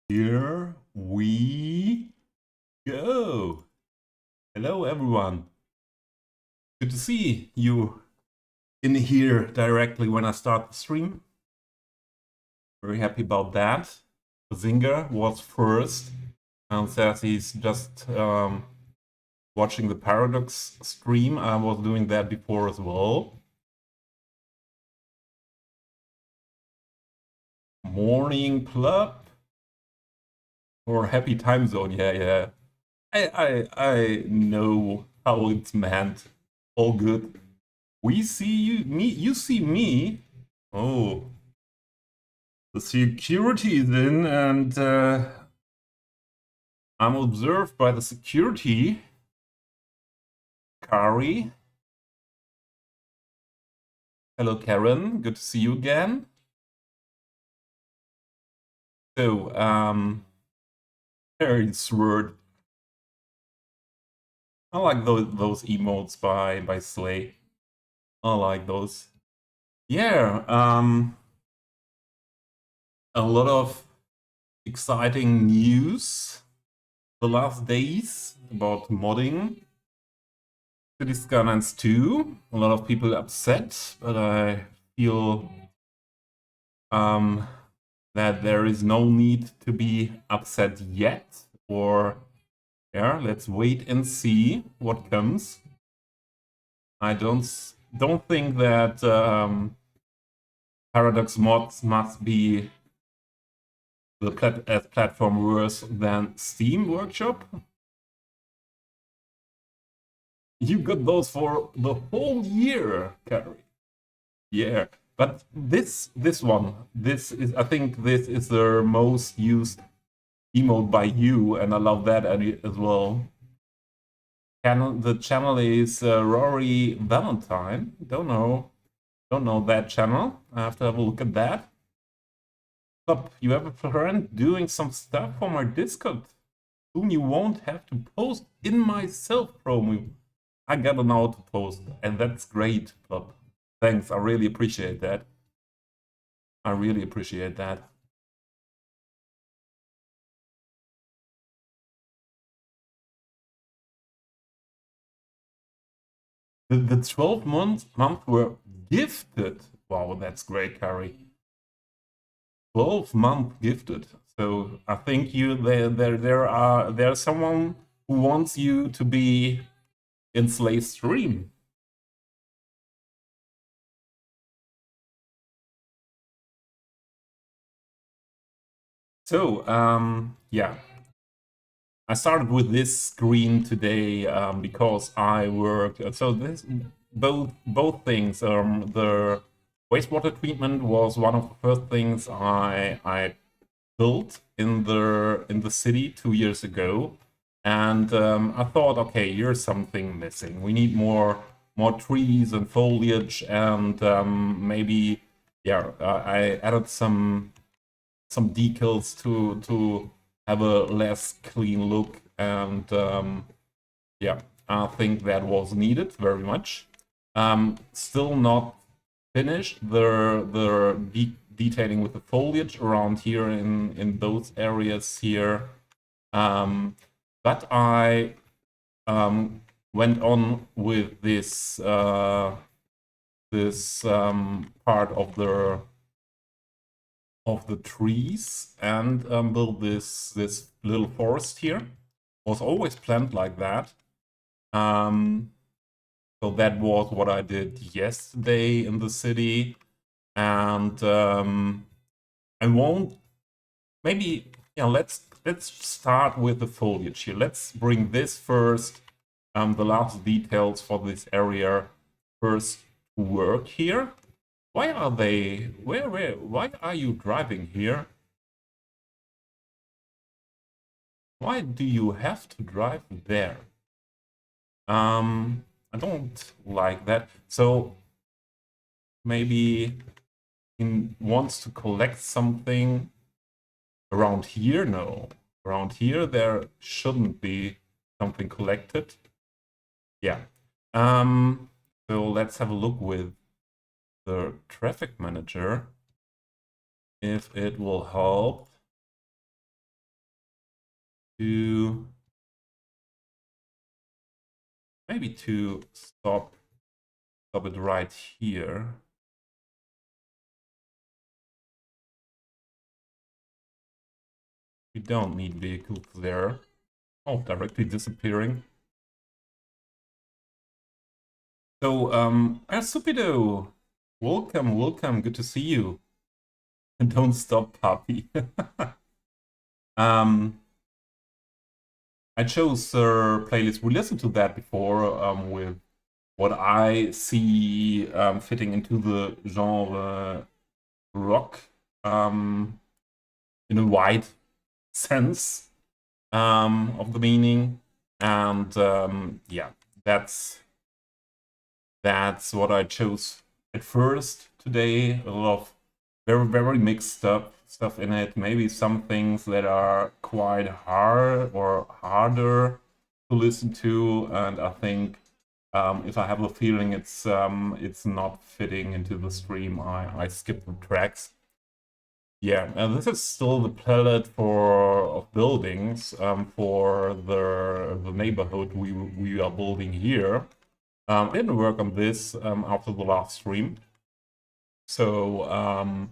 Here we go. Hello, everyone. Good to see you in here directly when I start the stream. Very happy about that. Zinger was first and says he's just watching the Paradox stream. I was doing that before as well. Morning club or happy time zone. Yeah. I know how it's meant. All good. We see you, you see me. Oh, the security is in, and I'm observed by the security. Kari. Hello, Karen. Good to see you again. So, very sword. I like those emotes by Slay. I like those. Yeah, a lot of exciting news the last days about modding City Skylines 2. A lot of people upset, but I feel that there is no need to be upset yet. Or, yeah, let's wait and see what comes. I don't think that Paradox mods must be as platform worse than Steam Workshop. You got those for the whole year, Carrie. Yeah, but this one, I think this is the most used emote by you, and I love that as well. The channel is Rory Valentine. Don't know that channel. I have to have a look at that. Up, you have a friend doing some stuff for my Discord. Soon you won't have to post in my self promo. I got an auto post, and that's great, Plop. Thanks, I really appreciate that. I really appreciate that. The 12 months were gifted. Wow, that's great, Carrie. 12-month gifted. So I think there's someone who wants you to be in Slay's stream. So yeah, I started with this screen today because I work. So this both things. The wastewater treatment was one of the first things I built in the city 2 years ago, and I thought, okay, here's something missing. We need more trees and foliage, and maybe yeah, I added some decals to have a less clean look, and yeah, I think that was needed very much. Still not finished the detailing with the foliage around here in those areas here, but I went on with this part of the trees and build this little forest here. Was always planned like that. So that was what I did yesterday in the city, and I won't. Maybe yeah. Let's start with the foliage here. Let's bring this first. The last details for this area first to work here. Why are they? Why are you driving here? Why do you have to drive there? I don't like that. So maybe he wants to collect something around here. No, around here there shouldn't be something collected. Yeah. So let's have a look with the traffic manager if it will help. to maybe to stop it right here. We don't need vehicles there. Oh, directly disappearing. So, Arsupido, welcome, good to see you. And don't stop, puppy. I chose playlist. We listened to that before with what I see fitting into the genre rock in a wide sense of the meaning, and yeah, that's what I chose at first today. A lot of very mixed stuff in it. Maybe some things that are quite hard or harder to listen to, and I think if I have a feeling it's not fitting into the stream, I skip the tracks. Yeah, and this is still the palette of buildings for the neighborhood we are building here. I didn't work on this after the last stream, so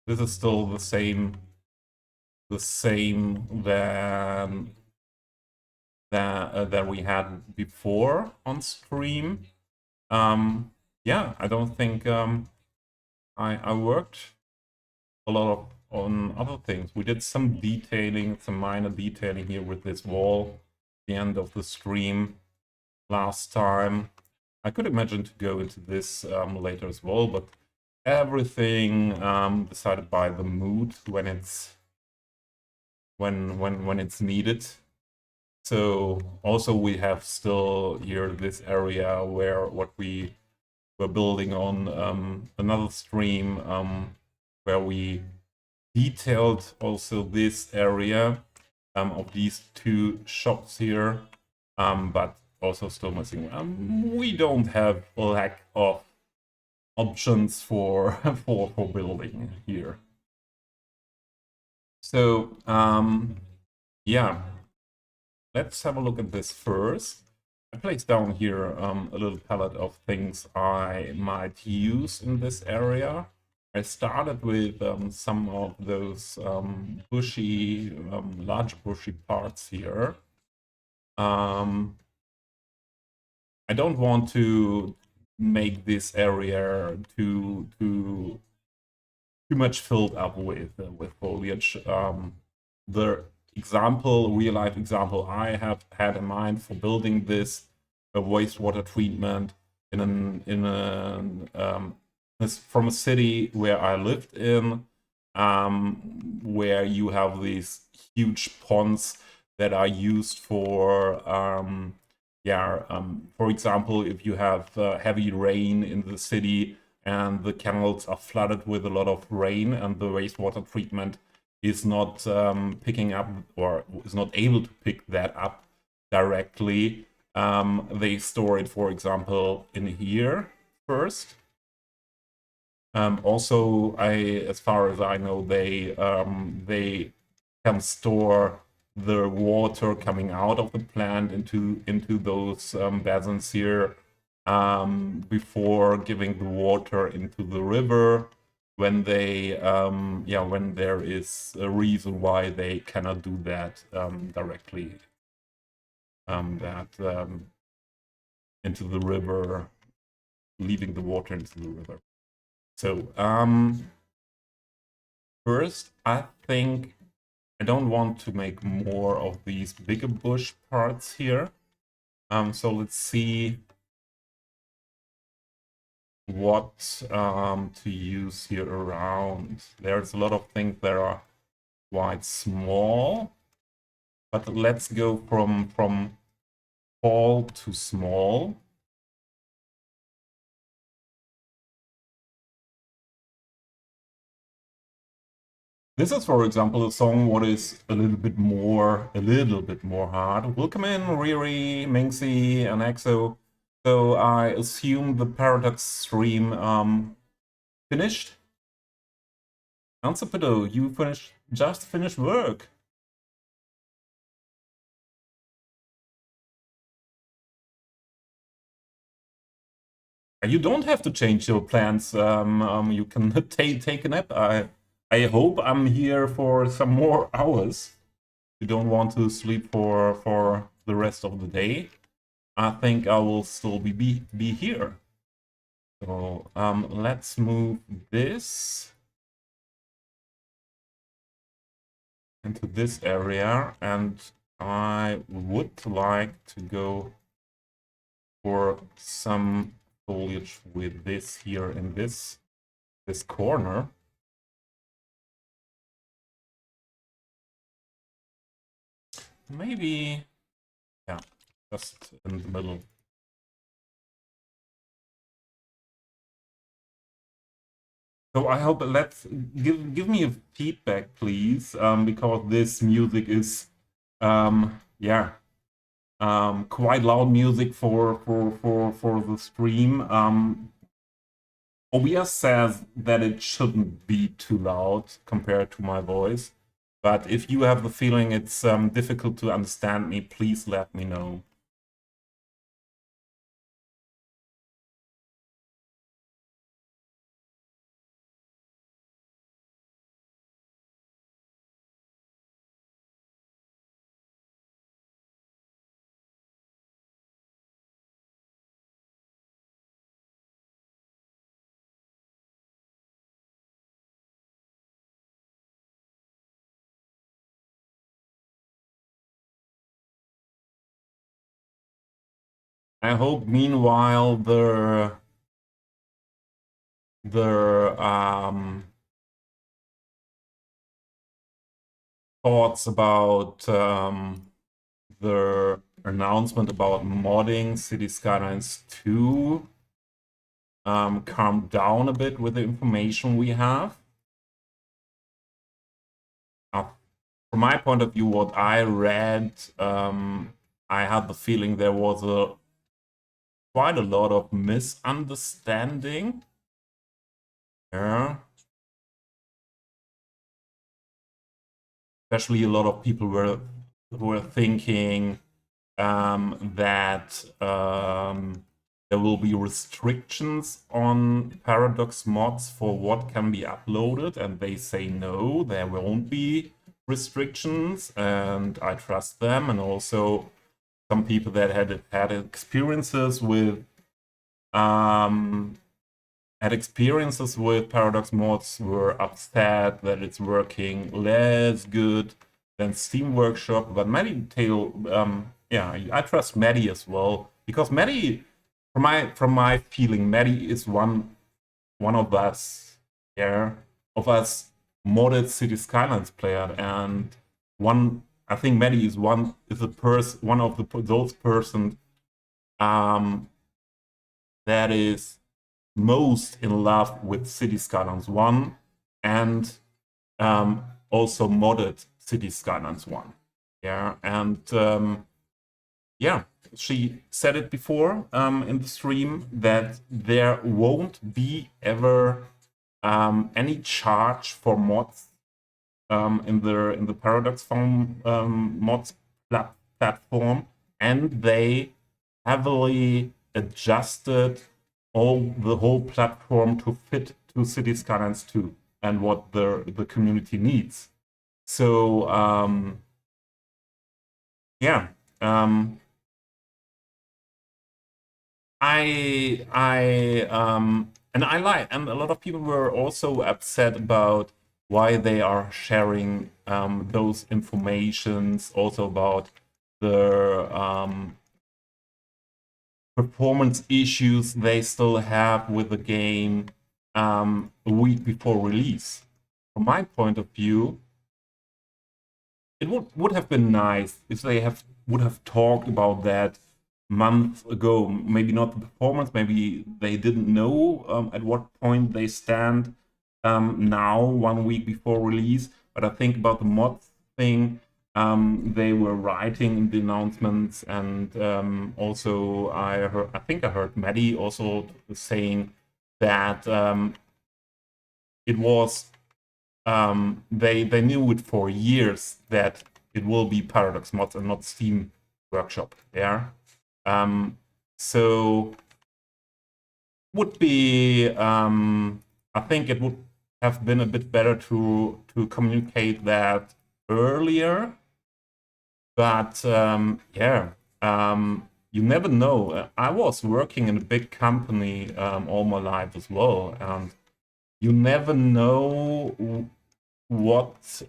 this is still the same that we had before on stream. Yeah, I don't think I worked a lot on other things. We did some detailing, some minor detailing here with this wall at the end of the stream last time. I could imagine to go into this later as well, but everything decided by the mood when it's needed. So also we have still here this area where what we were building on another stream where we detailed also this area of these two shops here, but also still missing. We don't have a lack of options for for building here. So yeah, let's have a look at this first. I placed down here a little palette of things I might use in this area. I started with some of those bushy, large bushy parts here. I don't want to make this area too much filled up with foliage. The real life example I have had in mind for building this wastewater treatment from a city where I lived in, where you have these huge ponds that are used for for example, if you have heavy rain in the city and the canals are flooded with a lot of rain and the wastewater treatment is not picking up or is not able to pick that up directly, they store it, for example, in here first. Also, as far as I know, they can store the water coming out of the plant into those basins here before giving the water into the river when they when there is a reason why they cannot do that directly into the river, leaving the water into the river. So first, I think I don't want to make more of these bigger bush parts here. So let's see what to use here around. There's a lot of things that are quite small, but let's go from tall to small. This is, for example, a song what is a little bit more hard. Welcome in, Riri, Minxie, and Exo. So I assume the Paradox stream finished. Ansapido, you just finished work. You don't have to change your plans. You can take a nap. I hope I'm here for some more hours. You don't want to sleep for the rest of the day. I think I will still be here. So let's move this into this area, and I would like to go for some foliage with this here in this corner. Maybe, yeah, just in the middle. So I hope, let's give me a feedback, please, because this music is, yeah, quite loud music for the stream. OBS says that it shouldn't be too loud compared to my voice, but if you have the feeling it's difficult to understand me, please let me know. I hope meanwhile the thoughts about the announcement about modding City Skylines 2 calmed down a bit with the information we have. From my point of view, what I read, I had the feeling there was quite a lot of misunderstanding. Yeah. Especially a lot of people were thinking that there will be restrictions on Paradox mods for what can be uploaded, and they say no, there won't be restrictions, and I trust them. And also some people that had experiences with Paradox mods were upset that it's working less good than Steam Workshop. But Meditail, yeah, I trust Medi as well, because Medi, from my feeling, Medi is one of us, yeah, of us modded City Skylines player, and I think Medi is one of those person that is most in love with City Skylines 1 and also modded City Skylines 1. Yeah, and yeah, she said it before in the stream that there won't be ever any charge for mods in the Paradox Farm mods platform, and they heavily adjusted the whole platform to fit to City Skylines 2 and what the community needs. So yeah, and a lot of people were also upset about why they are sharing those informations, also about the performance issues they still have with the game a week before release. From my point of view, it would have been nice if they would have talked about that months ago. Maybe not the performance, maybe they didn't know at what point they stand now, 1 week before release. But I think about the mod thing, they were writing in the announcements, and also I think I heard Maddie also saying that it was they knew it for years that it will be Paradox mods and not Steam Workshop. Yeah. So would be, I think it would have been a bit better to communicate that earlier. But yeah, you never know. I was working in a big company all my life as well, and you never know what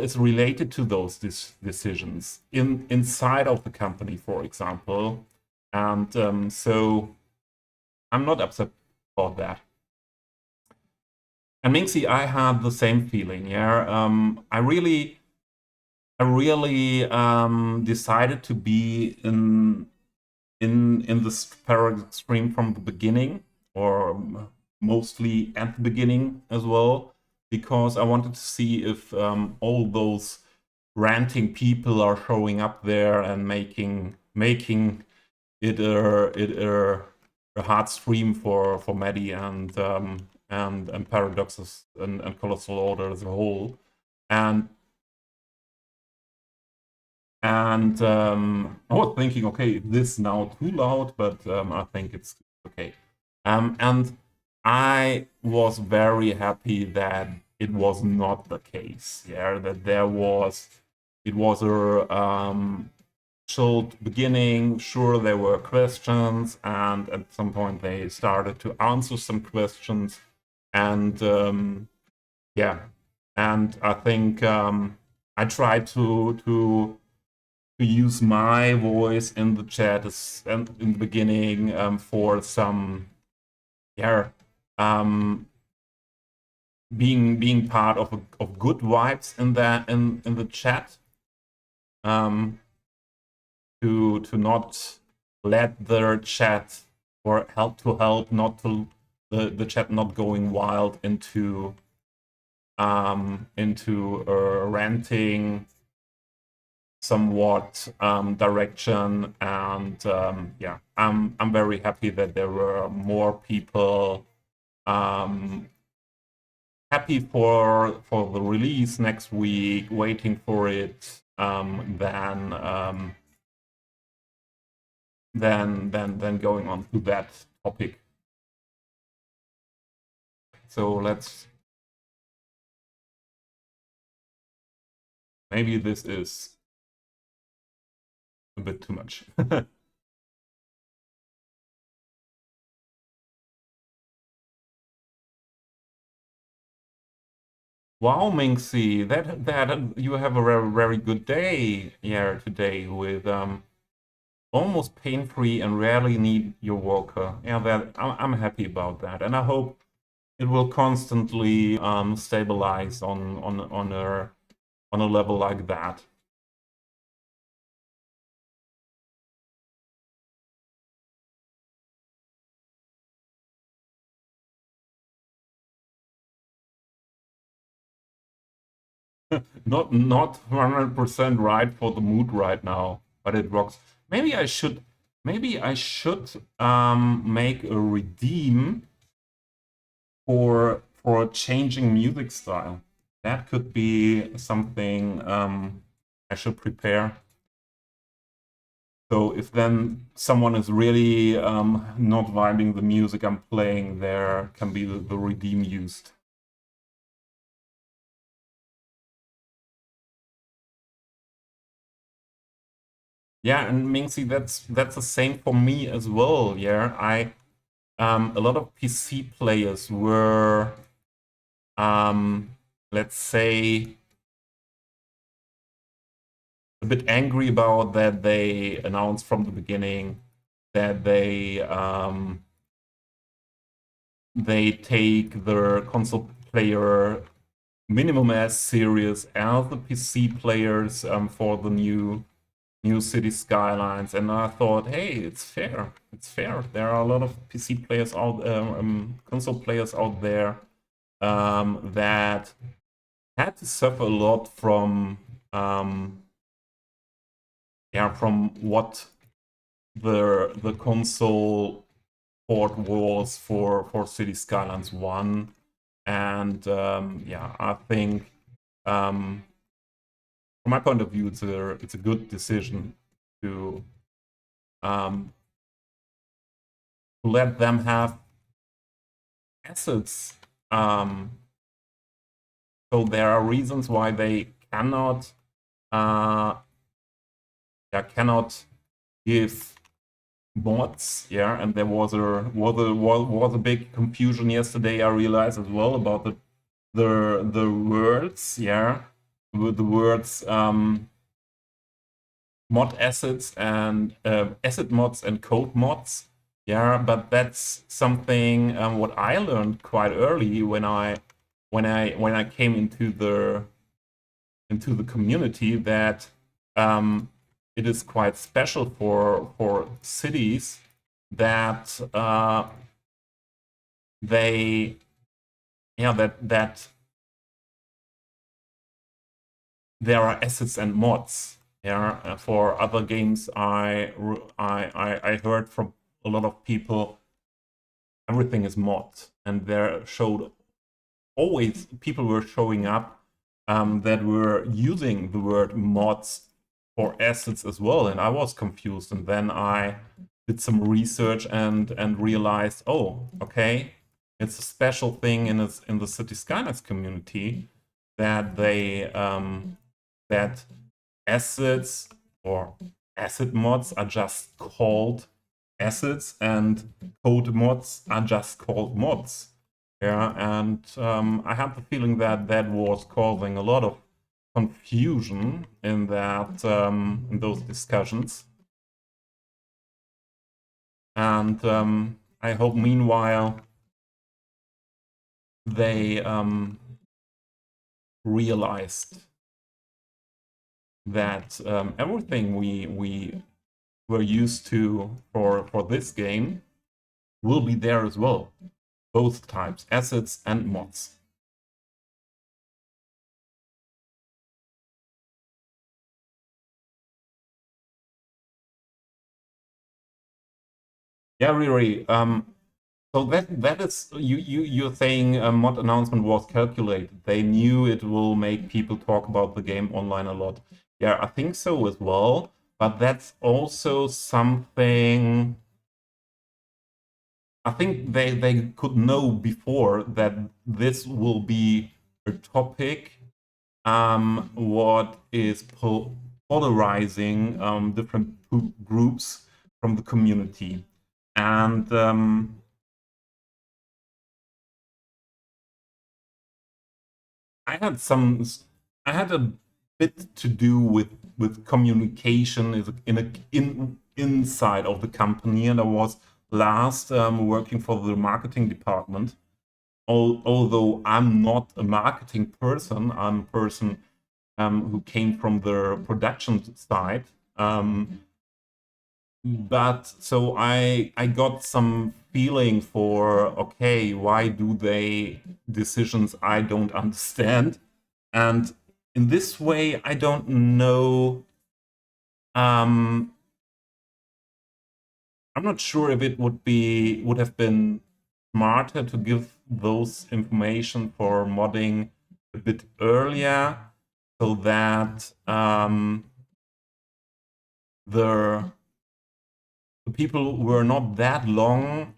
is related to those decisions inside of the company, for example. And so I'm not upset about that. And Minxie, I had the same feeling. Yeah, I really decided to be in this paradox stream from the beginning, or mostly at the beginning as well, because I wanted to see if all those ranting people are showing up there and making it a hard stream for Maddie and paradoxes and colossal order as a whole. And I was thinking, okay, this now too loud, but I think it's okay. And I was very happy that it was not the case. Yeah, that it was a chilled beginning. Sure, there were questions, and at some point they started to answer some questions, and yeah, and I think I tried to use my voice in the chat in the beginning for some, yeah, being part of good vibes in that in the chat, to not let the chat, or help not to the chat not going wild into ranting somewhat direction. And yeah, I'm very happy that there were more people happy for the release next week, waiting for it, than going on to that topic. So maybe this is a bit too much. Wow, Minxie, that you have a very good day here today with almost pain-free and rarely need your walker. Yeah, that I'm happy about that, and I hope it will constantly stabilize on a level like that. Not 100% right for the mood right now, but it rocks. Maybe I should make a redeem for changing music style. That could be something I should prepare. So if then someone is really not vibing the music I'm playing, there can be the redeem used. Yeah, and Mingxi, that's the same for me as well. Yeah, a lot of PC players were, let's say, a bit angry about that they announced from the beginning that they take their console player minimum as serious as the PC players for the new City Skylines. And I thought, hey, it's fair. It's fair. There are a lot of PC players out, console players out there that had to suffer a lot from yeah, from what the console port was for City Skylines 1. And yeah, I think from my point of view, it's a good decision to to let them have assets. So there are reasons why they cannot cannot give mods, and there was a big confusion yesterday. I realized as well about the words, with the words mod assets and asset mods and code mods. But that's something what I learned quite early when I came into the community, that it is quite special for cities that they that there are assets and mods. For other games, I heard from a lot of people, everything is mod, and there showed always people were showing up that were using the word mods for assets as well, and I was confused. And then I did some research and realized, oh, okay, it's a special thing in the City Skylines community that they that assets or asset mods are just called assets, and code mods are just called mods. And I have the feeling that that was causing a lot of confusion in that in those discussions. And I hope meanwhile they realized that everything we were used to for this game will be there as well. Both types, assets and mods. Yeah, Riri. So that is you're saying a mod announcement was calculated. They knew it will make people talk about the game online a lot. Yeah, I think so as well. But that's also something I think they could know before that this will be a topic what is polarizing different groups from the community. And I had a bit to do with communication inside of the company, and I was last working for the marketing department. Although I'm not a marketing person, I'm a person who came from the production side. But so I got some feeling for, okay, why do they decisions I don't understand? And in this way, I don't know. I'm not sure if it would have been smarter to give those information for modding a bit earlier, so that the people were not that long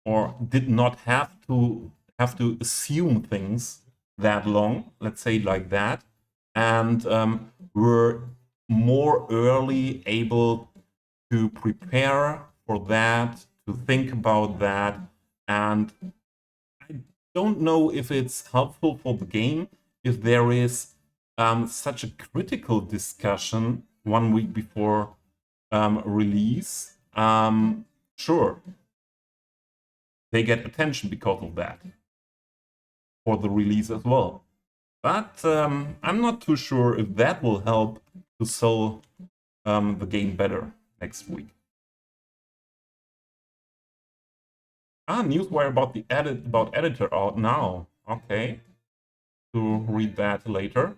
or did not have to assume things that long, let's say like that, and were more early able to prepare for that, to think about that. And I don't know if it's helpful for the game if there is such a critical discussion 1 week before release. Sure, they get attention because of that for the release as well. But I'm not too sure if that will help to sell the game better next week. Newswire about the editor out now. Okay, to read that later.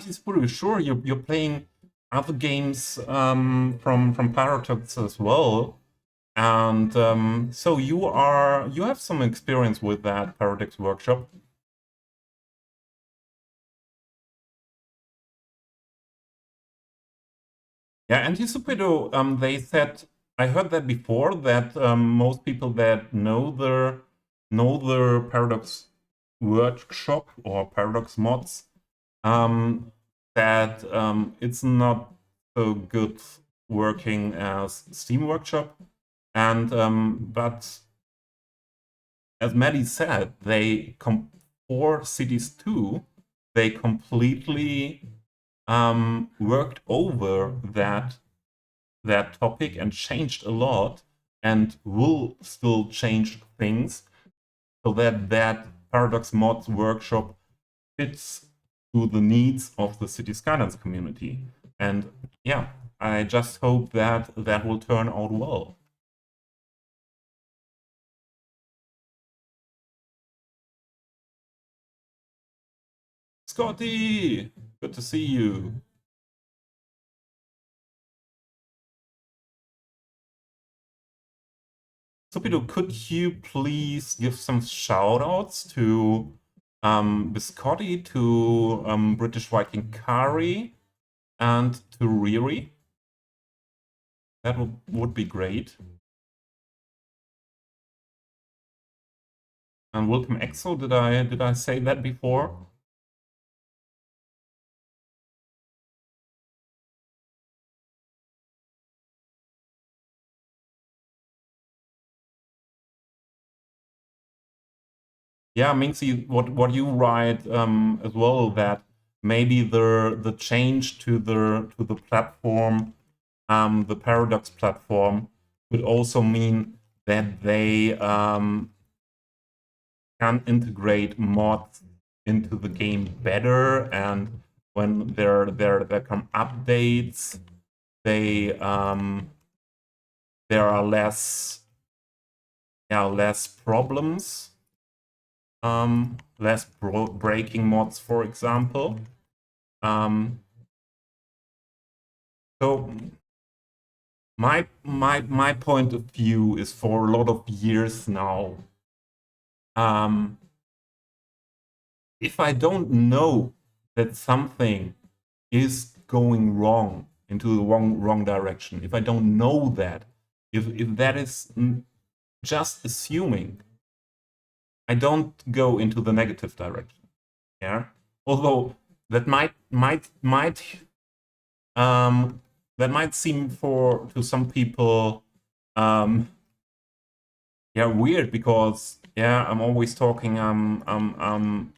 He's pretty sure you're playing other games from Paradox as well, and so you have some experience with that Paradox workshop. Yeah, and Yusupido, they said, I heard that before, that most people that know the Paradox workshop or Paradox mods, that it's not so good working as Steam Workshop. And but as Maddie said, for Cities 2, they completely worked over that topic and changed a lot, and will still change things so that Paradox Mods workshop fits to the needs of the City Skylines community. And yeah, I just hope that that will turn out well. Scotty, good to see you. Supido, could you please give some shout outs to Biscotti, to British Viking Kari, and to Riri? That would be great. And welcome Exo, did I say that before? Yeah, Minxie, what you write as well, that maybe the change to the platform, the Paradox platform, would also mean that they can integrate mods into the game better, and when there come updates, they there are less problems, less breaking mods, for example. So my point of view is, for a lot of years now, if I don't know that something is going wrong, into the wrong direction, if I don't know that, if that is just assuming, I don't go into the negative direction. Yeah, although that um that might seem to some people yeah, weird, because yeah, I'm always talking, I'm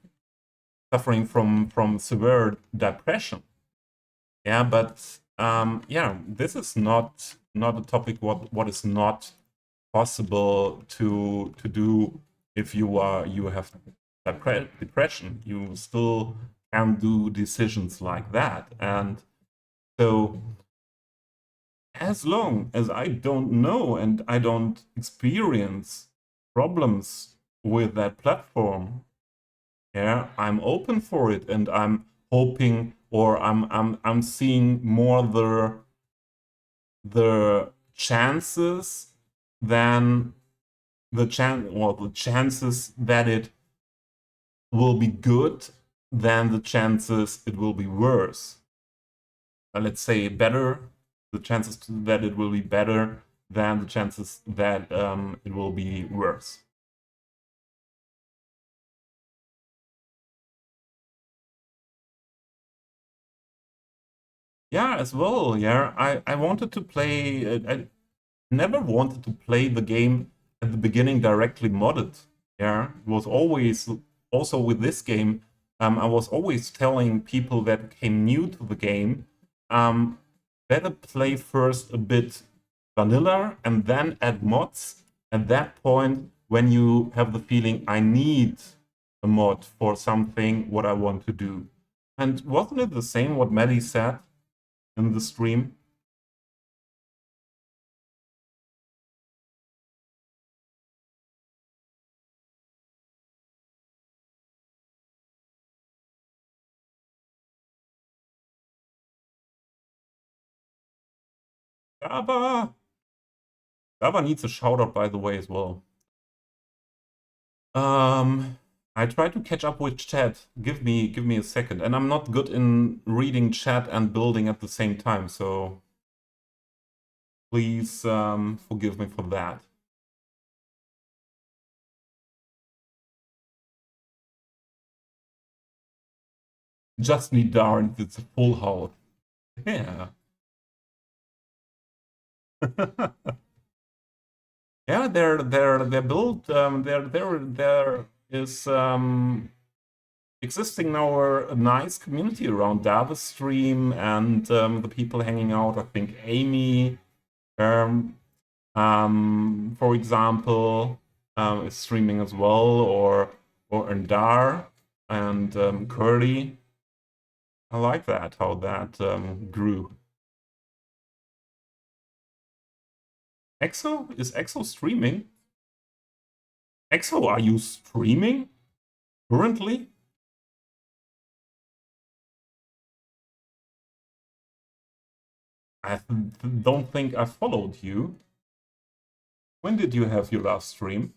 suffering from severe depression. Yeah, but yeah, this is not a topic what is not possible to do. If you have depression, you still can do decisions like that. And so, as long as I don't know and I don't experience problems with that platform, yeah, I'm open for it, and I'm hoping, or I'm seeing more the chances than the chances that it will be good than the chances it will be worse. Let's say better, the chances that it will be better than the chances that it will be worse. Yeah, as well. Yeah, I wanted to play. I never wanted to play the game at the beginning directly modded. Yeah, it was always, also with this game. I was always telling people that came new to the game, um, better play first a bit vanilla and then add mods. At that point, when you have the feeling, I need a mod for something what I want to do. And wasn't it the same what Maddie said in the stream? Java! Java needs a shout out, by the way, as well. I try to catch up with chat. Give me a second. And I'm not good in reading chat and building at the same time, so Please forgive me for that. Just be darned, it's a full house. Yeah. Yeah, they're built. There is existing now a nice community around Davis Stream and the people hanging out. I think Amy, for example, is streaming as well, or Ndar and Curly. I like that, how that grew. EXO? Is EXO streaming? EXO, are you streaming currently? I don't think I followed you. When did you have your last stream?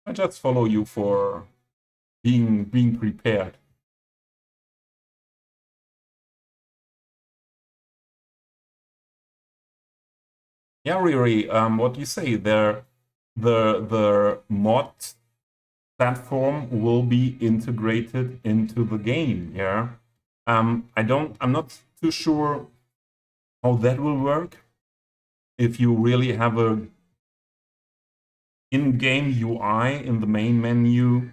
I just follow you for being prepared. Yeah, Riri, what do you say? The mod platform will be integrated into the game. Yeah. I'm not too sure how that will work. If you really have a in-game UI in the main menu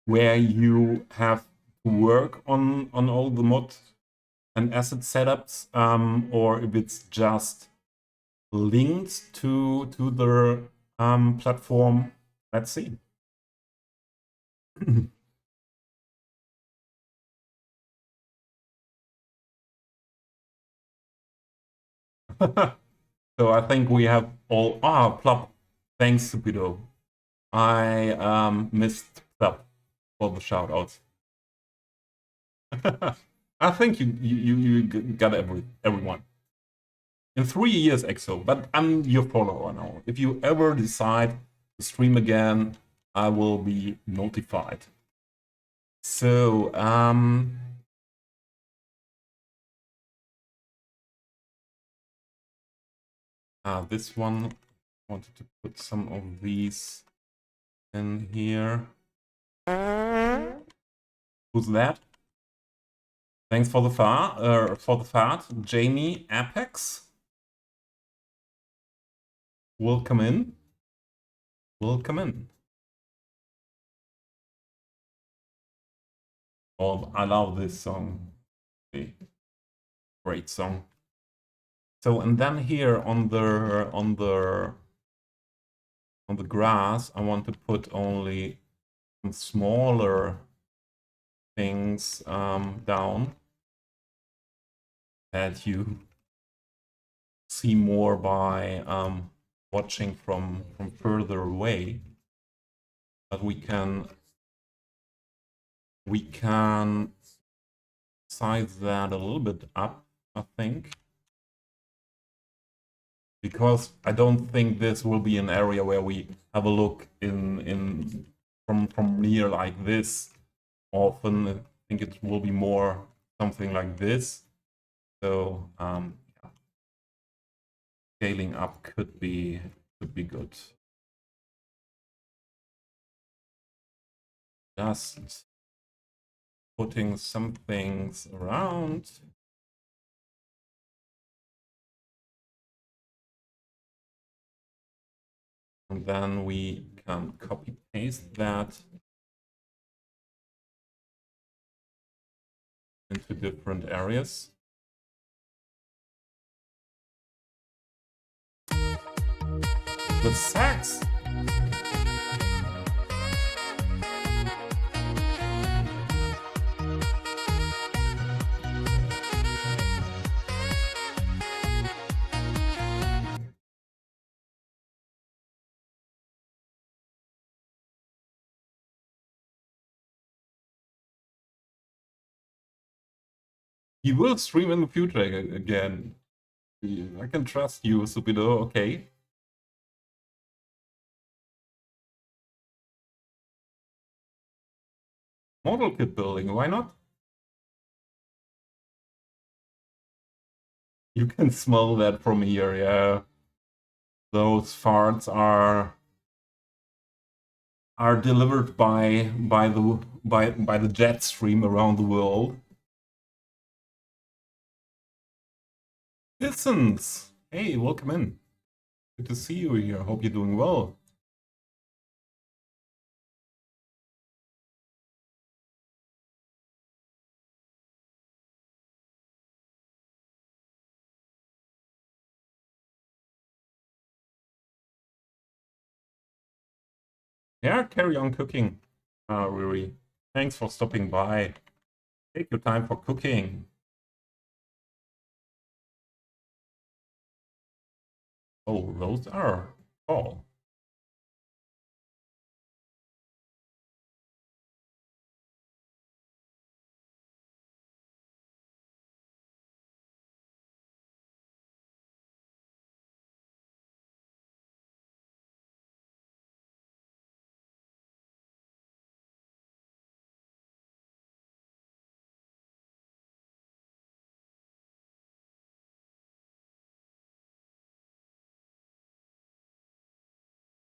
where you have to work on all the mod and asset setups, or if it's just linked to the platform. Let's see. So I think we have all. Plop. Thanks, Stupido. I missed Plop for the shout outs. I think you got everyone. In 3 years, EXO, but I'm your follower now. If you ever decide to stream again, I will be notified. So, this one, I wanted to put some of these in here. Who's that? Thanks for the fart, Jamie Apex. Welcome in. Welcome in. Oh, I love this song. Great song. So, and then here on the grass, I want to put only some smaller things down that you see more by watching from further away. But we can size that a little bit up, I think, because I don't think this will be an area where we have a look in from near like this often. I think it will be more something like this. So yeah. Scaling up could be good. Just putting some things around. And then we can copy paste that into different areas. The sax. You will stream in the future again. I can trust you, Supido. Okay. Model kit building, why not? You can smell that from here, yeah. Those farts are delivered by the jet stream around the world. Distance! Hey, welcome in. Good to see you here. Hope you're doing well. Yeah, carry on cooking, Riri. Thanks for stopping by. Take your time for cooking. Oh, those are tall.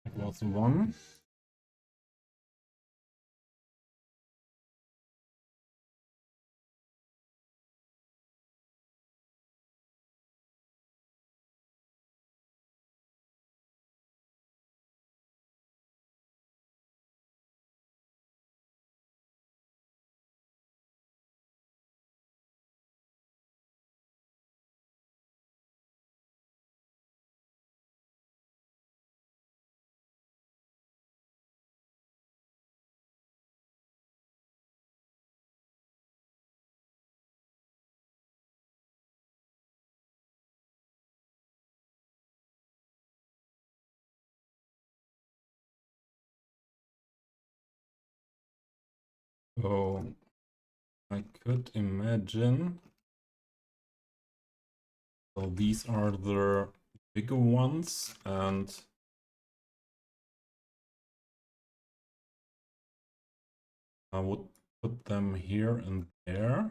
That was one. So I could imagine. So these are the bigger ones, and I would put them here and there.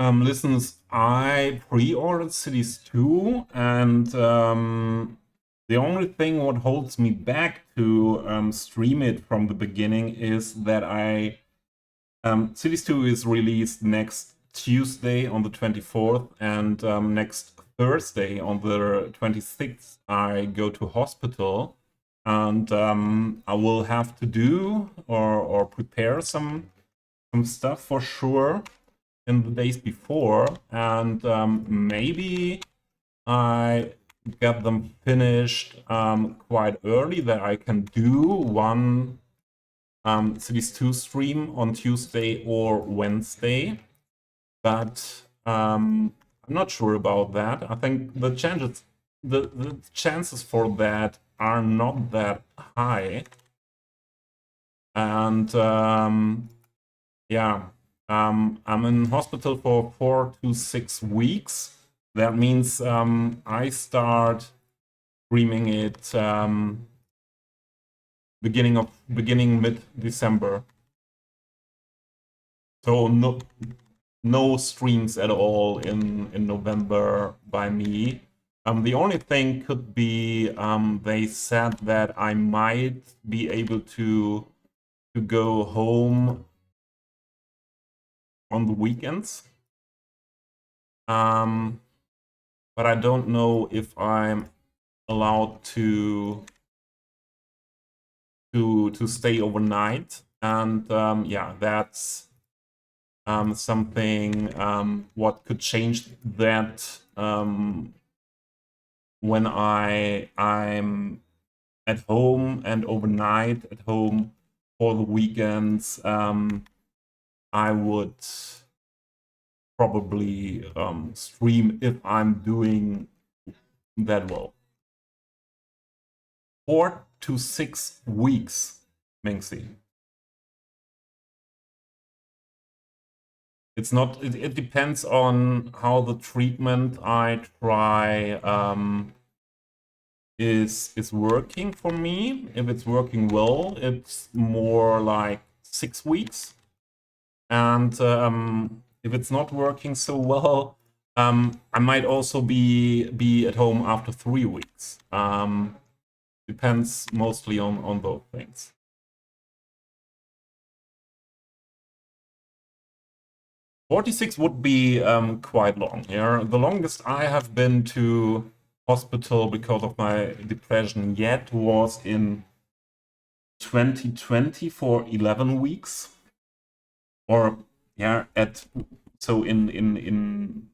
Listens, I pre-ordered Cities 2, and the only thing what holds me back to stream it from the beginning is that Cities 2 is released next Tuesday on the 24th, and next Thursday on the 26th, I go to hospital, and I will have to do or prepare some stuff for sure in the days before, and maybe I get them finished quite early that I can do one Cities 2 stream on Tuesday or Wednesday, but I'm not sure about that. I think the chances for that are not that high, and yeah, I'm in hospital for 4 to 6 weeks. That means I start streaming it beginning mid-December. So no streams at all in November by me. The only thing could be they said that I might be able to go home on the weekends. But I don't know if I'm allowed to stay overnight, and yeah, that's something what could change that when I'm at home and overnight at home for the weekends. I would probably stream if I'm doing that well. 4 to 6 weeks, Mengsi. it's not. It depends on how the treatment I try is working for me. If it's working well, it's more like 6 weeks, and if it's not working so well, I might also be at home after 3 weeks. Depends mostly on those things. 46 would be quite long. Yeah, the longest I have been to hospital because of my depression yet was in 2020 for 11 weeks. Or yeah, at so in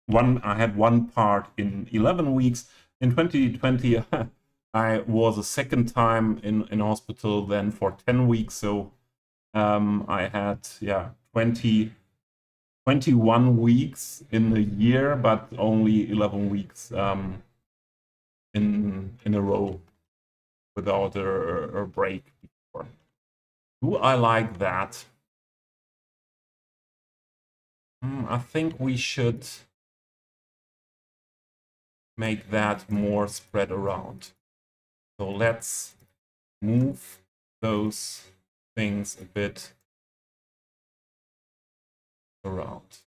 one I had one part in 11 weeks. In 2020 I was a second time in hospital then for 10 weeks. So I had 21 weeks in a year, but only 11 weeks in a row without a break before. Do I like that? I think we should make that more spread around. So let's move those things a bit around.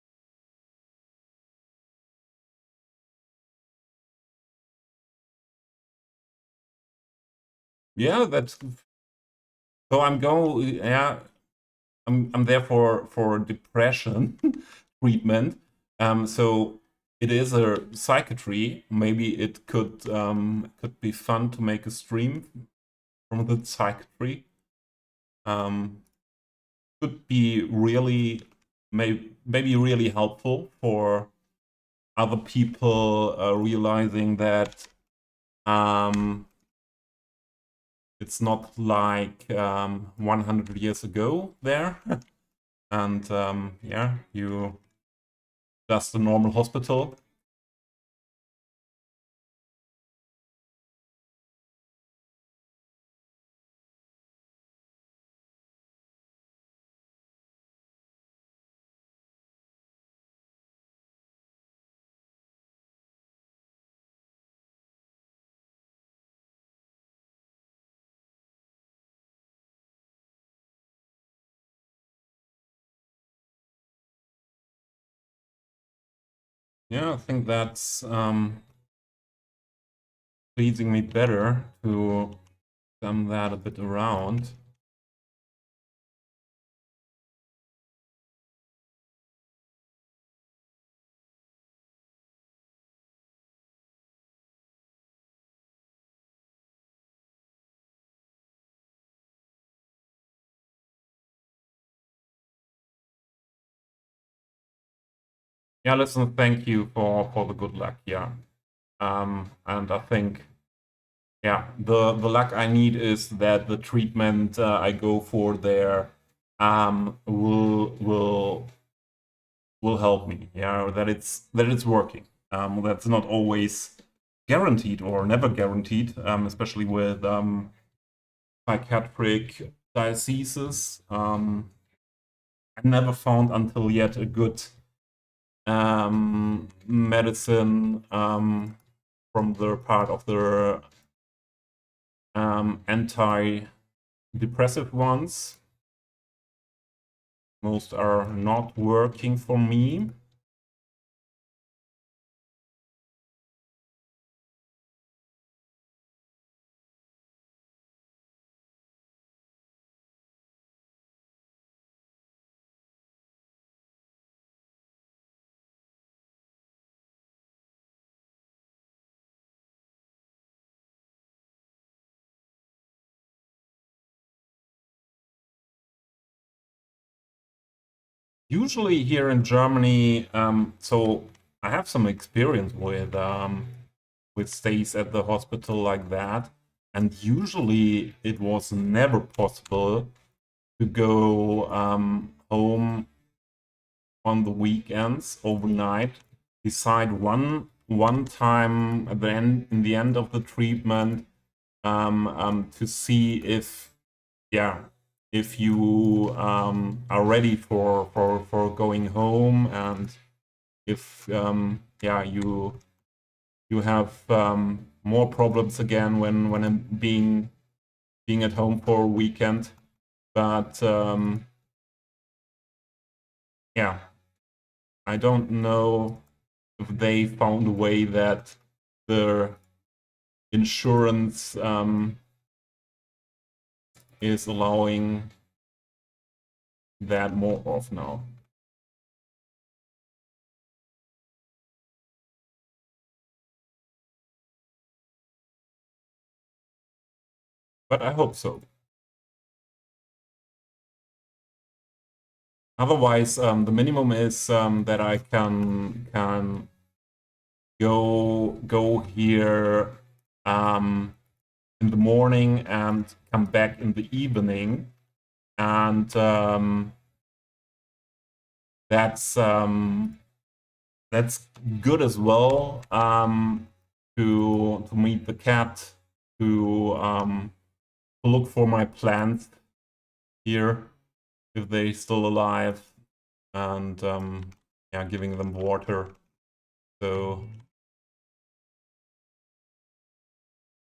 Yeah, that's so I'm there for depression treatment. So it is a psychiatry. Maybe it could be fun to make a stream from the psychiatry. Could be really maybe really helpful for other people realizing that it's not like 100 years ago there, and yeah, you just a normal hospital. Yeah, I think that's pleasing me better to sum that a bit around. Yeah, listen, thank you for the good luck. Yeah, and I think yeah, the luck I need is that the treatment I go for there will help me. Yeah, that it's working. That's not always guaranteed or never guaranteed, especially with psychiatric diseases. I never found until yet a good medicine from the part of the anti-depressive ones. Most are not working for me. Usually here in Germany, so I have some experience with stays at the hospital like that, and usually it was never possible to go home on the weekends overnight. Decide one time then in the end of the treatment to see if yeah if you are ready for going home, and if yeah, you have more problems again when I'm being at home for a weekend. But yeah, I don't know if they found a way that the insurance is allowing that more off now. But I hope so. Otherwise, the minimum is that I can go here in the morning and come back in the evening, and that's good as well, to meet the cat, to look for my plants here if they're still alive, and yeah, giving them water. So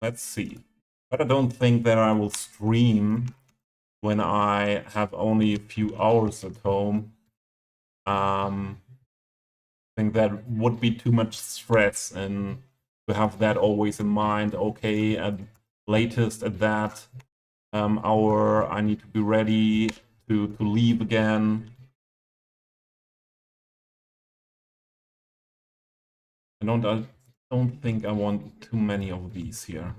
let's see. But I don't think that I will stream when I have only a few hours at home. I think that would be too much stress, and to have that always in mind. Okay, at latest at that hour, I need to be ready to leave again. I don't think I want too many of these here.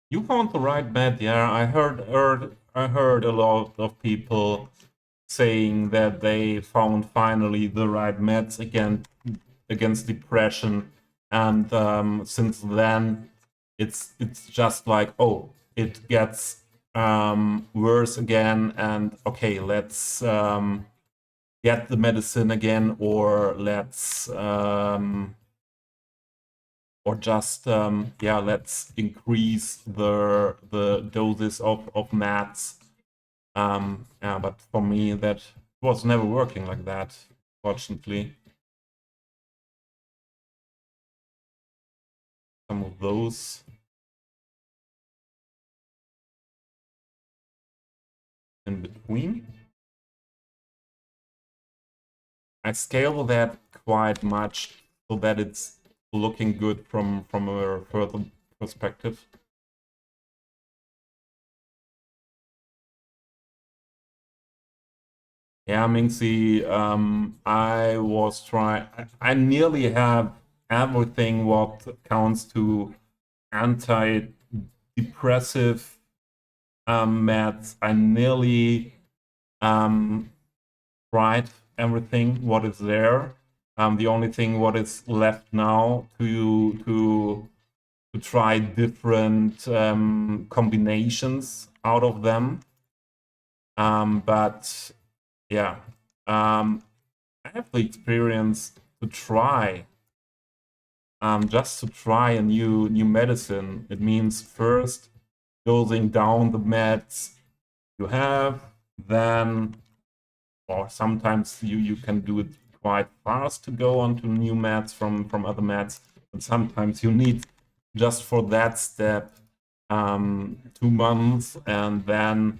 You found the right med, yeah. I heard a lot of people saying that they found finally the right meds against depression, and since then it's just like, oh, it gets worse again, and okay, let's get the medicine again, or let's or just yeah, let's increase the doses of meds. Yeah, but for me that was never working like that, fortunately. Some of those in between. I scale that quite much so that it's looking good from a further perspective. Yeah, Minxie, I was trying. I nearly have everything what counts to antidepressive meds. I nearly tried everything what is there. The only thing what is left now to try different combinations out of them. But yeah, I have the experience to try, just to try a new medicine. It means first dosing down the meds you have, then, or sometimes you can do it quite fast to go on to new meds from other meds, but sometimes you need just for that step 2 months, and then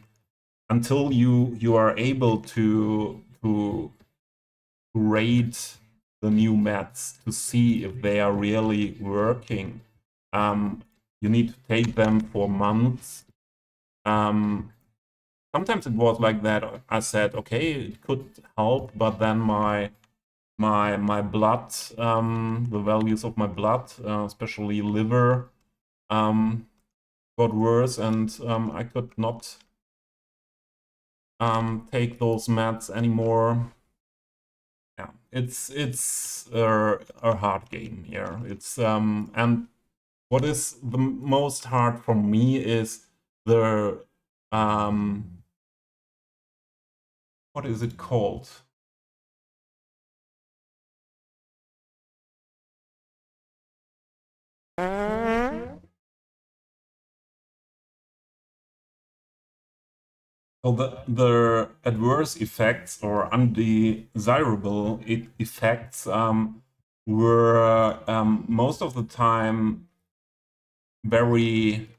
until you are able to rate the new meds to see if they are really working. You need to take them for months. Sometimes it was like that. I said, okay, it could help, but then my blood, the values of my blood, especially liver, got worse, and I could not take those meds anymore. yeah, it's a hard game here. It's and what is the most hard for me is the um what is it called? So the adverse effects or undesirable effects were most of the time very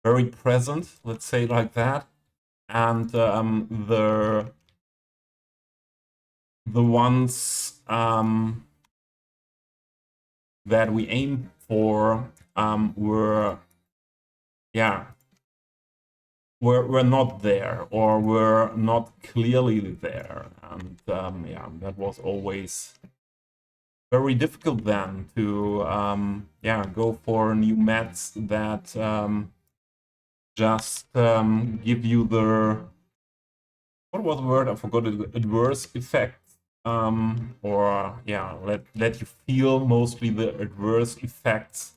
very present, let's say like that, and the ones that we aim for were yeah were not there or were not clearly there, and yeah, that was always very difficult then to yeah go for new mats that just give you the what was the word? I forgot it. Adverse effects, or yeah, let you feel mostly the adverse effects,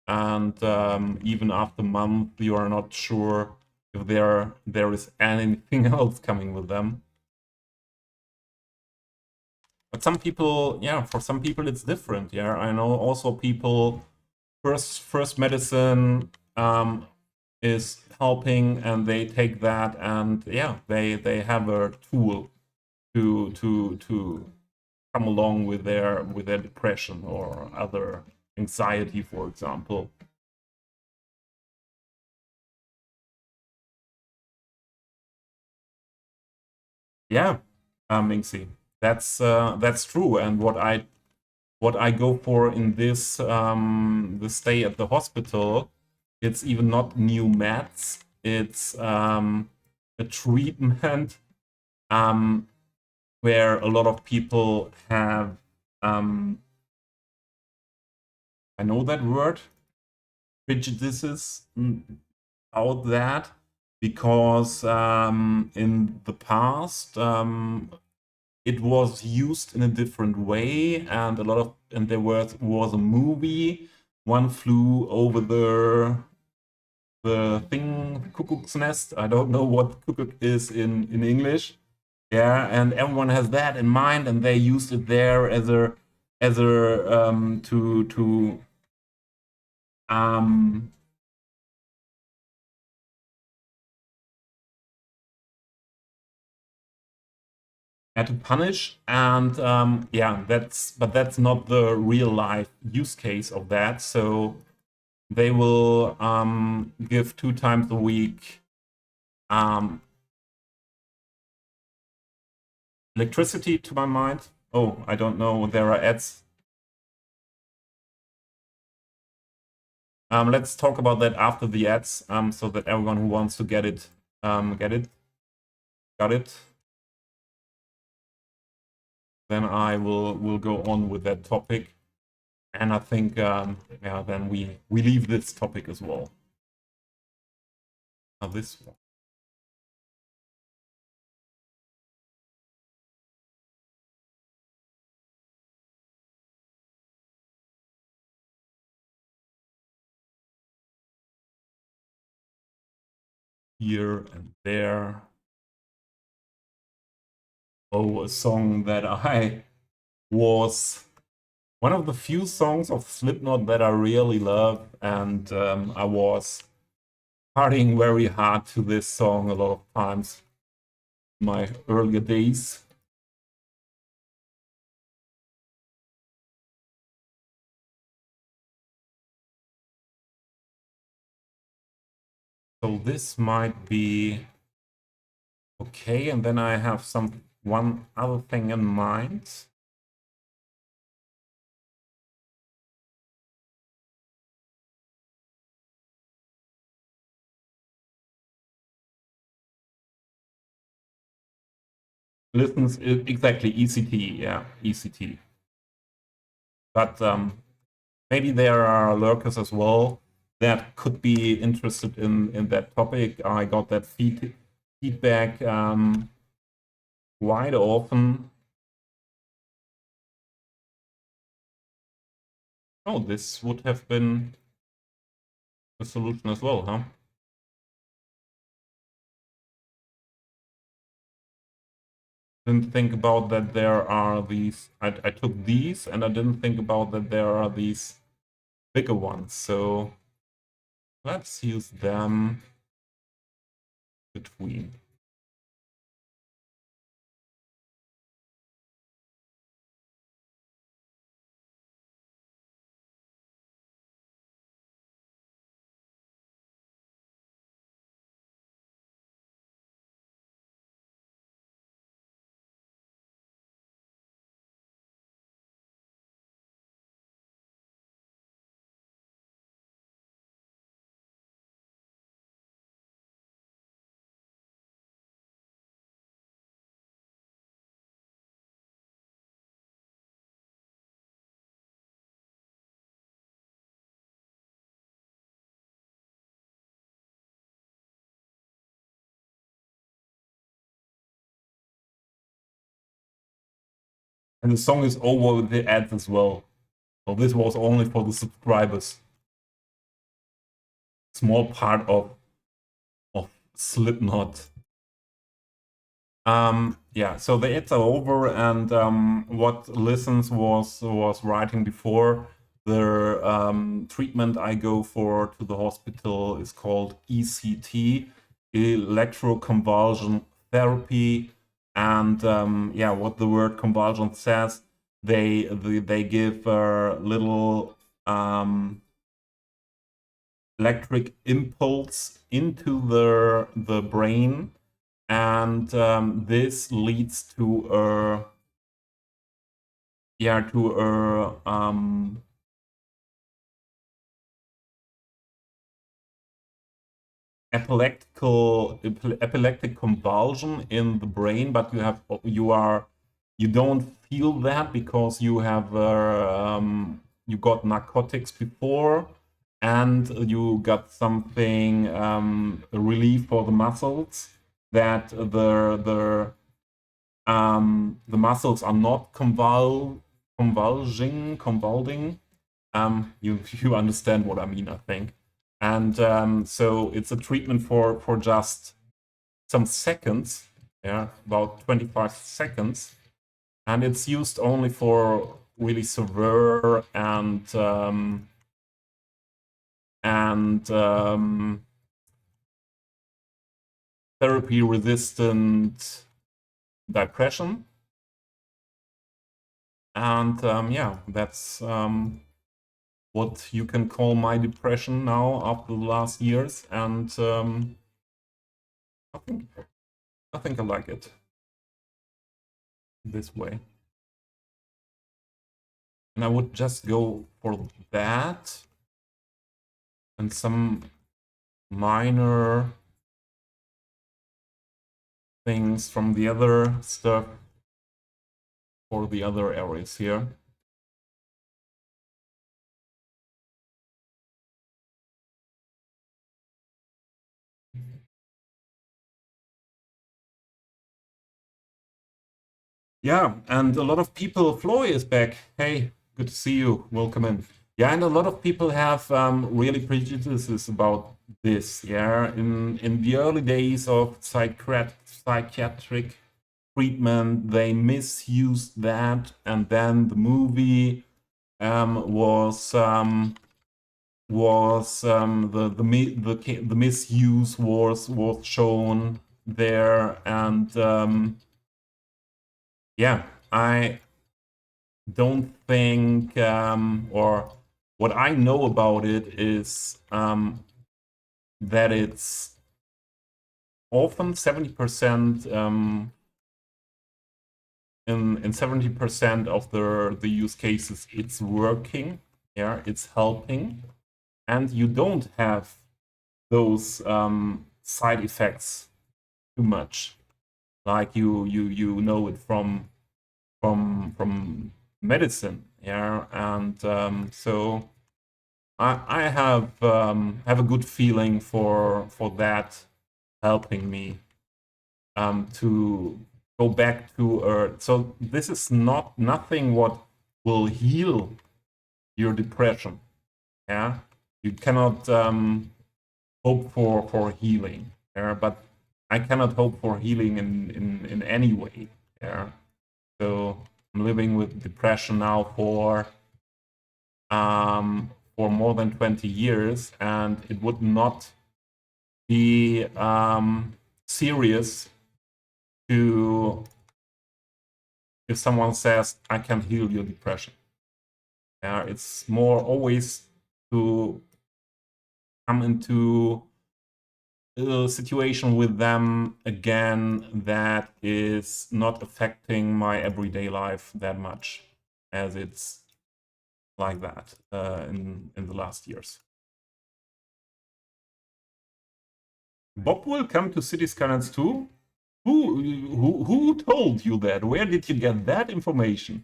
and even after a month, you are not sure if there is anything else coming with them. But some people, yeah, for some people it's different. Yeah, I know also people first medicine is helping, and they take that, and yeah, they have a tool to come along with their depression or other anxiety, for example. Yeah, Mingxi, that's true. And what I go for in this stay at the hospital, it's even not new meds. It's a treatment um, where a lot of people have I know that word prejudices out that because in the past it was used in a different way, and there was a movie. One flew over the thing, cuckoo's nest. I don't know what cuckoo is in English. Yeah, and everyone has that in mind, and they used it there as a to um to punish, and yeah, that's not the real life use case of that. So they will give 2 times a week um, electricity, to my mind. Oh, I don't know, there are ads. Let's talk about that after the ads, so that everyone who wants to get it got it. Then I will go on with that topic, and I think yeah, then we leave this topic as well. Now this one here and there. Oh, a song that I was one of the few songs of Slipknot that I really love, and I was partying very hard to this song a lot of times in my earlier days. So this might be okay, and then I have one other thing in mind. Listens exactly ECT, yeah, ECT. But maybe there are lurkers as well that could be interested in that topic. I got that feedback quite often. Oh, this would have been a solution as well, huh? Didn't think about that there are these. I took these and I didn't think about that there are these bigger ones. So let's use them between. And the song is over with the ads as well. So this was only for the subscribers. Small part of Slipknot. Yeah, so the ads are over, and what Listens was writing before, the treatment I go for to the hospital is called ECT, electroconvulsion therapy, and yeah, what the word convulsion says, they give a little electric impulse into the brain, and this leads to a yeah to a epileptic convulsion in the brain, but you don't feel that because you got narcotics before, and you got something relief for the muscles, that the muscles are not convulsing. You understand what I mean, I think. And so it's a treatment for just some seconds, yeah, about 25 seconds, and it's used only for really severe and therapy resistant depression. And yeah, that's what you can call my depression now after the last years. And I think I like it this way. And I would just go for that and some minor things from the other stuff for the other areas here. Yeah, and a lot of people, Floy is back. Hey, good to see you. Welcome in. Yeah, and a lot of people have really prejudices about this. Yeah, in the early days of psychiatric treatment, they misused that, and then the movie was the misuse was shown there, and yeah, I don't think, or what I know about it is that it's often 70%, in 70% of the use cases, it's working, yeah, it's helping, and you don't have those side effects too much, like you know it from medicine, yeah, and so I have a good feeling for that helping me to go back to Earth. So this is nothing what will heal your depression. Yeah, you cannot hope for healing. Yeah, but I cannot hope for healing in any way. Yeah, so I'm living with depression now for more than 20 years, and it would not be serious to if someone says I can heal your depression. Yeah, it's more always to come into a situation with them again that is not affecting my everyday life that much as it's like that in the last years. Bob will come to City Skylines 2? Who told you that? Where did you get that information?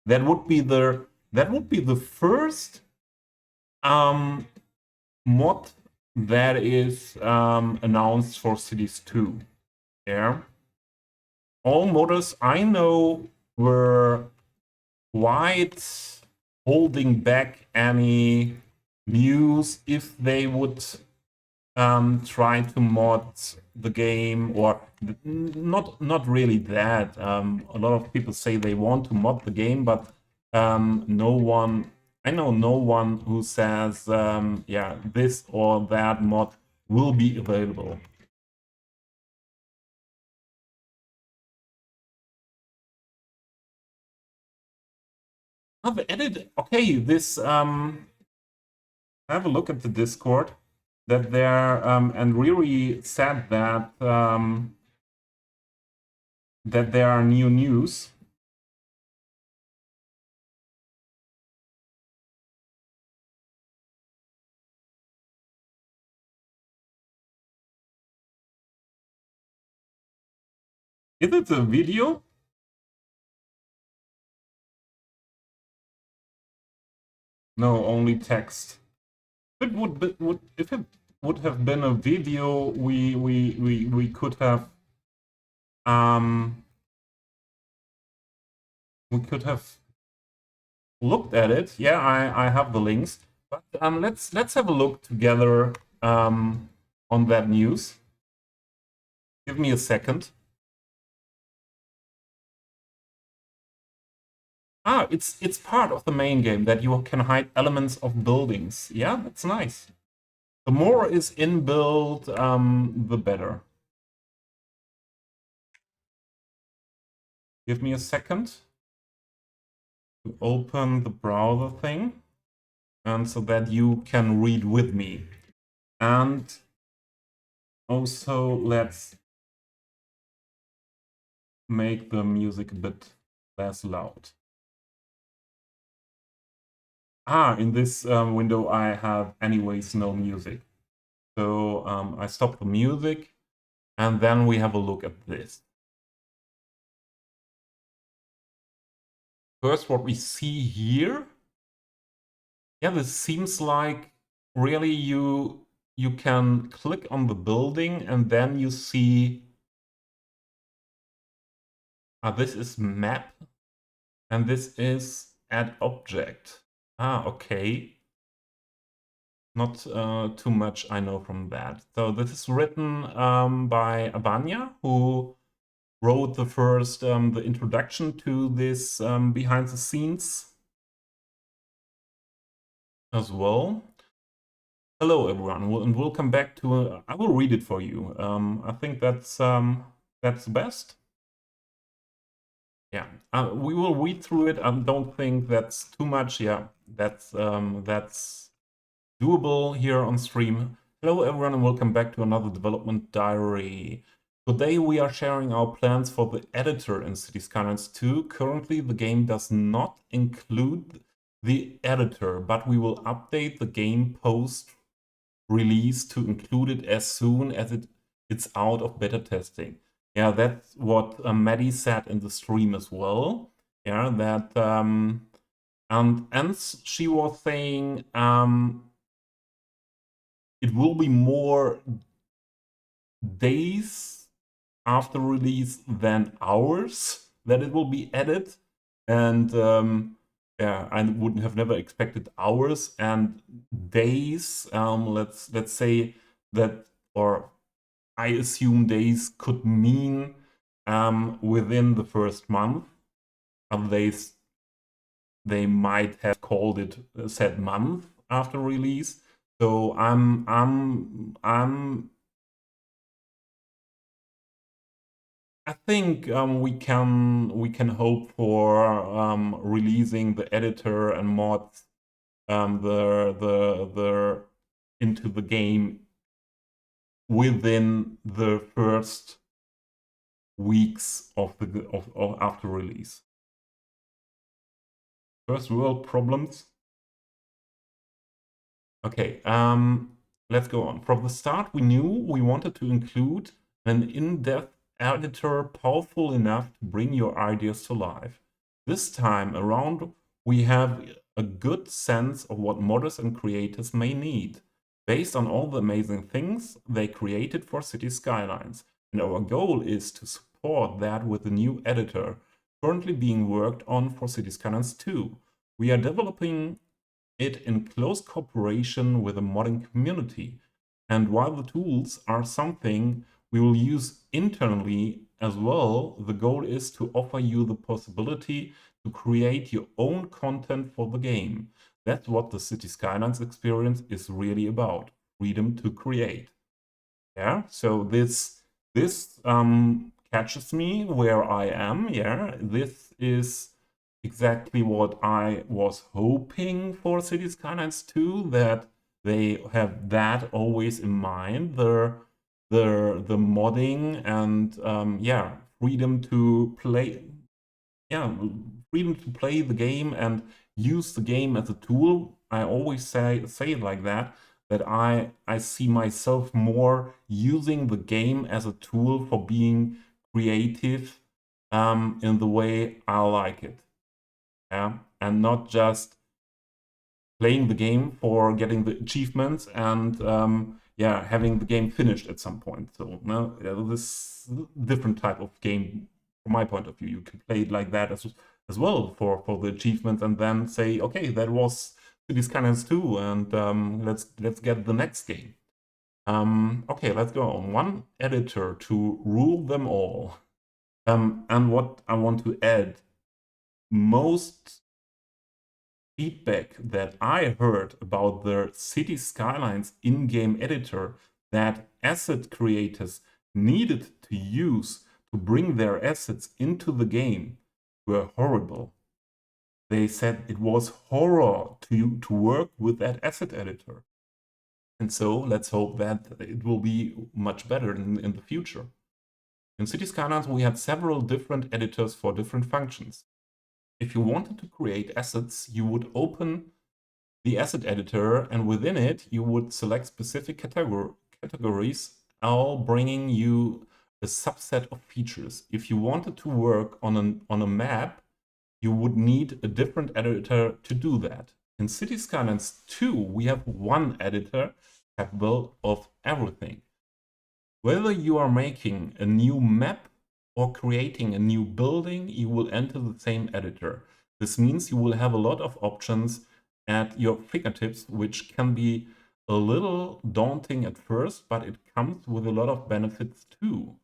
That would be the first mod that is announced for Cities 2. Yeah. All modders I know were quite holding back any news if they would try to mod the game, or not really that. A lot of people say they want to mod the game, but I know no one who says, yeah, this or that mod will be available. I've added, okay, this, have a look at the Discord that there, and Riri said that, that there are new news. Is it a video? No, only text. If it would have been a video, we could have looked at it. Yeah, I have the links. But let's have a look together on that news. Give me a second. Ah, it's part of the main game that you can hide elements of buildings. Yeah, that's nice. The more is inbuilt, the better. Give me a second to open the browser thing, and so that you can read with me. And also, let's make the music a bit less loud. Ah, in this window, I have anyways no music. So I stop the music, and then we have a look at this. First, what we see here, yeah, this seems like really you can click on the building and then you see, this is map and this is add object. Ah, okay. Not too much I know from that. So this is written by Abanya, who wrote the first, the introduction to this behind the scenes as well. Hello everyone, and welcome back to, I will read it for you. I think that's the best. Yeah, we will read through it. I don't think that's too much. Yeah, that's doable here on stream. Hello everyone and welcome back to another development diary. Today we are sharing our plans for the editor in City Skylines 2. Currently the game does not include the editor, but we will update the game post release to include it as soon as it's out of beta testing. Yeah, that's what Maddie said in the stream as well. Yeah, that and she was saying it will be more days after release than hours that it will be added. And yeah, I would have never expected hours and days. Let's say that, or I assume days could mean within the first month. Other days they might have called it a set month after release. So I think we can hope for releasing the editor and mods the into the game within the first weeks of after release. First world problems. Okay, let's go on. From the start, we knew we wanted to include an in-depth editor powerful enough to bring your ideas to life. This time around, we have a good sense of what modders and creators may need, based on all the amazing things they created for City Skylines. And our goal is to support that with a new editor currently being worked on for City Skylines 2. We are developing it in close cooperation with the modding community. And while the tools are something we will use internally as well, the goal is to offer you the possibility to create your own content for the game. That's what the City Skylines experience is really about, freedom to create. Yeah, so this catches me where I am. Yeah, this is exactly what I was hoping for City Skylines 2, that they have that always in mind, the modding and yeah, freedom to play, yeah, freedom to play the game and use the game as a tool. I always say it like that, that I see myself more using the game as a tool for being creative in the way I like it. Yeah, and not just playing the game for getting the achievements and yeah, having the game finished at some point. So no, this different type of game from my point of view. You can play it like that as well for the achievements, and then say, okay, that was Cities Skylines 2, and let's get the next game. Okay, let's go on. One editor to rule them all. And what I want to add, most feedback that I heard about the City Skylines in-game editor that asset creators needed to use to bring their assets into the game were horrible. They said it was horror to work with that asset editor. And so let's hope that it will be much better in the future. In City Skylines, we had several different editors for different functions. If you wanted to create assets, you would open the asset editor, and within it, you would select specific categories, all bringing you a subset of features. If you wanted to work on a map, you would need a different editor to do that. In City Skylines 2, we have one editor capable of everything. Whether you are making a new map or creating a new building, you will enter the same editor. This means you will have a lot of options at your fingertips, which can be a little daunting at first, but it comes with a lot of benefits too.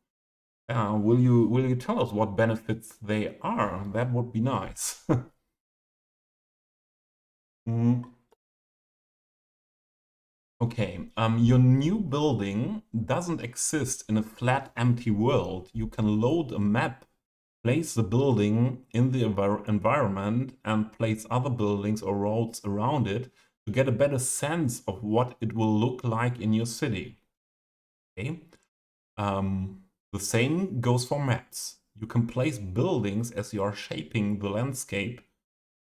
Will you tell us what benefits they are? That would be nice. Mm, okay, your new building doesn't exist in a flat, empty world. You can load a map, place the building in the environment, and place other buildings or roads around it to get a better sense of what it will look like in your city. Okay? The same goes for maps. You can place buildings as you are shaping the landscape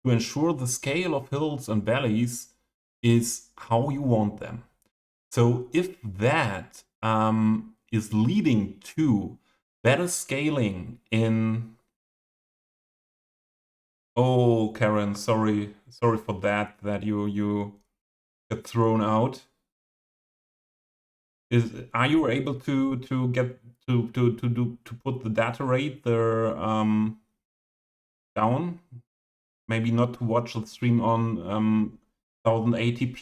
to ensure the scale of hills and valleys is how you want them. So if that is leading to better scaling in... Oh, Karen, sorry for that you get thrown out. Are you able to get to put the data rate there down? maybe not to watch the stream on 1080p.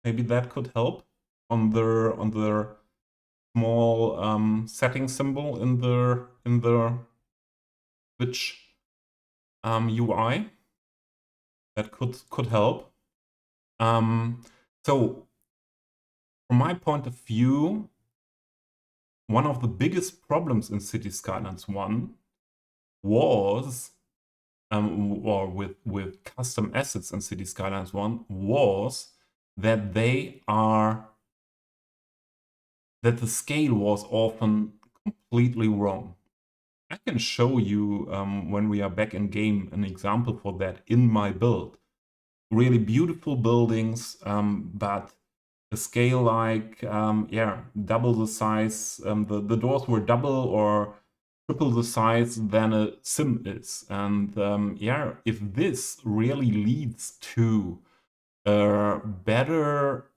Maybe that could help on the small setting symbol in the Twitch UI. That could help. So from my point of view, one of the biggest problems in City Skylines 1 was, or with custom assets in City Skylines 1, was that that the scale was often completely wrong. I can show you when we are back in game an example for that in my build. Really beautiful buildings, but the scale like, double the size. The doors were double or triple the size than a sim is. And if this really leads to a better,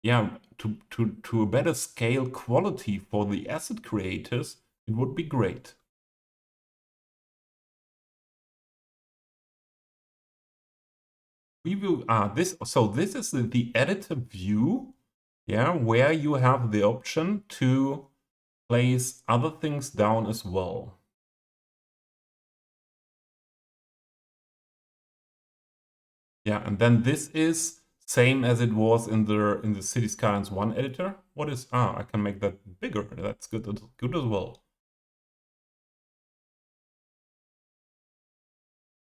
to a better scale quality for the asset creators, it would be great. Preview, this is the editor view, where you have the option to place other things down as well. Yeah, and then this is same as it was in the City Skylines 1 editor. What is I can make that bigger. That's good as well.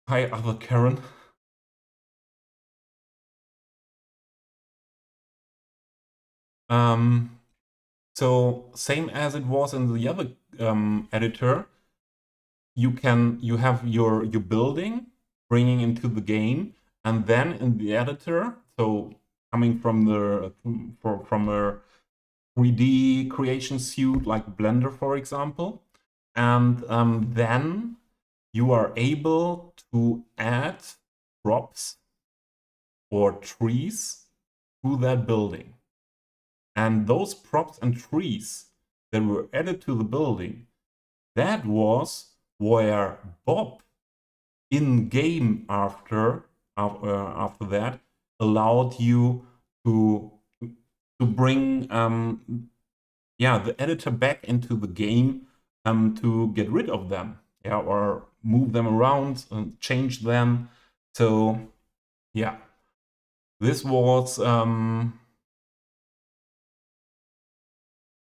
Hi, other Karen. So same as it was in the other editor, you have your building bringing into the game, and then in the editor, so coming from from a 3D creation suite like Blender, for example, and then you are able to add props or trees to that building. And those props and trees that were added to the building, that was where Bob in game after that allowed you to bring the editor back into the game to get rid of them, or move them around and change them. So yeah, this was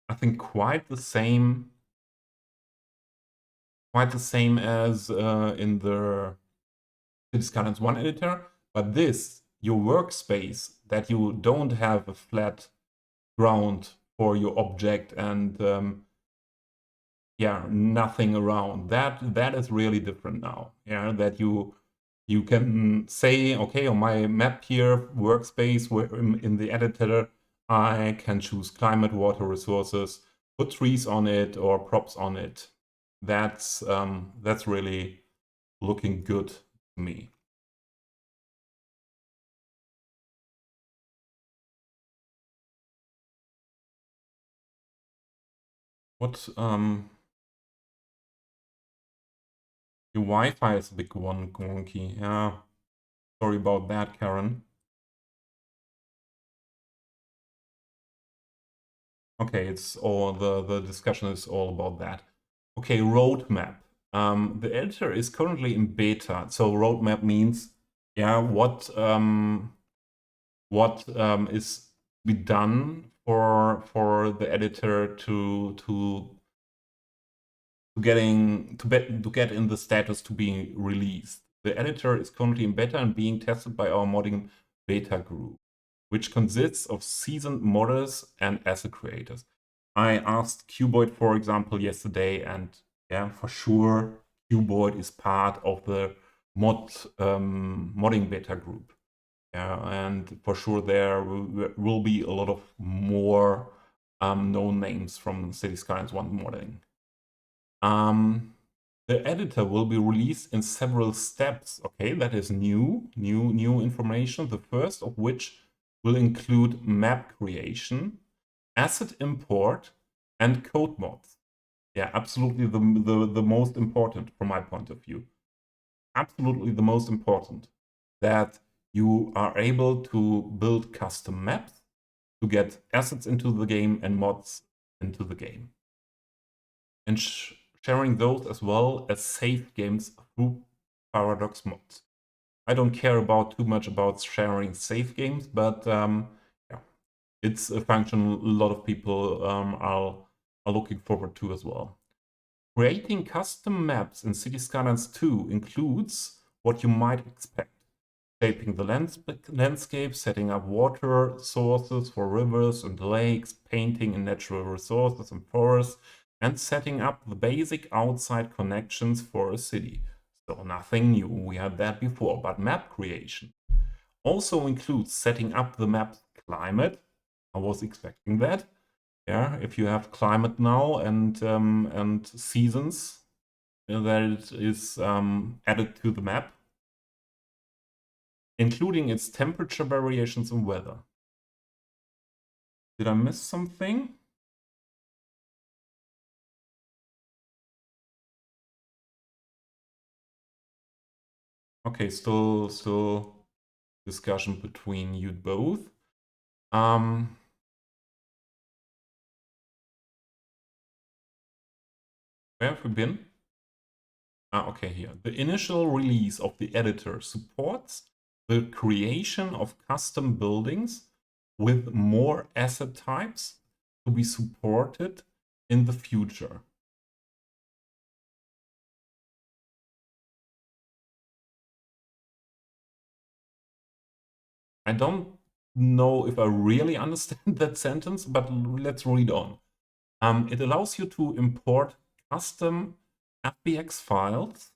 I think quite the same as in the City Skylines 1 editor, but this, your workspace, that you don't have a flat ground for your object and nothing around. That is really different now. Yeah, that you can say, okay, on my map here, workspace, where in the editor, I can choose climate, water, resources, put trees on it or props on it. That's really looking good to me. What your Wi-Fi is a big one, wonky. Yeah, sorry about that, Karen. Okay, it's all the discussion is all about that. Okay, roadmap. The editor is currently in beta. So roadmap means, what is be done for the editor to get in the status to be released. The editor is currently in beta and being tested by our modding beta group, which consists of seasoned modders and asset creators. I asked Cuboid, for example, yesterday, and for sure, Cuboid is part of the modding beta group. And for sure there will be a lot of more known names from City Skylines 1 modding. The editor will be released in several steps. Okay, that is new information. The first of which will include map creation, asset import, and code mods. Yeah, absolutely the most important from my point of view. absolutely the most important, that you are able to build custom maps to get assets into the game and mods into the game. And sharing those as well as save games through Paradox mods. I don't care about too much about sharing save games, but yeah, it's a function a lot of people are looking forward to as well. Creating custom maps in City Skylines 2 includes what you might expect. Shaping the landscape, setting up water sources for rivers and lakes, painting in natural resources and forests, and setting up the basic outside connections for a city. So nothing new, we had that before, but map creation also includes setting up the map's climate. I was expecting that. Yeah, if you have climate now and seasons, that is added to the map, including its temperature variations and weather. Did I miss something? Okay, still discussion between you both. Where have we been? Okay, here. The initial release of the editor supports the creation of custom buildings with more asset types to be supported in the future. I don't know if I really understand that sentence, but let's read on. It allows you to import custom FBX files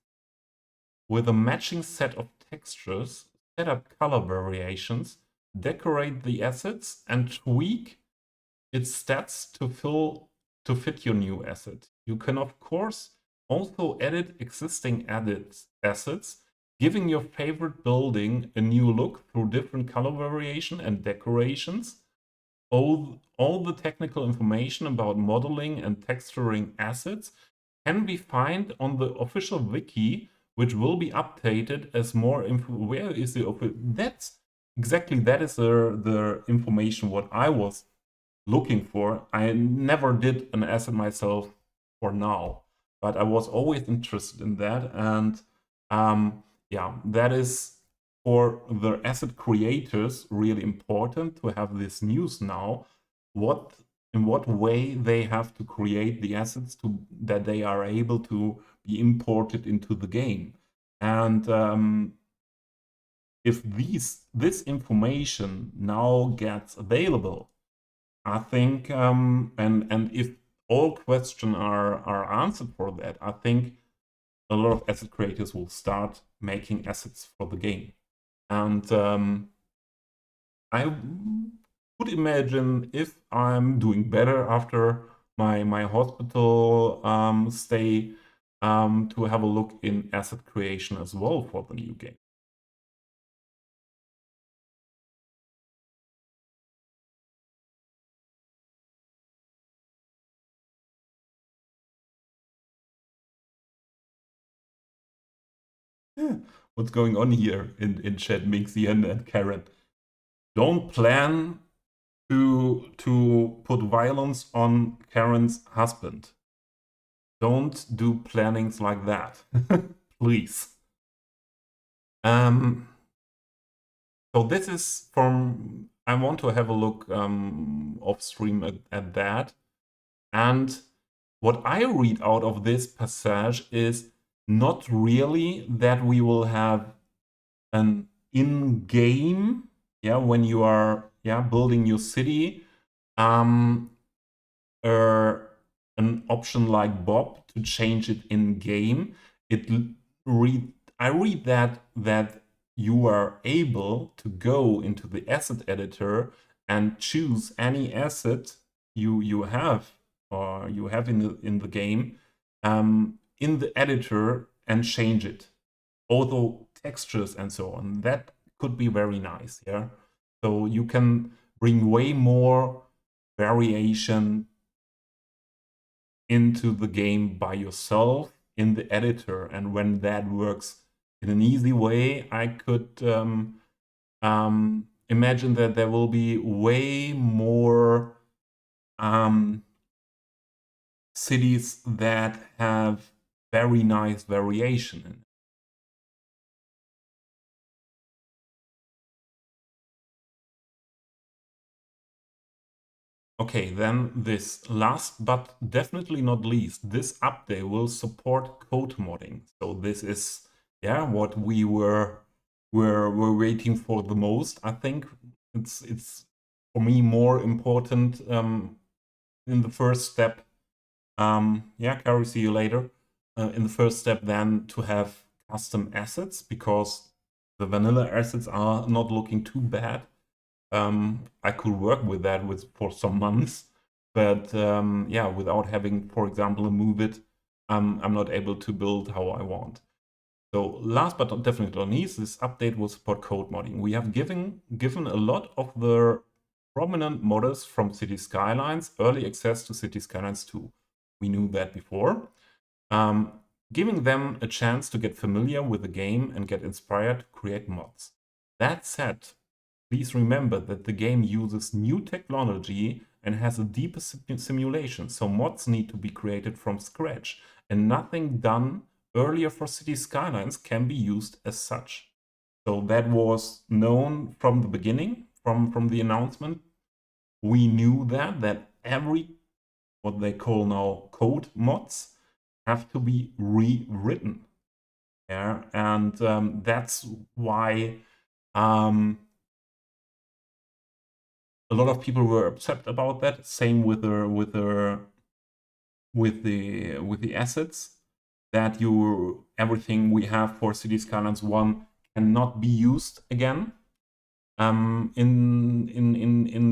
with a matching set of textures, set up color variations, decorate the assets, and tweak its stats to fit your new asset. You can, of course, also edit existing assets, giving your favorite building a new look through different color variation and decorations. All the technical information about modeling and texturing assets can be found on the official wiki, which will be updated as more info. Where is the that's exactly that is the information what I was looking for. I never did an asset myself for now, but I was always interested in that. And yeah, that is for the asset creators really important to have this news now. In what way they have to create the assets to that they are able to be imported into the game. And if this information now gets available, I think, and if all questions are answered for that, I think a lot of asset creators will start making assets for the game. And I would imagine if I'm doing better after my hospital stay, to have a look in asset creation as well for the new game. What's going on here in chat, Mixie and Karen? Don't plan to put violence on Karen's husband. Don't do plannings like that, please. So this is from. I want to have a look off stream at that, and what I read out of this passage is not really that we will have an in-game, yeah, when you are building your city, um, an option like Bob to change it in game. I read that you are able to go into the asset editor and choose any asset you have or you have in the game in the editor and change it. Although textures and so on, that could be very nice. Yeah, so you can bring way more variation into the game by yourself in the editor, and when that works in an easy way, I could imagine that there will be way more cities that have very nice variation in it. Okay, then this last but definitely not least, this update will support code modding. So this is, yeah, what we were waiting for the most. I think it's for me more important in the first step. Yeah, Carrie, see you later. In the first step, then to have custom assets, because the vanilla assets are not looking too bad. I could work with that for some months, but yeah, without having, for example, a move it, I'm not able to build how I want. So last but definitely not least, this update will support code modding. We have given a lot of the prominent modders from City Skylines early access to City Skylines 2. We knew that before. Giving them a chance to get familiar with the game and get inspired to create mods. That said, please remember that the game uses new technology and has a deeper simulation, so mods need to be created from scratch, and nothing done earlier for City Skylines can be used as such. So that was known from the beginning, from the announcement. We knew that every, what they call now code mods, have to be rewritten. Yeah, and that's why a lot of people were upset about that. Same with the assets, that everything we have for City Skylines 1 cannot be used again in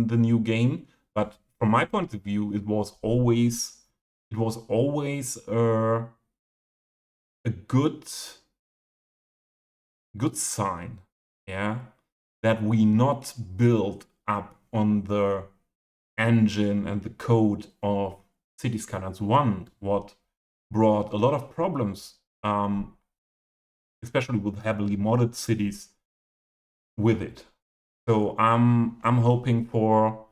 the new game. But from my point of view, it was always a good sign, yeah, that we not build up on the engine and the code of City Skylines 1, what brought a lot of problems, especially with heavily modded cities with it. So I'm hoping for,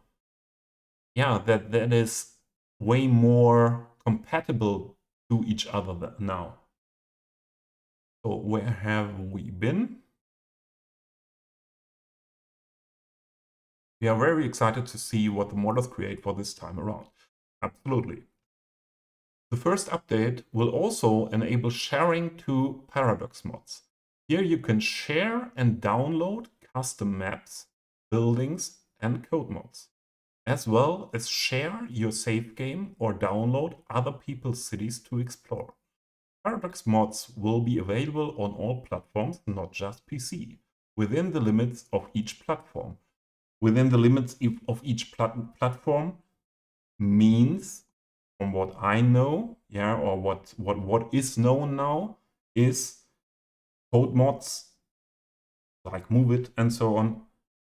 yeah, that is way more compatible to each other now. So where have we been? We are very excited to see what the modders create for this time around. Absolutely. The first update will also enable sharing to Paradox mods. Here you can share and download custom maps, buildings, and code mods, as well as share your save game or download other people's cities to explore. Paradox mods will be available on all platforms, not just PC, within the limits of each platform. Within the limits of each platform means, from what I know, yeah, or what is known now, is code mods like Move It and so on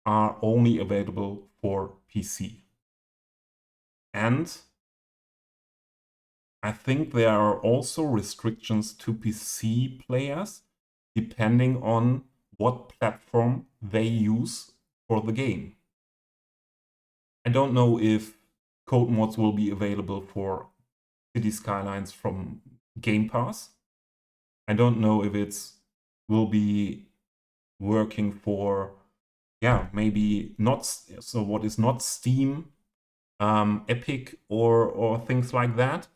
are only available for PC. And I think there are also restrictions to PC players depending on what platform they use for the game. I don't know if code mods will be available for City Skylines from Game Pass. I don't know if it's will be working for, yeah, maybe not, so what is not Steam, Epic, or things like that.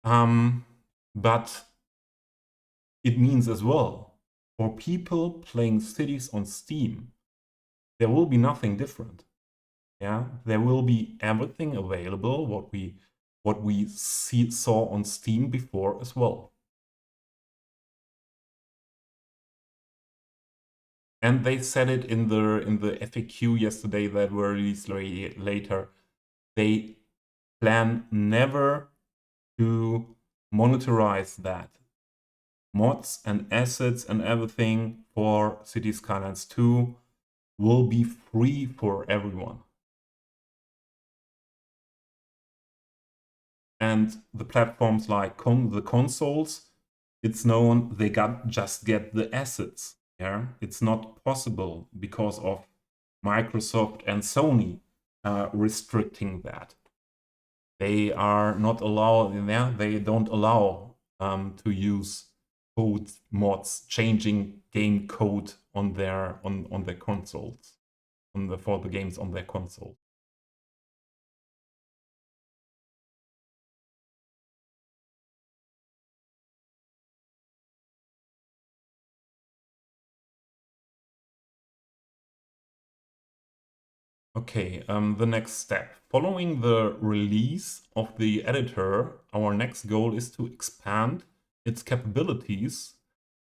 But it means as well, for people playing cities on Steam, there will be nothing different. Yeah, there will be everything available what we saw on Steam before as well. And they said it in the FAQ yesterday that were released later. They plan never to monetize that. Mods and assets and everything for City Skylines 2 will be free for everyone. And the platforms like the consoles, it's known they just get the assets. Yeah, it's not possible because of Microsoft and Sony restricting that. They are not allowed. Yeah, they don't allow to use code mods, changing game code on their consoles, for the games on their console. Okay, the next step. Following the release of the editor, our next goal is to expand its capabilities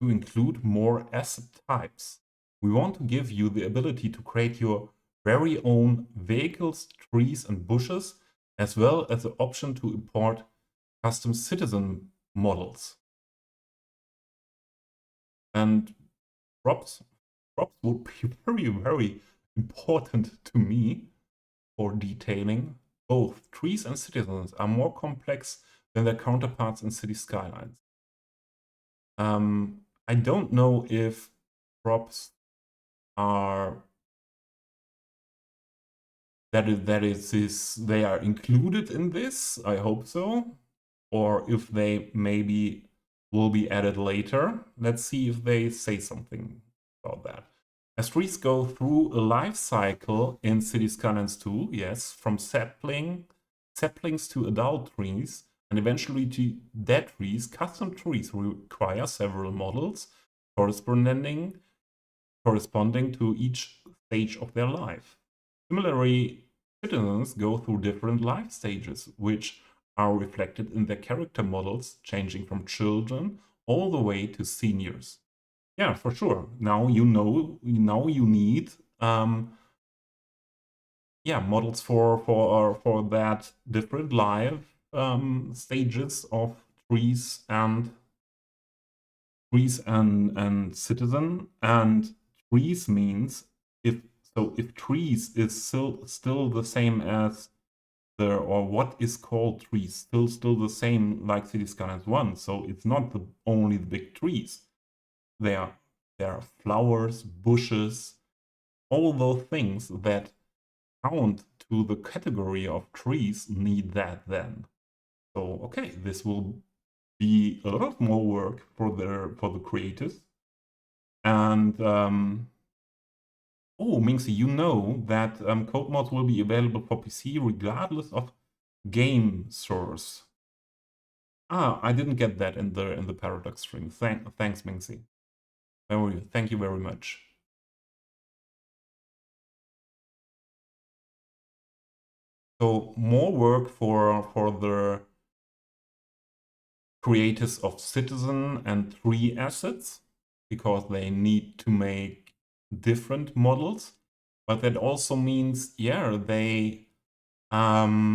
to include more asset types. We want to give you the ability to create your very own vehicles, trees, and bushes, as well as the option to import custom citizen models. And props would be very, very important to me for detailing. Both trees and citizens are more complex than their counterparts in city skylines. I don't know if props are they are included in this. I hope so, or if they maybe will be added later. Let's see if they say something about that. As trees go through a life cycle in City Skylines 2, yes, from saplings to adult trees, and eventually to dead trees, custom trees require several models corresponding to each stage of their life. Similarly, citizens go through different life stages, which are reflected in their character models, changing from children all the way to seniors. Yeah, for sure. Now you know. Now you need models for that different life stages of trees and citizen. And trees means if trees is still the same as or what is called trees still the same like City Skylines 1. So it's not only the big trees. There are flowers, bushes, all those things that count to the category of trees need that then. So okay, this will be a lot more work for the creators. And oh, Minxie, you know that code mods will be available for PC regardless of game source. Ah, I didn't get that in the paradox string. Thanks, Minxie. Thank you very much. So more work for the creators of citizen and tree assets, because they need to make different models. But that also means, yeah, they or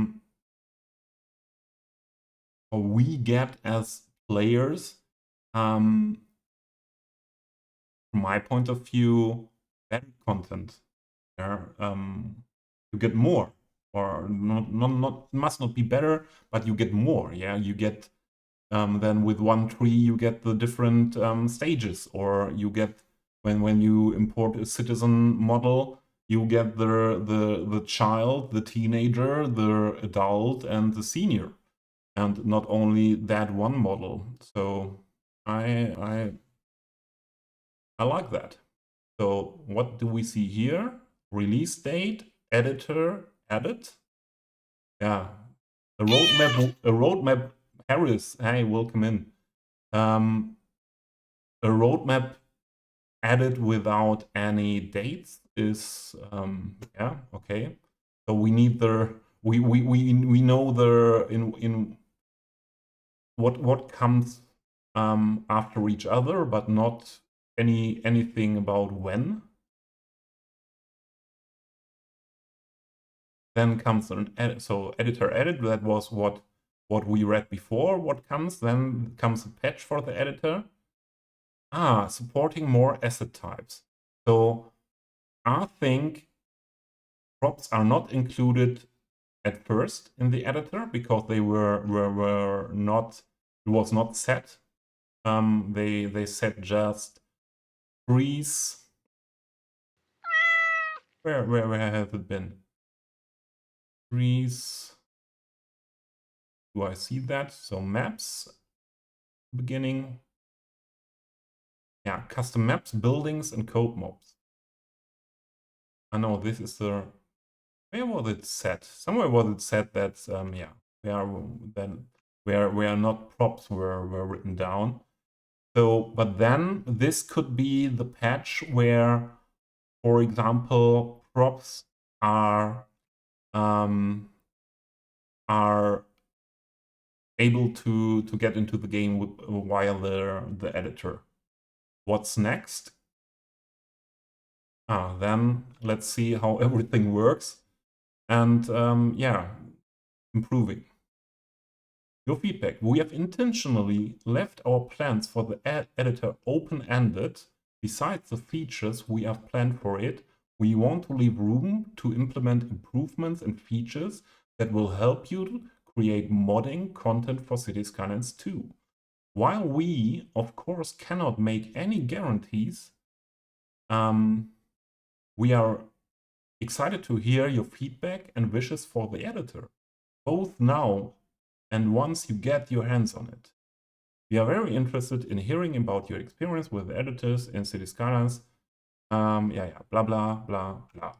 we get as players, from my point of view, better content. Yeah, you get more, or not must not be better, but you get more. Yeah, you get then with one tree you get the different stages, or you get when you import a citizen model, you get the child, the teenager, the adult, and the senior, and not only that one model. So I like that. So what do we see here? Release date, editor, edit. Yeah, a roadmap. Harris, hey, welcome in. A roadmap added without any dates is yeah, okay. So we need we know in what comes after each other, but not anything about when. Then comes an edit, so editor edit. That was what we read before. What comes then comes a patch for the editor. Supporting more asset types. So I think props are not included at first in the editor because they were not, it was not set They said just freeze. Where have it been? Freeze. Do I see that? So maps, beginning. Yeah, custom maps, buildings, and code mobs. I know this is the. Where was it set? Somewhere was it said that yeah, where not props were written down. So, but then this could be the patch where, for example, props are able to get into the game via the editor. What's next? Then let's see how everything works, and yeah, improving. Your feedback. We have intentionally left our plans for the editor open-ended. Besides the features we have planned for it, we want to leave room to implement improvements and features that will help you create modding content for City Skylines 2. While we, of course, cannot make any guarantees, we are excited to hear your feedback and wishes for the editor, both now and once you get your hands on it. We are very interested in hearing about your experience with editors in City Skylines. Yeah, blah, blah, blah, blah.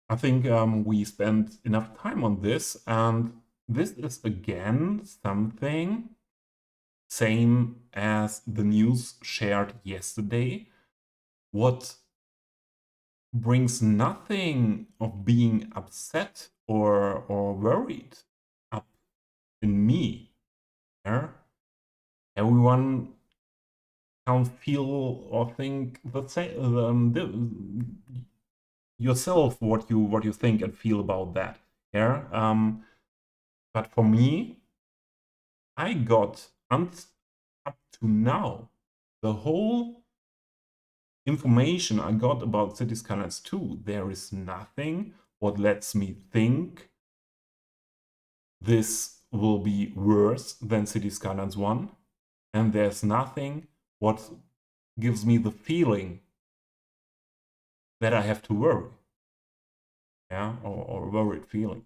I think we spent enough time on this, and this is again something same as the news shared yesterday. What brings nothing of being upset or worried up in me. Yeah? Everyone can feel or think the same yourself what you think and feel about that. Yeah. But for me, I got up to now the whole information I got about City Skylines 2. There is nothing what lets me think this will be worse than City Skylines 1, and there's nothing what gives me the feeling that I have to worry, yeah, or worried feeling.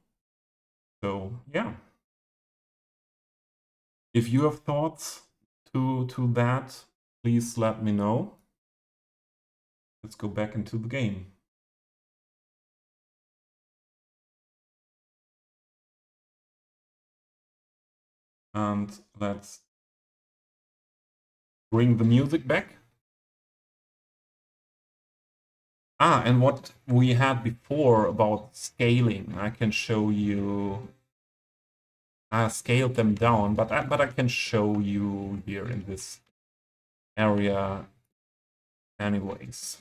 So yeah, if you have thoughts to that, please let me know. Let's go back into the game. And let's bring the music back. And what we had before about scaling, I can show you. I scaled them down, but I can show you here in this area anyways.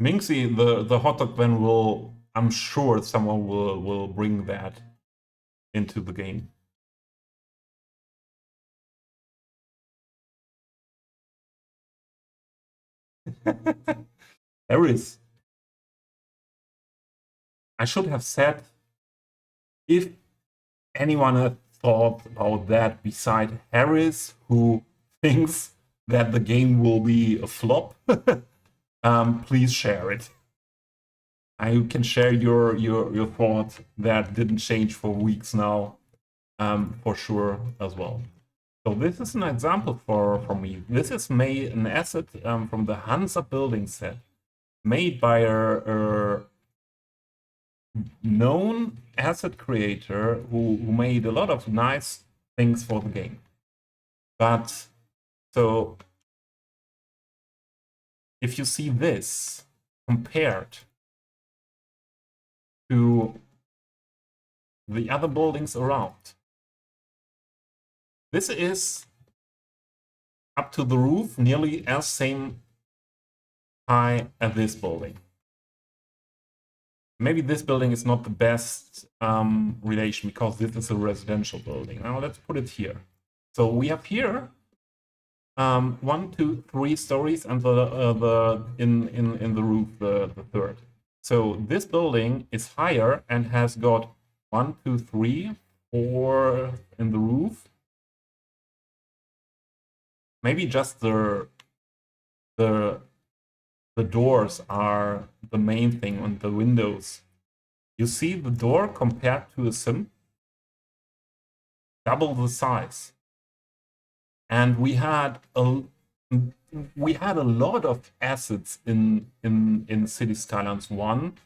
Minxie, the hot dog van will, I'm sure someone will bring that into the game. There is. I should have said, if anyone had thought about that beside Harris, who thinks that the game will be a flop, please share it. I can share your thought that didn't change for weeks now, for sure as well. So this is an example for me. This is made an asset from the Hansa building set, made by a known asset creator who made a lot of nice things for the game. But so if you see this compared to the other buildings around, this is up to the roof, nearly as same high as this building. maybe this building is not the best relation because this is a residential building. Now let's put it here. So we have here 1, 2, 3 stories, and the in the roof the third. So this building is higher and has got 1, 2, 3, 4 in the roof. Maybe just the doors are the main thing, and the windows. You see the door compared to a sim, double the size, and we had a lot of assets in City Skylines 1,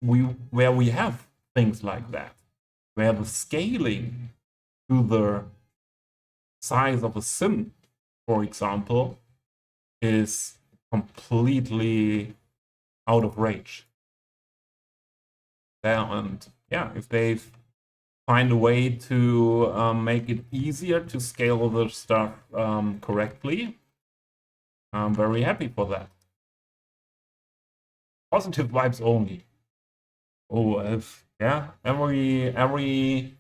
where we have things like that, where the scaling to the size of a sim, for example, is completely out of range. And yeah, if they find a way to make it easier to scale the stuff correctly, I'm very happy for that. Positive vibes only. Oh, yeah, every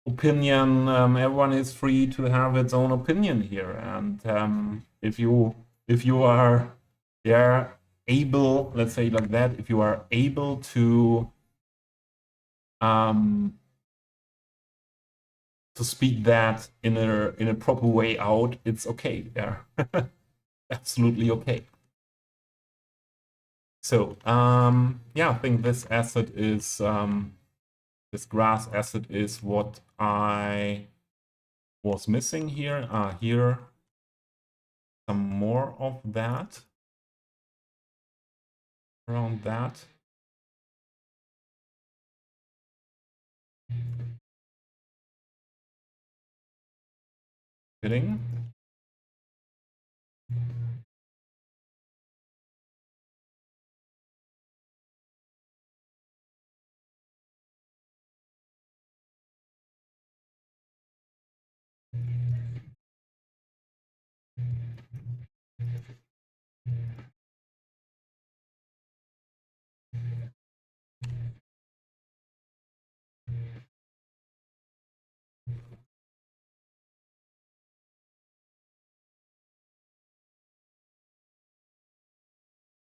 opinion, everyone is free to have its own opinion here, and if you are, yeah, able, let's say like that, if you are able to speak that in a proper way out, it's okay. Yeah, absolutely okay. So yeah, I think this asset is this grass asset is what I was missing here. Here, some more of that around that. Fitting.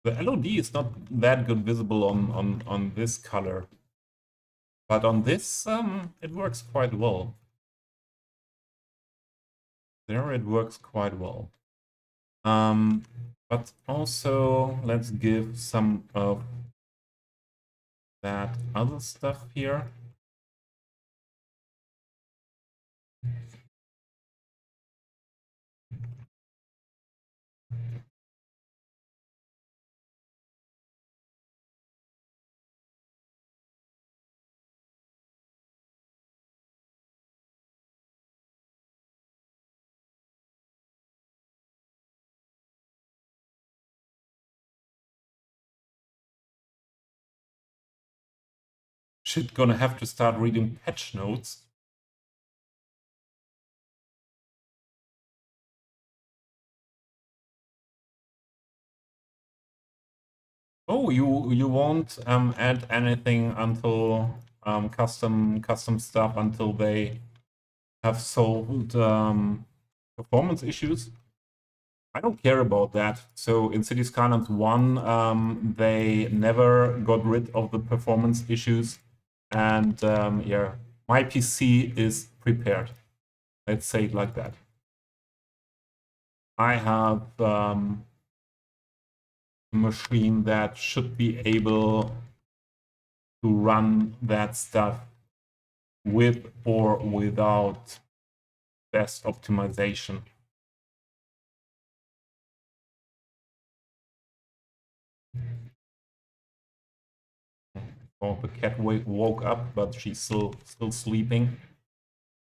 The LOD is not that good visible on this color, but on this it works quite well. There it works quite well. But also let's give some of that other stuff here. Shit, gonna have to start reading patch notes. Oh, you won't add anything until custom stuff until they have solved performance issues. I don't care about that. So in City Skylines 1, they never got rid of the performance issues, and yeah, my PC is prepared. Let's say it like that. I have a machine that should be able to run that stuff with or without best optimization. Oh, the cat woke up, but she's still sleeping.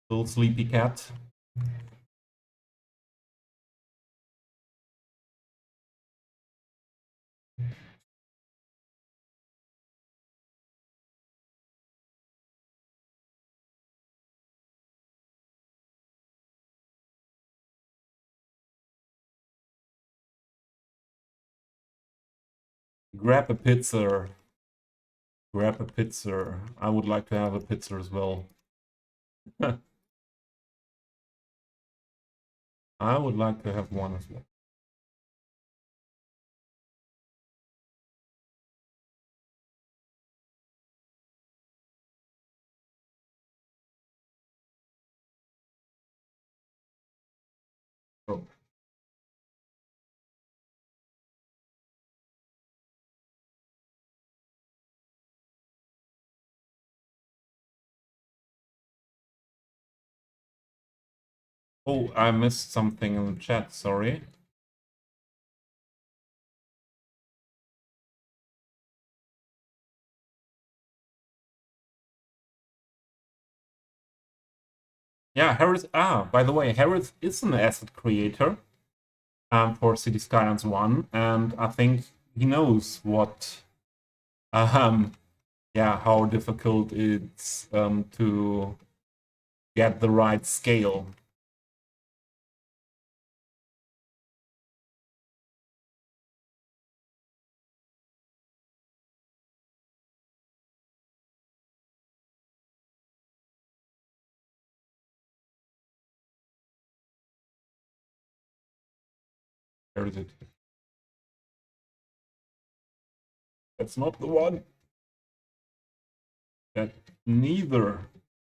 Still sleepy cat. Grab a pizza. Grab a pizza. I would like to have a pizza as well. I would like to have one as well. Oh. Oh, I missed something in the chat, sorry. Yeah, Harris. Ah, by the way, Harris is an asset creator for City Skylines 1, and I think he knows what, um, yeah, how difficult it's to get the right scale. Where is it? That's not the one. That neither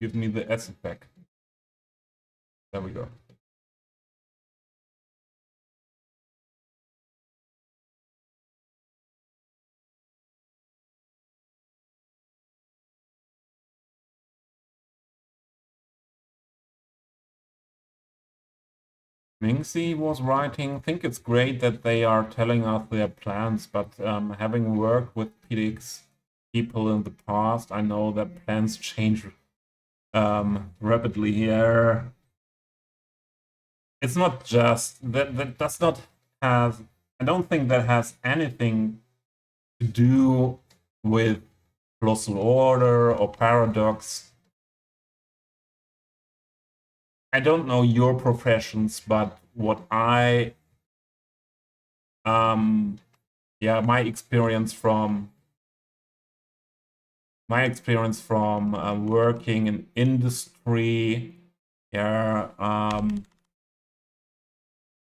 gives me the asset back. There we go. Mingxi was writing, I think it's great that they are telling us their plans, but having worked with PDX people in the past, I know that plans change rapidly here. It's not just that does not have, I don't think that has anything to do with colossal order or paradox. I don't know your professions, but what yeah, my experience from working in industry, yeah,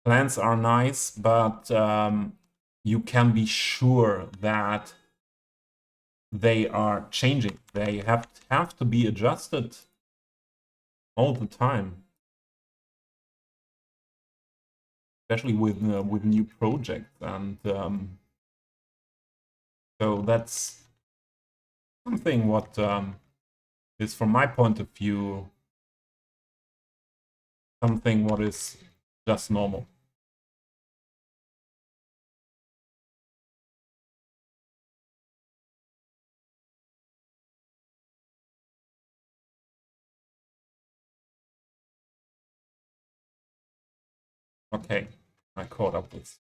plans are nice, but you can be sure that they are changing. They have to be adjusted all the time, especially with new projects, and so that's something what is, from my point of view, something what is just normal. Okay, I caught up with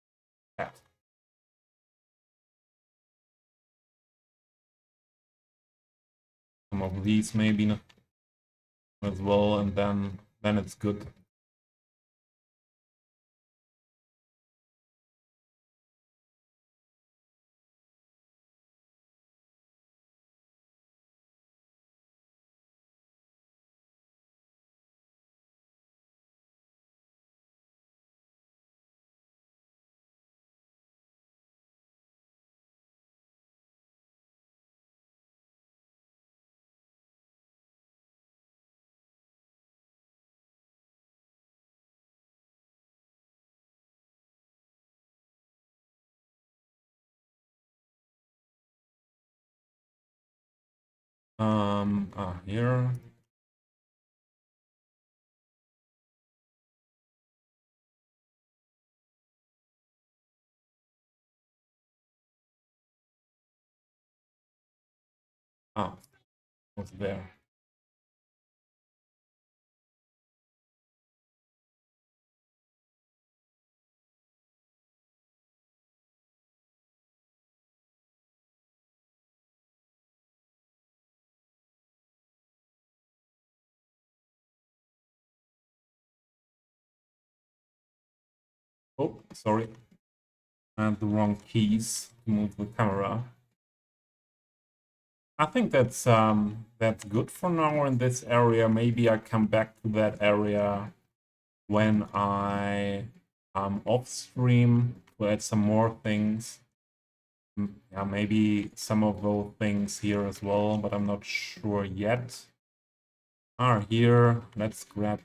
that. Some of these maybe as well, and then it's good. Here. Ah, what's there? Oh, sorry. I have the wrong keys to move the camera. I think that's good for now in this area. Maybe I come back to that area when I off stream to add some more things. Yeah, maybe some of those things here as well, but I'm not sure yet. Here, let's grab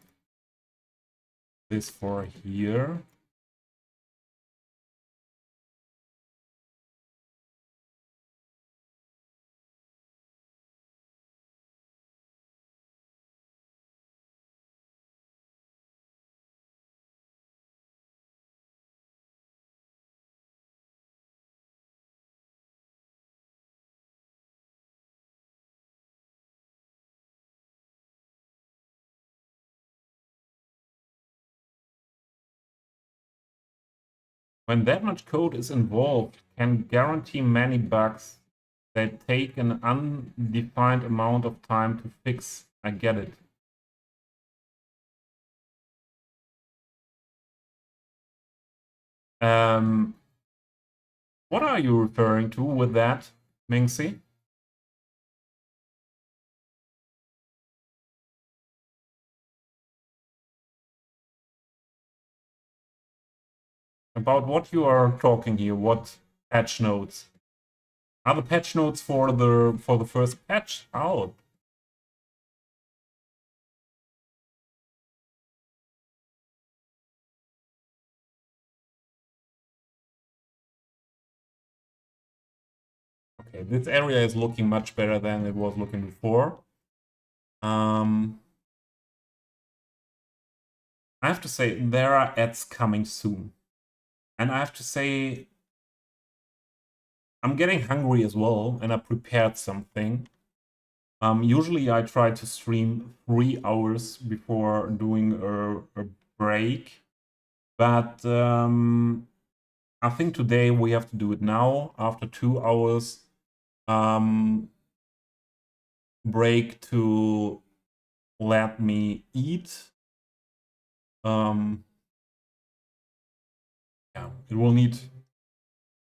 this for here. When that much code is involved, can guarantee many bugs that take an undefined amount of time to fix. I get it. Um, what are you referring to with that, Mingxi? About what you are talking here? What patch notes? Are the patch notes for the first patch out? Okay, this area is looking much better than it was looking before. I have to say there are ads coming soon, and I have to say I'm getting hungry as well, and I prepared something. Usually I try to stream 3 hours before doing a break, but I think today we have to do it now after 2 hours break to let me eat. Yeah, it will need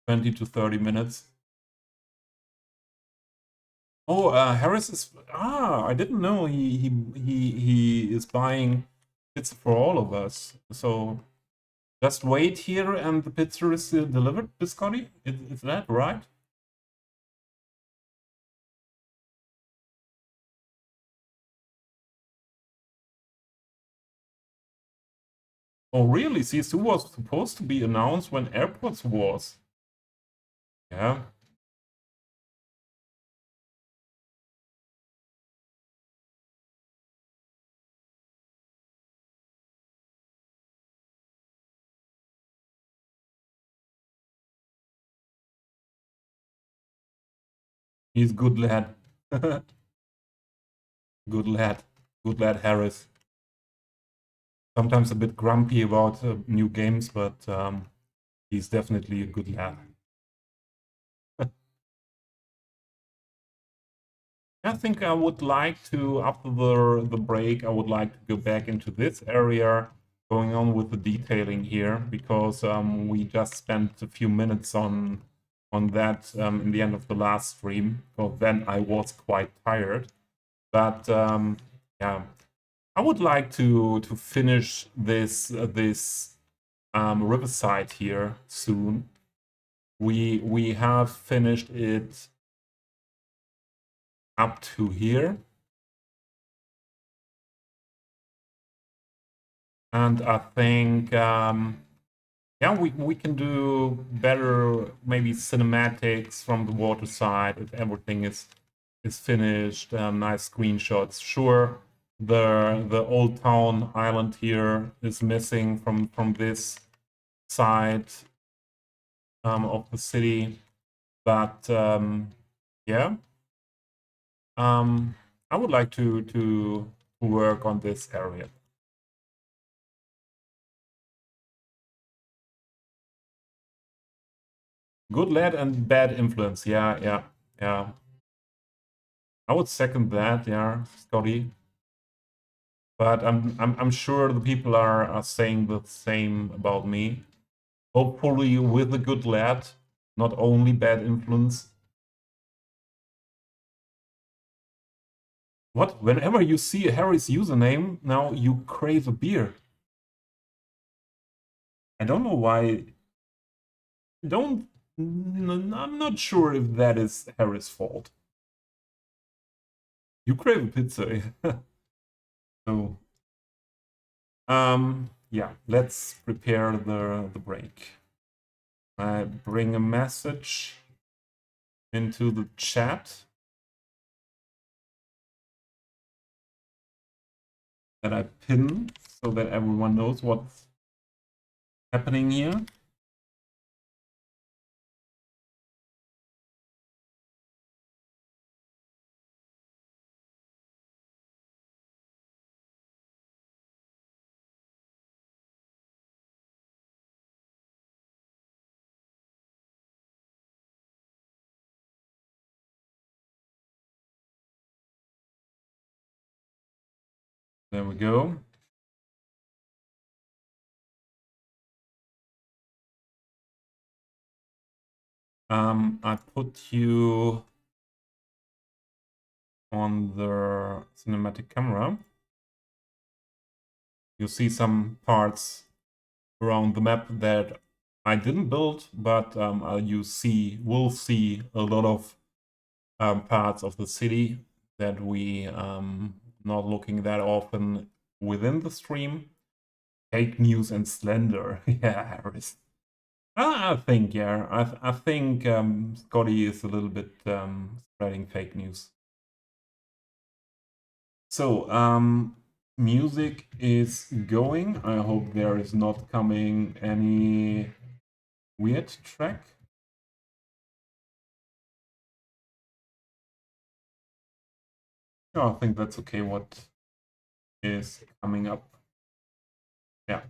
20 to 30 minutes. Oh, Harris is. I didn't know he is buying pizza for all of us. So just wait here, and the pizza is delivered, Biscotti. Is that right? Oh, really? CS2 was supposed to be announced when Airports was. Yeah. He's good lad. Good lad. Good lad, Harris. Sometimes a bit grumpy about new games, but he's definitely a good lad. I think I would like to, after the break, I would like to go back into this area, going on with the detailing here, because we just spent a few minutes on that in the end of the last stream. Because then I was quite tired, but yeah, I would like to finish this riverside here soon. We have finished it up to here. And I think, yeah, we can do better, maybe cinematics from the water side if everything is finished. Nice screenshots. Sure, the old town island here is missing from this side of the city, but yeah, I would like to work on this area. Good lad and bad influence. Yeah, yeah, yeah. I would second that. Yeah, Scotty. But I'm sure the people are saying the same about me. Hopefully, with a good lad, not only bad influence. What? Whenever you see Harry's username, now you crave a beer. I don't know why. Don't. I'm not sure if that is Harry's fault. You crave a pizza. So, yeah, let's prepare the break. I bring a message into the chat that I pin so that everyone knows what's happening here. There we go. I put you on the cinematic camera. You see some parts around the map that I didn't build, but will see a lot of parts of the city that we not looking that often within the stream. Fake news and Slender. Yeah, Harris. I think, yeah. I think Scotty is a little bit spreading fake news. So, music is going. I hope there is not coming any weird track. No, I think that's okay. What is coming up? Yeah.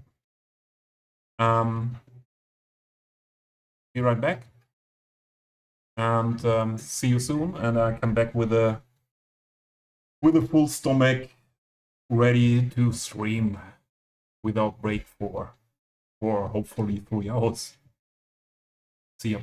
Be right back, and see you soon. And I come back with a full stomach, ready to stream without break for hopefully 3 hours. See you.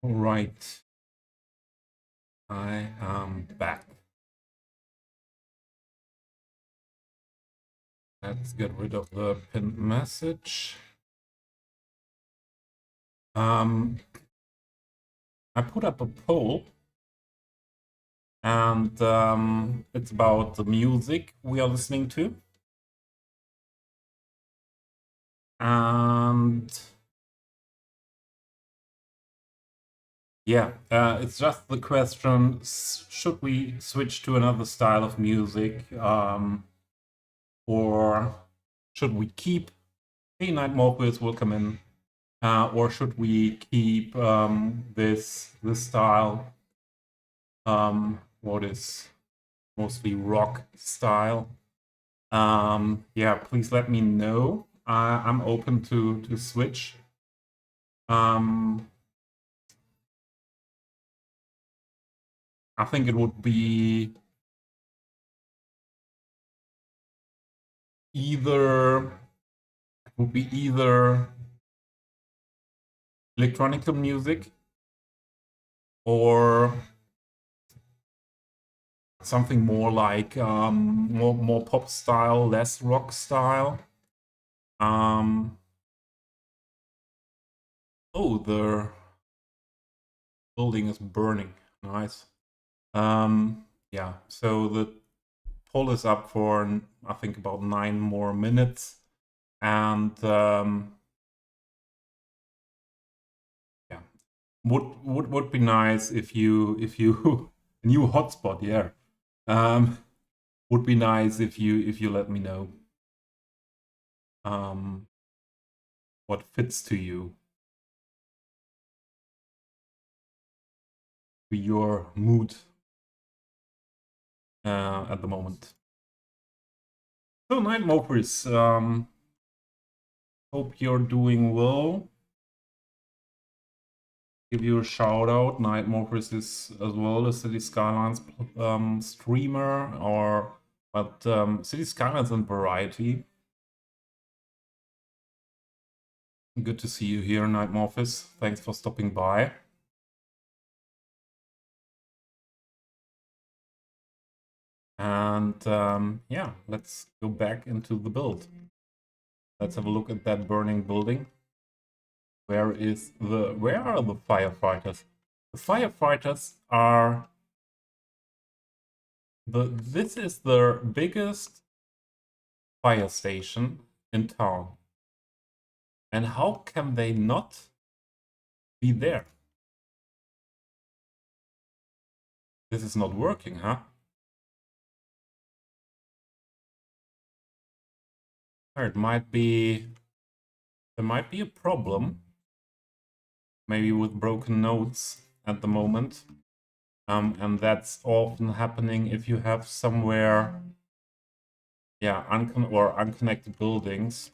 All right, I am back. Let's get rid of the pinned message. I put up a poll, and it's about the music we are listening to. And yeah, it's just the question, should we switch to another style of music, or should we keep Hey Night Morpheus, welcome in, or should we keep this style, what is mostly rock style? Yeah, please let me know. I'm open to switch. I think it would be either electronic music or something more like more pop style, less rock style. Oh, the building is burning. Nice. Yeah, so the poll is up for I think about 9 more minutes, and yeah, would be nice if you new hotspot, yeah. Would be nice if you let me know what fits to you, to your mood at the moment. So Night Mopers, hope you're doing well. Give you a shout out. Night Morpheus is as well a City Skylines streamer, but City Skylines and Variety. Good to see you here, Night Morpheus. Thanks for stopping by. And yeah, let's go back into the build. Let's have a look at that burning building. Where are the firefighters? The firefighters are this is the biggest fire station in town. And how can they not be there? This is not working, huh? There might be a problem, maybe with broken nodes at the moment. And that's often happening if you have somewhere, yeah, unconnected buildings.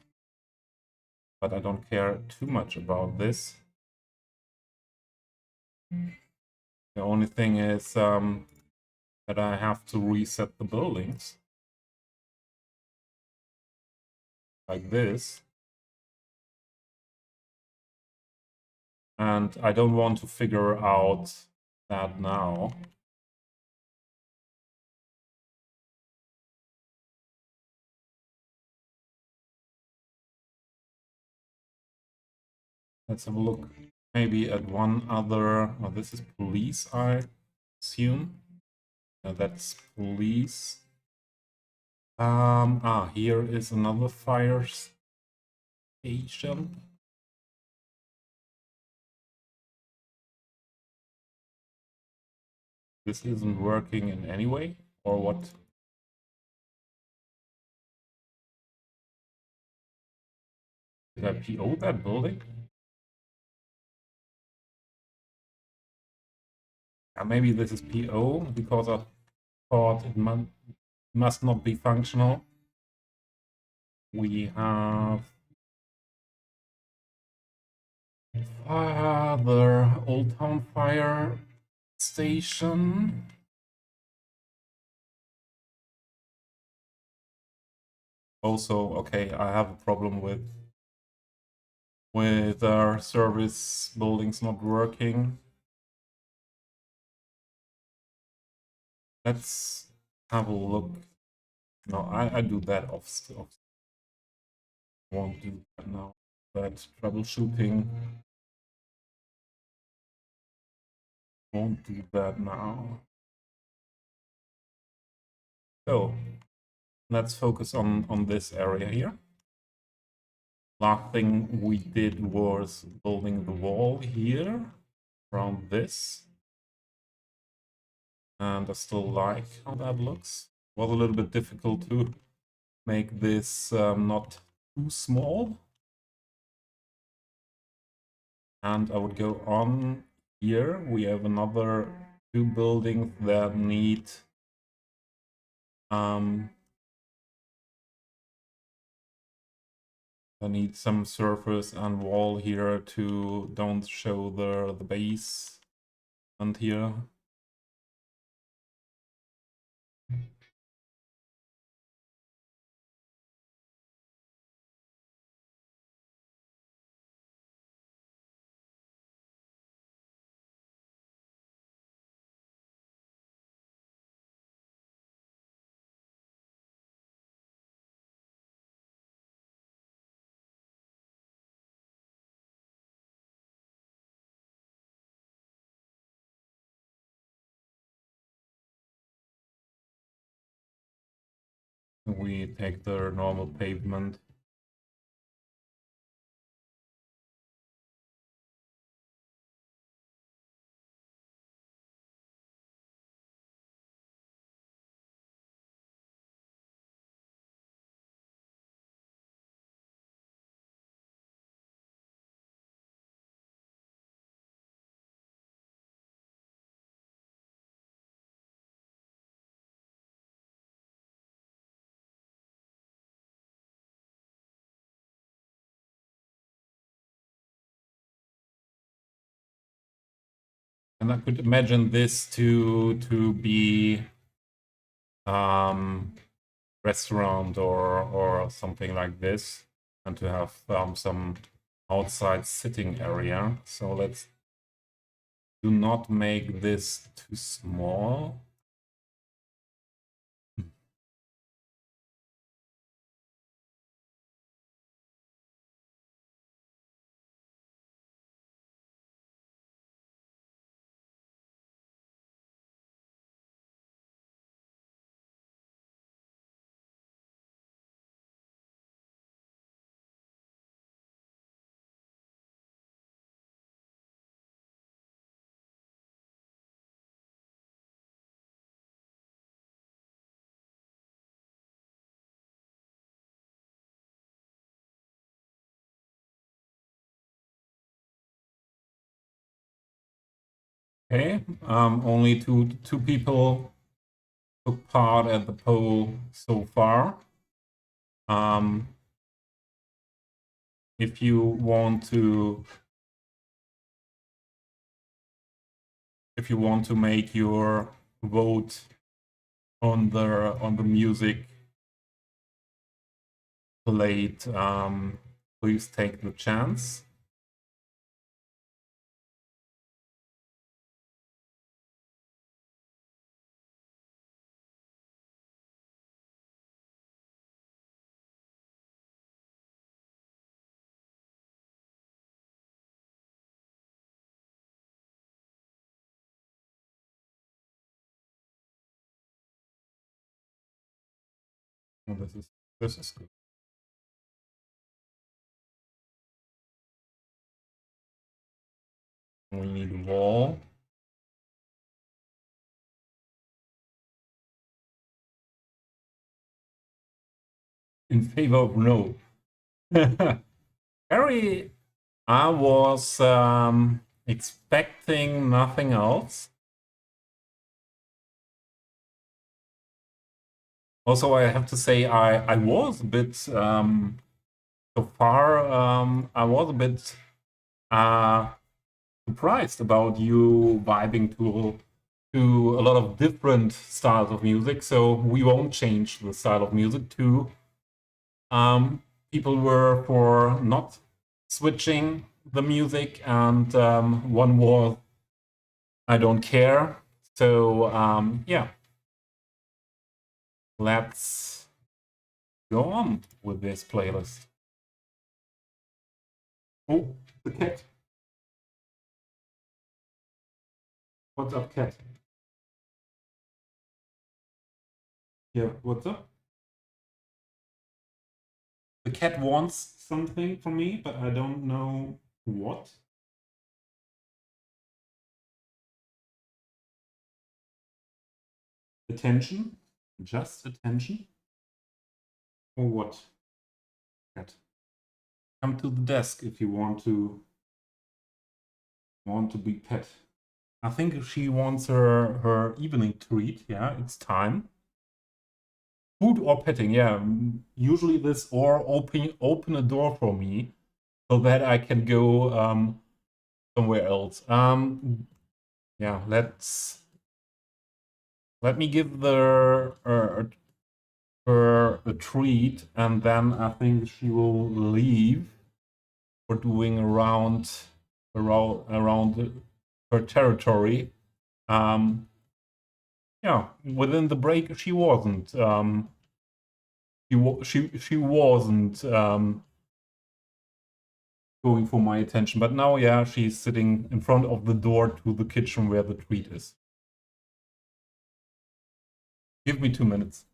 But I don't care too much about this. The only thing is that I have to reset the buildings like this. And I don't want to figure out that now. Let's have a look maybe at one other. Oh, this is police, I assume. That's police. Here is another fire station. This isn't working in any way, or what? Did I PO that building? Maybe this is PO because I thought it must not be functional. We have the Old Town Fire Station. Also, okay, I have a problem with our service buildings not working. let's have a look. No, I do that off. Won't do that now. That troubleshooting won't do that now. So let's focus on this area here. Last thing we did was building the wall here around this. And I still like how that looks. Was a little bit difficult to make this not too small. And I would go on here. We have another 2 buildings that need I need some surface and wall here to don't show the base and here. We take the normal pavement. And I could imagine this to be restaurant or something like this, and to have some outside sitting area. So let's do not make this too small. Okay, only two people took part at the poll so far. If you want to make your vote on the music played, please take the chance. Oh, this is good. We need a wall. In favor of no. Harry, I was expecting nothing else. Also, I have to say I was a bit so far I was a bit surprised about you vibing to a lot of different styles of music. So we won't change the style of music too. People were for not switching the music, and one was I don't care. So yeah, let's go on with this playlist. Oh, the cat. What's up, cat? Yeah, what's up? The cat wants something from me, but I don't know what. Attention? Just attention? Or what? Cat. Come to the desk if you want to be pet. I think she wants her evening treat. Yeah, it's time. Food or petting? Yeah, usually this, or open a door for me so that I can go somewhere else. Yeah, let me give her a treat, and then I think she will leave for doing around her territory. Yeah, within the break she wasn't. She wasn't going for my attention, but now, yeah, she's sitting in front of the door to the kitchen where the treat is. Give me 2 minutes.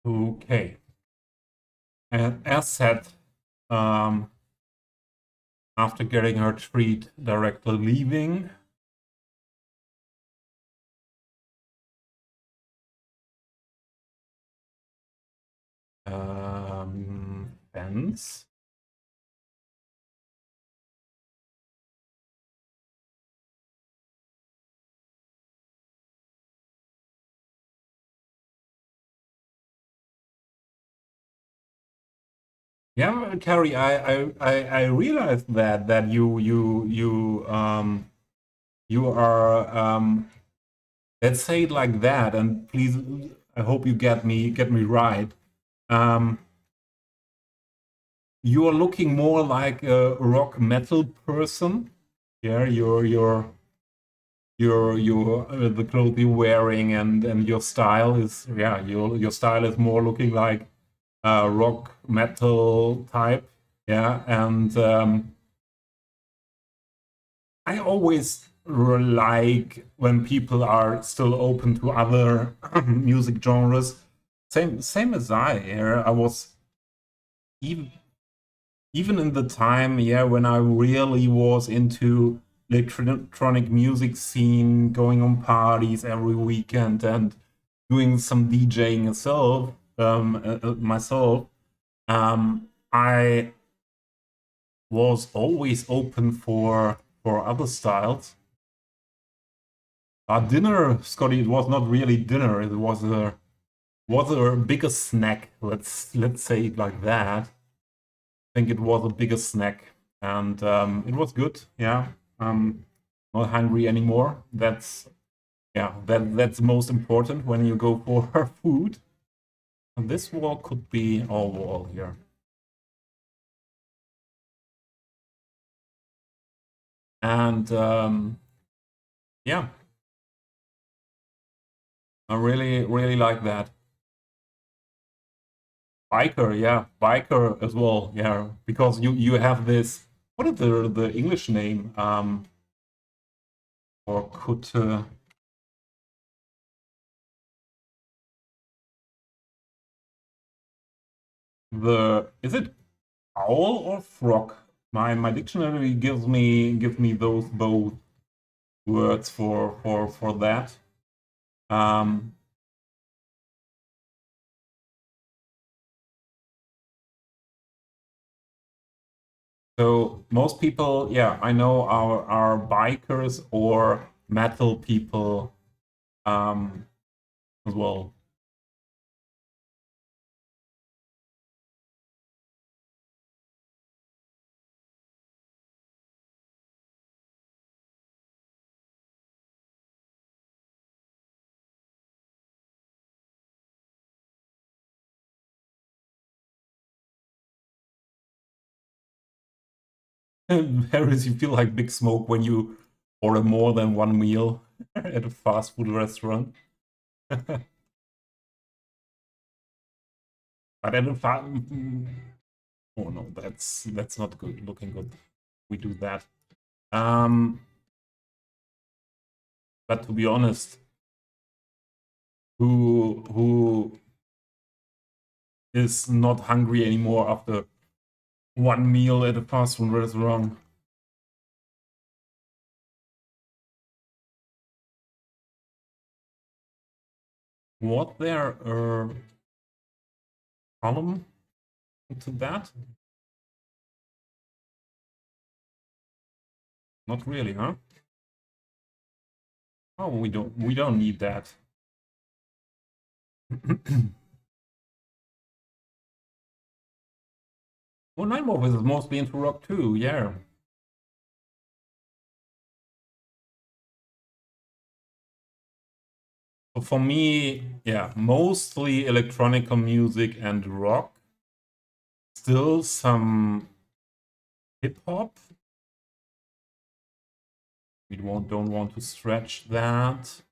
Okay. And as said, after getting her treat, directly leaving. Fence. Yeah, Carrie, I realized that you are let's say it like that, and please, I hope you get me right. Um, you are looking more like a rock metal person. Yeah, the clothes you're wearing and your style is, yeah, your style is more looking like rock metal type. Yeah, and I always like when people are still open to other music genres. Same as I. Yeah, I was even even in the time, yeah, when I really was into electronic music scene, going on parties every weekend and doing some DJing myself. I was always open for other styles. Dinner, Scotty, it was not really dinner. It was a bigger snack. Let's say it like that. I think it was a bigger snack, and it was good. Yeah, not hungry anymore. That's most important when you go for food. And this wall could be our wall here. And yeah, I really like that. Biker, yeah, biker as well, yeah, because you have this. What is the English name? Or could the is it owl or frog? My dictionary gives me those both words for that. Um, so most people, yeah, I know are bikers or metal people um, as well. Harris, you feel like Big Smoke when you order more than one meal at a fast food restaurant. But at a oh no, that's not good. Looking good. We do that. Um, but to be honest, who is not hungry anymore after one meal at a fast food restaurant? Was there a column to that? Not really, huh? Oh, we don't need that. Well, Nightwolf is mostly into rock too, yeah. So for me, yeah, mostly electronic music and rock. Still some hip hop. We don't want to stretch that.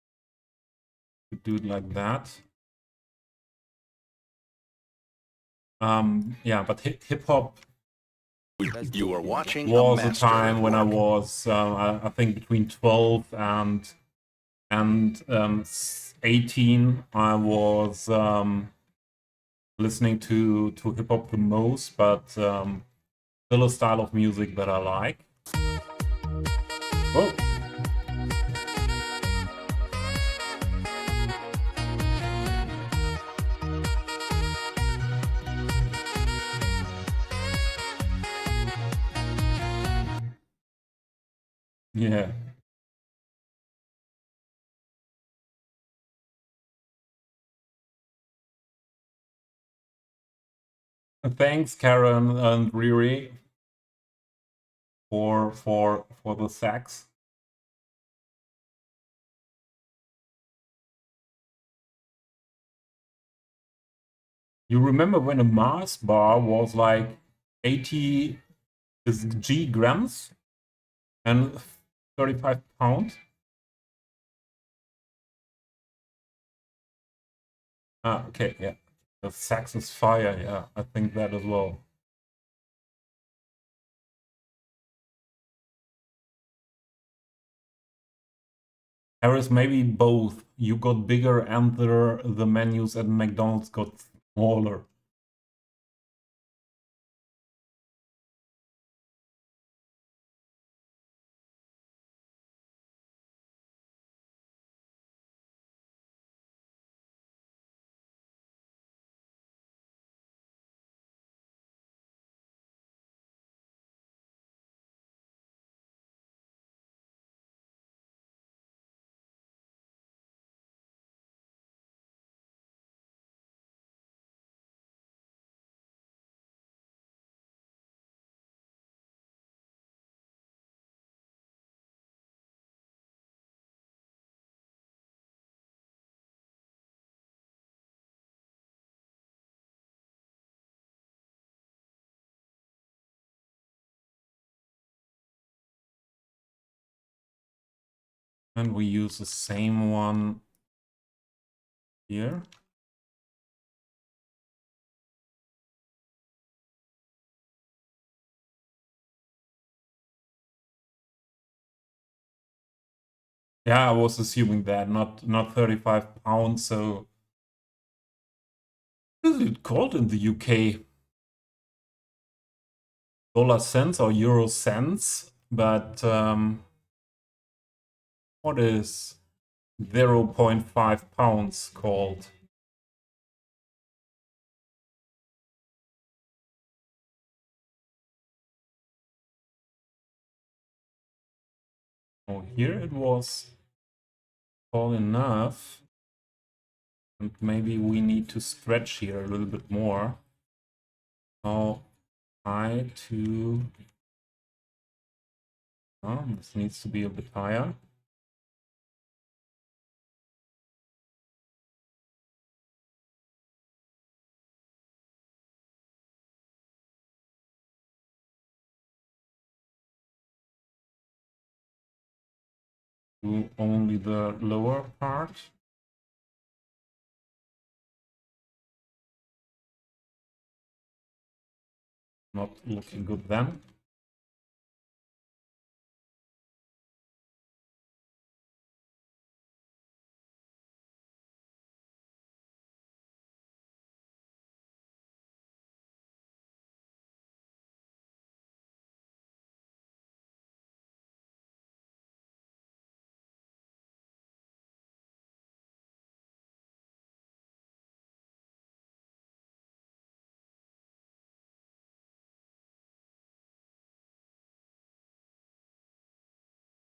We do it like that. Yeah, but hip hop You are watching a was a master time at when I work. was, I think, between 12 and 18. I was listening to hip hop the most, but still a style of music that I like. Oh, yeah. Thanks, Karen and Riri, for the sax. You remember when a Mars bar was like 80 G grams and 35 pounds? Ah, okay, yeah. The Saxon's Fire, yeah, I think that as well. Harris, maybe both. You got bigger and the menus at McDonald's got smaller. And we use the same one here. Yeah, I was assuming that, not 35 pounds, so what is it called in the UK? Dollar cents or euro cents, but what is 0.5 pounds called? Oh, here it was tall enough. And maybe we need to stretch here a little bit more. How high to... Oh, this needs to be a bit higher. Do only the lower part. Not looking good then.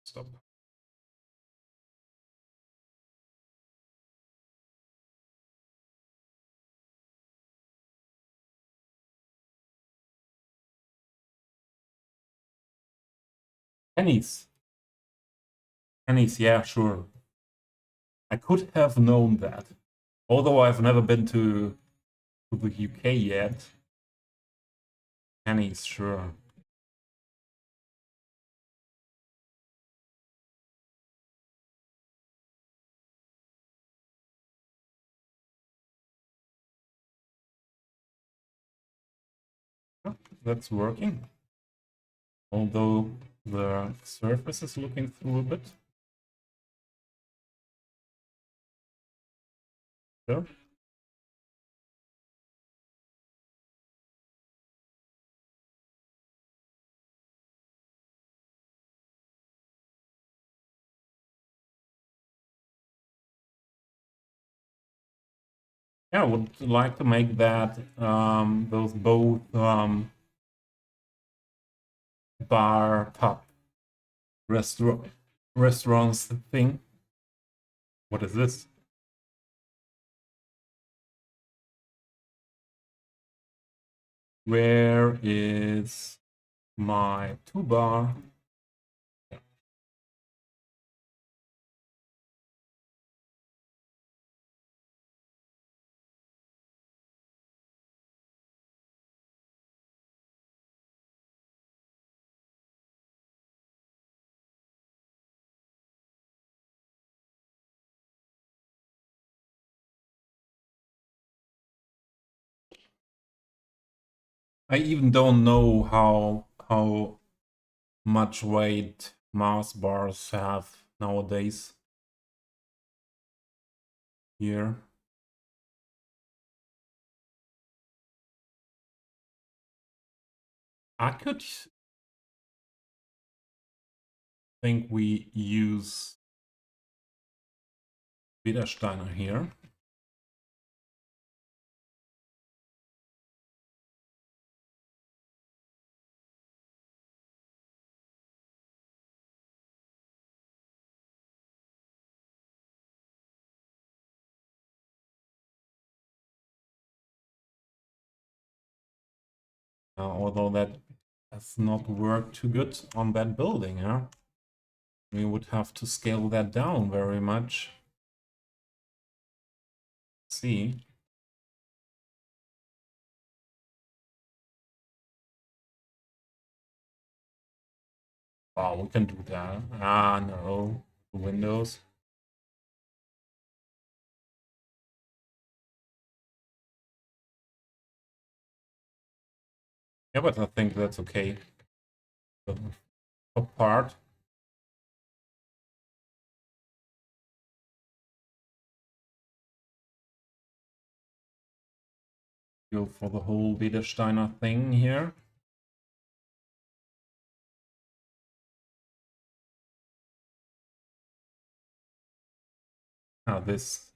Stop. Pennies. Pennies, yeah, sure. I could have known that. Although I've never been to the UK yet. Pennies, sure. Oh, that's working. Although the surface is looking through a bit. Sure. Yeah, I would like to make that those both bar pub restaurants thing. What is this? Where is my 2 bar? I even don't know how much weight Mars bars have nowadays here. I could think we use Widersteiner here. Although that has not worked too good on that building, huh? We would have to scale that down very much. Let's see. Oh, we can do that. Ah, no. Windows. Yeah, but I think that's okay. The top part. Go for the whole Widersteiner thing here. Ah, this.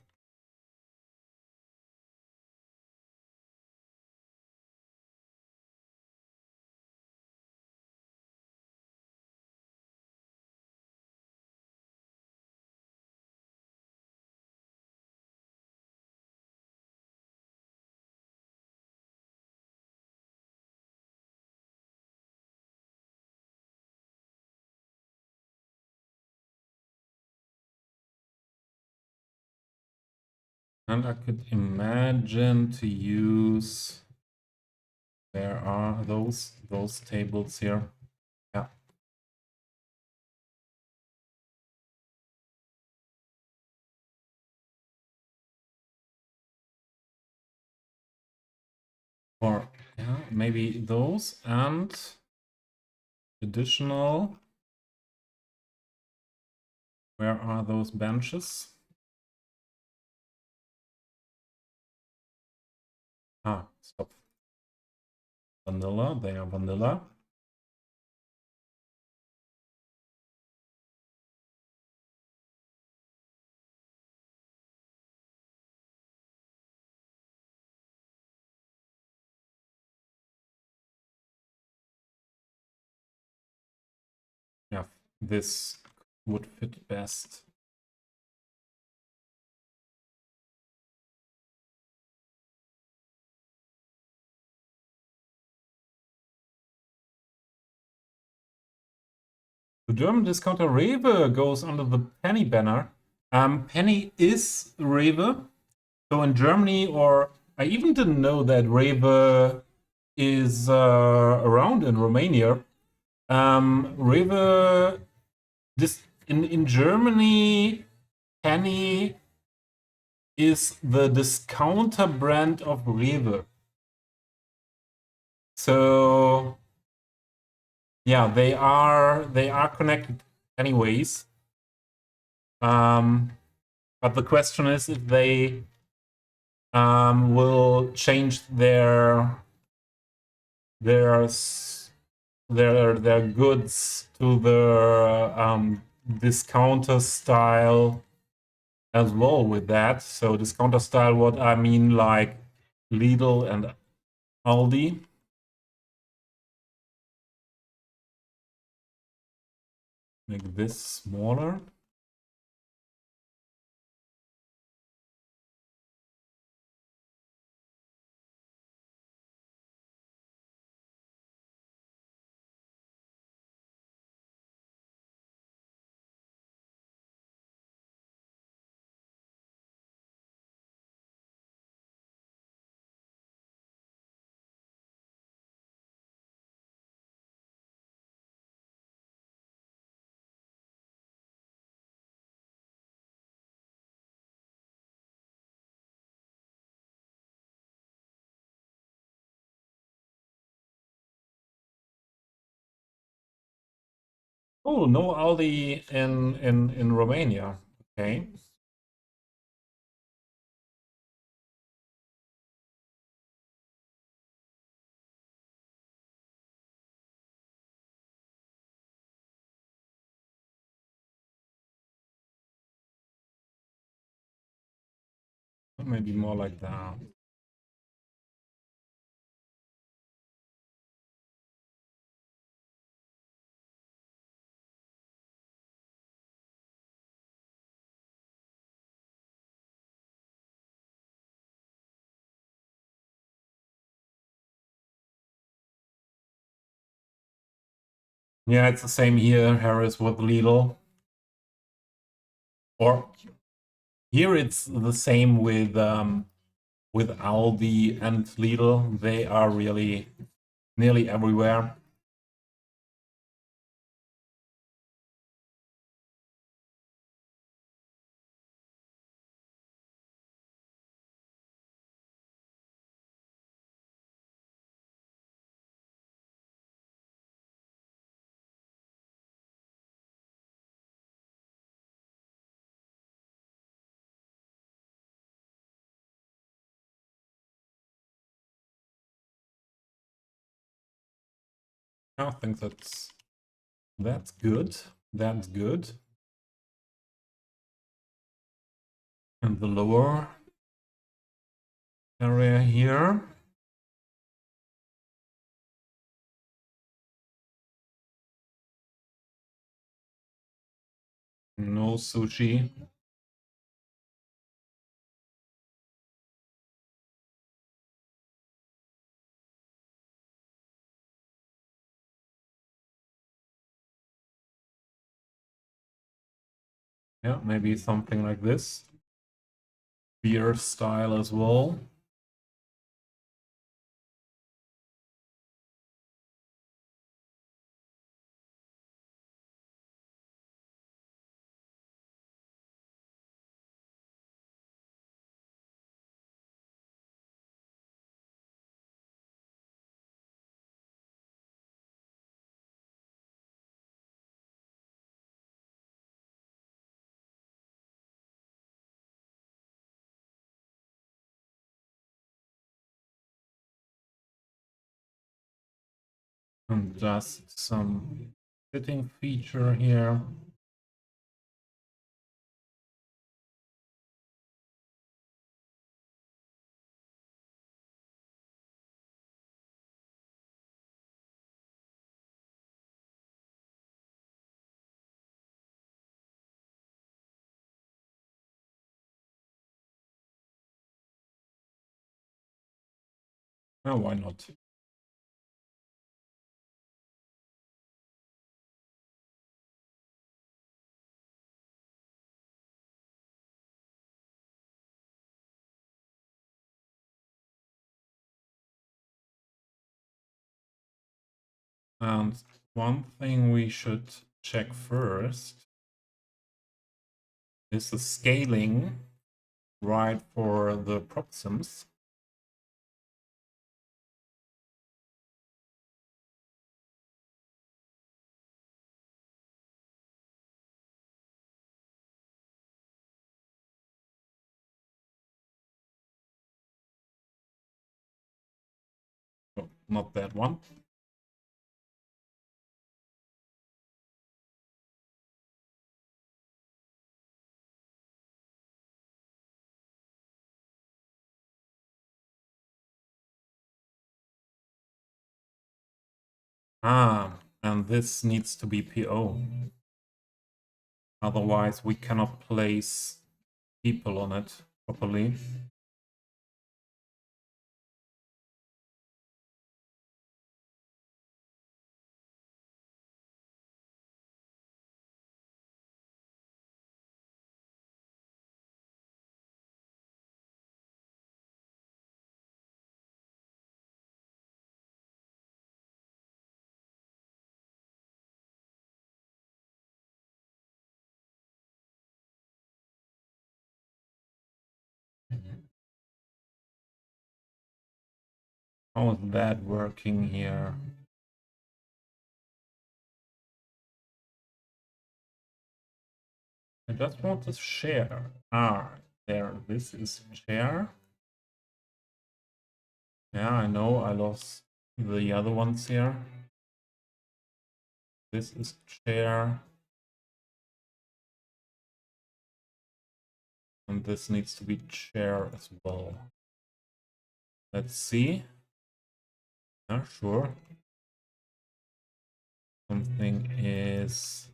And I could imagine to use, where are those tables here? Yeah. Or yeah, maybe those and additional. Where are those benches? Ah, stop. Vanilla, they are vanilla. Yeah, this would fit best. The German discounter Rewe goes under the Penny banner. Penny is Rewe. So in Germany, or I even didn't know that Rewe is around in Romania. Rewe, this in Germany, Penny is the discounter brand of Rewe. So yeah, they are connected anyways. But the question is if they will change their goods to the discounter style as well with that. So discounter style, what I mean, like Lidl and Aldi. Make this smaller. Oh, no Aldi in Romania. Okay. Maybe more like that. Yeah, it's the same here, Harris with Lidl. Or here it's the same with Aldi and Lidl. They are really nearly everywhere. I think that's good. That's good. And the lower area here. No sushi. Yeah, maybe something like this. Beer style as well. And just some fitting feature here. Oh, why not? And one thing we should check first is the scaling, right, for the proxims. Oh, not that one. Ah, and this needs to be PO. Otherwise, we cannot place people on it properly. How is that working here? I just want to share. Ah, there. This is share. Yeah, I know. I lost the other ones here. This is share. And this needs to be share as well. Let's see. Yeah, sure. Something is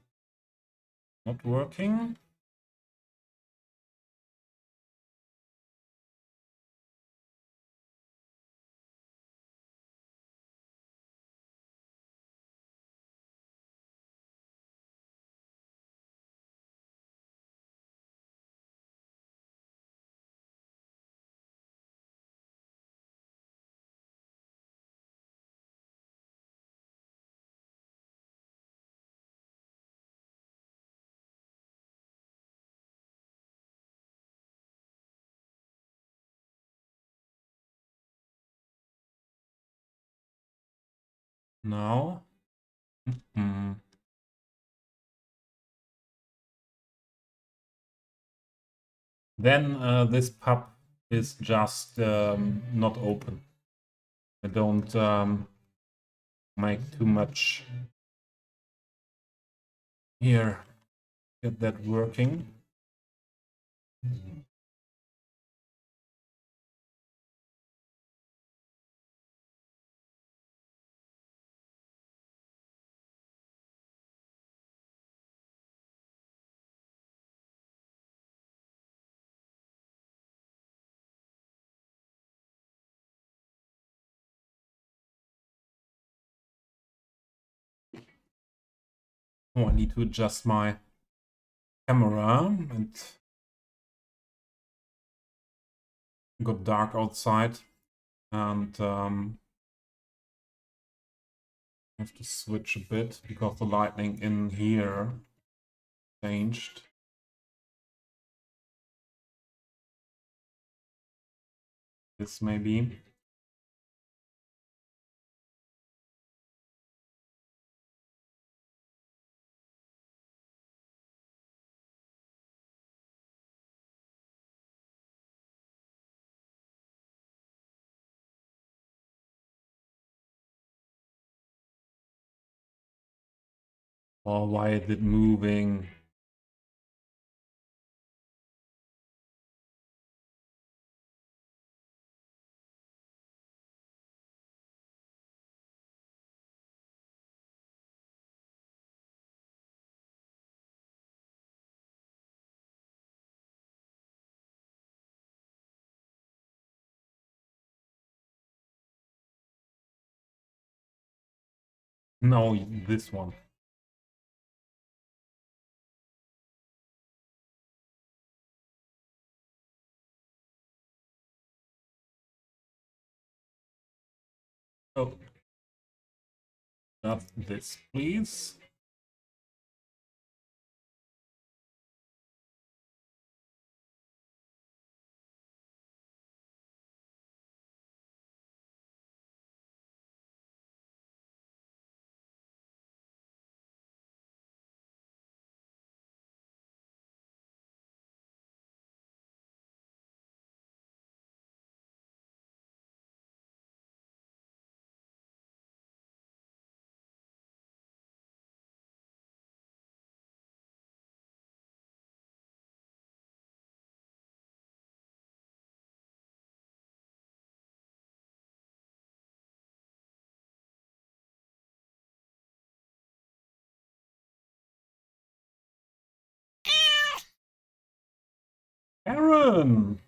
not working. Now. Then this pub is just not open. I don't make too much here. Get that working. Oh, I need to adjust my camera. It got dark outside, and I have to switch a bit because the lighting in here changed. This maybe. Or why is it moving? No, this one. Oh, not this, please. Aaron!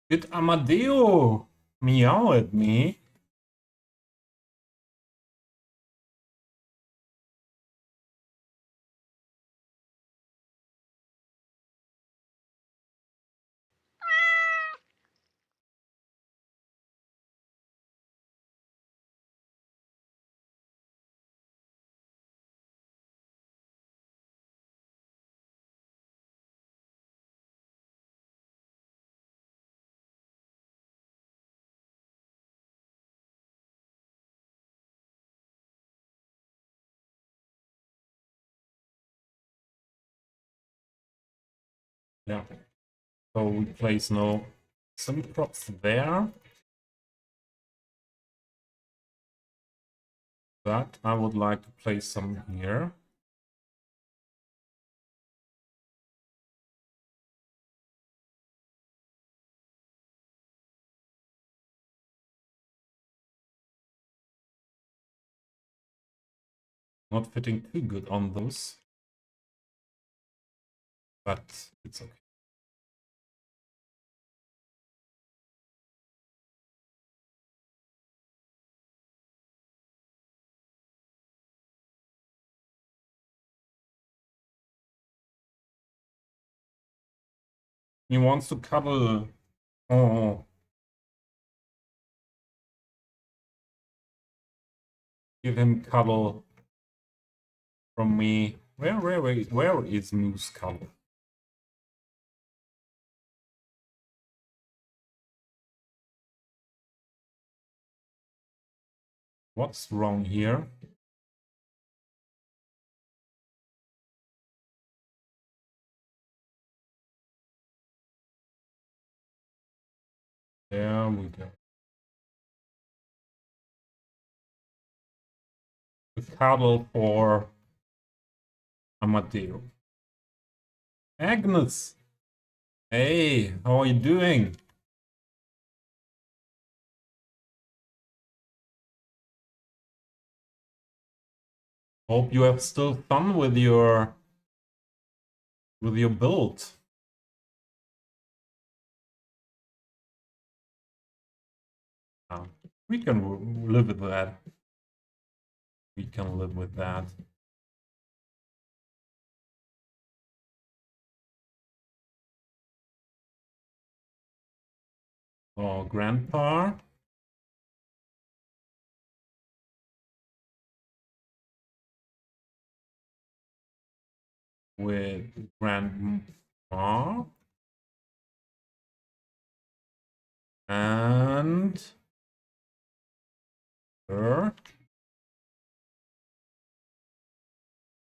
Did Amadeo meow at me? Yeah. So we place no sim props there. But I would like to place some here. Not fitting too good on those. But it's okay. He wants to cuddle. Oh. Give him cuddle from me. Where is Moose cuddle? What's wrong here? There we go. The cuddle for Amadeo. Agnes! Hey, how are you doing? Hope you have still fun with your build. We can live with that. We can live with that. Oh, grandpa. With grandma. And her.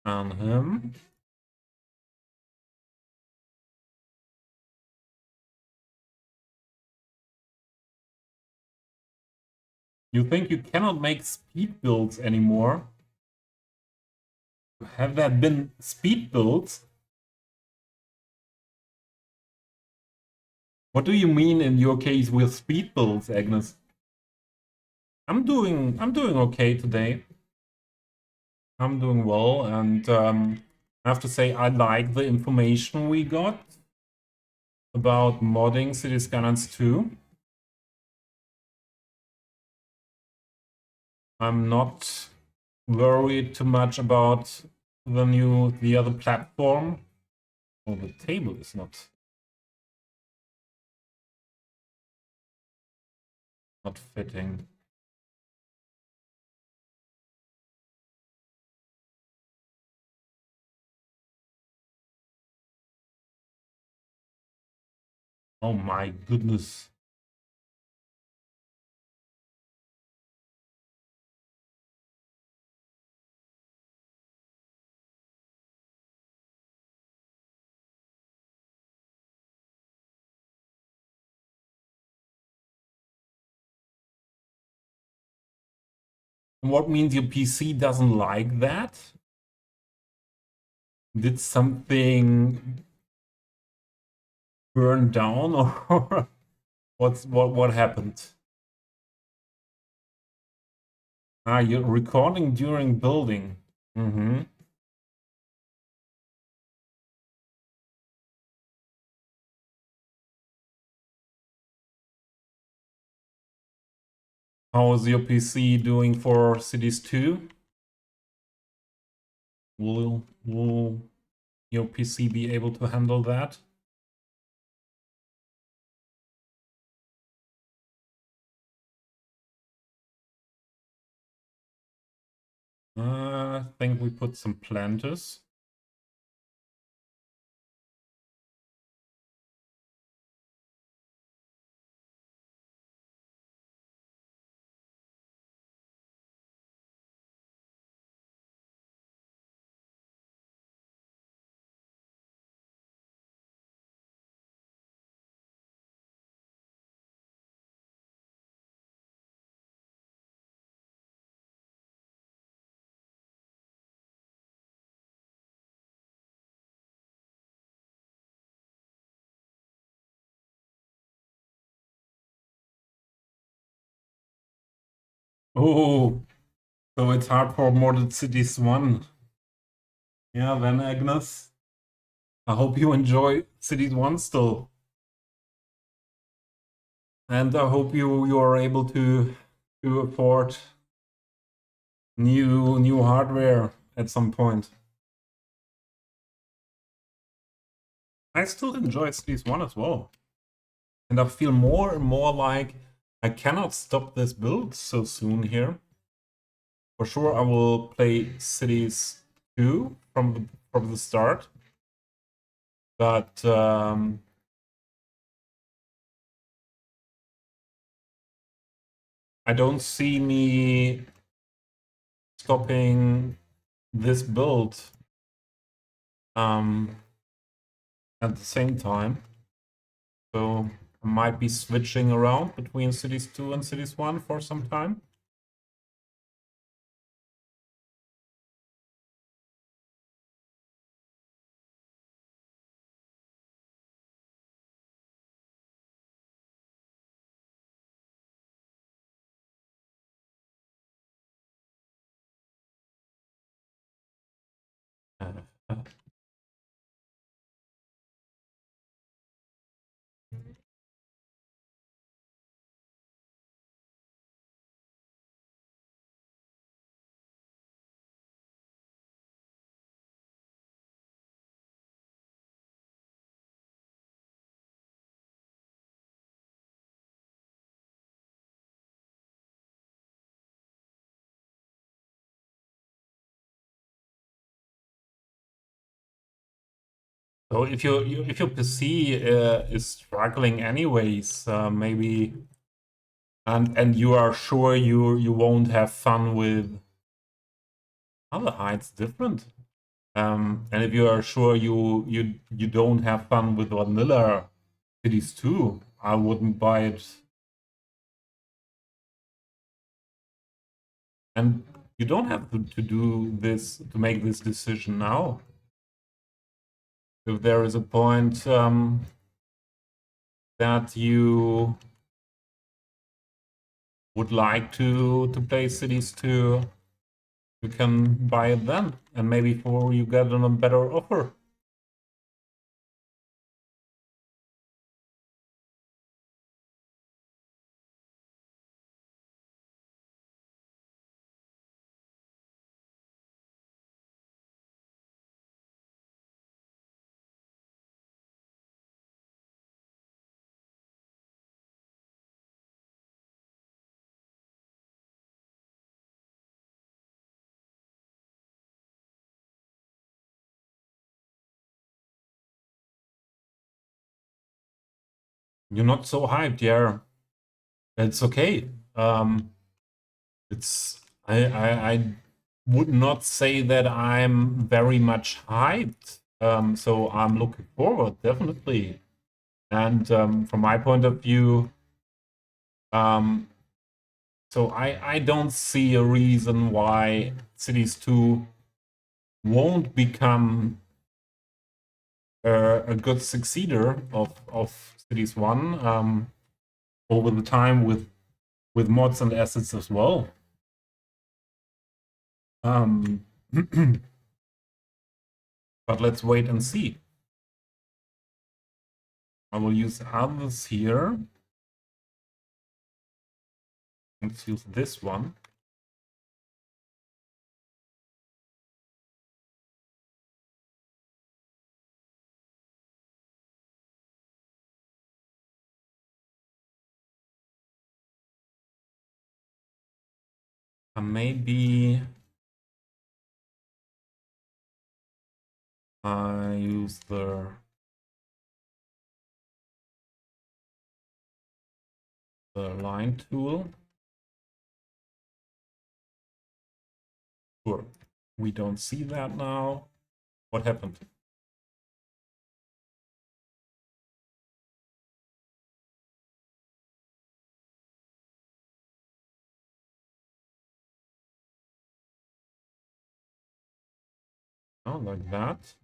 And him. You think you cannot make speed builds anymore? Have there been speed builds? What do you mean in your case with speed builds, Agnes? I'm doing okay today. I'm doing well, and I have to say I like the information we got about modding City Skylines 2. I'm not worried too much about the other platform. Oh, the table is not fitting. Oh my goodness. What means your PC doesn't like that? Did something burn down or what happened? Ah, you're recording during building. Mm-hmm. How is your PC doing for Cities 2? Will your PC be able to handle that? I think we put some planters. Oh, so it's hard for Modded Cities 1. Yeah, then Agnes, I hope you enjoy Cities 1 still. And I hope you are able to afford new hardware at some point. I still enjoy Cities 1 as well. And I feel more and more like I cannot stop this build so soon here. For sure I will play Cities 2 from the start. But I don't see me stopping this build at the same time. So I might be switching around between Cities 2 and Cities 1 for some time. So if your PC is struggling anyways, maybe and you are sure you won't have fun with other heights different. And if you are sure you don't have fun with vanilla Cities 2, I wouldn't buy it. And you don't have to do this to make this decision now. If there is a point that you would like to play Cities 2, you can buy it then, and maybe for you get on a better offer. You're not so hyped, yeah. It's okay. It's I would not say that I'm very much hyped. So I'm looking forward, definitely. And from my point of view, um, so I don't see a reason why Cities 2 won't become a good succeeder of Cities 1 over the time with mods and assets as well. But let's wait and see. I will use others here. Let's use this one. Maybe I use the line tool. Sure. We don't see that now. What happened? Oh, like that.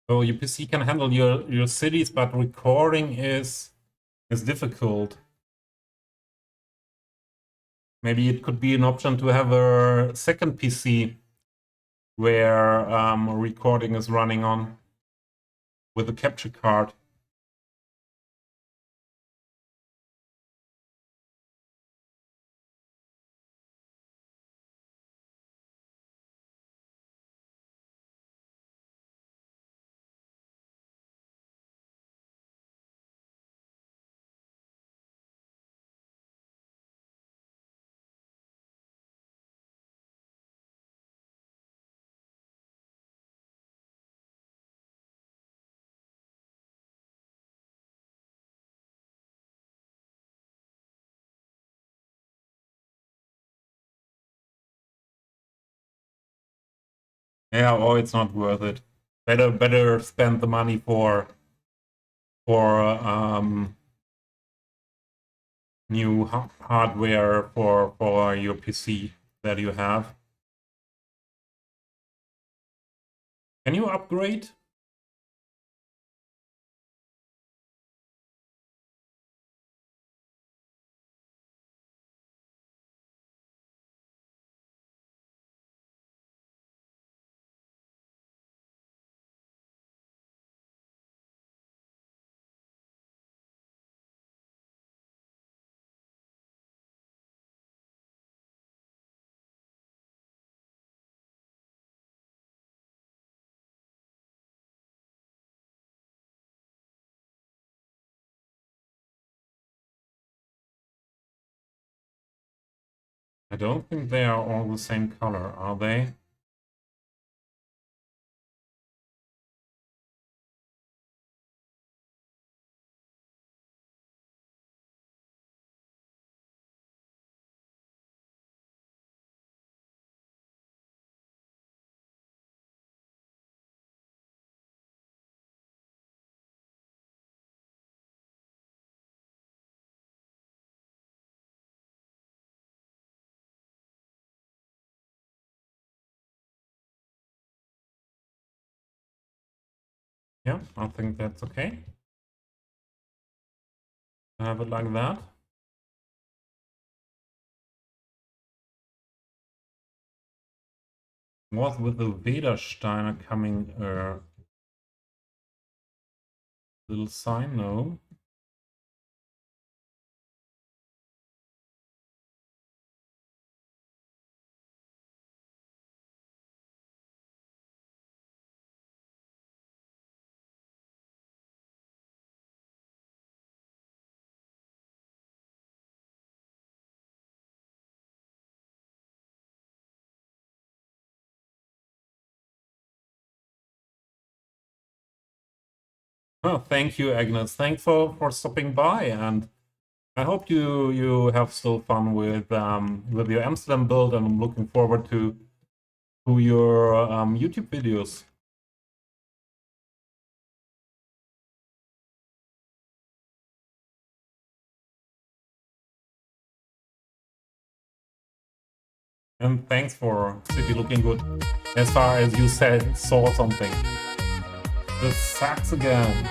So your PC can handle your cities, but recording is difficult. Maybe it could be an option to have a second PC where recording is running on with a capture card. Yeah, or it's not worth it. Better spend the money for new hardware for your PC that you have. Can you upgrade? I don't think they are all the same color, are they? Yeah, I think that's okay. Have it like that. Was with the Vedersteiner coming a little sign? No. Oh, thank you, Agnes. Thanks for stopping by, and I hope you have still fun with your Amsterdam build, and I'm looking forward to your YouTube videos. And thanks for city looking good. As far as you said, saw something. The sucks again.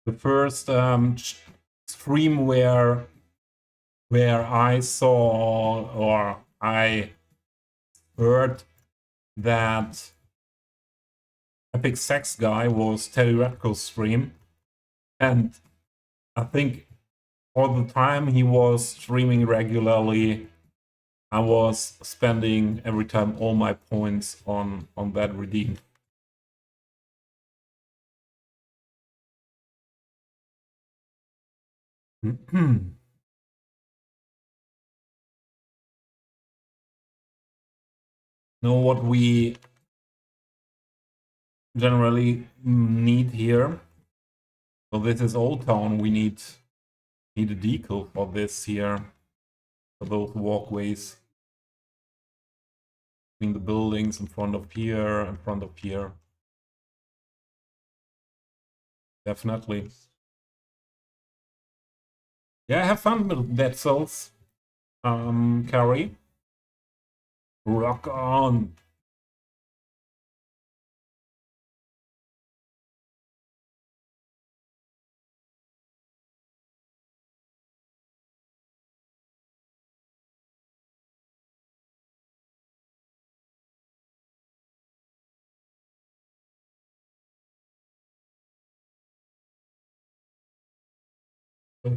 The first stream where I saw or I heard that Epic Sex Guy was Terry Radko's stream, and I think all the time he was streaming regularly, I was spending every time all my points on that redeem. Know what we generally need here. So this is Old Town. We need Need a decal for this here, for those walkways between the buildings in front of here, in front of here. Definitely. Yeah, have fun with Dead Cells, Carrie. Rock on.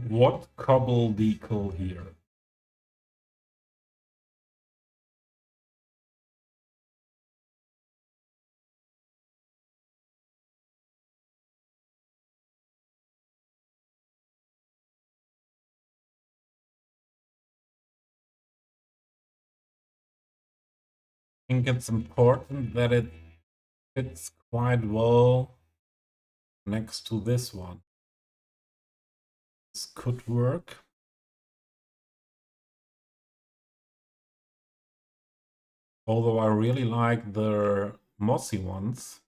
What cobble decal here? I think it's important that it fits quite well next to this one. This could work. Although I really like the mossy ones.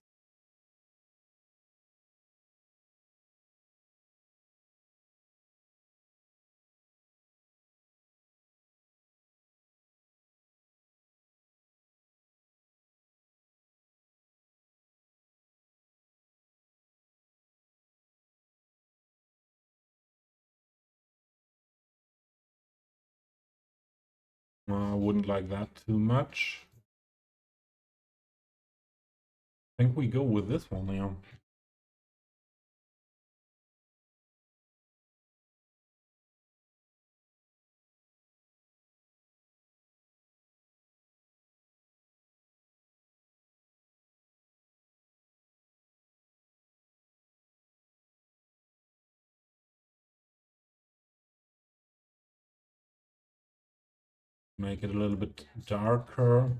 I wouldn't like that too much. I think we go with this one now. Make it a little bit darker.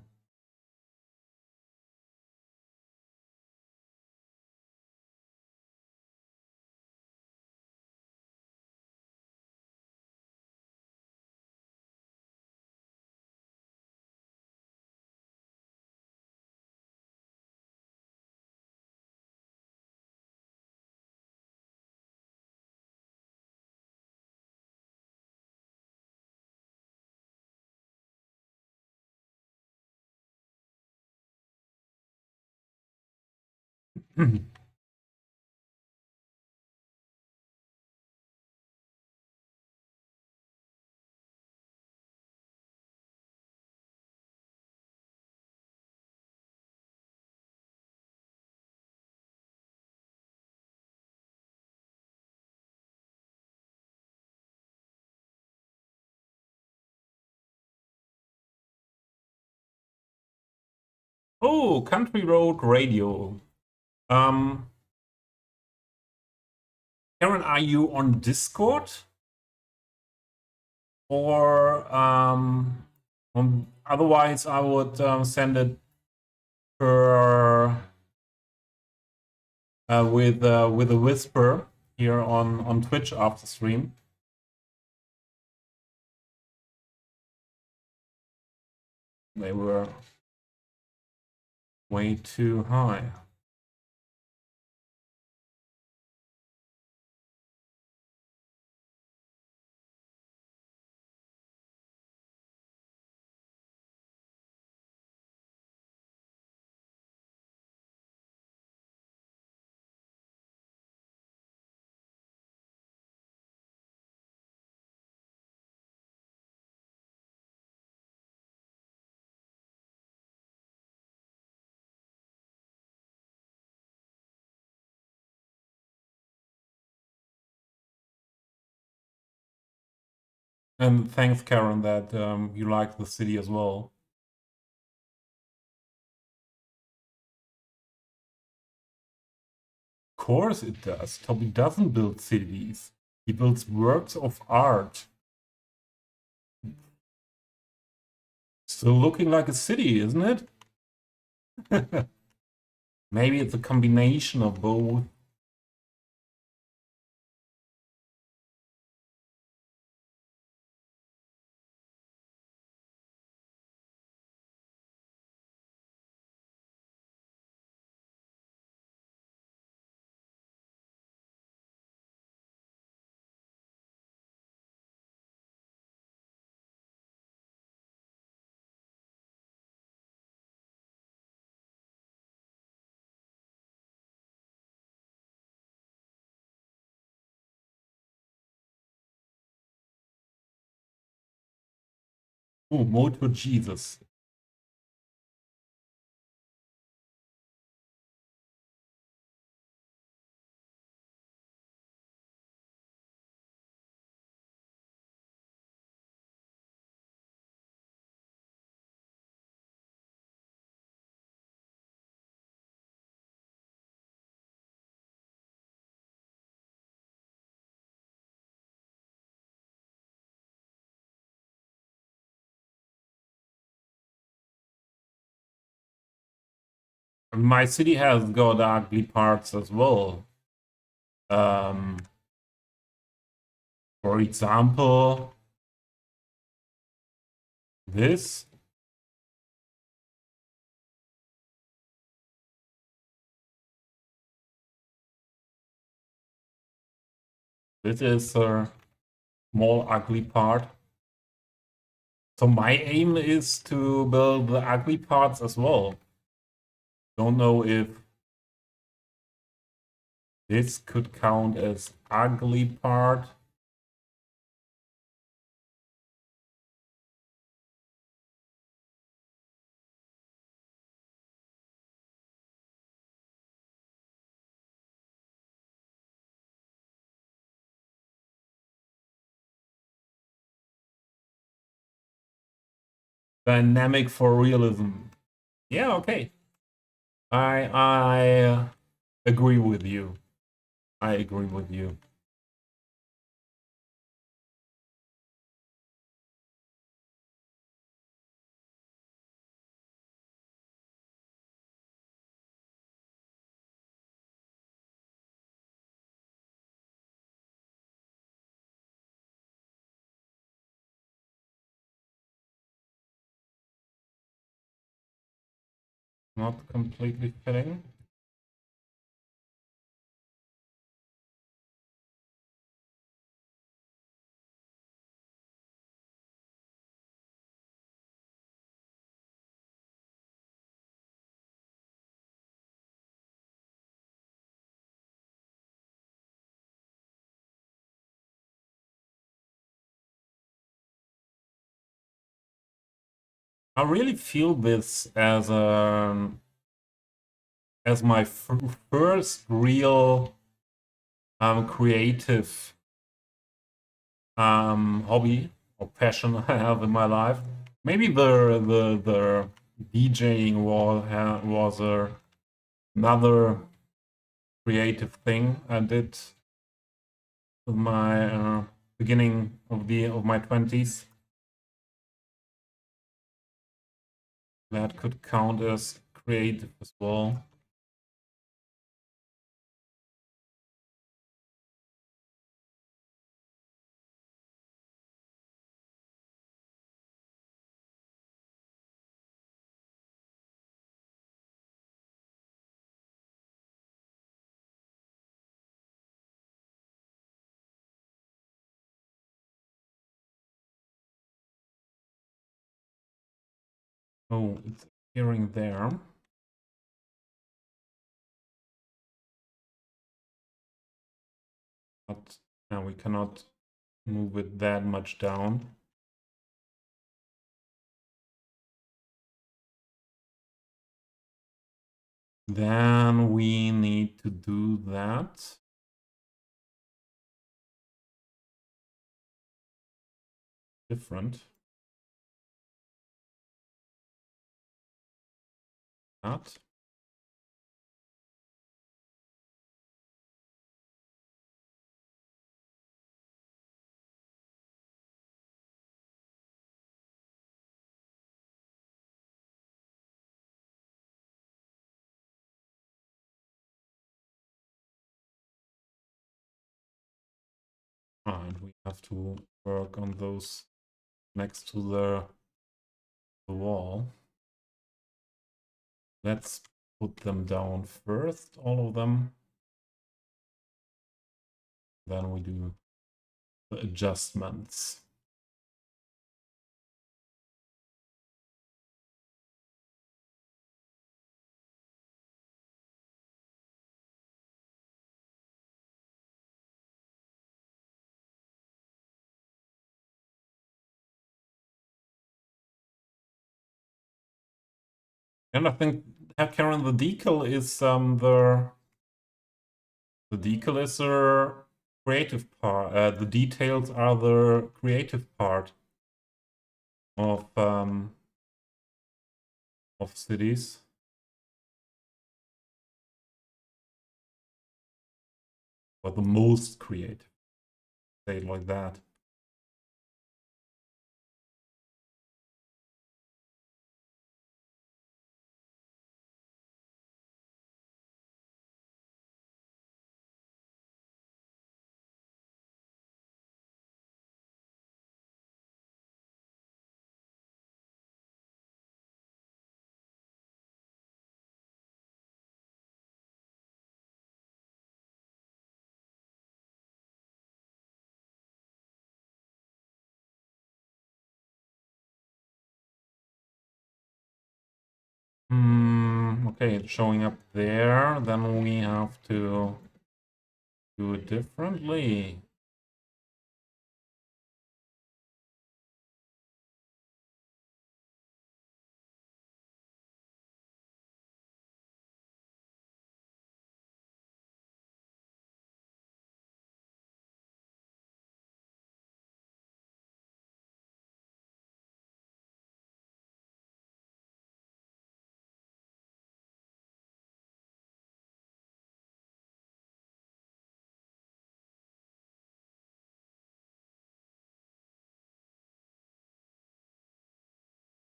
Oh, Country Road Radio. Karen, are you on Discord? Or otherwise I would send it per with a whisper here on Twitch after stream. They were way too high. And thanks, Karen, that you like the city as well. Of course it does. Toby doesn't build cities. He builds works of art. Still looking like a city, isn't it? Maybe it's a combination of both. Oh, Moto Jesus. My city has got ugly parts as well. Um, for example, this. This is a small ugly part. So my aim is to build the ugly parts as well. Don't know if this could count as ugly part. Dynamic for realism. Yeah, okay. I agree with you. I agree with you. Not completely fitting. I really feel this as my first real creative hobby or passion I have in my life. Maybe the DJing was another creative thing I did with my beginning of my 20s. That could count as creative as well. Oh, it's appearing there. But now we cannot move it that much down. Then we need to do that. Different. That. And we have to work on those next to the wall. Let's put them down first, all of them. Then we do the adjustments. And I think, Karen, the decal is the decal is the creative part. The details are the creative part of cities. Or the most creative. Say it like that. Okay, it's showing up there. Then we have to do it differently.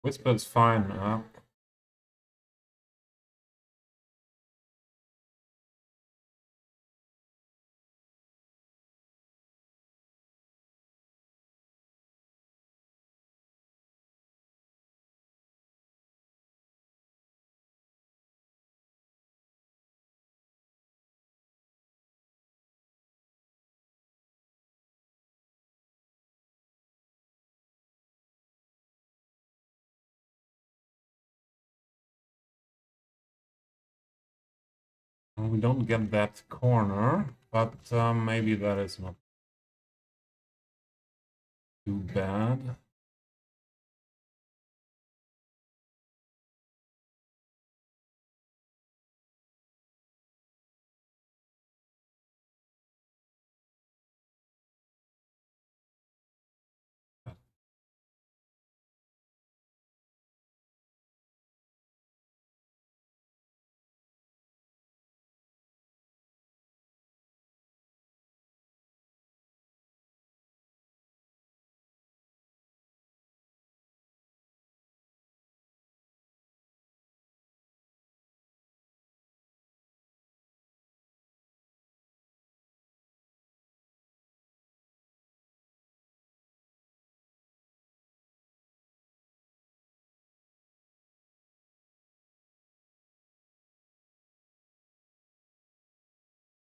Whisper is fine. We don't get that corner, but maybe that is not too bad.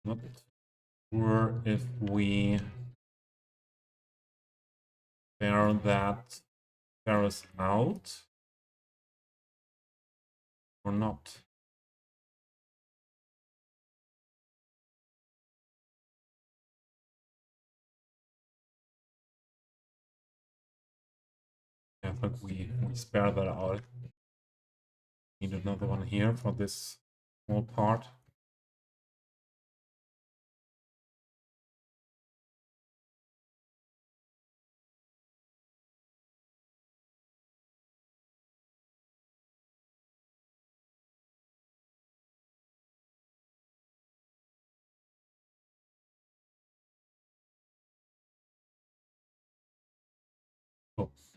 Not sure if we tear that Paris out or not. I think we spare that out. Need another one here for this small part. Oops.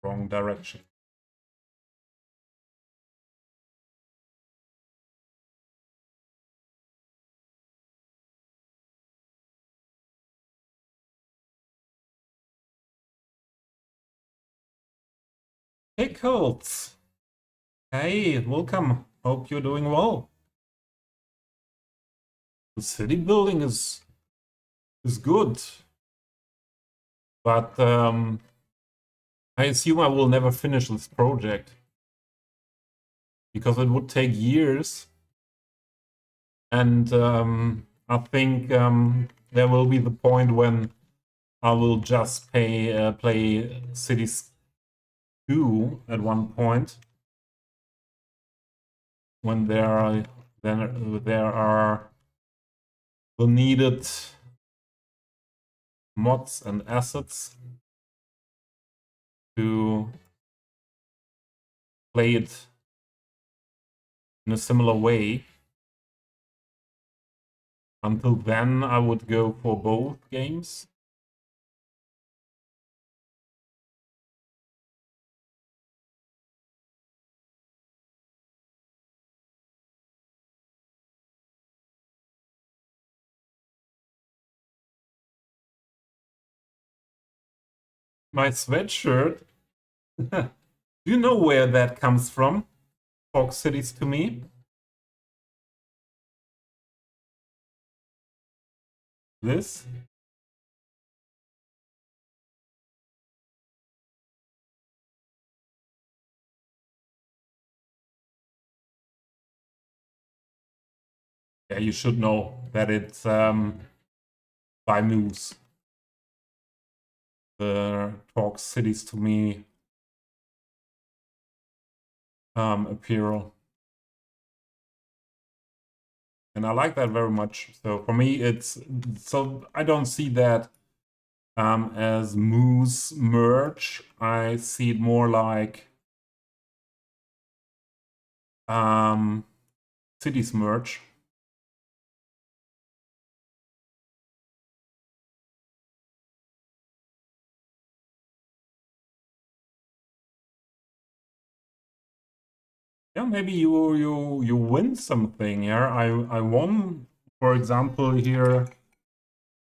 Wrong direction. Hey, Colts. Hey, welcome. Hope you're doing well. The city building is good, but I assume I will never finish this project because it would take years, and I think there will be the point when I will just play Cities 2 at one point. when there are the needed mods and assets to play it in a similar way. Until then, I would go for both games. My sweatshirt. Do you know where that comes from? Talk Cities to Me. This. Yeah, you should know that it's by Moose. The Talk Cities to Me apparel. And I like that very much. So for me, I don't see that as Moose merch. I see it more like Cities merch. Yeah, maybe you win something here. I won, for example, here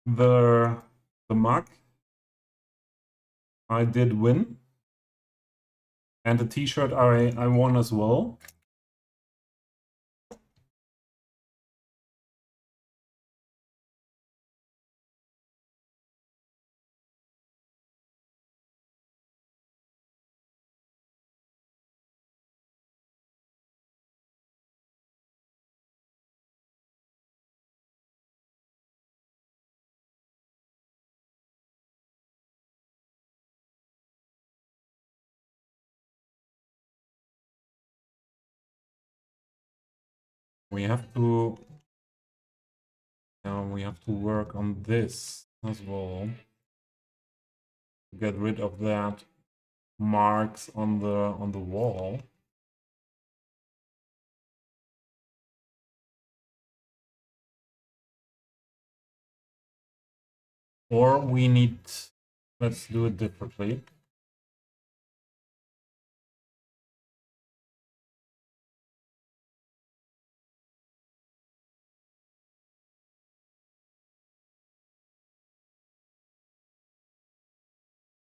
the mug. I did win. And the t-shirt I won as well. We have to work on this as well. Get rid of that marks on the wall. Or we need, let's do it differently.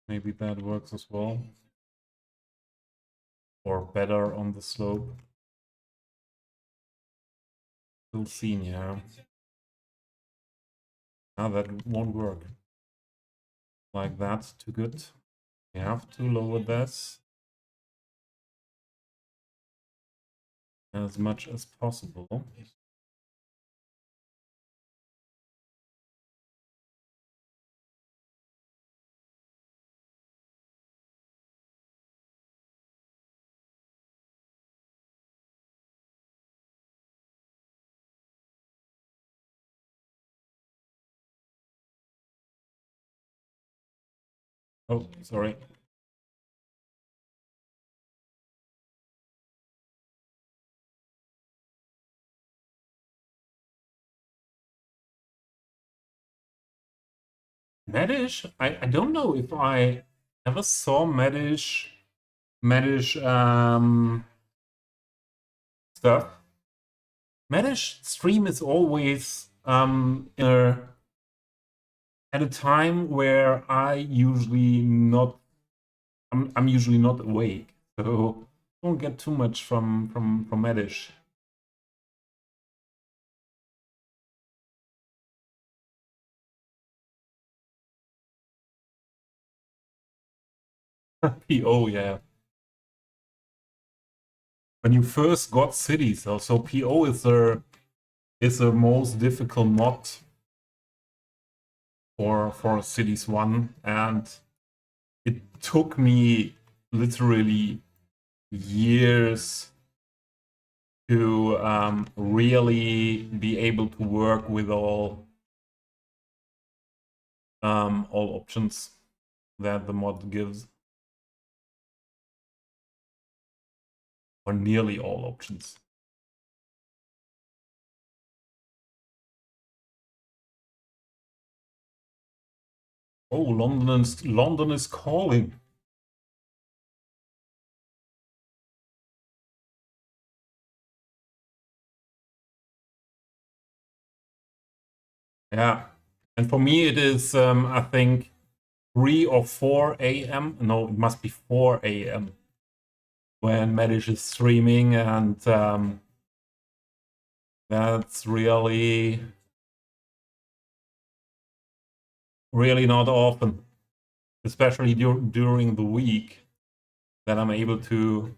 Maybe that works as well. Or better on the slope. Still seen, yeah. Now that won't work. Like that, too good. We have to lower this as much as possible. Oh, sorry. Medish? I don't know if I ever saw Medish stuff. Medish stream is always at a time where I'm usually not awake, so don't get too much from Medish. PO, yeah. When you first got cities, so PO is the most difficult mod for Cities 1, and it took me literally years to really be able to work with all options that the mod gives, or nearly all options. Oh, London is calling. Yeah, and for me it is I think 3 or 4 a.m. No, it must be 4 a.m. when Medish is streaming, and that's really not often, especially during the week, that I'm able to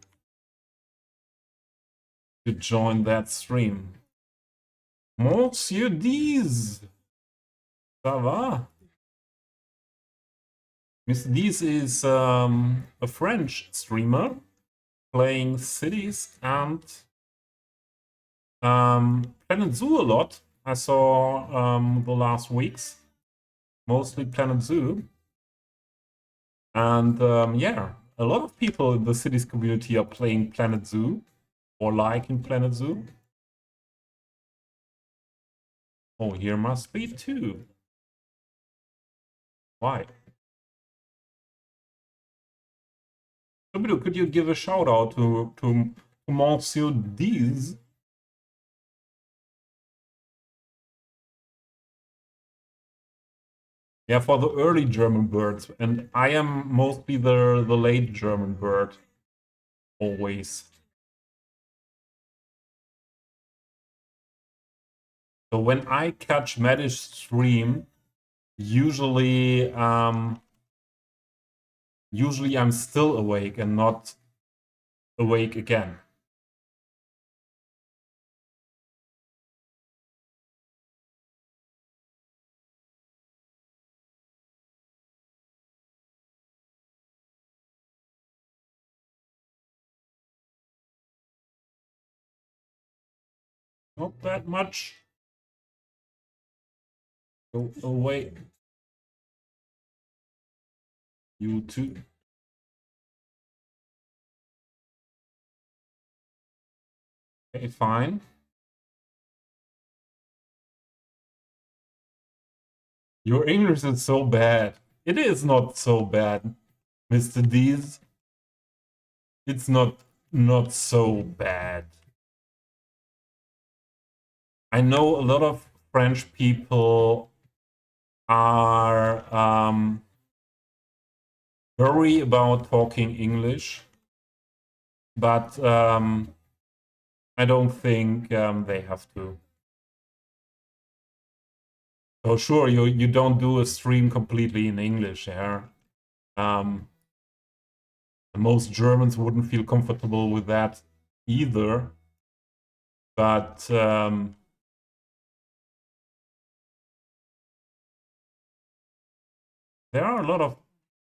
join that stream. Monsieur Deez, ça va? Miss Deez is a French streamer playing cities and Planet Zoo a lot. I saw the last weeks, mostly Planet Zoo. And yeah, a lot of people in the cities community are playing Planet Zoo or liking Planet Zoo. Oh, here must be 2. Why? Could you give a shout out to Monsieur Deez? Yeah, for the early German birds, and I am mostly the late German bird, always. So when I catch Medish stream, usually I'm still awake and not awake again. Not that much. Go away. You too. Okay, fine. Your English is so bad. It is not so bad, Mr. Deez. It's not so bad. I know a lot of French people are worry about talking English, but I don't think they have to. So sure, you don't do a stream completely in English, yeah. Most Germans wouldn't feel comfortable with that either, but there are a lot of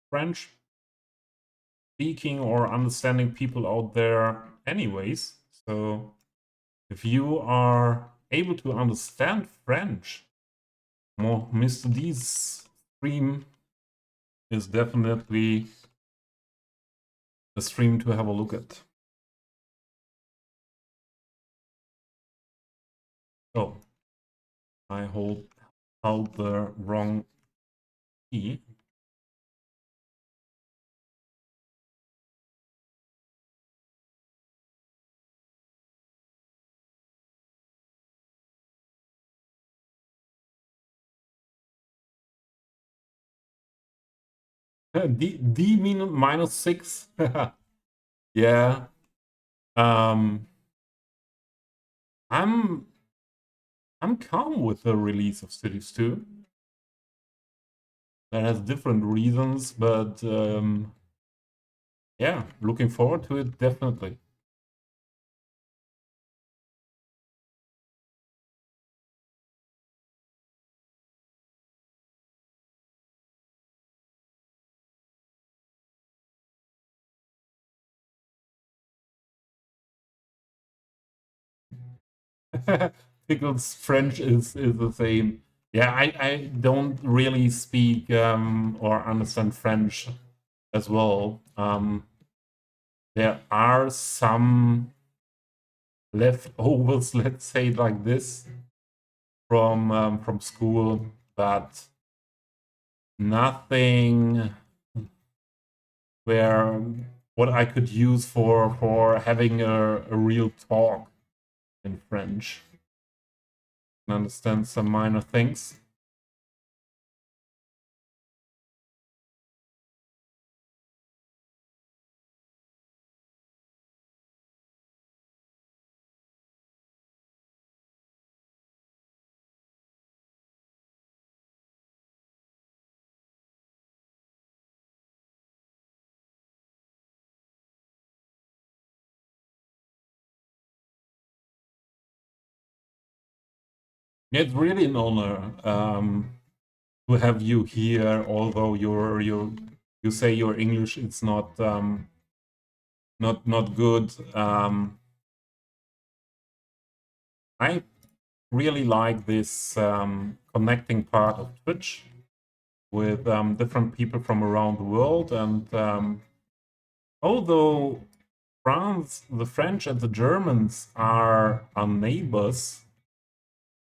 French speaking or understanding people out there anyways. So if you are able to understand French, more Mr. D's stream is definitely a stream to have a look at. Oh, I held the wrong key. D minus 6. Yeah. I'm calm with the release of Cities 2. That has different reasons, but yeah, looking forward to it definitely. Pickles French is the same. Yeah, I don't really speak or understand French as well. There are some leftovers, let's say like this, from school, but nothing where what I could use for having a real talk in French. I can understand some minor things. It's really an honor to have you here. Although you say your English it's not good. I really like this connecting part of Twitch with different people from around the world, and although France, the French, and the Germans are our neighbors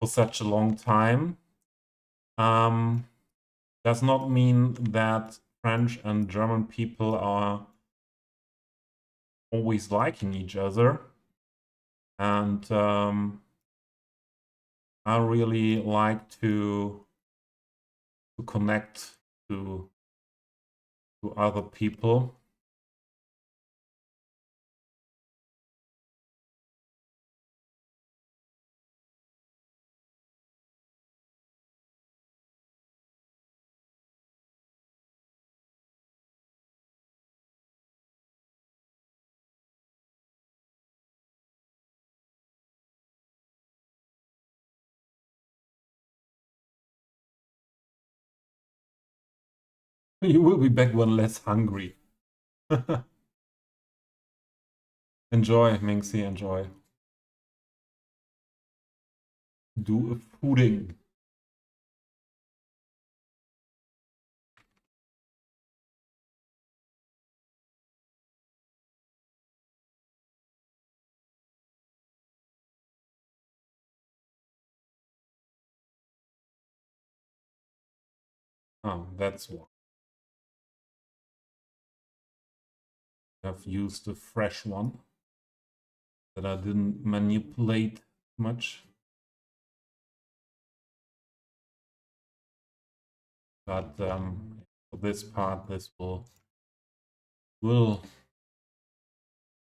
for such a long time, does not mean that French and German people are always liking each other. And I really like to connect to other people. You will be back when less hungry. Enjoy, Minxie, enjoy. Do a pudding. Oh, that's why I've used a fresh one that I didn't manipulate much. But for this part, this will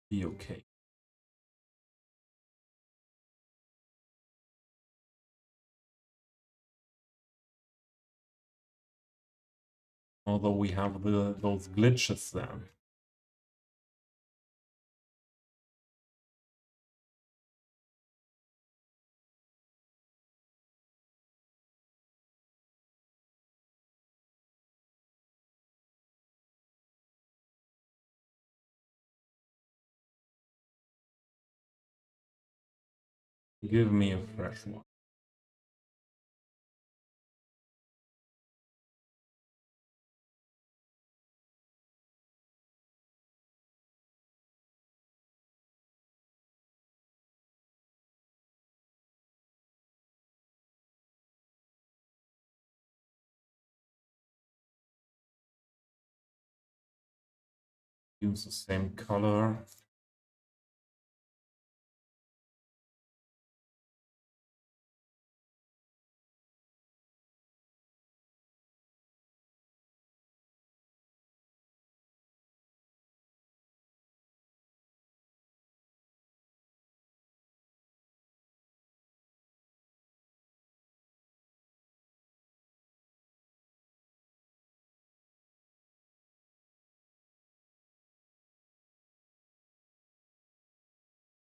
be okay. Although we have those glitches there. Give me a fresh one. Use the same color.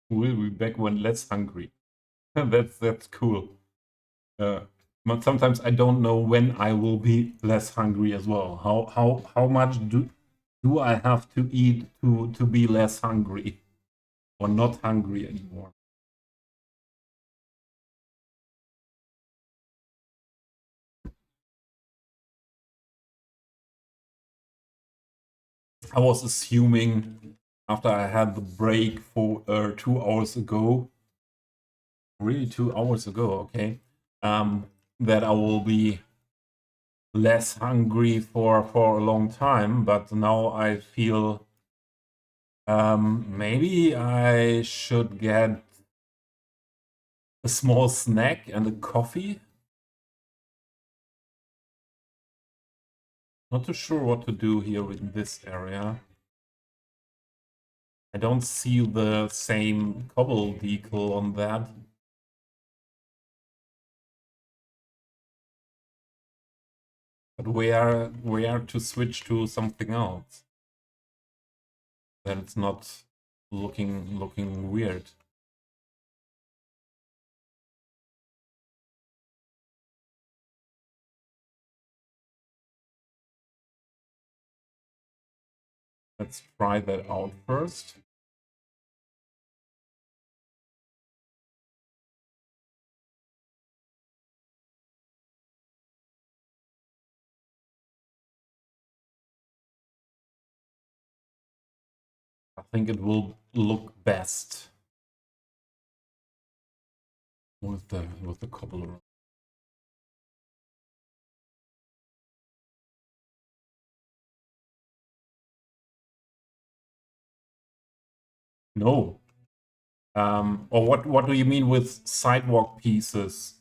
We'll be back when less hungry. That's cool. But sometimes I don't know when I will be less hungry as well. How much do I have to eat to be less hungry or not hungry anymore? I was assuming after I had the break for 2 hours ago, really 2 hours ago, okay, that I will be less hungry for a long time, but now I feel maybe I should get a small snack and a coffee. Not too sure what to do here in this area. I don't see the same cobble decal on that. But where to switch to something else? Then it's not looking weird. Let's try that out first. I think it will look best with the cobble. No. Or what do you mean with sidewalk pieces,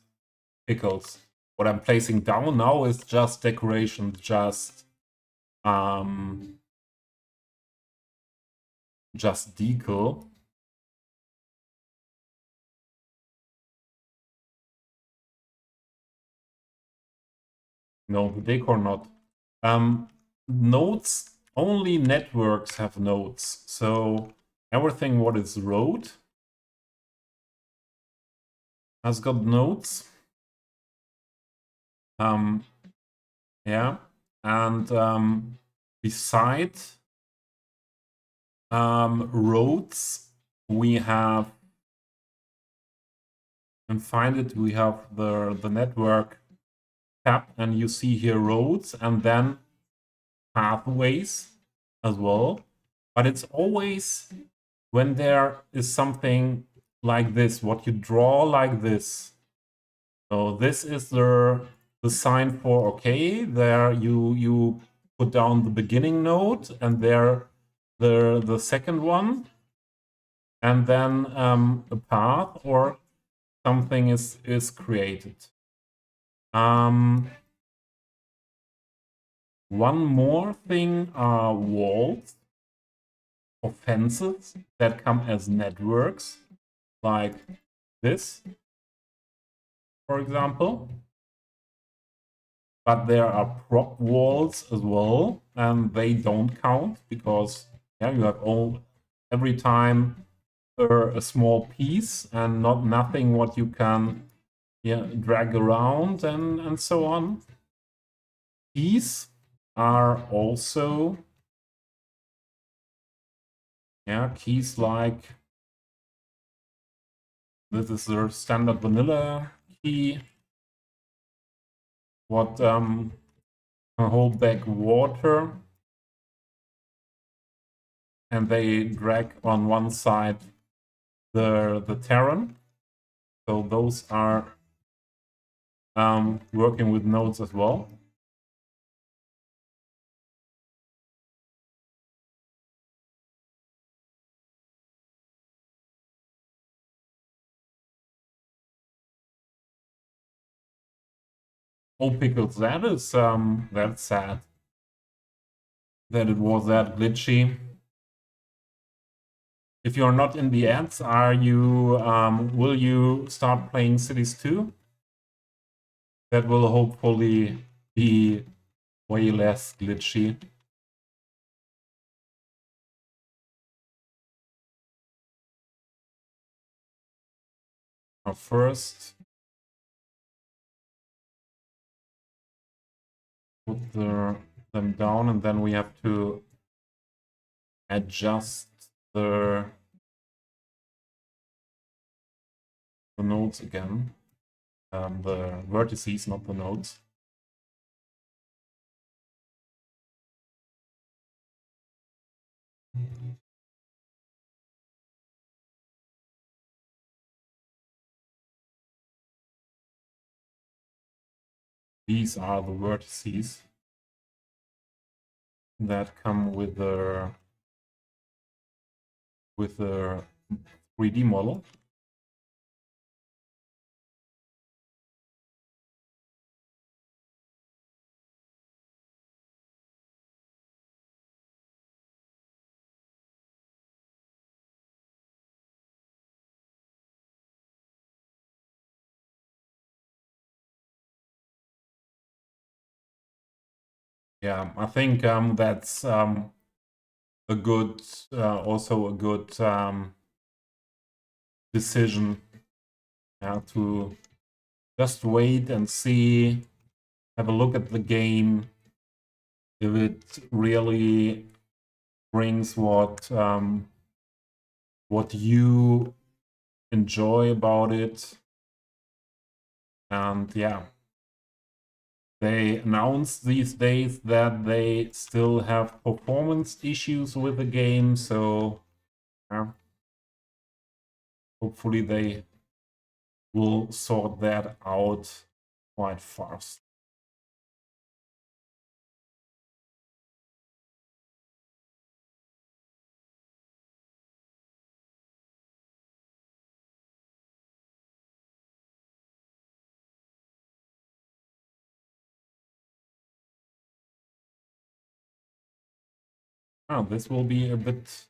Pickles? What I'm placing down now is just decoration, just decal. No, the decor not. Nodes, only networks have nodes. So everything what is road has got nodes. Yeah, and beside roads, we have, and find it, we have the network tab, and you see here roads and then pathways as well. But it's always when there is something like this, what you draw like this. So this is the sign for, okay, there you put down the beginning node, and there the second one, and then a path or something is created. One more thing are walls or fences that come as networks, like this, for example. But there are prop walls as well, and they don't count because yeah, you have every time a small piece and nothing what you can drag around and so on. Keys are also keys like this is the standard vanilla key. What can hold back water, and they drag on one side the Terran. So those are working with nodes as well. Oh, Pickles, that is that's sad that it was that glitchy. If you're not in the ads, are you will you start playing Cities 2? That will hopefully be way less glitchy. First, put them down, and then we have to adjust the nodes again. The vertices, not the nodes. These are the vertices that come with the 3D model. Yeah, I think that's a good, also a good decision to just wait and see, have a look at the game, if it really brings what you enjoy about it. And yeah, they announced these days that they still have performance issues with the game, so hopefully they will sort that out quite fast. Oh, this will be a bit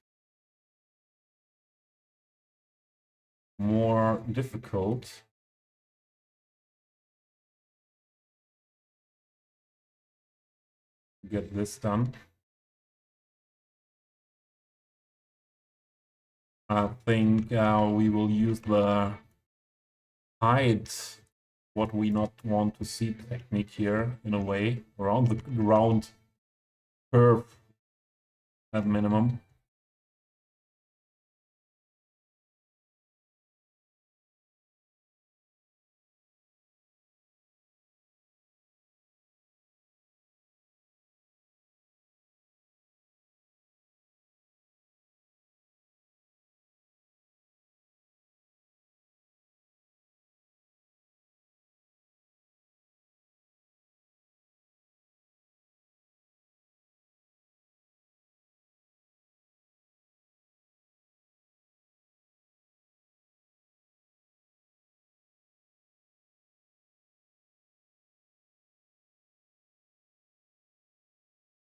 more difficult. Get this done. I think we will use the hide what we not want to see technique here in a way around the round curve at minimum.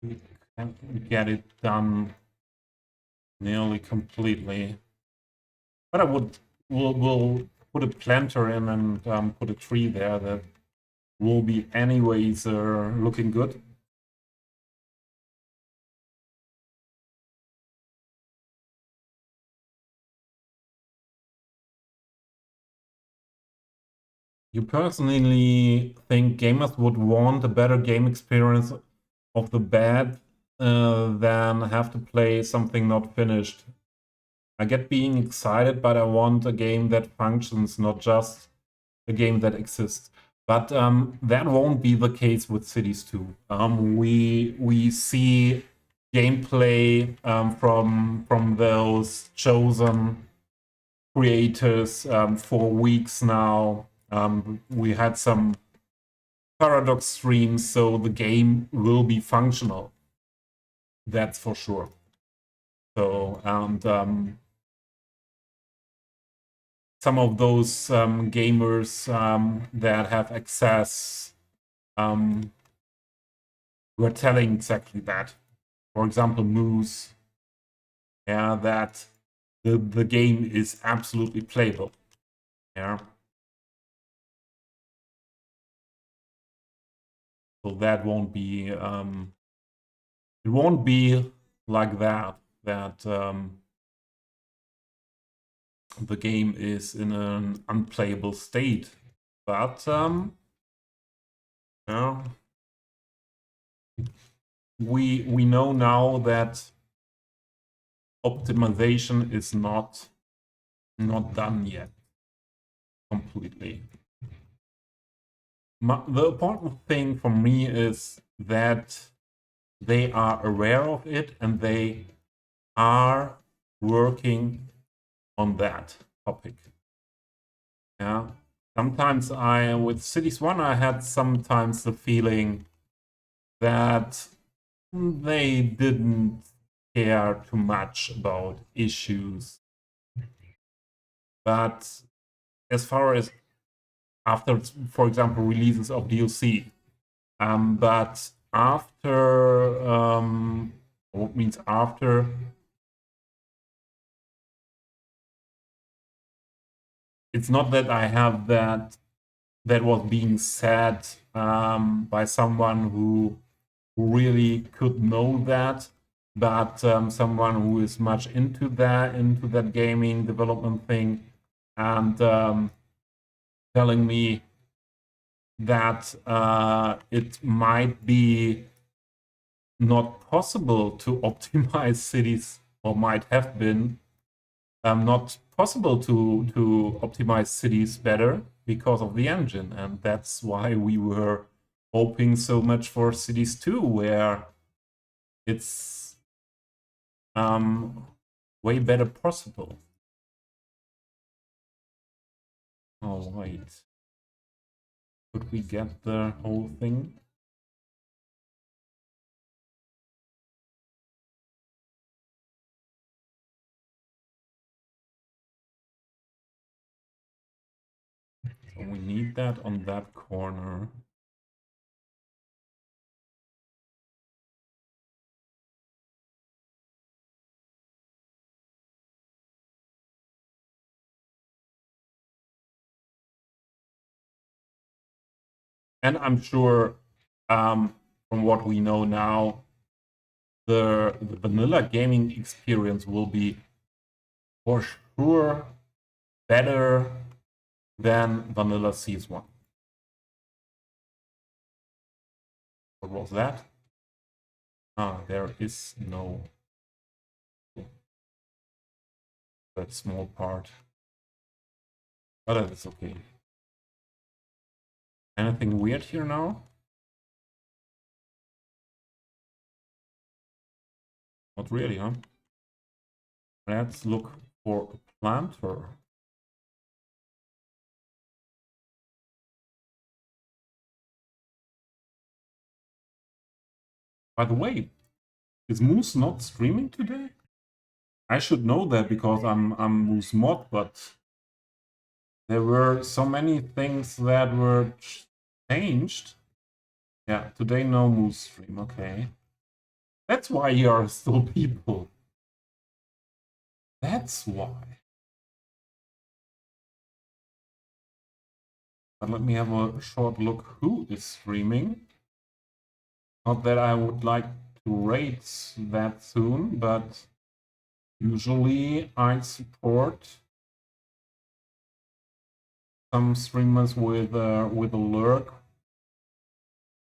We can get it done nearly completely. But I will put a planter in and put a tree there that will be anyways looking good. You personally think gamers would want a better game experience of the bad than have to play something not finished? I get being excited, but I want a game that functions, not just a game that exists. But that won't be the case with Cities 2. We see gameplay from those chosen creators for weeks now. We had some Paradox streams, so the game will be functional. That's for sure. So, and some of those gamers that have access were telling exactly that. For example, Moose, yeah, that the game is absolutely playable. Yeah. So that won't be it won't be like that the game is in an unplayable state. But yeah, we know now that optimization is not done yet completely. The important thing for me is that they are aware of it and they are working on that topic. Yeah. Sometimes with Cities 1, I had sometimes the feeling that they didn't care too much about issues. But as far as after, for example, releases of DLC, but after, what means after? It's not that I have that was being said by someone who really could know that, but someone who is much into that gaming development thing, and telling me that it might be not possible to optimize cities, or might have been not possible to optimize cities better because of the engine. And that's why we were hoping so much for Cities 2, where it's way better possible. Oh, wait. Could we get the whole thing? So we need that on that corner. And I'm sure, from what we know now, the vanilla gaming experience will be for sure better than vanilla CS1. What was that? Ah, there is no that small part. But that is okay. Anything weird here now? Not really, huh? Let's look for a planter. By the way, is Moose not streaming today? I should know that because I'm Moose mod, but there were so many things that were changed. Yeah, today no Moose stream, okay. That's why here are still people. That's why. But let me have a short look who is streaming. Not that I would like to rate that soon, but usually I support some streamers with a lurk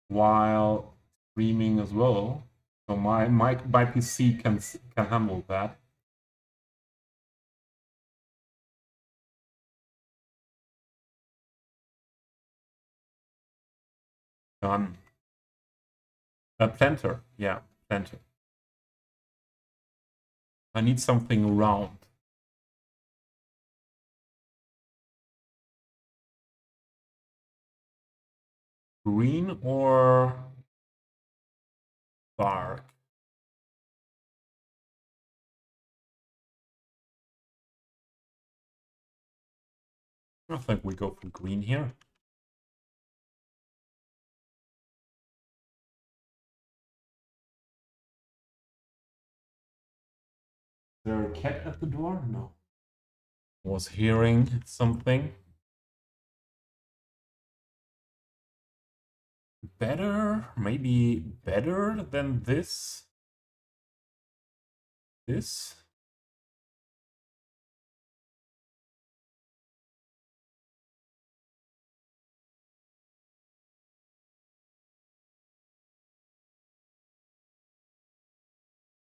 while streaming as well. So my PC can handle that. Done. Planter, yeah, planter. I need something round. Green or dark? I think we go for green here. Is there a cat at the door? No. Was hearing something. Better, maybe better than this. This.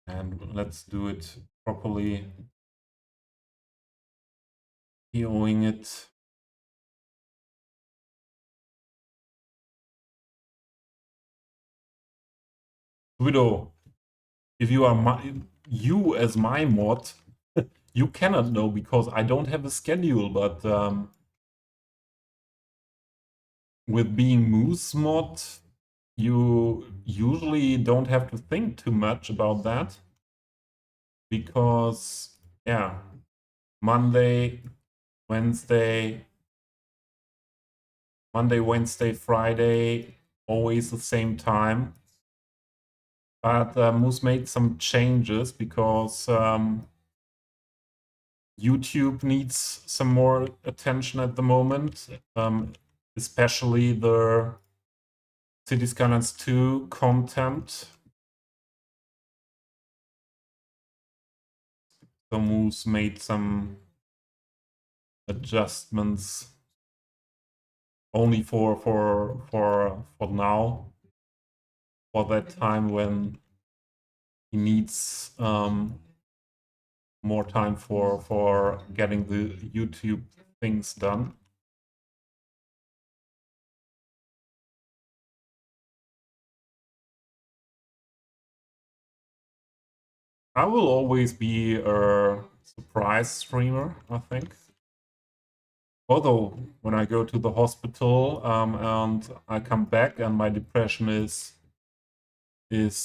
And let's do it properly. POing it. Widow, if you are you as my mod, you cannot know because I don't have a schedule, but with being Moose mod, you usually don't have to think too much about that because, yeah, Monday, Wednesday, Friday, always the same time. But Moose made some changes because YouTube needs some more attention at the moment, especially the City Skylines 2 content. So Moose made some adjustments only for now, for that time when he needs more time for getting the YouTube things done. I will always be a surprise streamer, I think. Although when I go to the hospital and I come back and my depression is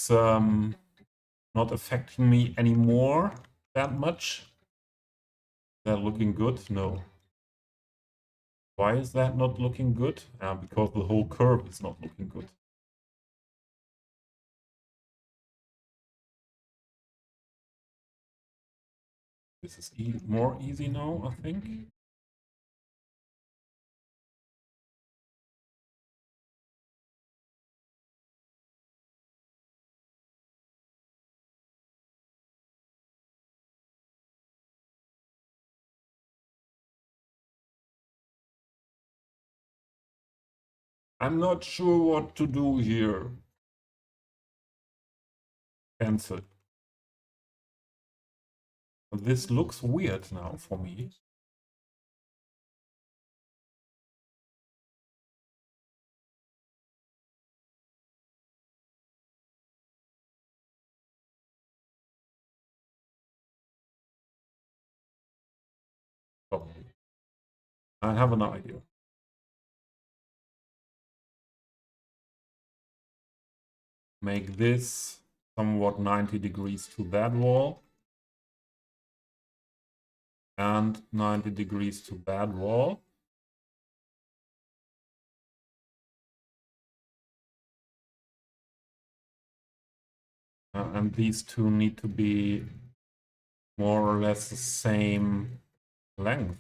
not affecting me anymore that much. Is that looking good? No. Why is that not looking good? Because the whole curve is not looking good. This is more easy now, I think. I'm not sure what to do here. Cancel. This looks weird now for me. Probably. I have an idea. Make this somewhat 90 degrees to that wall. And 90 degrees to that wall. And these two need to be more or less the same length.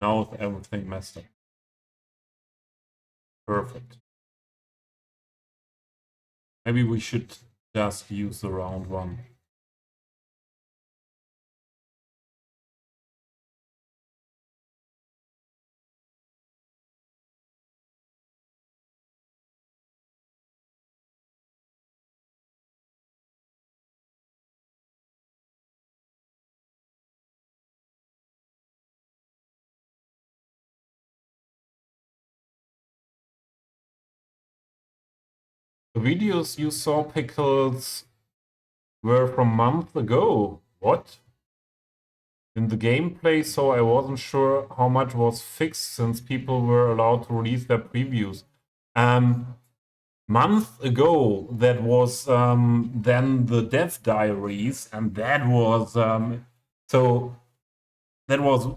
Now with everything messed up. Perfect. Maybe we should just use the round one. The videos you saw, Pickles, were from months ago. What? In the gameplay, so I wasn't sure how much was fixed since people were allowed to release their previews. Month ago, that was then the dev diaries, and that was so that was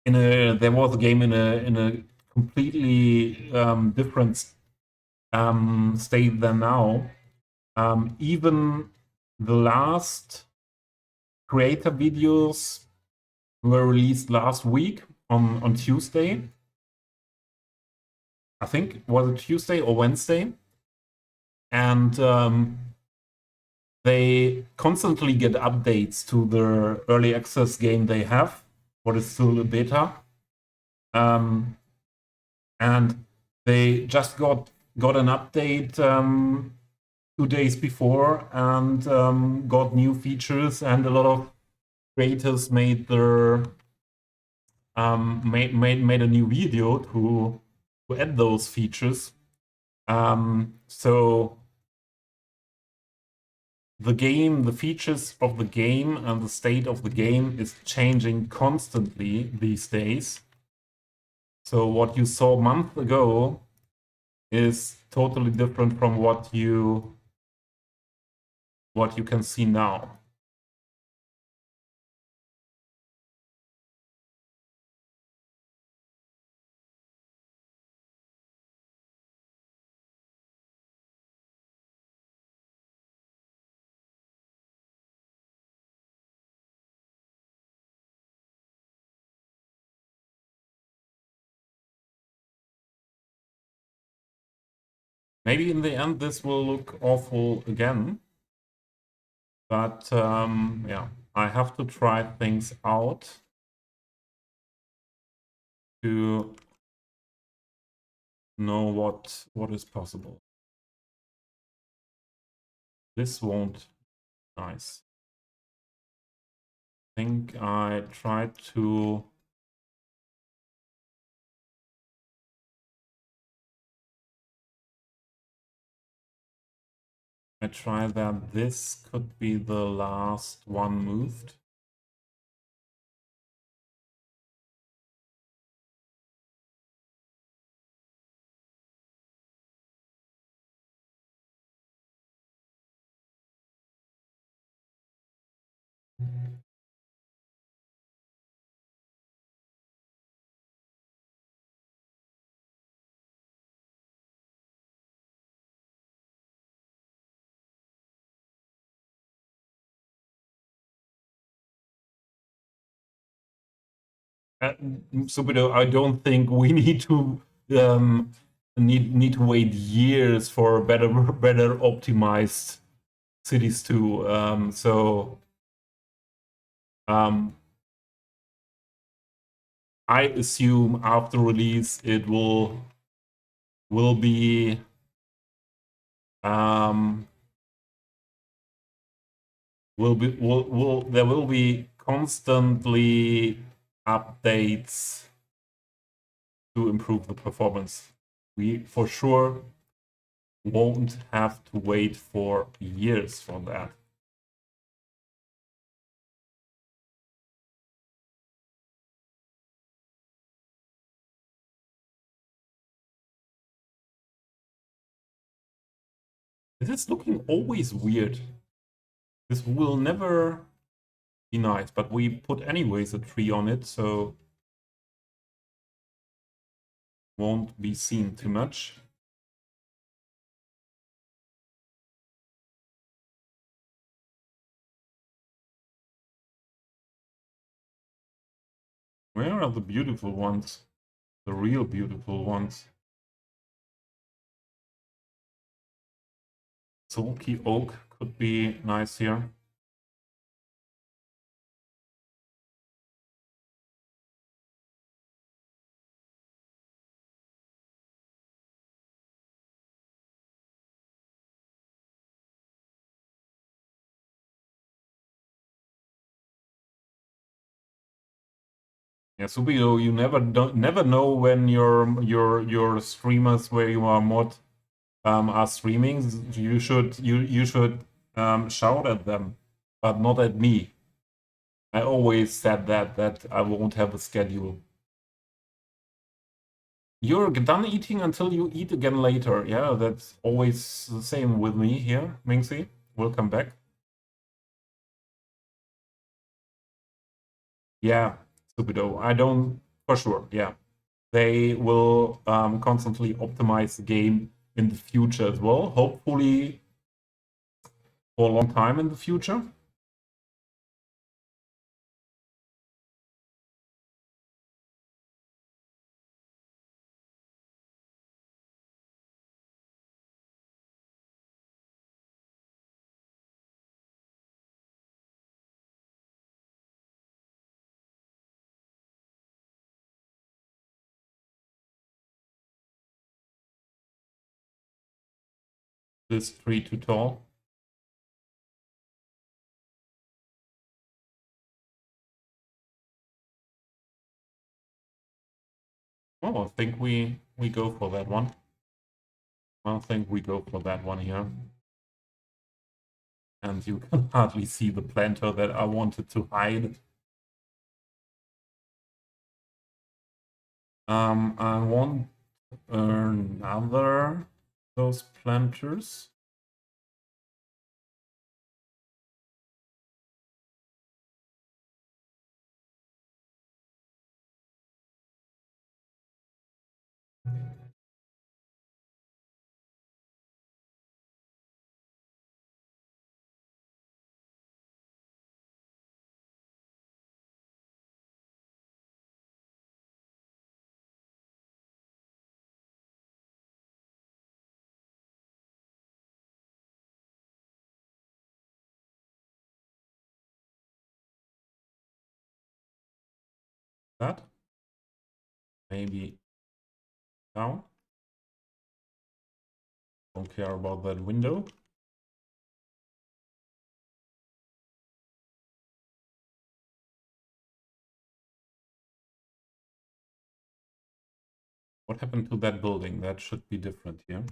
there was a game in a completely different state than now. Even the last creator videos were released last week on Tuesday. I think, was it Tuesday or Wednesday? And they constantly get updates to the early access game they have, what is still a beta. And they just got got an update 2 days before and got new features, and a lot of creators made their made a new video to add those features. So the features of the game and the state of the game is changing constantly these days. So what you saw a month ago is totally different from what you can see now. Maybe in the end this will look awful again, but yeah, I have to try things out to know what is possible. This won't be nice. I think I tried to try that this could be the last one moved. Subido, I don't think we need to need to wait years for better optimized cities too. I assume after release it will be there will be constantly updates to improve the performance. We for sure won't have to wait for years for that. This is looking always weird. This will never be nice, but we put anyways a tree on it, so won't be seen too much. Where are the beautiful ones? The real beautiful ones. Sulky oak could be nice here. Yeah, Subio, you never know when your streamers where you are mod are streaming. You should shout at them, but not at me. I always said that I won't have a schedule. You're done eating until you eat again later. Yeah, that's always the same with me here, Mingxi. Welcome back. Yeah, Stupido. I don't, for sure, yeah. They will constantly optimize the game in the future as well. Hopefully for a long time in the future. this tree too tall? Oh, I think we go for that one. I think we go for that one here. And you can hardly see the planter that I wanted to hide. I want another those planters. That maybe down. Don't care about that window. What happened to that building? That should be different here.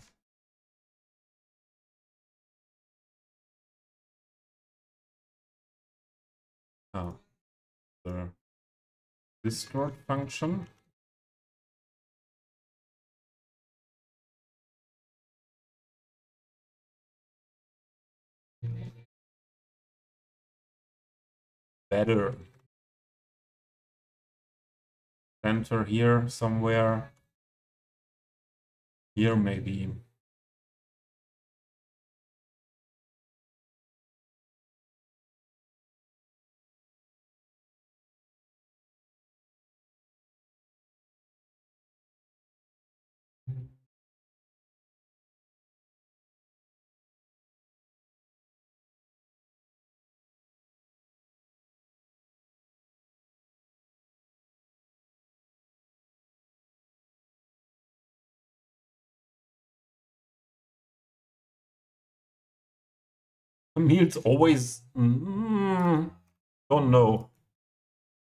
Ah, the distort function. Better. Center here somewhere. Here maybe. Meals always... don't know.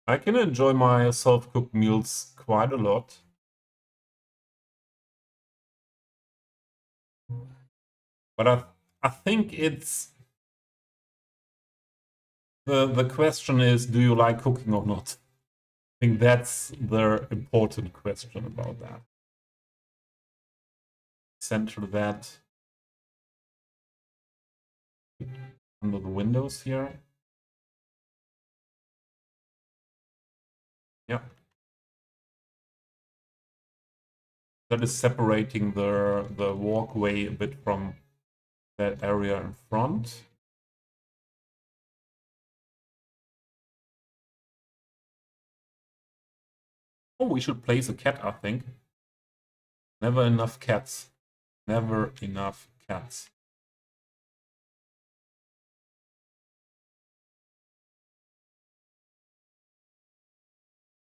I can enjoy my self-cooked meals quite a lot. But I think it's... The question is, do you like cooking or not? I think that's the important question about that. Center that under the windows here. Yeah. That is separating the walkway a bit from that area in front. Oh, we should place a cat, I think. Never enough cats. Never enough cats.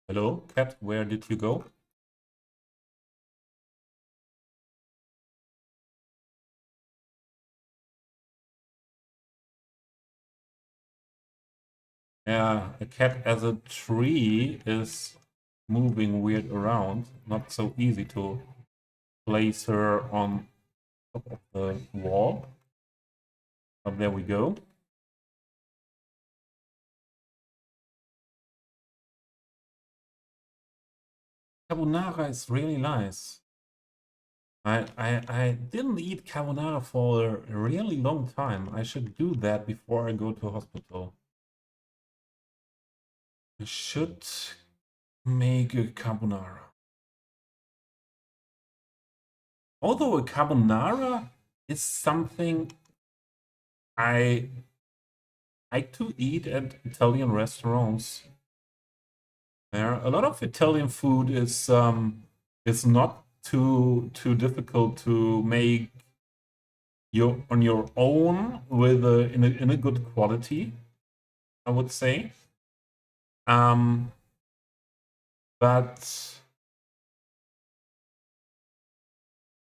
Hello, cat, where did you go? Yeah, a cat as a tree is moving weird around. Not so easy to place her on top of the wall. But there we go. Carbonara is really nice. I didn't eat carbonara for a really long time. I should do that before I go to hospital. I should make a carbonara. Although a carbonara is something I like to eat at Italian restaurants. There, a lot of Italian food is not too difficult to make on your own with in a good quality, I would say. But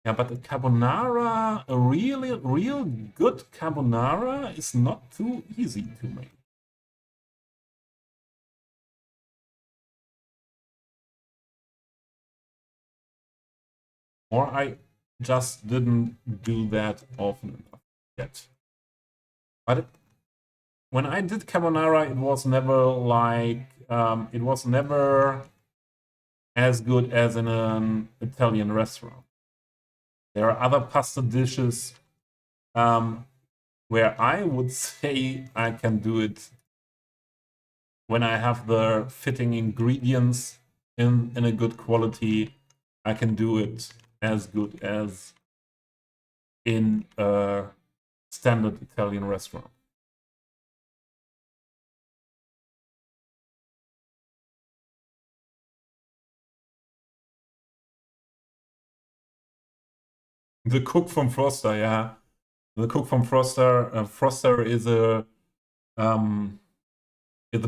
Yeah, but a carbonara, a real good carbonara is not too easy to make. Or I just didn't do that often enough yet. But when I did carbonara, it was never like it was never as good as in an Italian restaurant. There are other pasta dishes where I would say I can do it when I have the fitting ingredients in a good quality. I can do it as good as in a standard Italian restaurant. The cook from Froster, yeah. The cook from Froster. Froster is a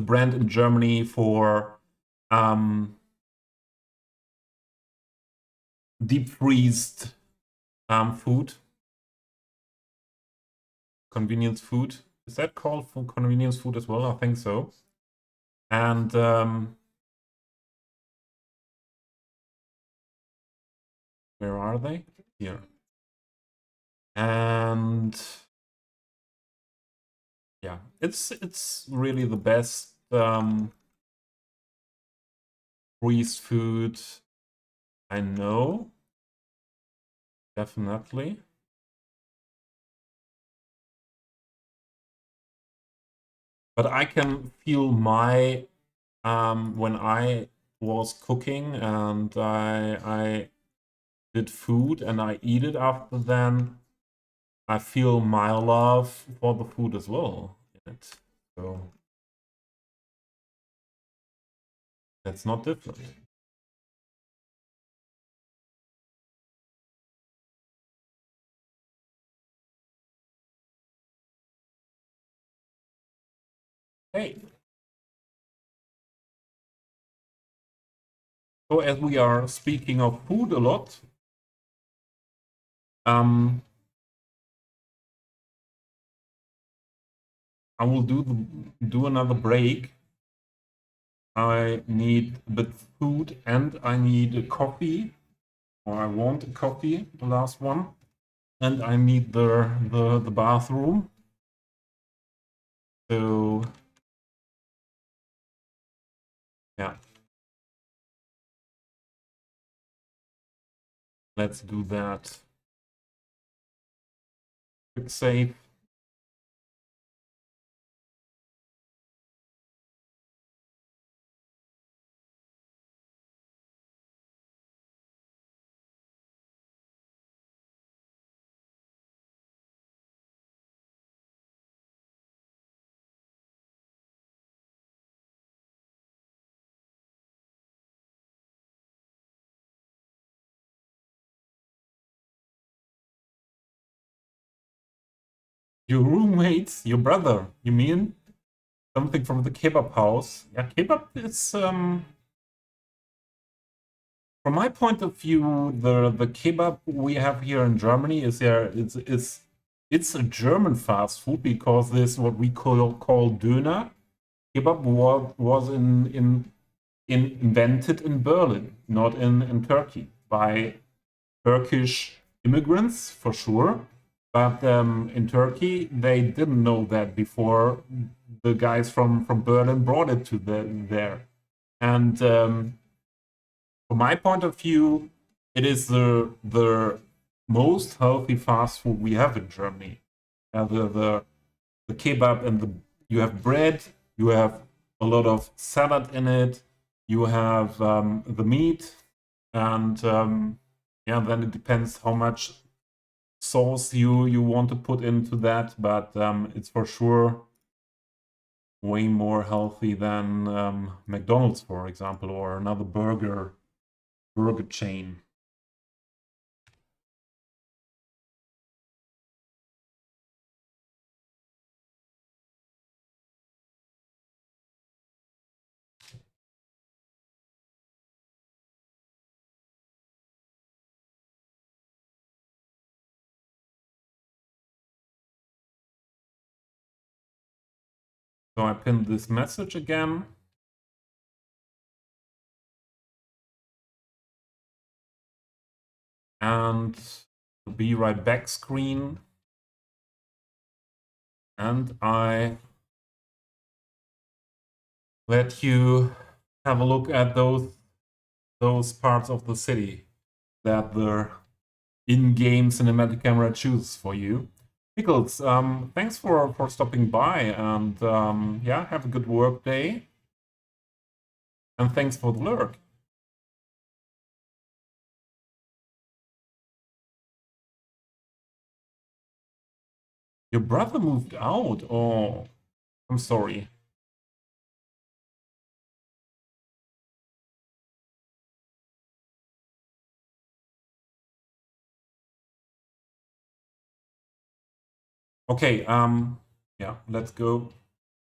brand in Germany for deep freezed food, convenience food. Is that called for convenience food as well? I think so. And where are they? Here. And yeah, it's really the best freeze food I know. Definitely. But I can feel my when I was cooking and I did food and I eat it after then, I feel my love for the food as well in it. So that's not different. Hey, so as we are speaking of food a lot, I will do another break. I need a bit of food and I need a coffee, or I want a coffee, the last one, and I need the bathroom. So yeah, let's do that. Quick save. Your roommates, your brother, you mean? Something from the kebab house. Yeah, kebab is from my point of view, the kebab we have here in Germany is it's a German fast food because this what we call Döner. Kebab was invented in Berlin, not in Turkey, by Turkish immigrants for sure. But in Turkey, they didn't know that before the guys from Berlin brought it to there. And from my point of view, it is the most healthy fast food we have in Germany. The kebab and you have bread, you have a lot of salad in it, you have the meat, and yeah, then it depends how much sauce you want to put into that, but it's for sure way more healthy than McDonald's, for example, or another burger chain. So I pinned this message again. And the be right back screen. And I let you have a look at those parts of the city that the in-game cinematic camera chooses for you. Pickles, thanks for stopping by, and yeah, have a good work day. And thanks for the lurk. Your brother moved out. Oh, I'm sorry. Okay, yeah, let's go.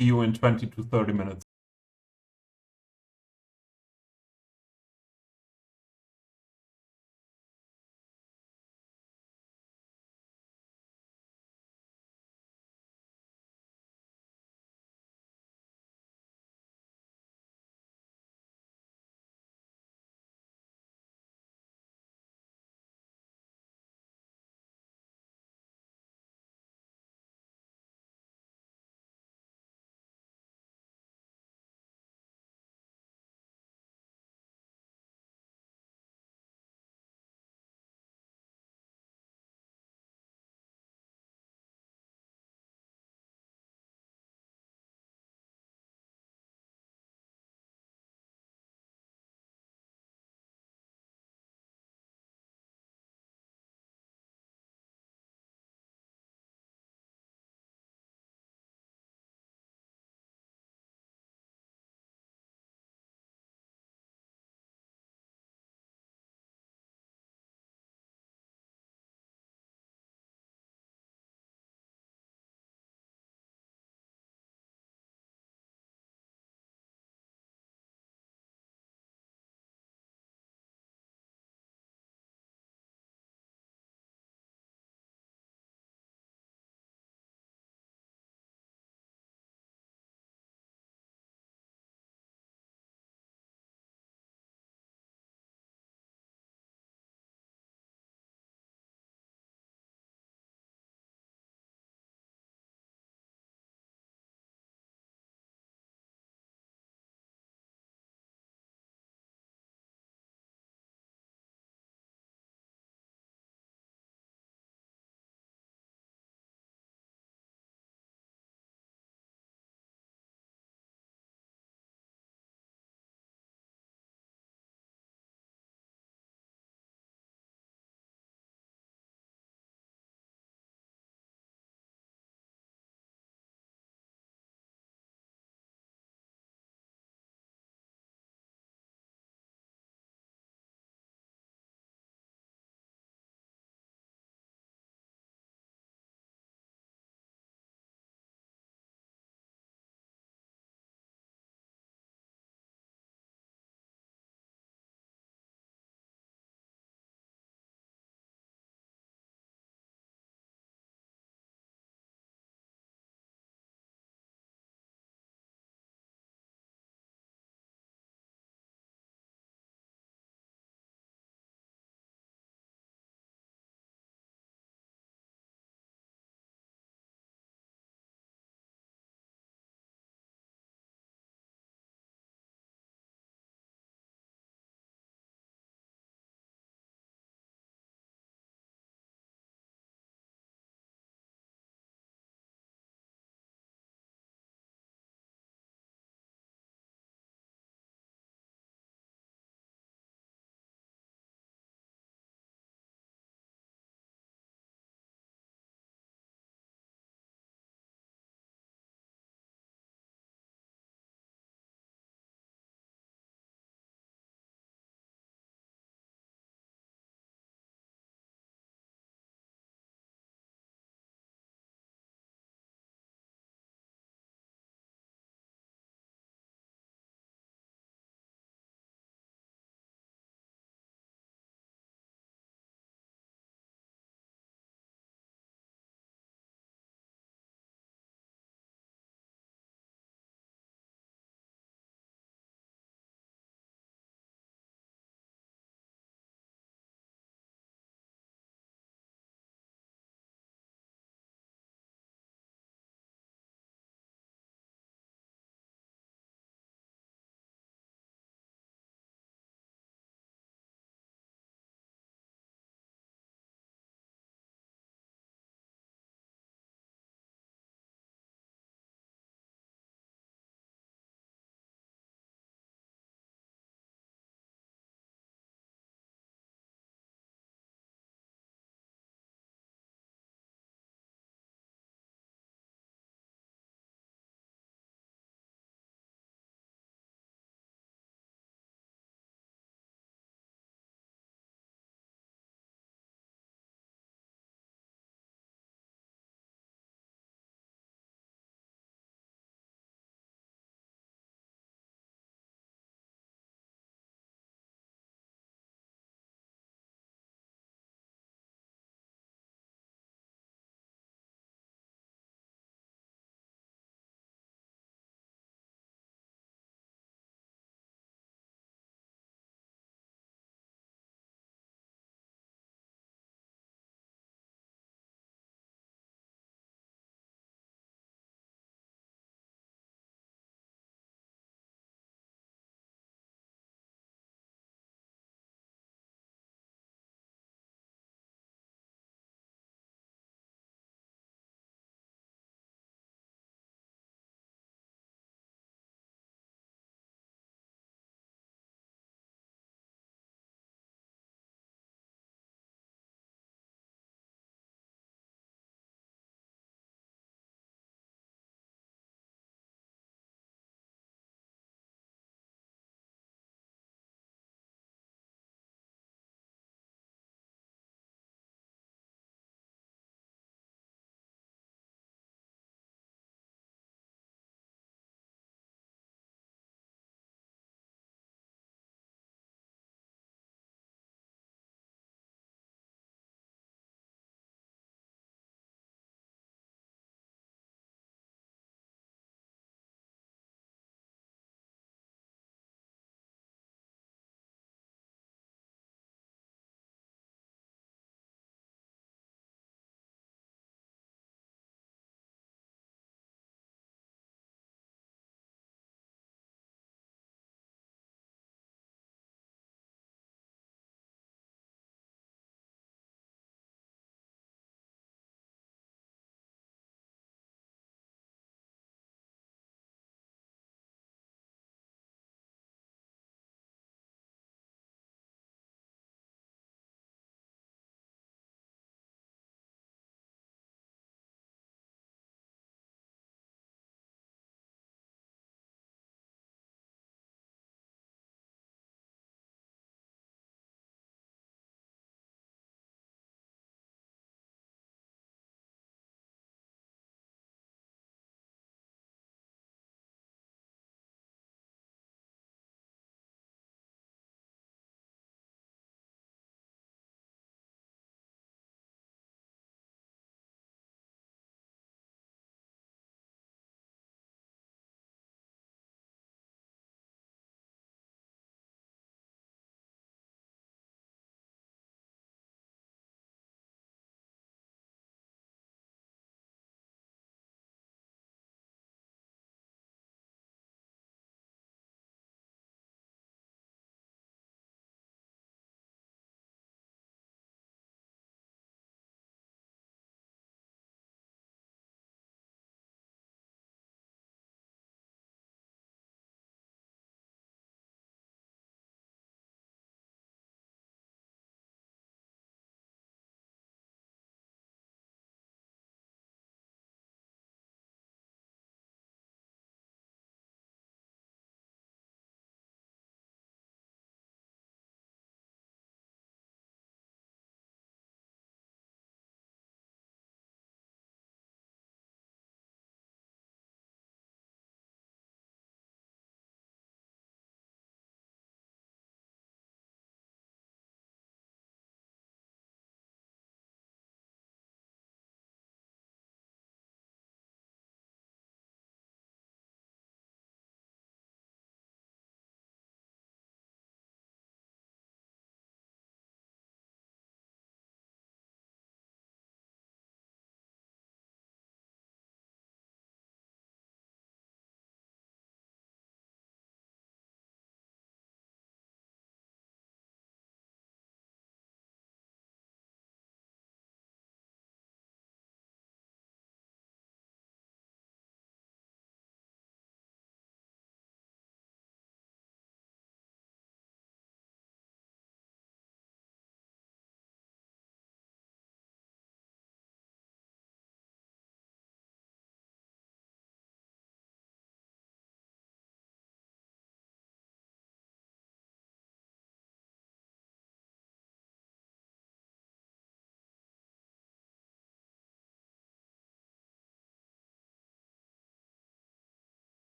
See you in 20 to 30 minutes.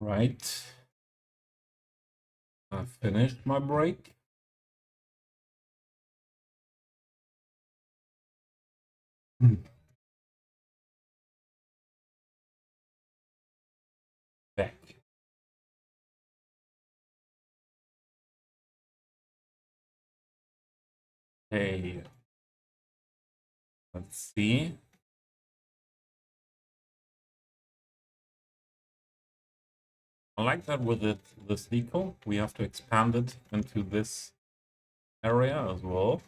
Right. I finished my break. Back. Hey, let's see. I like that with this equal. We have to expand it into this area as well.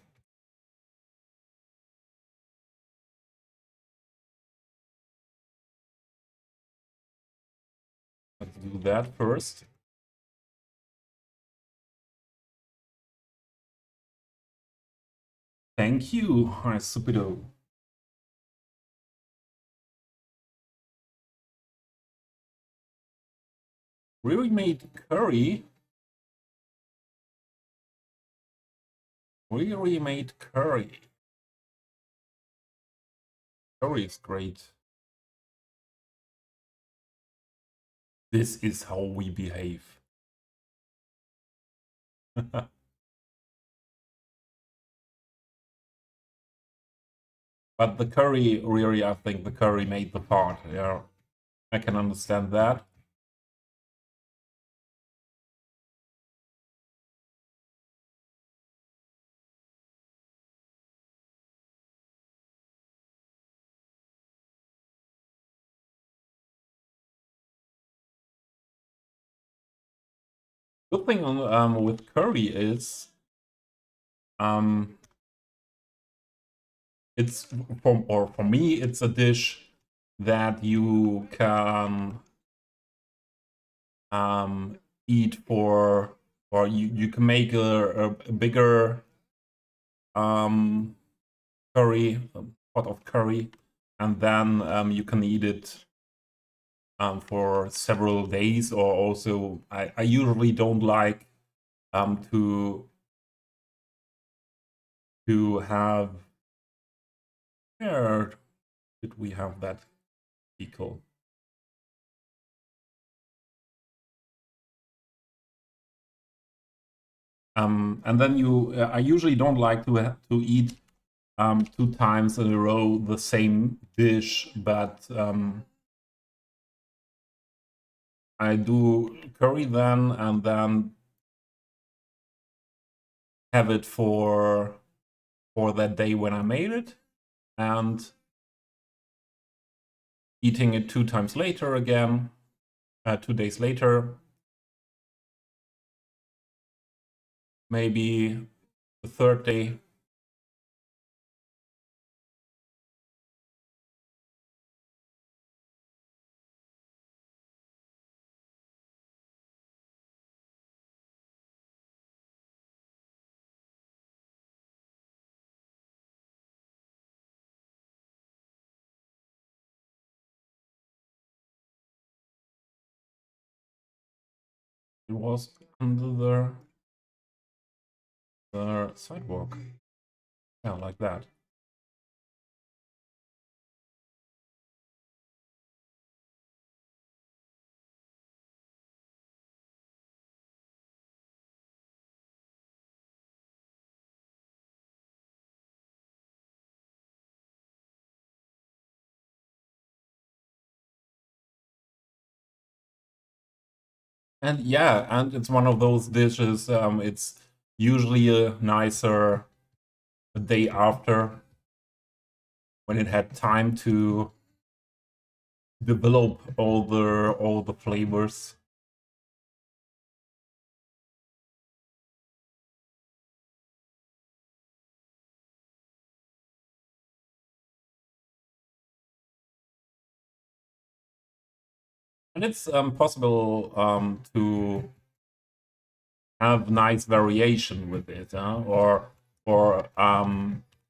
Let's do that first. Thank you, Supido. Really made curry. Really made curry. Curry is great. This is how we behave. But the curry, really, I think the curry made the part. Yeah, I can understand that. Good thing on with curry is it's for me it's a dish that you can eat for, or you can make a bigger curry, pot of curry, and then you can eat it for several days. Or also, I usually don't like to have. Where did we have that equal? And then I usually don't like to eat 2 times in a row the same dish, but I do curry then, and then have it for that day when I made it, and eating it 2 times later again, 2 days later, maybe the third day. It was under the sidewalk. Yeah, like that. And yeah, and it's one of those dishes. It's usually a nicer a day after, when it had time to develop all the flavors. And it's possible to have nice variation with it, or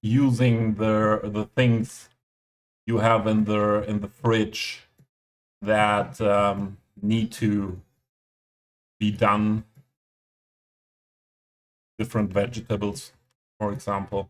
using the things you have in the fridge that need to be done. Different vegetables, for example.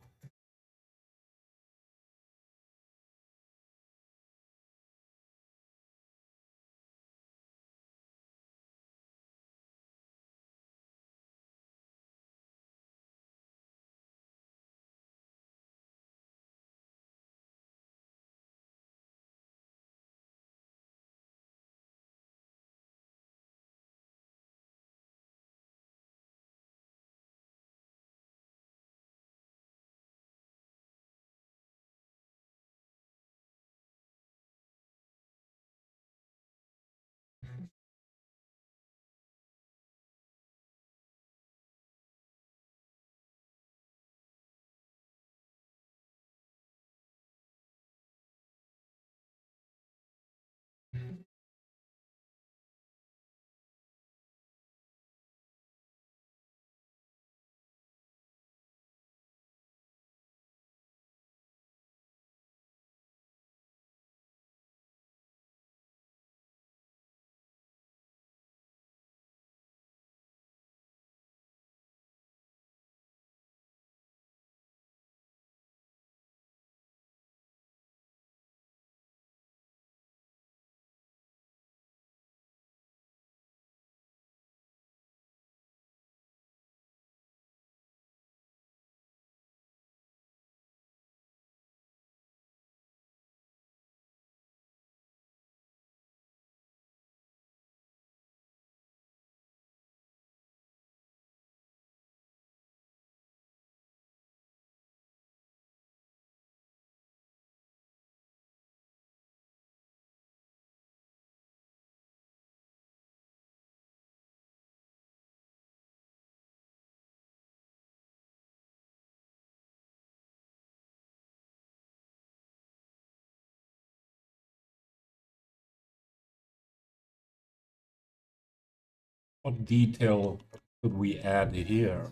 What detail could we add here?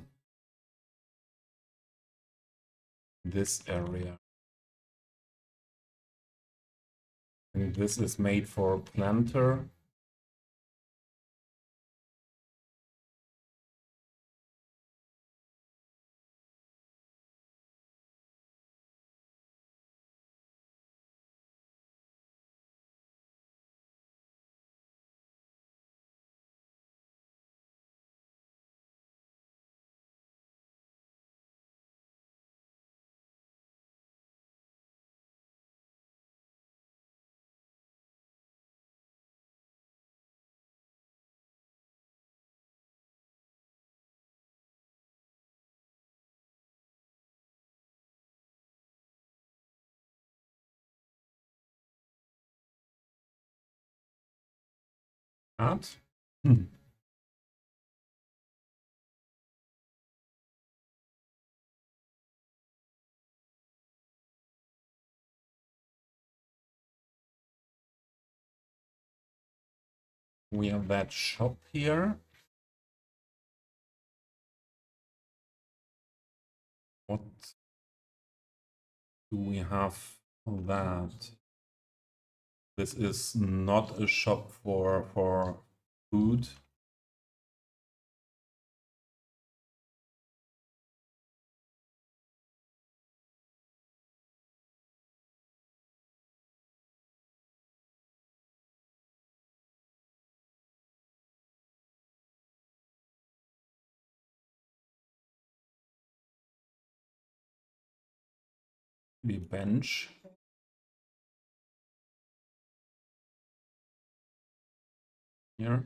This area. And this is made for planter. That. We have that shop here. What do we have for that? This is not a shop for food. The bench. Here.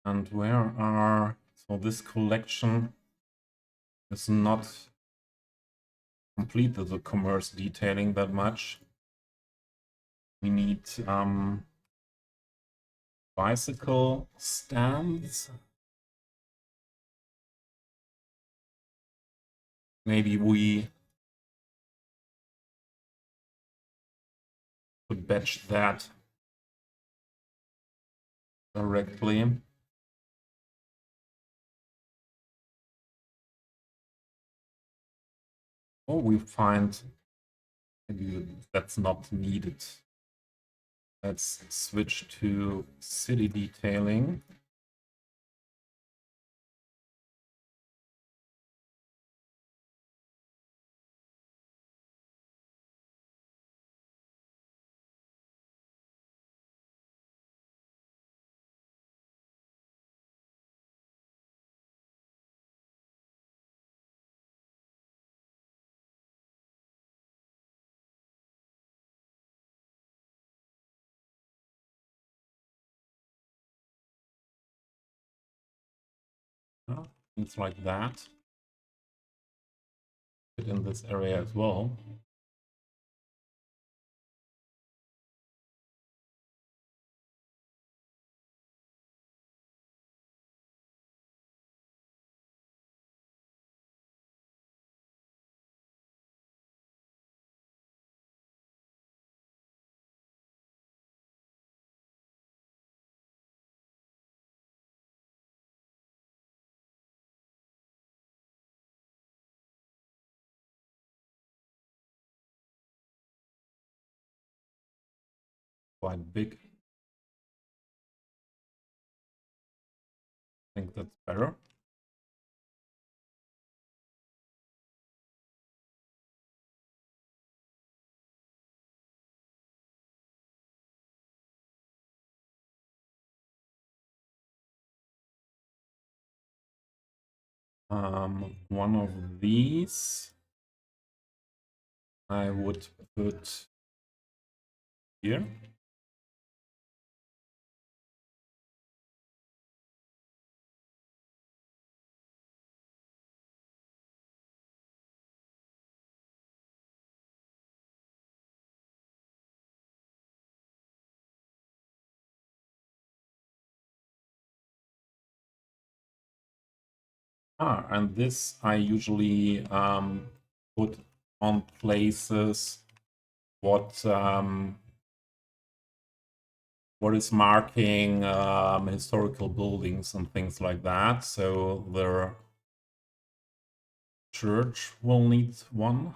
And where are, so this collection is not complete the commerce detailing that much. We need bicycle stands. Maybe we could batch that directly. Or we find maybe that's not needed. Let's switch to city detailing. Things like that. Fit in this area as well. Quite big. I think that's better. One of these I would put here. And this I usually put on places what is marking historical buildings and things like that. So the church will need one.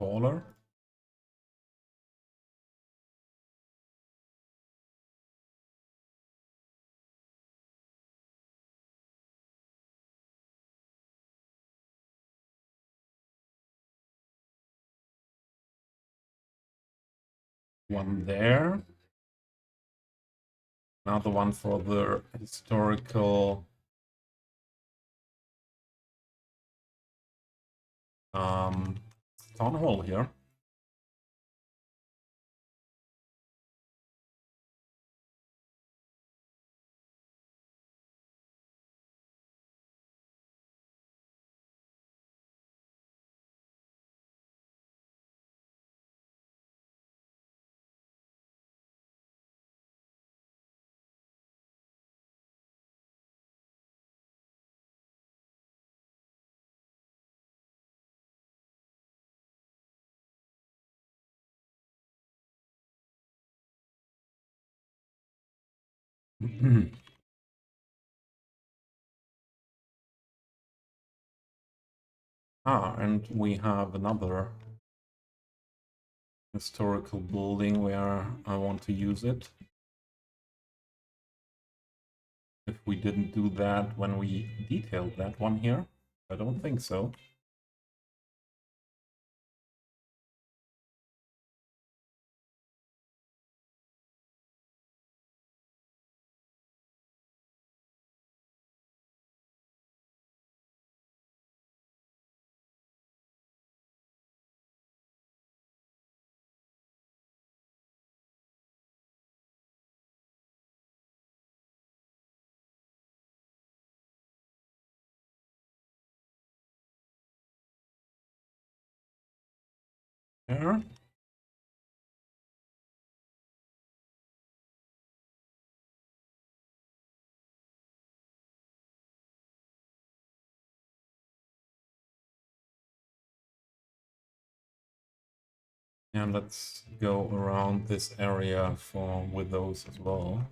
Taller. One there. Another one for the historical town hall here. And we have another historical building where I want to use it. If we didn't do that when we detailed that one here, I don't think so. There. And let's go around this area with those as well.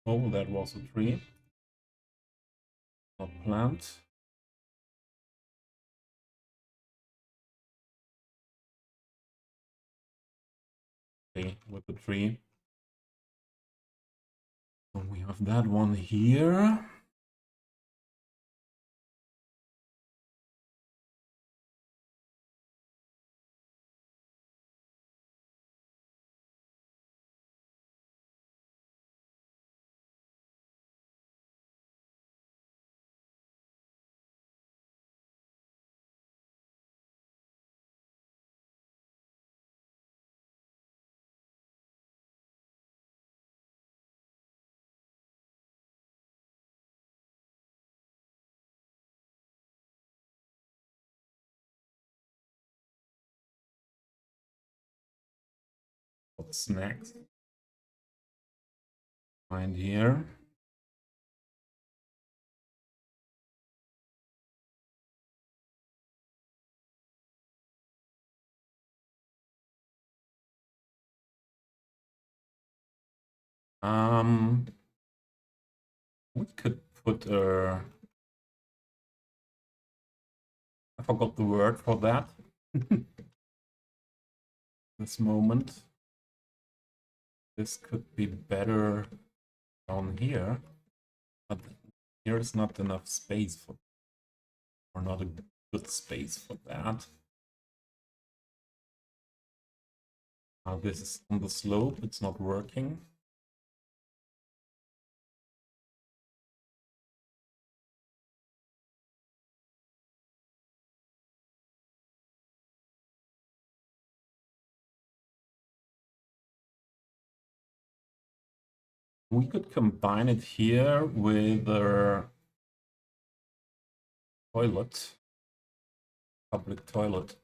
Oh, that was a tree. Not plant. Okay, with the tree. And we have that one here. What's next? Find here. We could put I forgot the word for that. This moment. This could be better down here, but here is not enough space for, or not a good space for that. Now this is on the slope, it's not working. We could combine it here with a toilet, public toilet.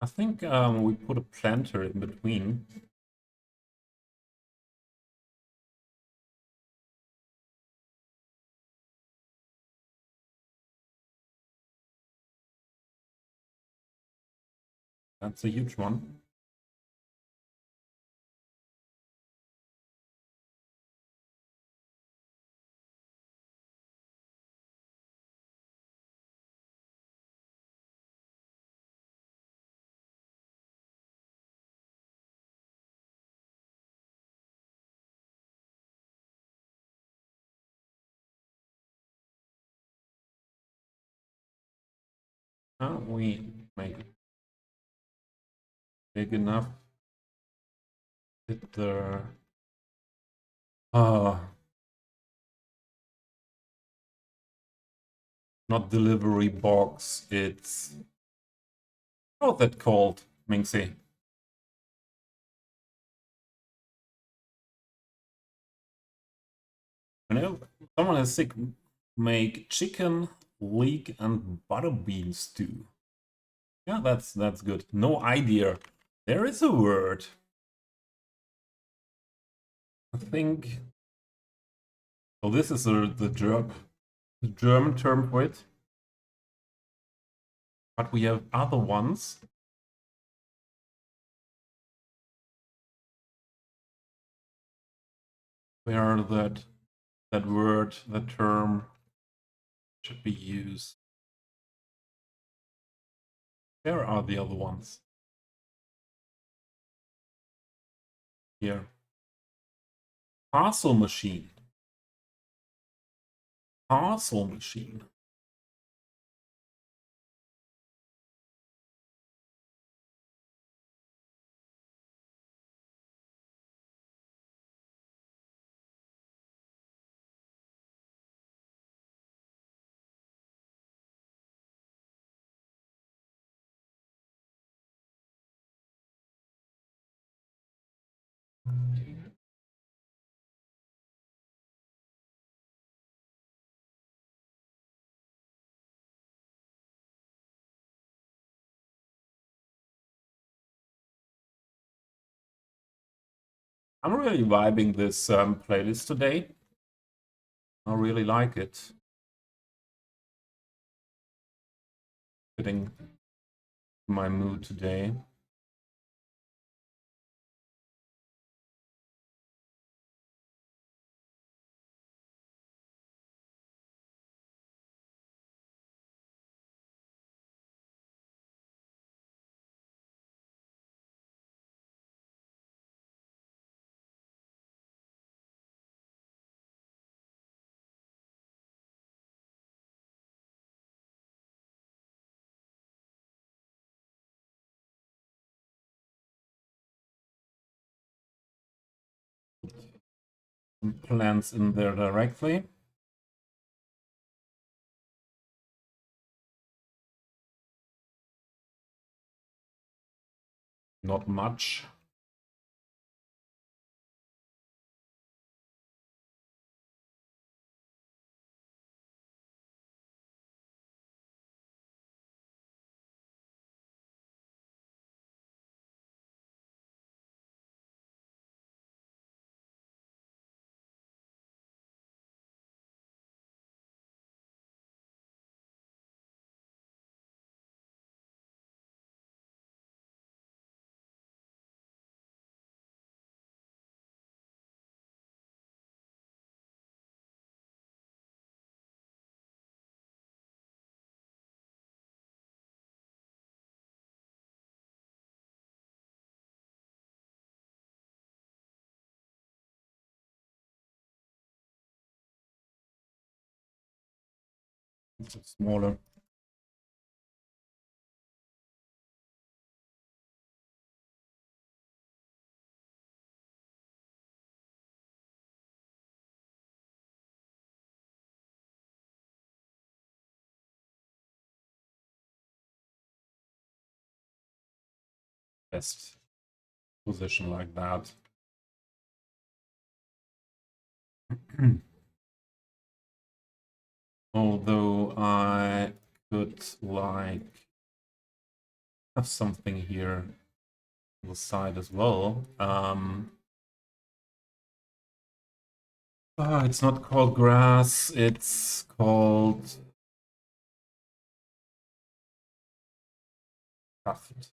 I think we put a planter in between. That's a huge one. We make it big enough. Hit the not delivery box, it's what's that called, Minxie? Whenever someone is sick, make chicken, leek, and butterbean stew. Yeah, that's good. No idea. There is a word. I think. So this is the German term for it. But we have other ones. Where that word, that term should be used. Where are the other ones? Here. Parcel machine. Parcel machine. I'm really vibing this playlist today. I really like it. Fitting my mood today. Some plants in there directly. Not much. It's smaller. Best position like that. Although I could like have something here on the side as well. It's not called grass, it's called tuft.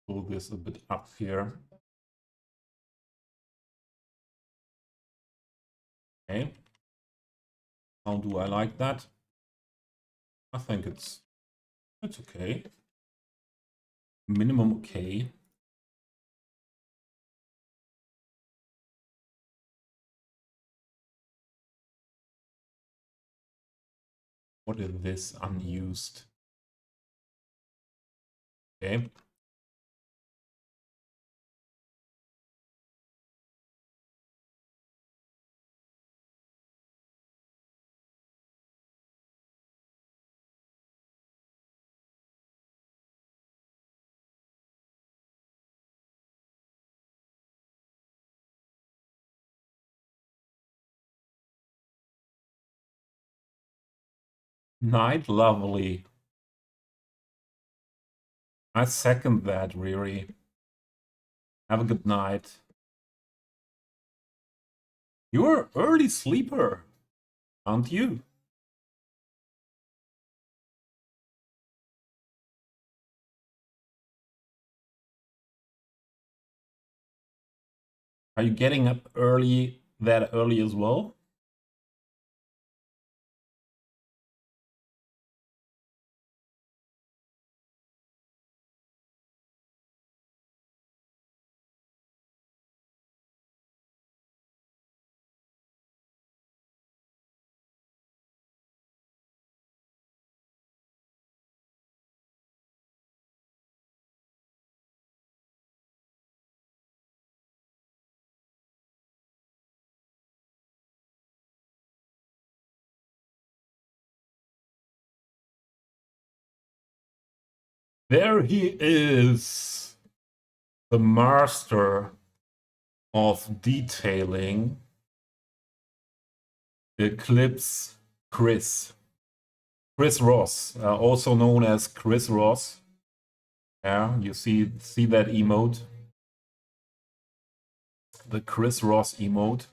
Pull this a bit up here. Okay. How do I like that? I think it's okay. Minimum okay. What is this unused? Okay. Night lovely. I second that, Riri. Have a good night. You're an early sleeper, aren't you? Are you getting up early, that early as well? There he is, the master of detailing, Eclipse Chris. Chris Ross, also known as Chris Ross. Yeah, you see that emote? The Chris Ross emote.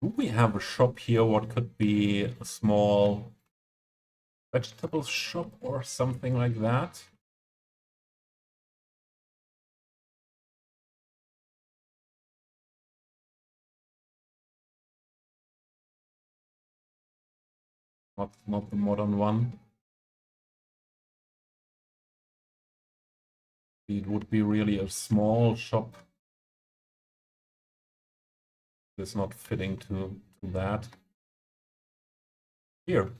Do we have a shop here? What could be a small vegetable shop or something like that? Not the modern one. It would be really a small shop. It's not fitting to that. Here.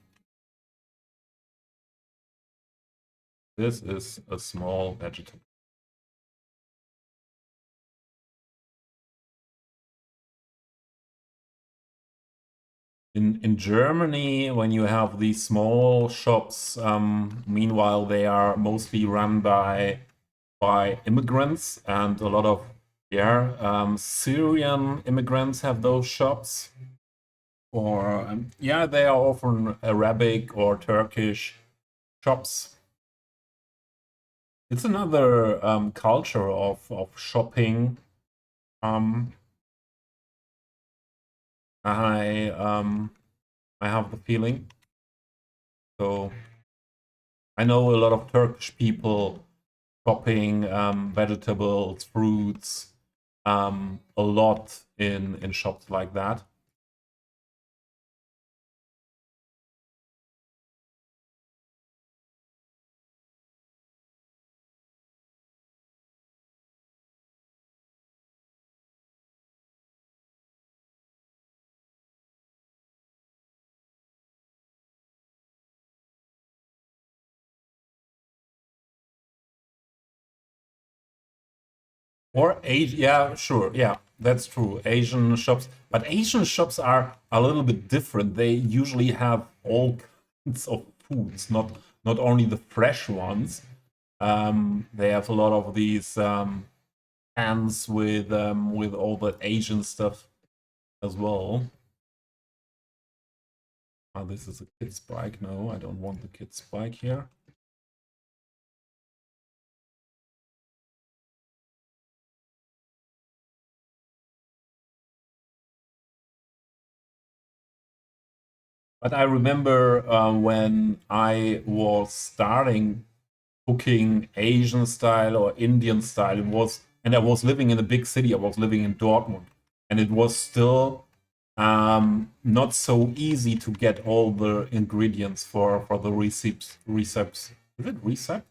This is a small vegetable. In Germany, when you have these small shops, meanwhile they are mostly run by immigrants, and a lot of Syrian immigrants have those shops. Or yeah, they are often Arabic or Turkish shops. It's another culture of shopping. I have the feeling. So I know a lot of Turkish people shopping vegetables, fruits, a lot in shops like that. Or Asian, yeah, sure, yeah, that's true. Asian shops, but Asian shops are a little bit different. They usually have all kinds of foods, not only the fresh ones. They have a lot of these cans with all the Asian stuff as well. This is a kid's bike. No, I don't want the kid's bike here. But I remember when I was starting cooking Asian style or Indian style, and I was living in a big city. I was living in Dortmund, and it was still not so easy to get all the ingredients for the recipes. Is it recipe?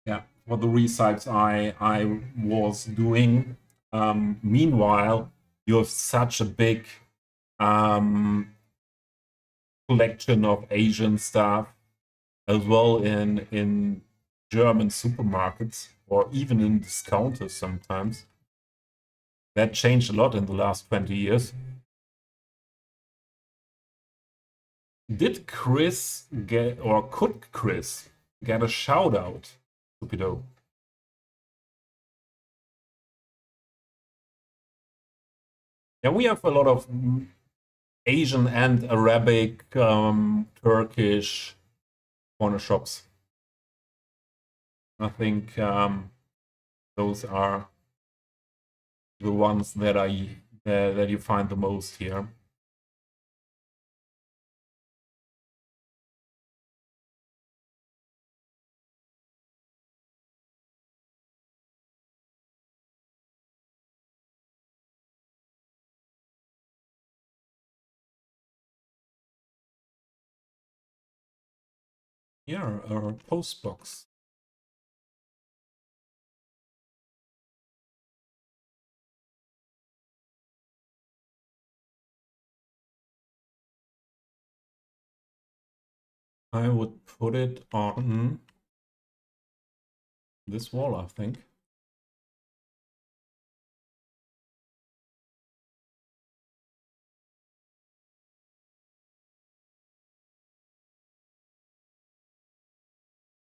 Yeah, for the recipes I was doing. Meanwhile, you have such a big um, collection of Asian stuff as well in German supermarkets or even in discounters sometimes. That changed a lot in the last 20 years. Did Chris get, or could Chris get a shout out? Stupido. Yeah, we have a lot of Asian and Arabic, Turkish corner shops. I think those are the ones that you find the most here. Yeah, a post box. I would put it on this wall, I think.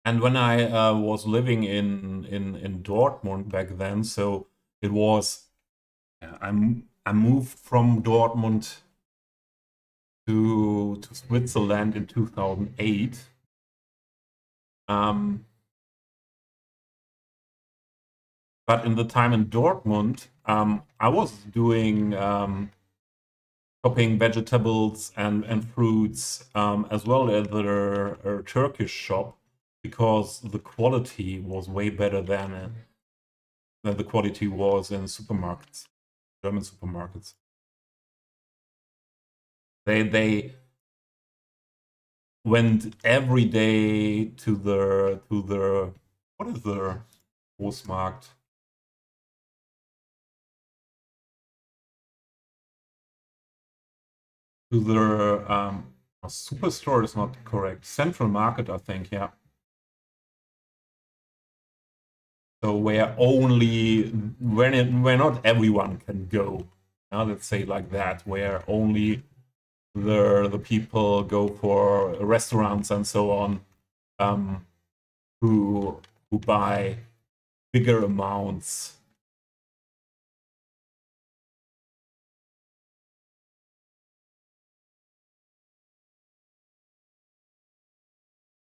And when I was living in Dortmund back then, so it was I moved from Dortmund to Switzerland in 2008. But in the time in Dortmund, I was doing chopping vegetables and fruits as well as the Turkish shop because the quality was way better than the quality was in supermarkets, German supermarkets. They went every day to the what is the Großmarkt? To the superstore is not correct. Central Market, I think, yeah. So where not everyone can go. Now let's say like that, where only the people go for restaurants and so on, who buy bigger amounts.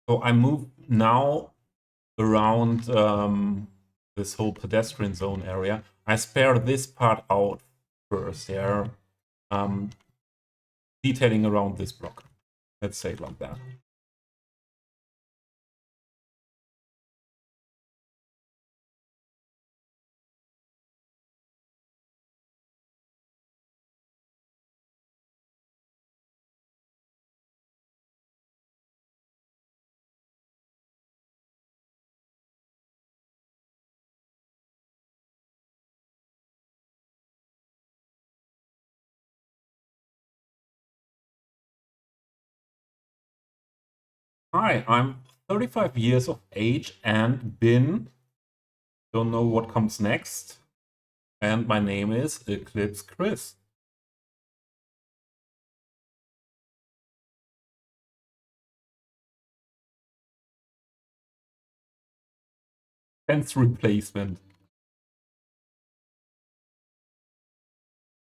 So I move now around this whole pedestrian zone area. I spare this part out first. They're detailing around this block. Let's say it like that. Hi, I'm 35 years of age and don't know what comes next. And my name is Eclipse Chris. Fence replacement.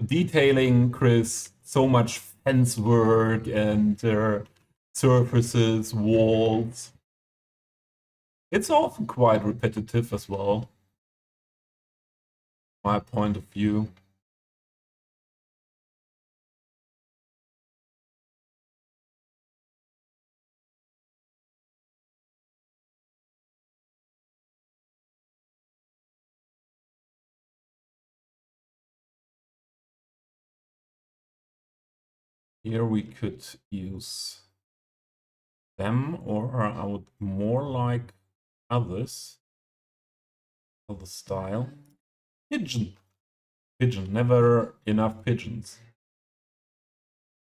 Detailing, Chris, so much fence work and surfaces, walls. It's often quite repetitive as well, my point of view. Here we could use them, or I would more like others. Other style. Pigeon. Pigeon. Never enough pigeons.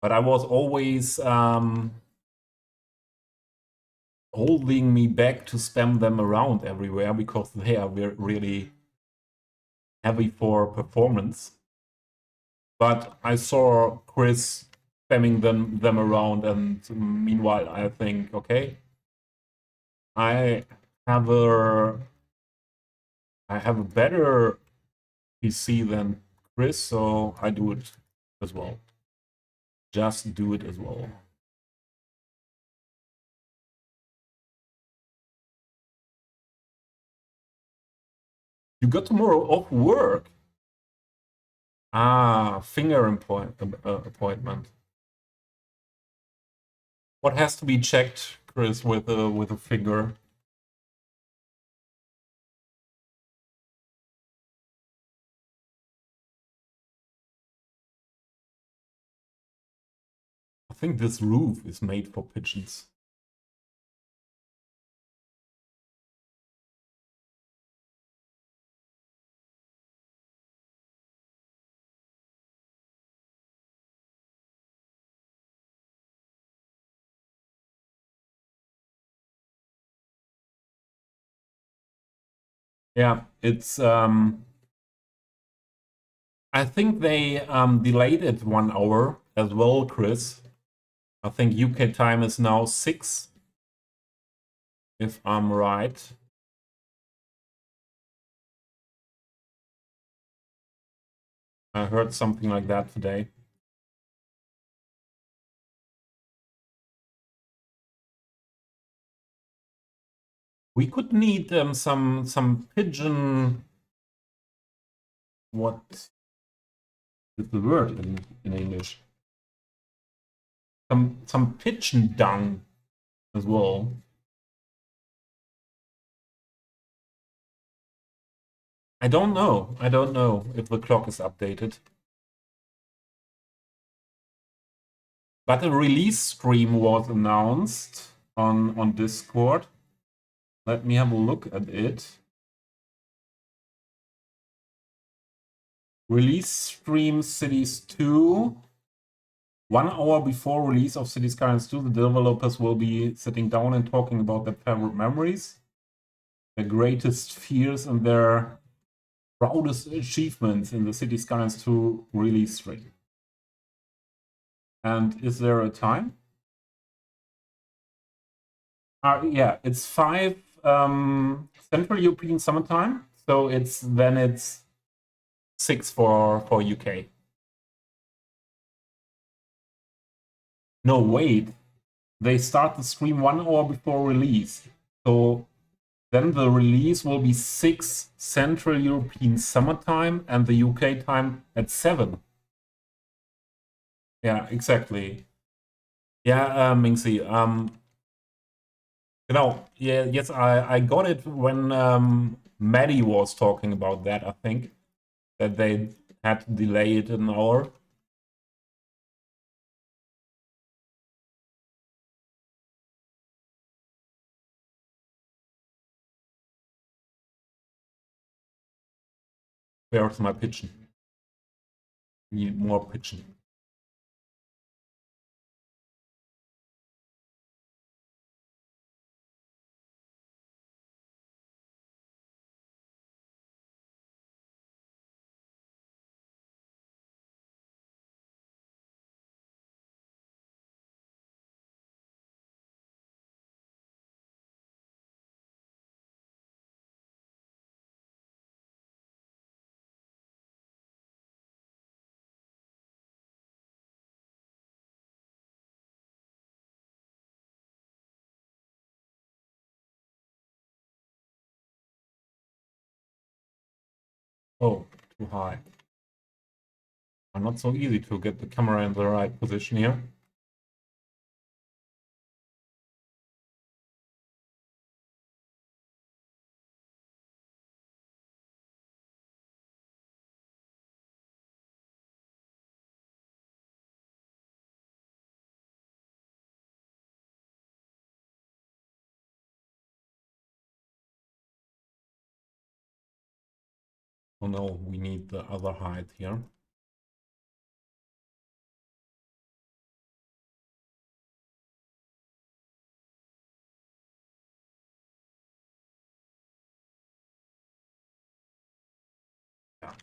But I was always holding me back to spam them around everywhere because they are really heavy for performance. But I saw Chris spamming them around, and meanwhile I think, okay, I have a better PC than Chris, so I do it as well. Just do it as well. You got tomorrow off work. Ah, finger appointment. What has to be checked, Chris, with a finger? I think this roof is made for pigeons. Yeah, it's I think they delayed it 1 hour as well, Chris. I think UK time is now 6, if I'm right. I heard something like that today. We could need some pigeon. What is the word in English? Some pigeon dung as well. I don't know. I don't know if the clock is updated. But a release stream was announced on Discord. Let me have a look at it. Release stream Cities 2. 1 hour before release of Cities Skylines 2, the developers will be sitting down and talking about their favorite memories, their greatest fears, and their proudest achievements in the Cities Skylines 2 release stream. And is there a time? Yeah, it's 5 Central European Summertime, so it's 6 for UK. No, wait. They start the stream 1 hour before release. So Then the release will be 6 Central European summertime and the UK time at 7. Yeah, exactly. Yeah, Mingxi. Yes, I got it when Maddie was talking about that, I think. That they had to delay it an hour. Where's my pigeon? Need more pigeon. Oh, too high. Not so easy to get the camera in the right position here. Oh no, we need the other height here. Yeah.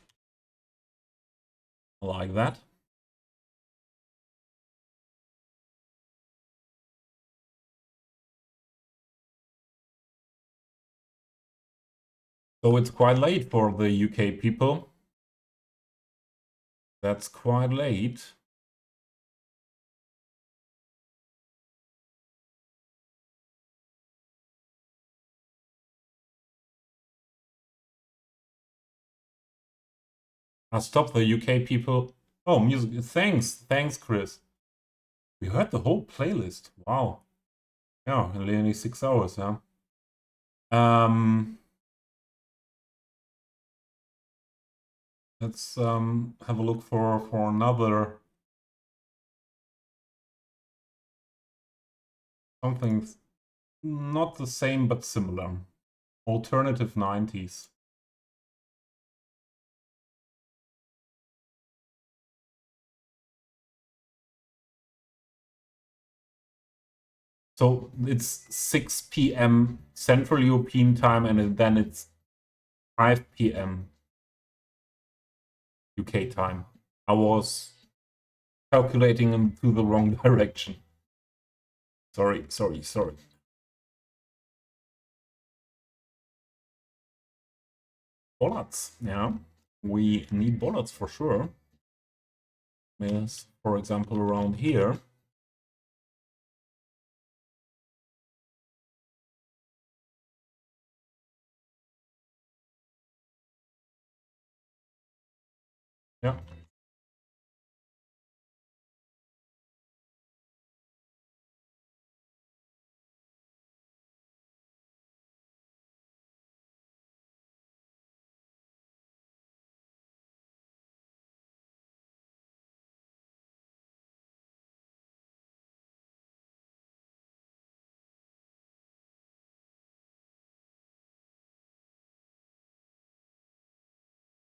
Like that. So it's quite late for the UK people. That's quite late. I'll stop the UK people. Oh, music. Thanks, Chris. We heard the whole playlist. Wow. Yeah, only 6 hours, huh? Let's have a look for another something not the same but similar. Alternative 90s. So it's 6 p.m. Central European time, and then it's 5 p.m. UK time. I was calculating into the wrong direction. Sorry. Bollards, yeah. We need bollards for sure. Yes, for example, around here. Yeah.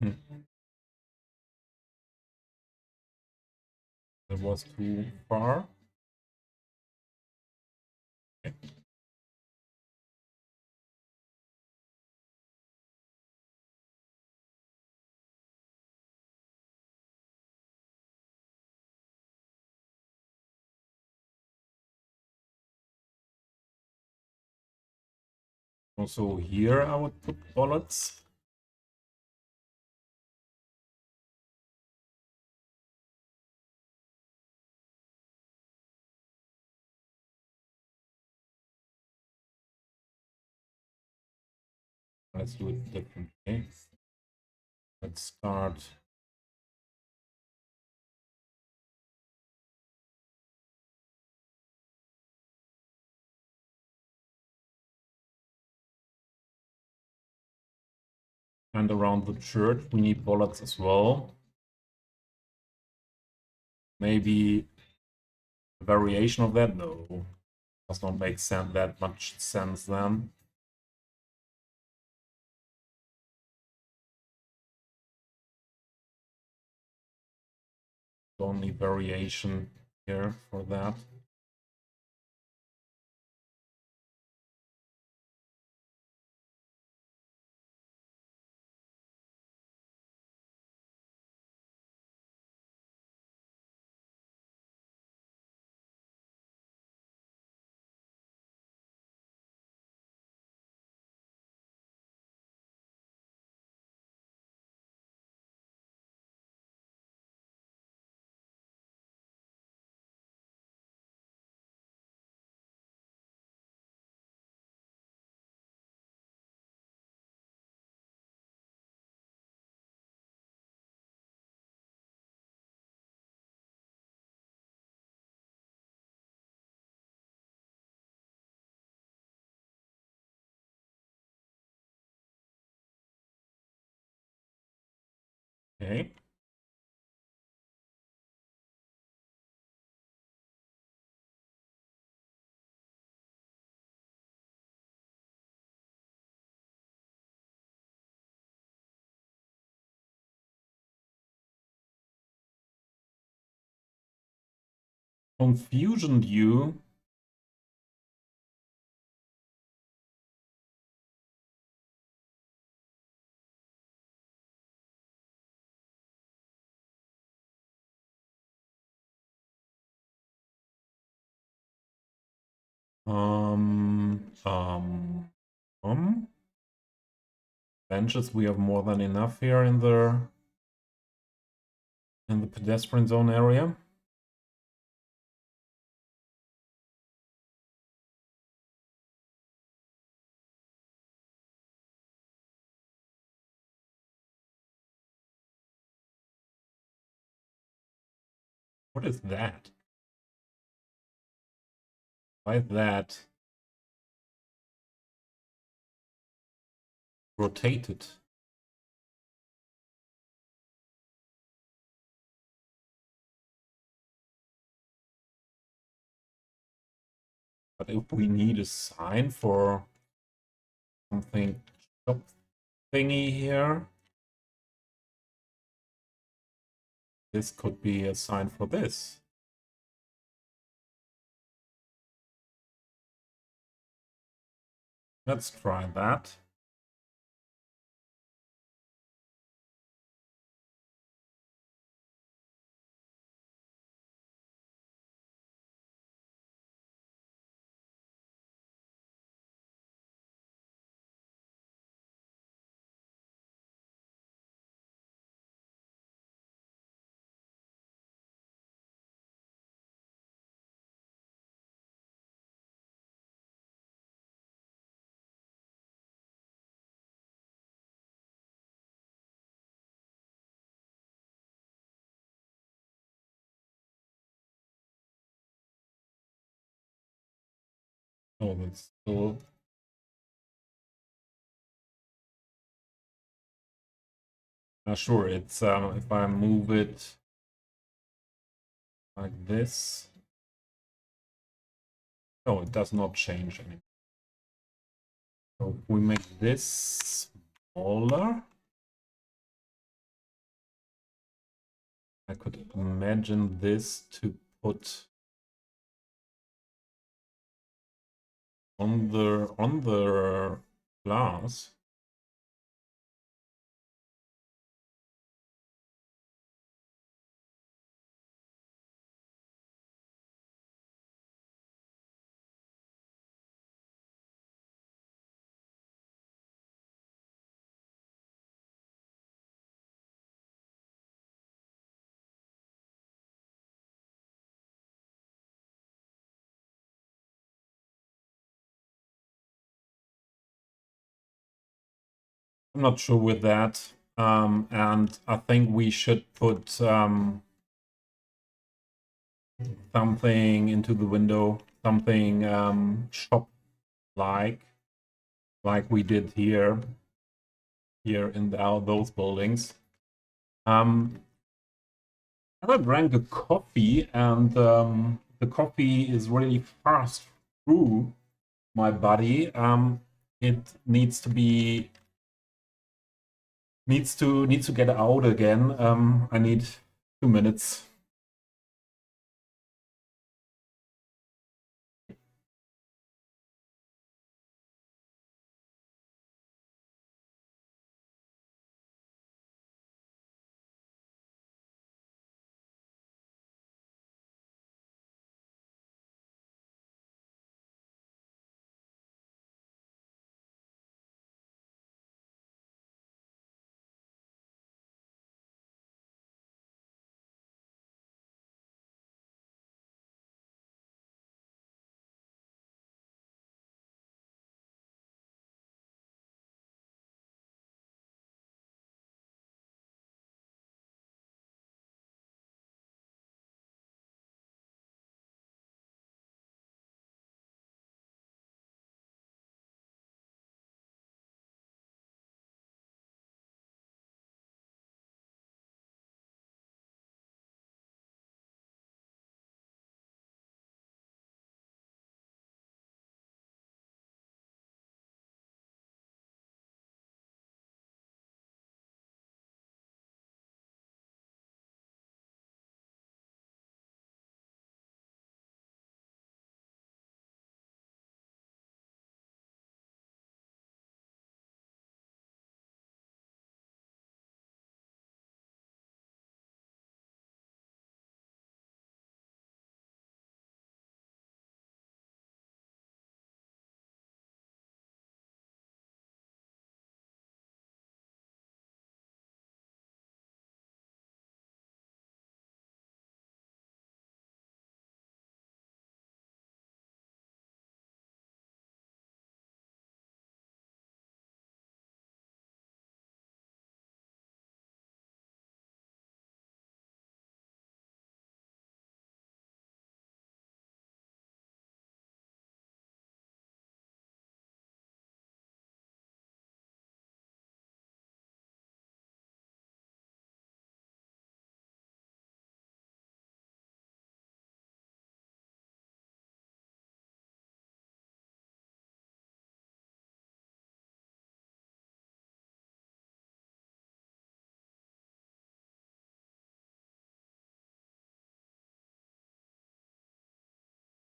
Hmm. That was too far. Okay. Also here I would put bollards. Let's do it differently. Let's start. And around the church, we need bollards as well. Maybe a variation of that? No. Does not make that much sense then. Only variation here for that. Okay. Confusion you. Benches, we have more than enough here in the pedestrian zone area. What is that? Why is that rotated? But if we need a sign for something shop thingy here, this could be a sign for this. Let's try that. Oh, that's still. Sure, it's if I move it like this. No, it does not change anything. So if we make this smaller, I could imagine this to put on the glass. I'm not sure with that. And I think we should put something into the window, something shop-like, like we did here in those buildings. I drank a coffee, and the coffee is really fast through my body. It needs to be needs to get out again. I need 2 minutes.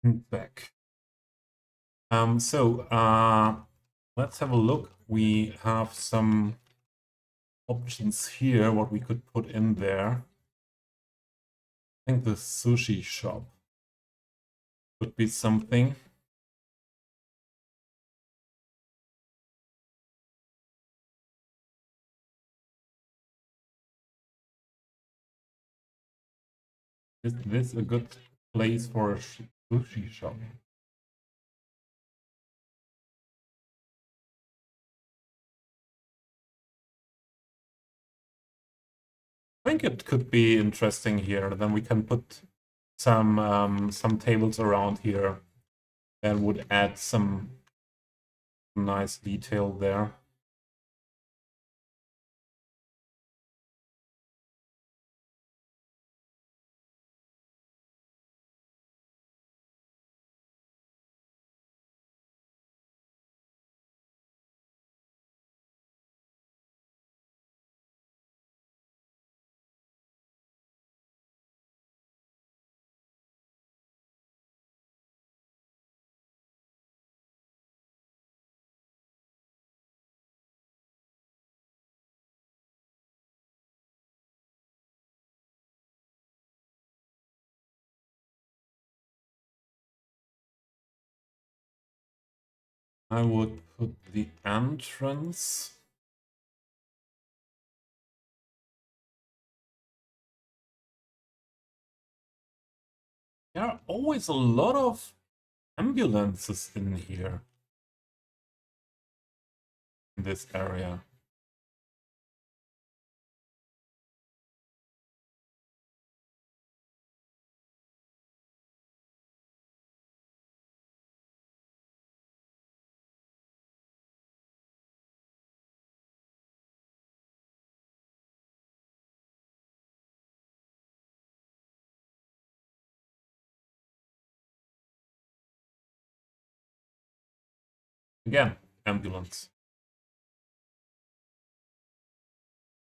Back. Let's have a look. We have some options here, what we could put in there. I think the sushi shop could be something. Is this a good place for a sushi shop? I think it could be interesting here. Then we can put some tables around here and would add some nice detail there. I would put the entrance. There are always a lot of ambulances in here, in this area. Again, ambulance.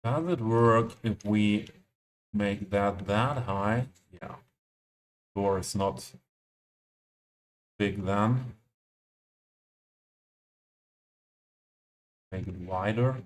Does it work if we make that high? Yeah. Door is not big then. Make it wider.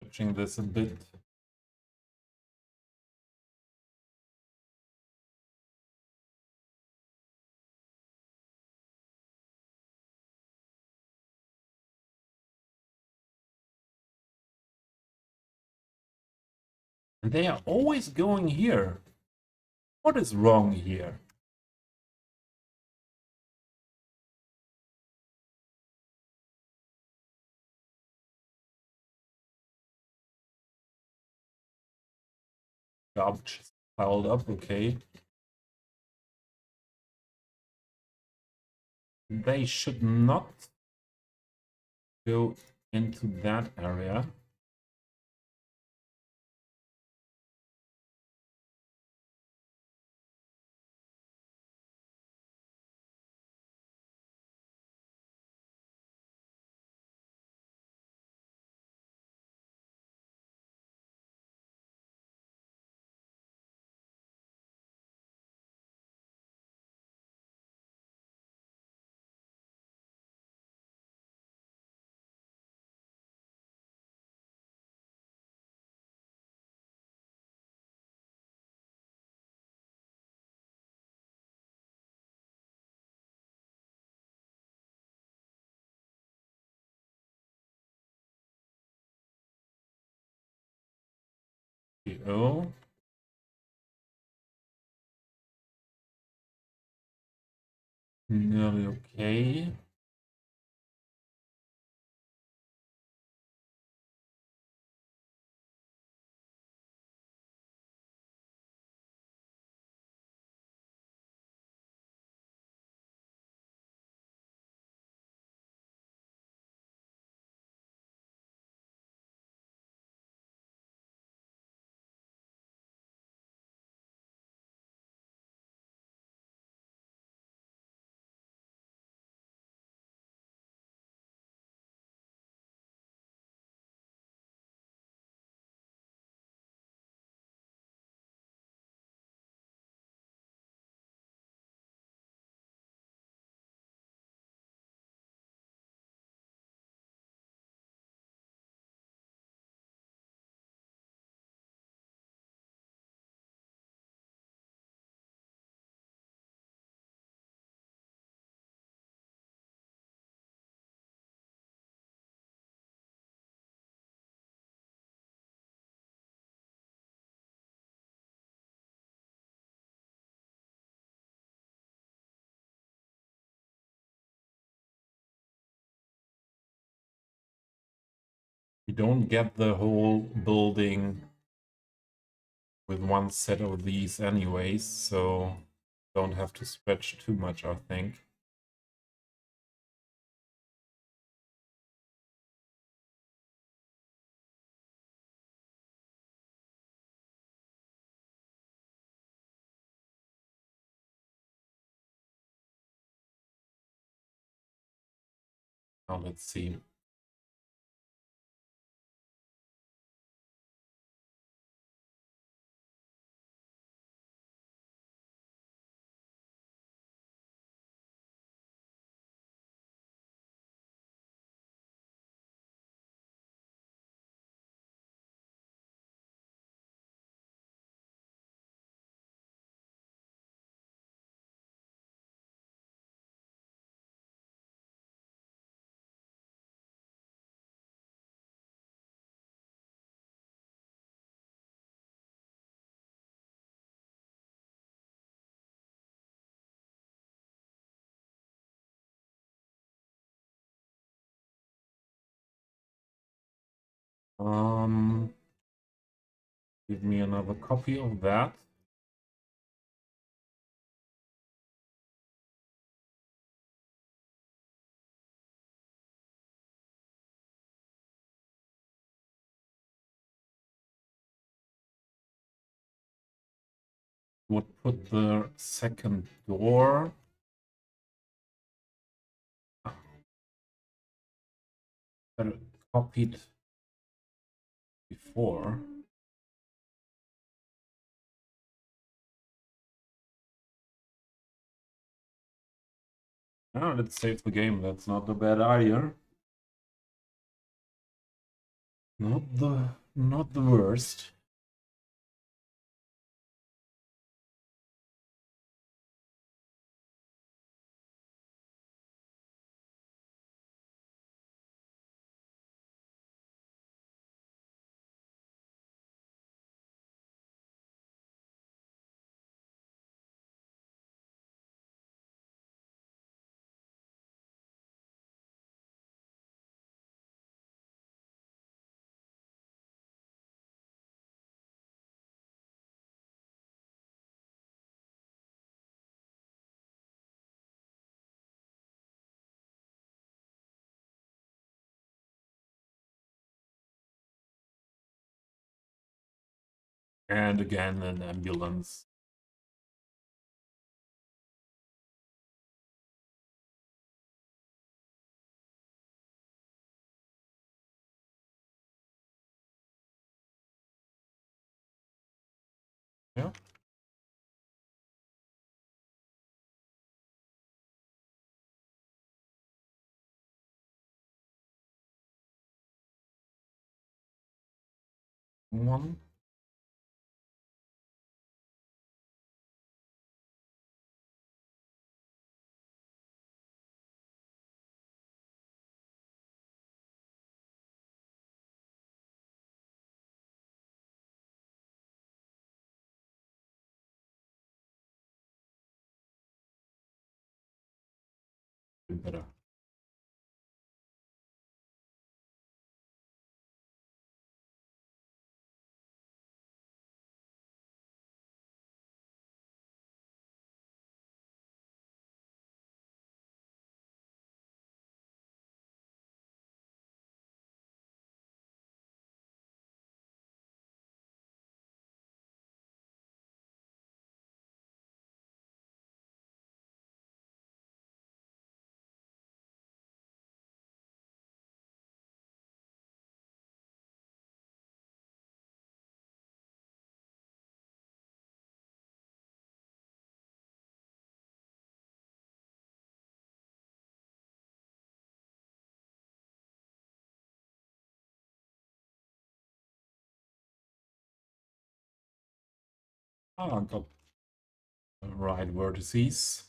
Switching this a bit. And they are always going here. What is wrong here? Garbage is piled up, okay. They should not go into that area. Oh, nearly okay. You don't get the whole building with one set of these anyways, so don't have to stretch too much, I think. Now let's see. Give me another copy of that. Would put the second door. Better copied before. Oh, let's save the game. That's not a bad idea. Not the worst. And again, an ambulance. Yeah. One. Better. Ah, got the right vertices.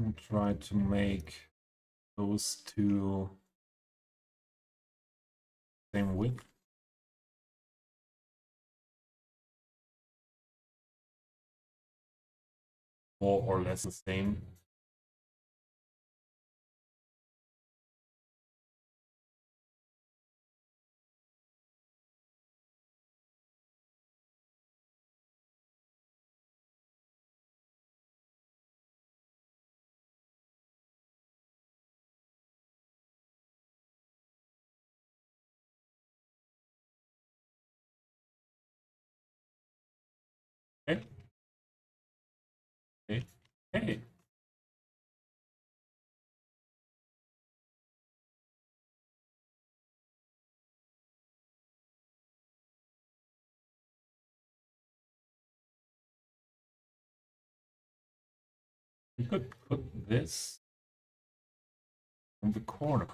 I'll try to make those two same width. More or less the same. Okay. Okay. Okay. We could put this on the corner.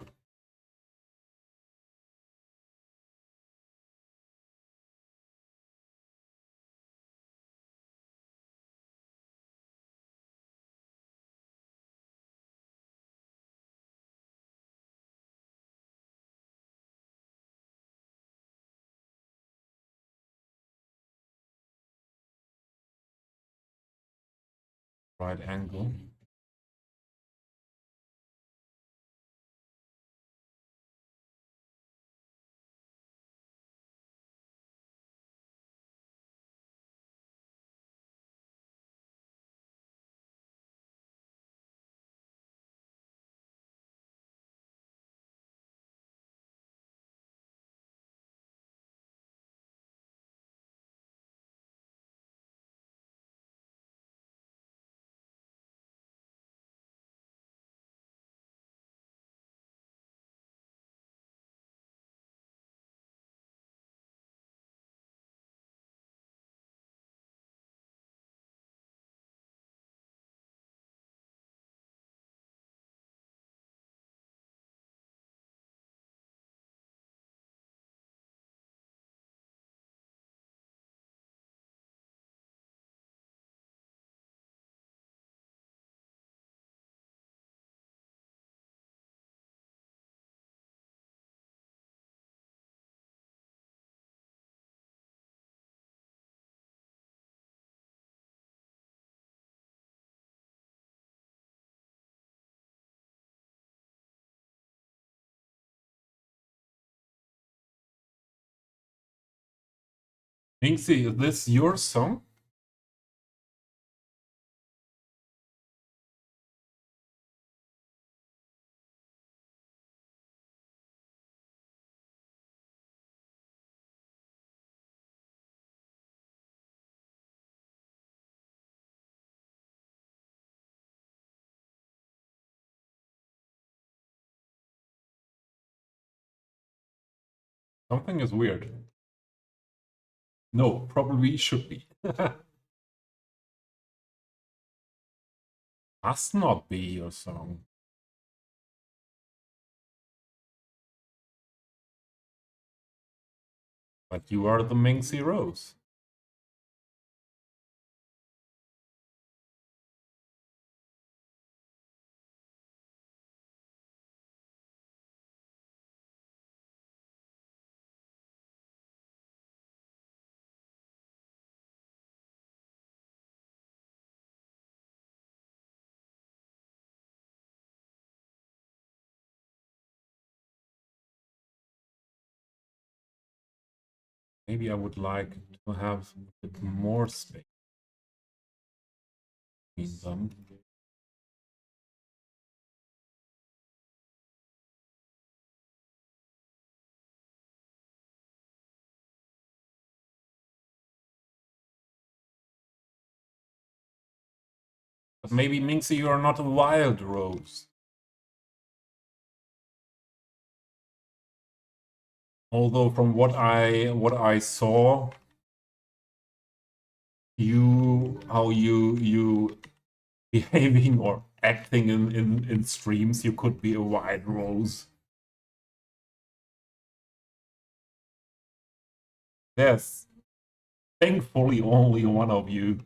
Right angle. Inksy, is this your song? Something is weird. No, probably should be. Must not be your song. But you are the Minxie Rose. Maybe I would like to have a bit more space between them. But maybe Minxie, you are not a wild rose. Although from what I saw, how you behaving or acting in streams, you could be a wild rose. There's thankfully only one of you.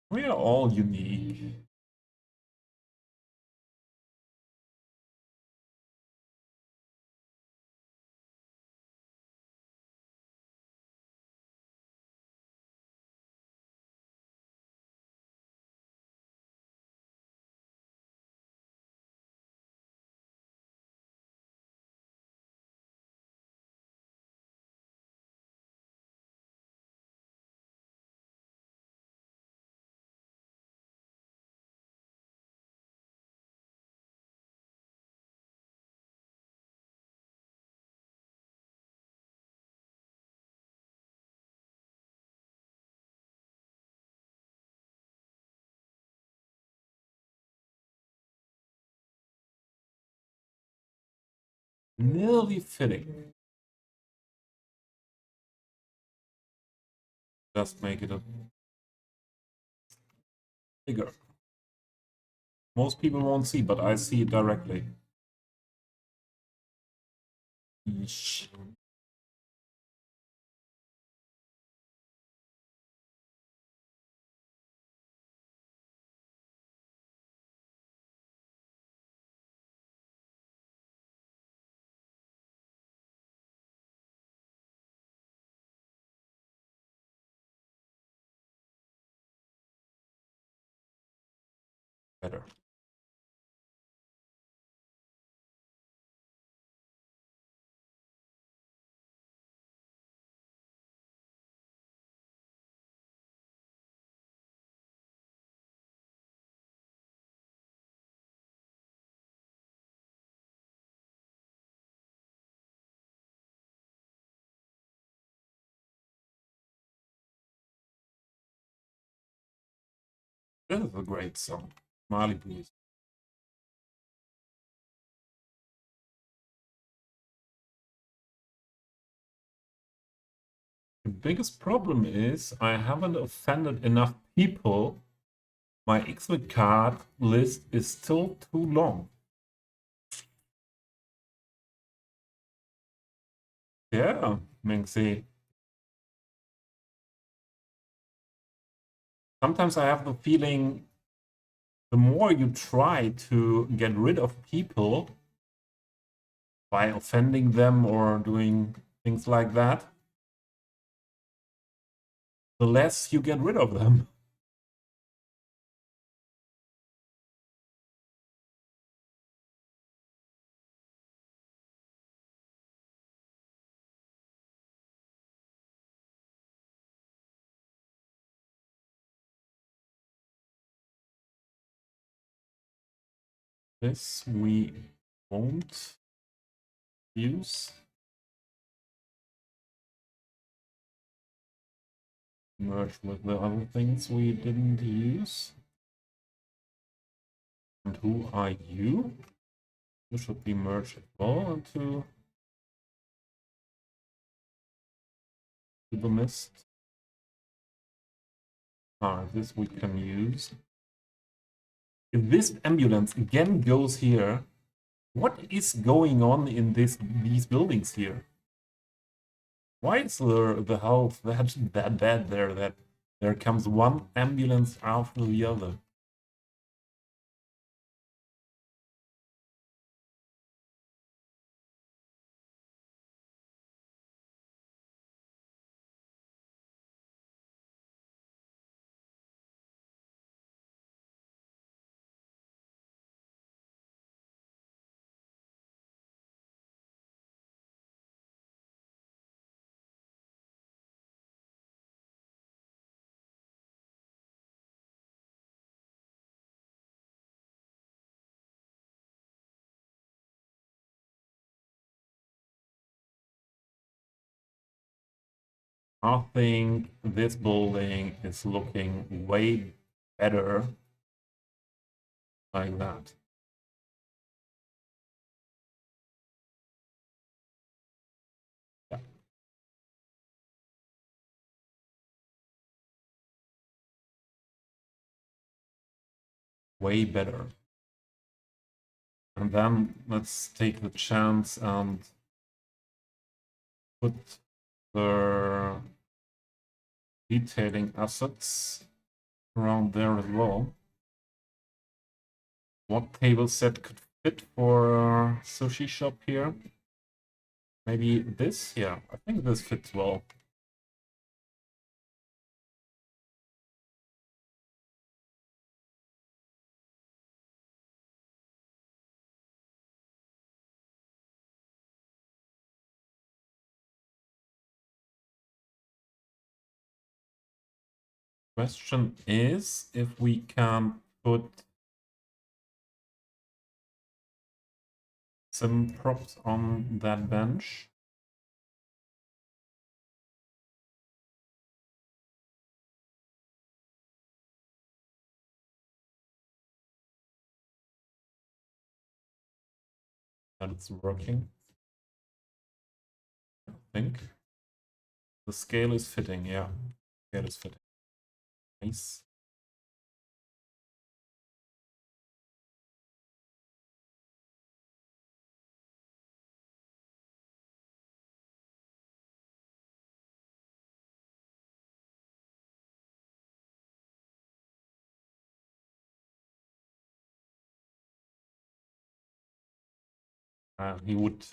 We are all unique. Nearly fitting. Just make it a bigger. Most people won't see, but I see it directly. Yeesh. better. This is a great song. Malibu. The biggest problem is I haven't offended enough people. My Xvid card list is still too long. Yeah, Mingxi. Sometimes I have the feeling the more you try to get rid of people by offending them or doing things like that, the less you get rid of them. This we won't use. Merge with the other things we didn't use. And who are you? You should be merged as well into the mist. This we can use. If this ambulance again goes here, what is going on in these buildings here? Why is the health that bad there that there comes one ambulance after the other? I think this building is looking way better like that. Yeah. Way better. And then let's take the chance and put the detailing assets around there as well. What table set could fit for a sushi shop here? Maybe this? Yeah, I think this fits well. Question is if we can put some props on that bench. That it's working. I think. The scale is fitting, yeah. Scale is fitting. Nice. He would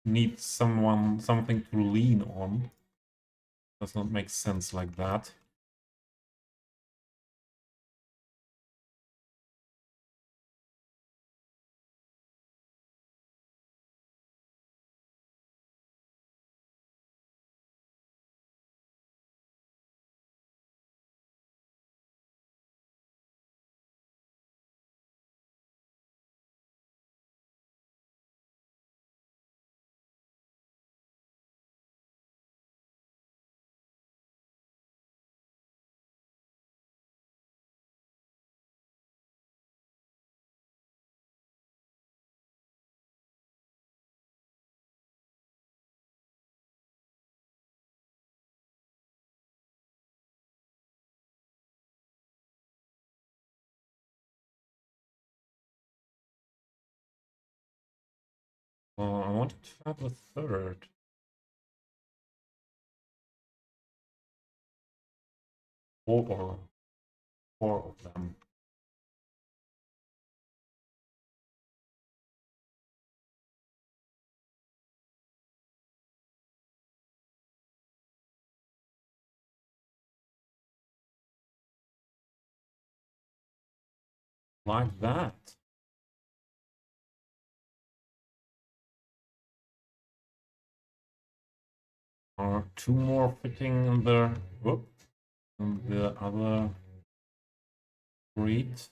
need something to lean on. Does not make sense like that. wanted to have a third. Or four of them. Like that. Are two more fitting in the whoop, in the other grate?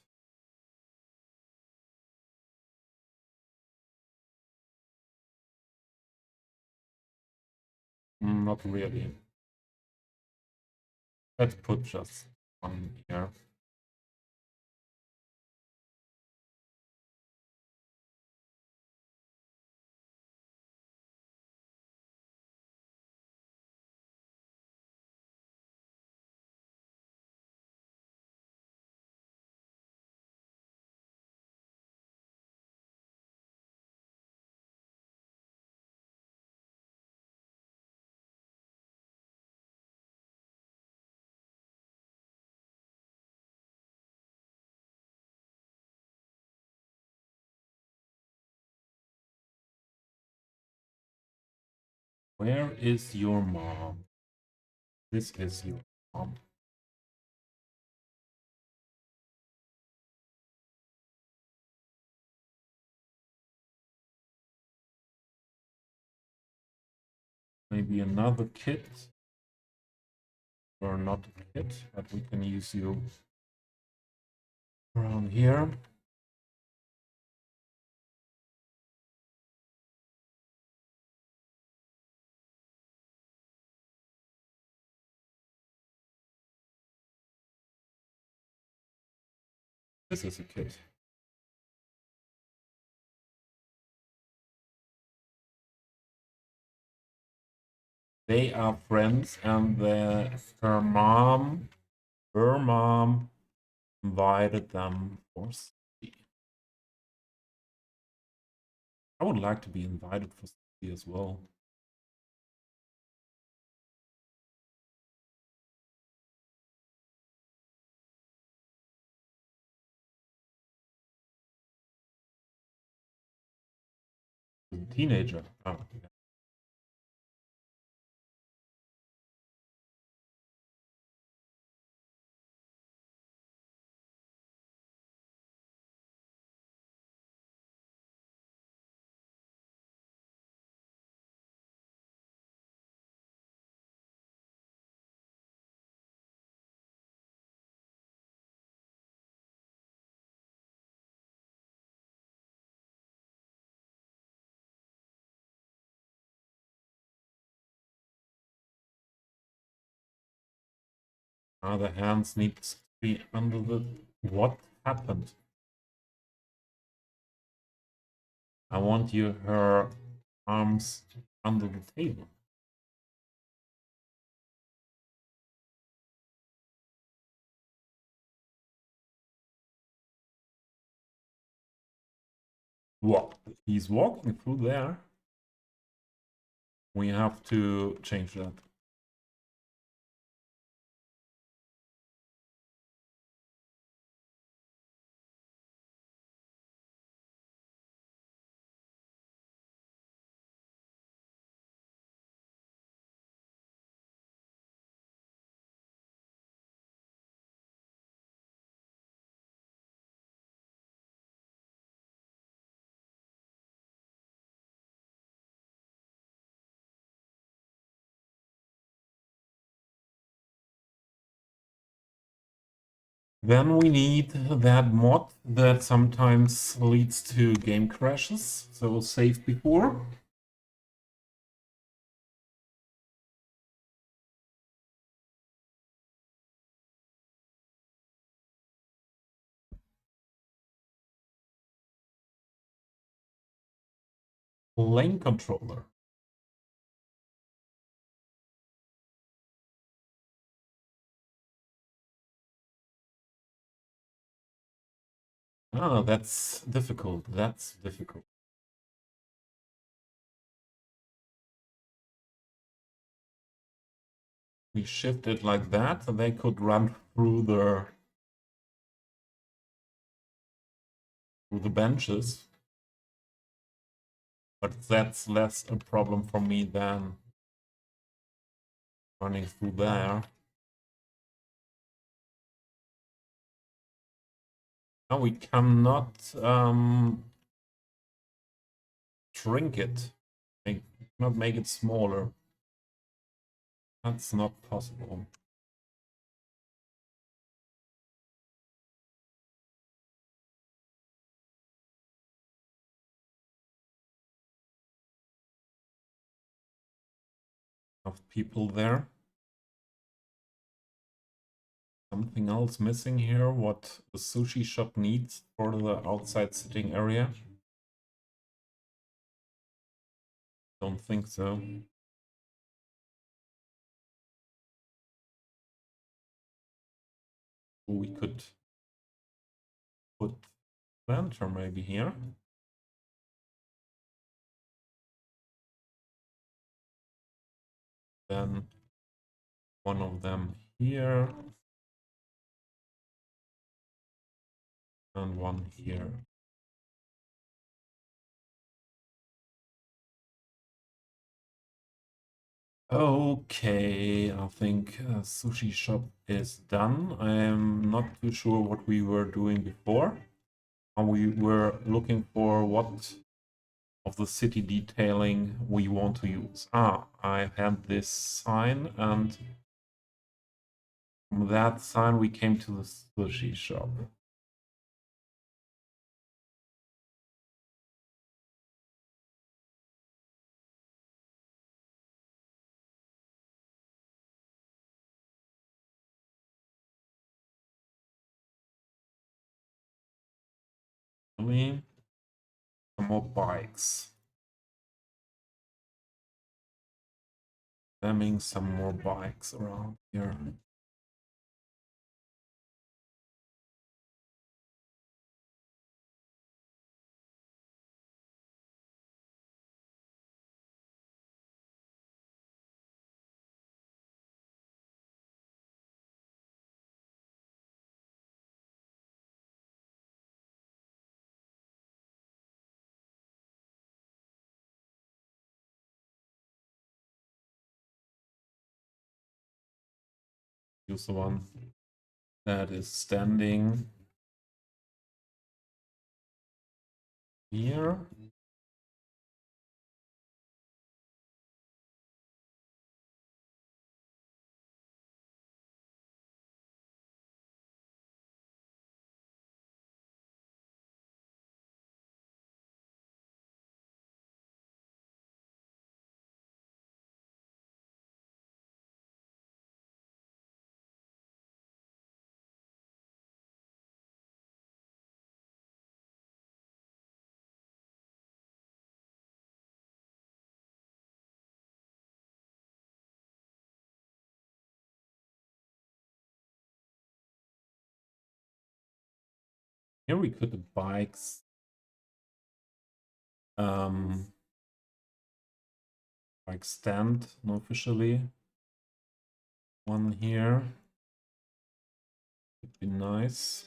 Not really. Let's put just one here. Where is your mom? This is your mom. Maybe another kit. Or not a kit, but we can use you around here. This is a kit. They are friends, and her mom invited them for tea. I would like to be invited for tea as well. As a teenager. Oh, yeah. Now the hands need to be under the... What happened? I want her arms under the table. What? He's walking through there. We have to change that. Then we need that mod that sometimes leads to game crashes. So save before. Lane controller. Ah, that's difficult. That's difficult. we shift it like that, so they could run through the benches. But that's less a problem for me than running through there. Now we cannot shrink it. I cannot make it smaller. That's not possible. Of people there. Something else missing here? What the sushi shop needs for the outside sitting area? Don't think so. We could put lantern maybe here. Then one of them here. And one here. Okay, I think sushi shop is done. I'm not too sure what we were doing before. We were looking for what of the city detailing we want to use. I had this sign, and from that sign we came to the sushi shop. Some more bikes. Stemming some more bikes around here. Use the one that is standing here. Here we could the bikes. Bike stand, unofficially. One here. Would be nice.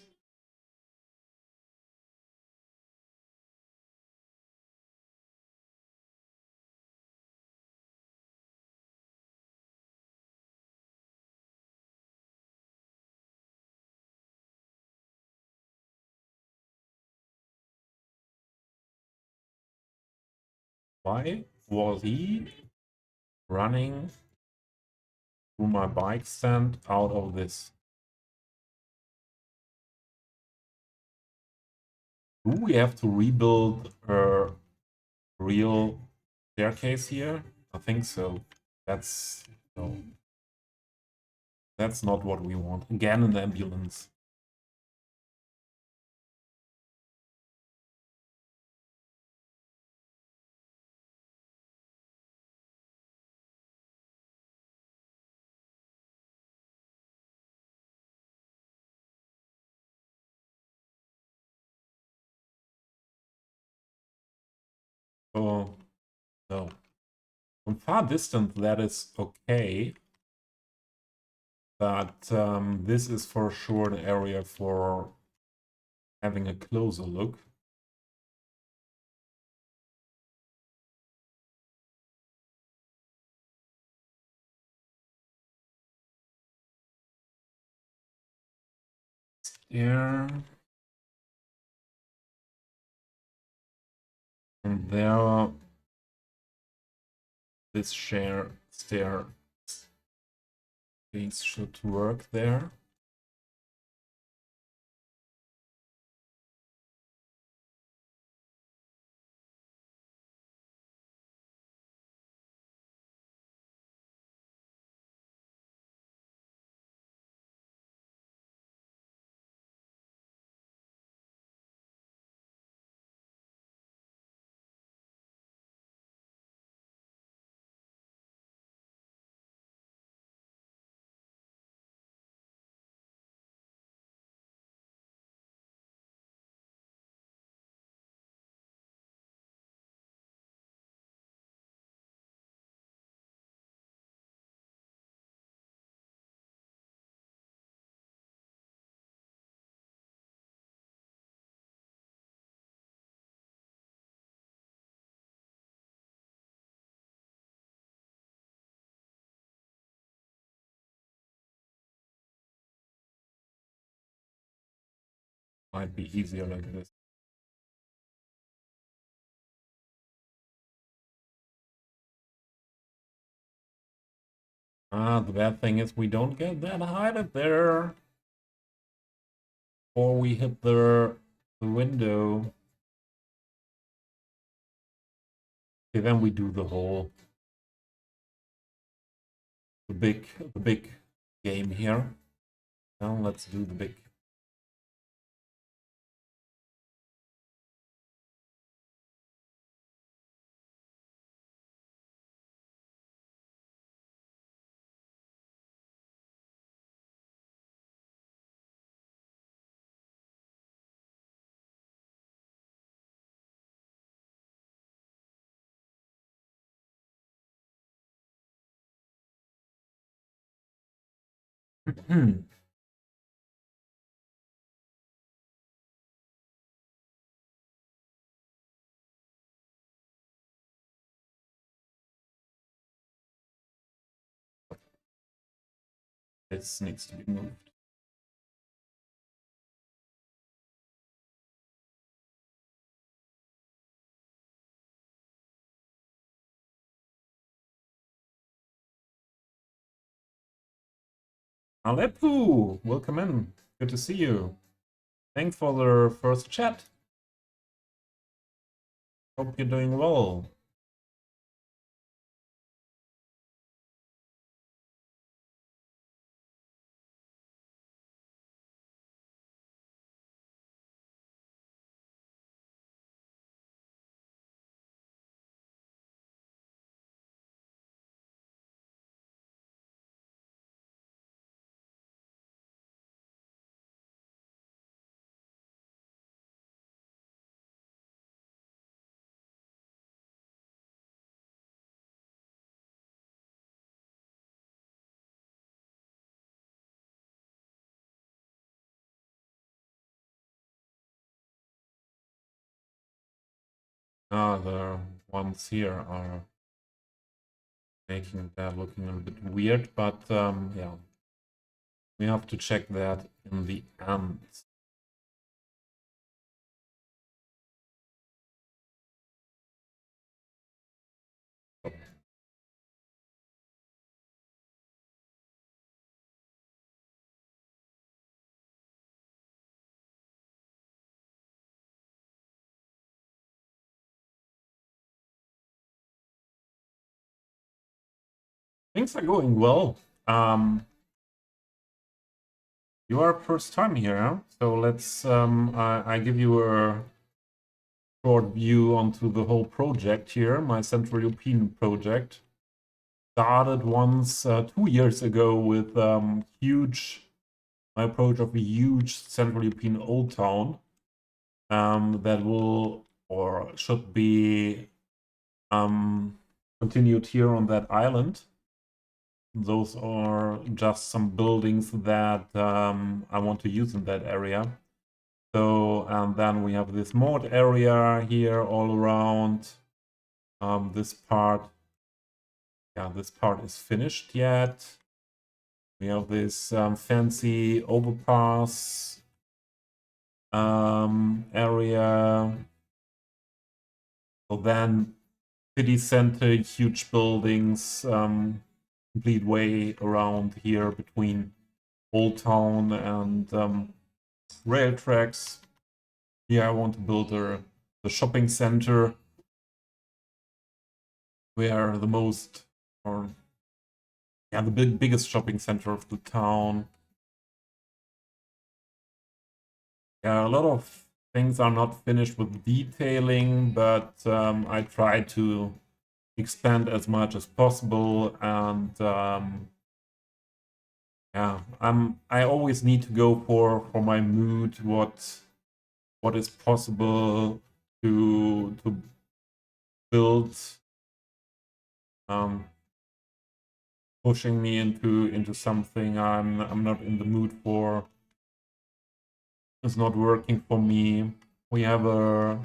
Why was he running through my bike stand out of this? Do we have to rebuild a real staircase here? I think so. That's no. That's not what we want. Again, an ambulance. Oh no. From far distance, that is okay. but this is for sure an area for having a closer look. Here. And there, this stair piece should work there. Might be easier like this. The bad thing is we don't get that height there. Or we hit the window. Okay, then we do the whole the big game here. Now let's do the big. This needs to be moved. Aleppo, welcome in. Good to see you. Thanks for the first chat. Hope you're doing well. The ones here are making that looking a bit weird, but yeah, we have to check that in the end. Things are going well. You are first time here, huh? So let's I give you a short view onto the whole project here, my Central European project. Started once 2 years ago with my approach of a huge Central European old town that will or should be continued here on that island. those are just some buildings that I want to use in that area. So, and then we have this moat area here all around. This part, yeah, this part is finished yet. We have this fancy overpass area. So then city center, huge buildings, complete way around here between Old Town and rail tracks. Here I want to build the shopping center where the most, or yeah, the biggest shopping center of the town. Yeah, a lot of things are not finished with detailing, but I try to expand as much as possible, and yeah, I always need to go for my mood, what is possible to build, um, pushing me into something I'm not in the mood for. It's not working for me. We have a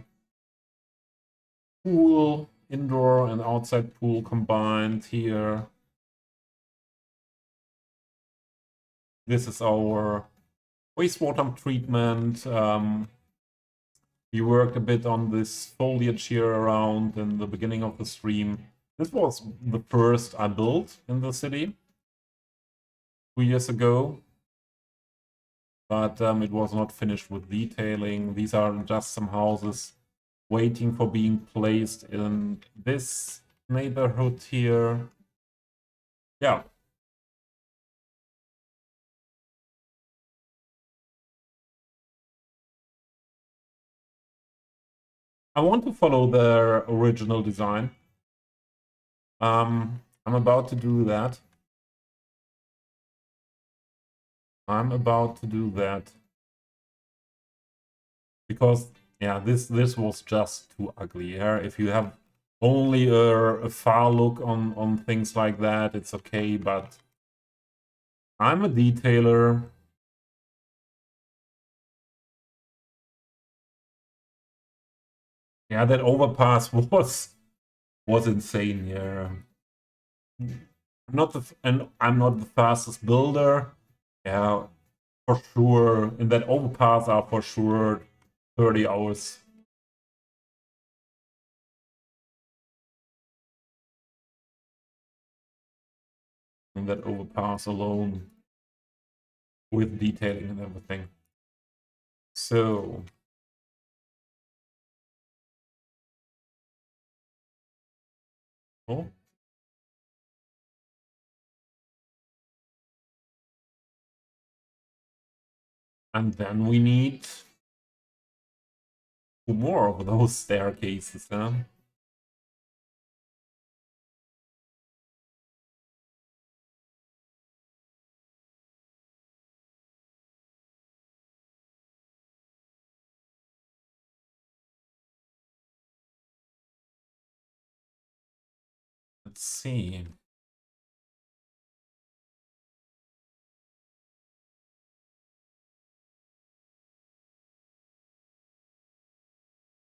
pool, indoor and outside pool combined here. This is our wastewater treatment. We worked a bit on this foliage here around in the beginning of the stream. This was the first I built in the city 2 years ago, but it was not finished with detailing. These are just some houses waiting for being placed in this neighborhood here. Yeah. I want to follow their original design. I'm about to do that. I'm about to do that. Because, yeah, this was just too ugly. Yeah? If you have only a far look on things like that, it's okay, but I'm a detailer. Yeah, that overpass was insane. Yeah, I'm not the fastest builder. Yeah, for sure. In that overpass are for sure 30 hours. In that overpass alone, with detailing and everything. So oh, and then we need more of those staircases, huh? Let's see.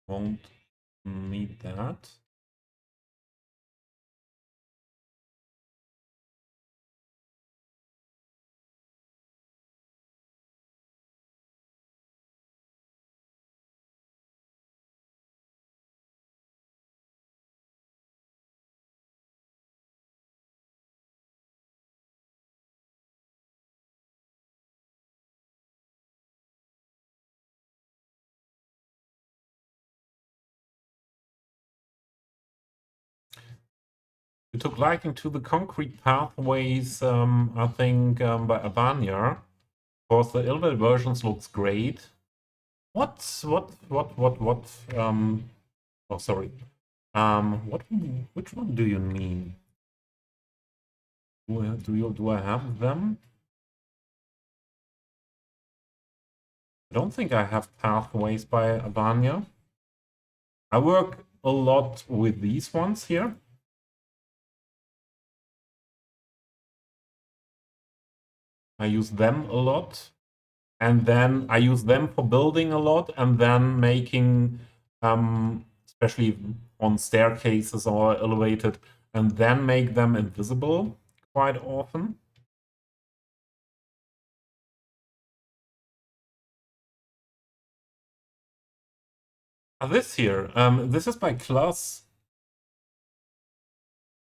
Won't need that. You took liking to the concrete pathways, I think, by Abanya. Of course, the Ilbert versions looks great. What? Oh, sorry. Which one do you mean? Do I have them? I don't think I have pathways by Abanya. I work a lot with these ones here. I use them a lot. And then I use them for building a lot, and then making, especially on staircases or elevated, and then make them invisible quite often. This here, this is my class.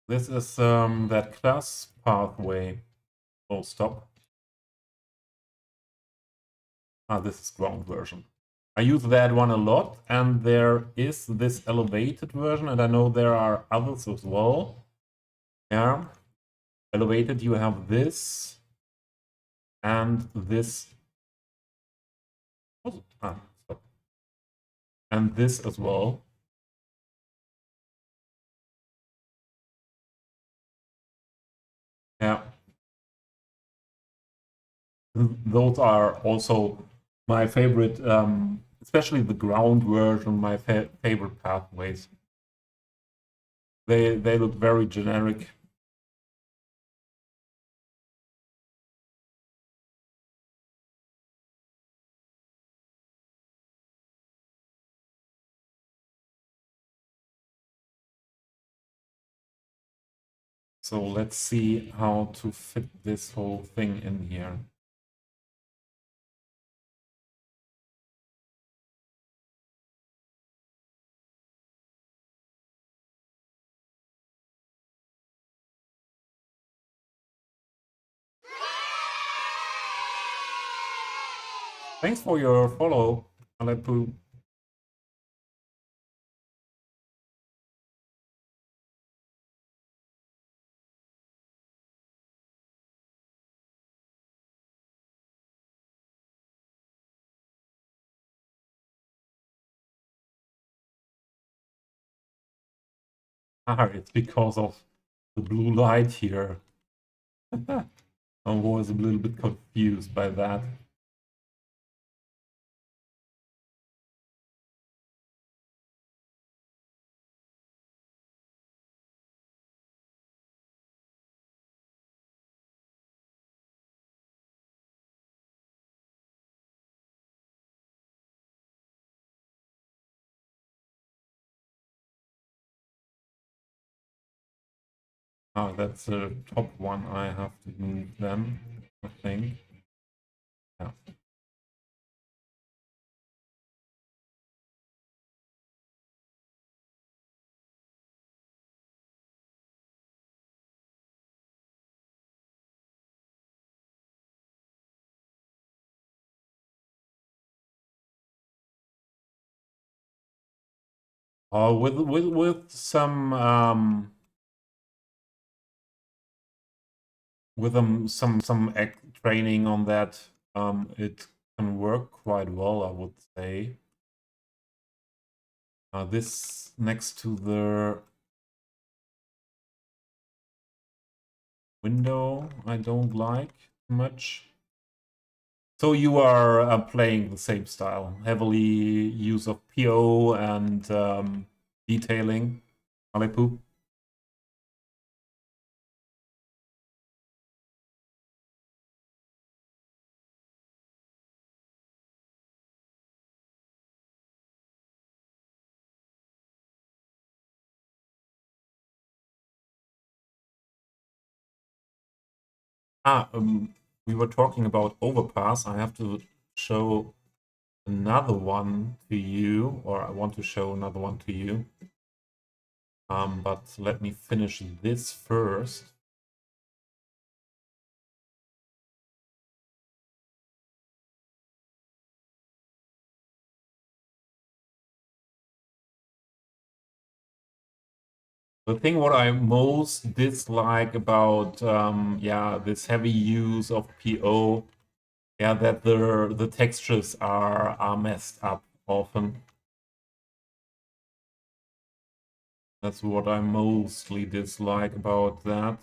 This is that class pathway. Oh, stop. This is ground version. I use that one a lot, and there is this elevated version, and I know there are others as well. Yeah, elevated, you have this and this. Stop. And this as well. Yeah, those are also my favorite, especially the ground version, my favorite pathways. They look very generic. So let's see how to fit this whole thing in here. Thanks for your follow, Aleppo. It's because of the blue light here. I was a little bit confused by that. That's the top one. I have to move them, I think. Yeah. With some some training on that, it can work quite well, I would say. This next to the window, I don't like much. So you are playing the same style, heavily use of PO and detailing, Aleppo. We were talking about overpass. I have to show another one to you, or I want to show another one to you. But let me finish this first. The thing what I most dislike about yeah, this heavy use of PO, yeah, that the textures are messed up often. That's what I mostly dislike about that.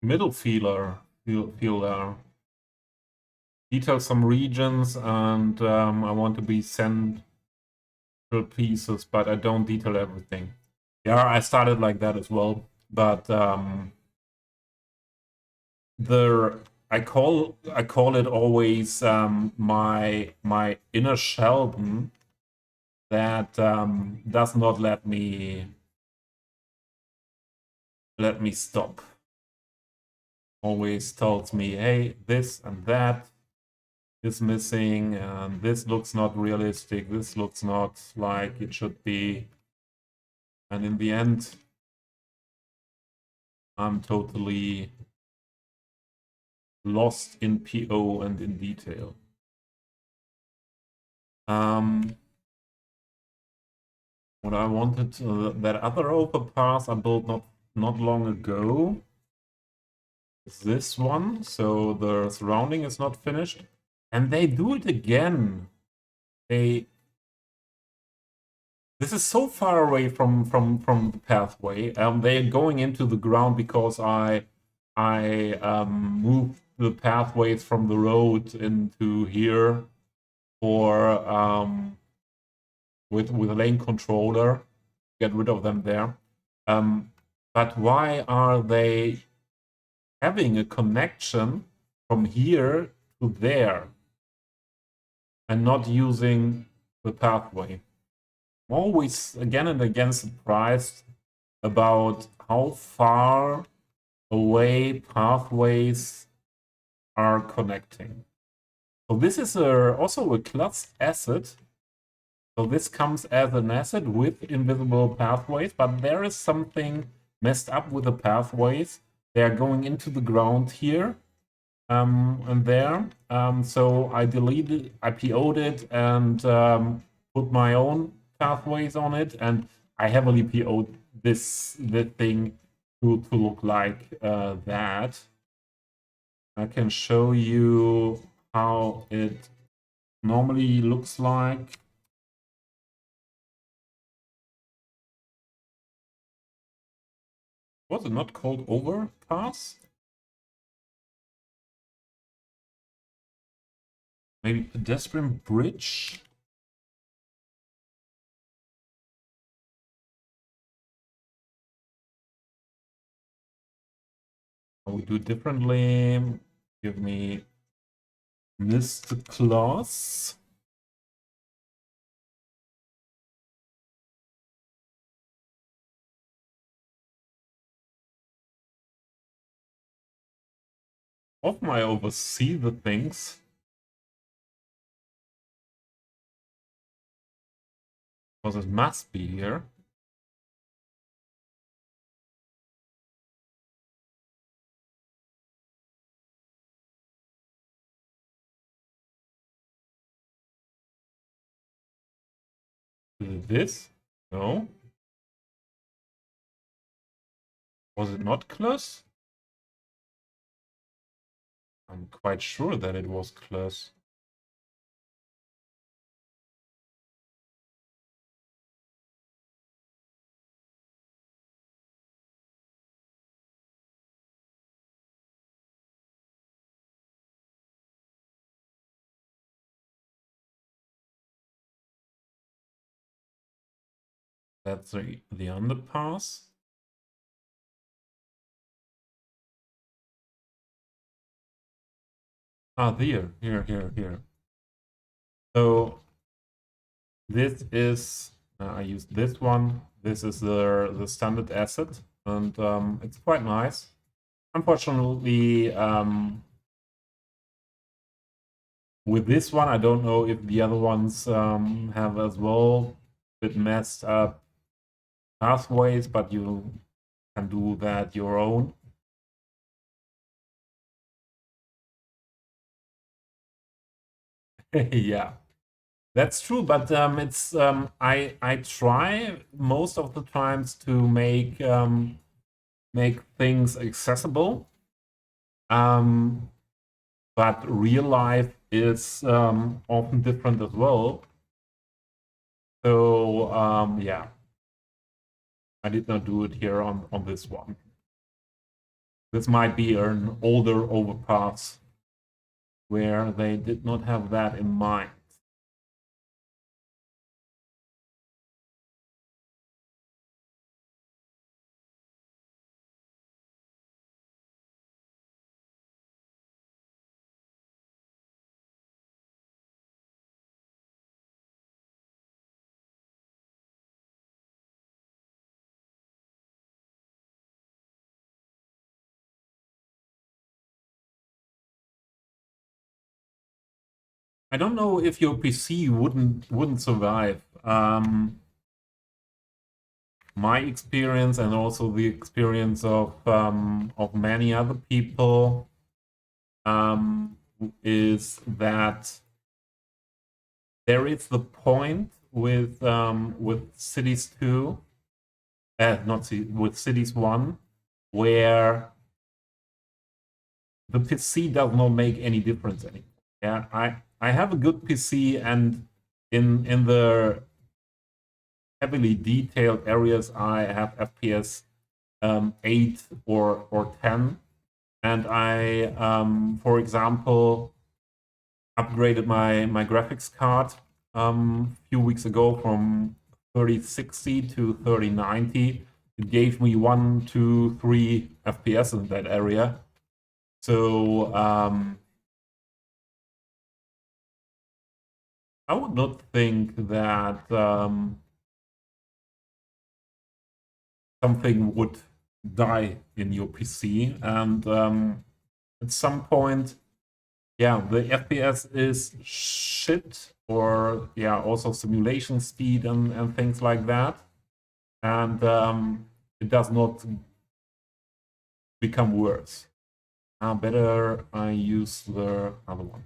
middle fielder. Detail some regions, and I want to be central pieces, but I don't detail everything. Yeah, I started like that as well, but I call it always my inner Sheldon that does not let me stop. Always tells me, hey, this and that is missing, and this looks not realistic, this looks not like it should be. And in the end, I'm totally lost in PO and in detail. What I wanted, that other overpass I built not long ago is this one. So the surrounding is not finished, and they do it again. This is so far away from the pathway. They're going into the ground because I moved the pathways from the road into here for with a lane controller. Get rid of them there. But why are they having a connection from here to there and not using the pathway? I'm always again and again surprised about how far away pathways are connecting. So this is also a class asset. So this comes as an asset with invisible pathways, but there is something messed up with the pathways. They are going into the ground here and there. So I deleted, I PO'd it and put my own pathways on it, and I heavily PO'd the thing to look like that. I can show you how it normally looks like. Was it not called overpass? Maybe pedestrian bridge? We do it differently. Give me Mr. Claus. Often I oversee the things. Because it must be here. Is it this? No. Was it not close? I'm quite sure that it was close. That's the underpass. Ah, here. So this is I used this one. This is the standard asset, and it's quite nice. Unfortunately, with this one, I don't know if the other ones have as well a bit messed up pathways, but you can do that your own. Yeah, that's true, but it's I try most of the times to make things accessible, but real life is often different as well. So yeah, I did not do it here on this one. This might be an older overpass where they did not have that in mind. I don't know if your PC wouldn't survive. My experience and also the experience of many other people is that there is the point with Cities 2, not with Cities 1, where the PC does not make any difference anymore. Yeah, I have a good PC, and in the heavily detailed areas I have FPS 8 or 10, and I for example upgraded my graphics card a few weeks ago from 3060 to 3090. It gave me 1, 2, 3 FPS in that area. So I would not think that something would die in your PC, and at some point, yeah, the FPS is shit, or yeah, also simulation speed and things like that, and it does not become worse. Better I use the other one.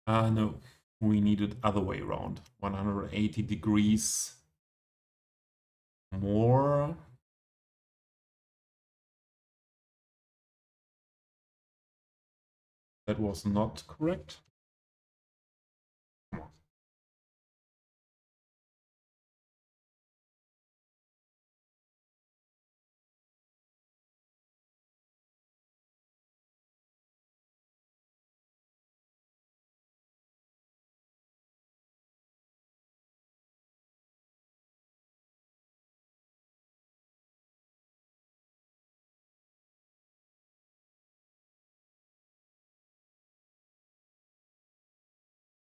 No, we need it other way around. 180 degrees more. That was not correct. Come on.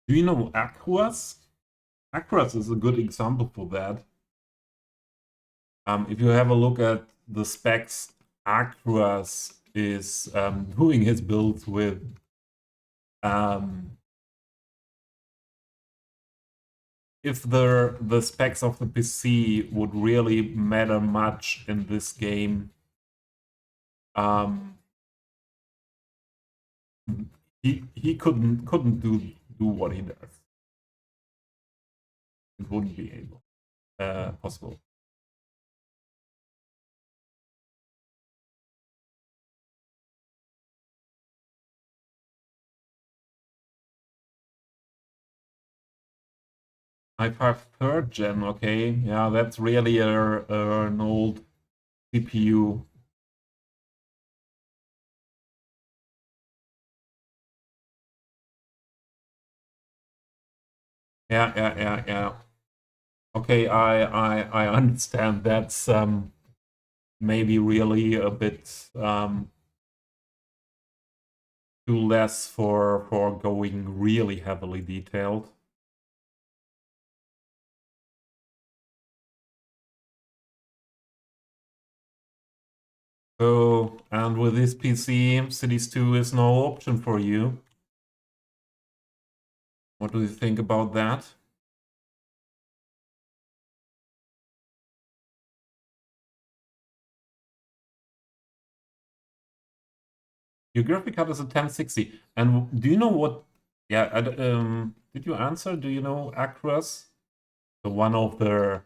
Do you know Aquas? Aquas is a good example for that. If you have a look at the specs, Aquas is doing his builds with if the specs of the PC would really matter much in this game, he couldn't do what he does. It wouldn't be able possible. i5 third gen, okay, yeah, that's really an old CPU. Yeah. Okay, I understand. That's maybe really a bit too less for going really heavily detailed. So, and with this PC, Cities 2 is no option for you. What do you think about that? Your graphic card is a 1060. And do you know what? Yeah, did you answer? Do you know Acros? So one of the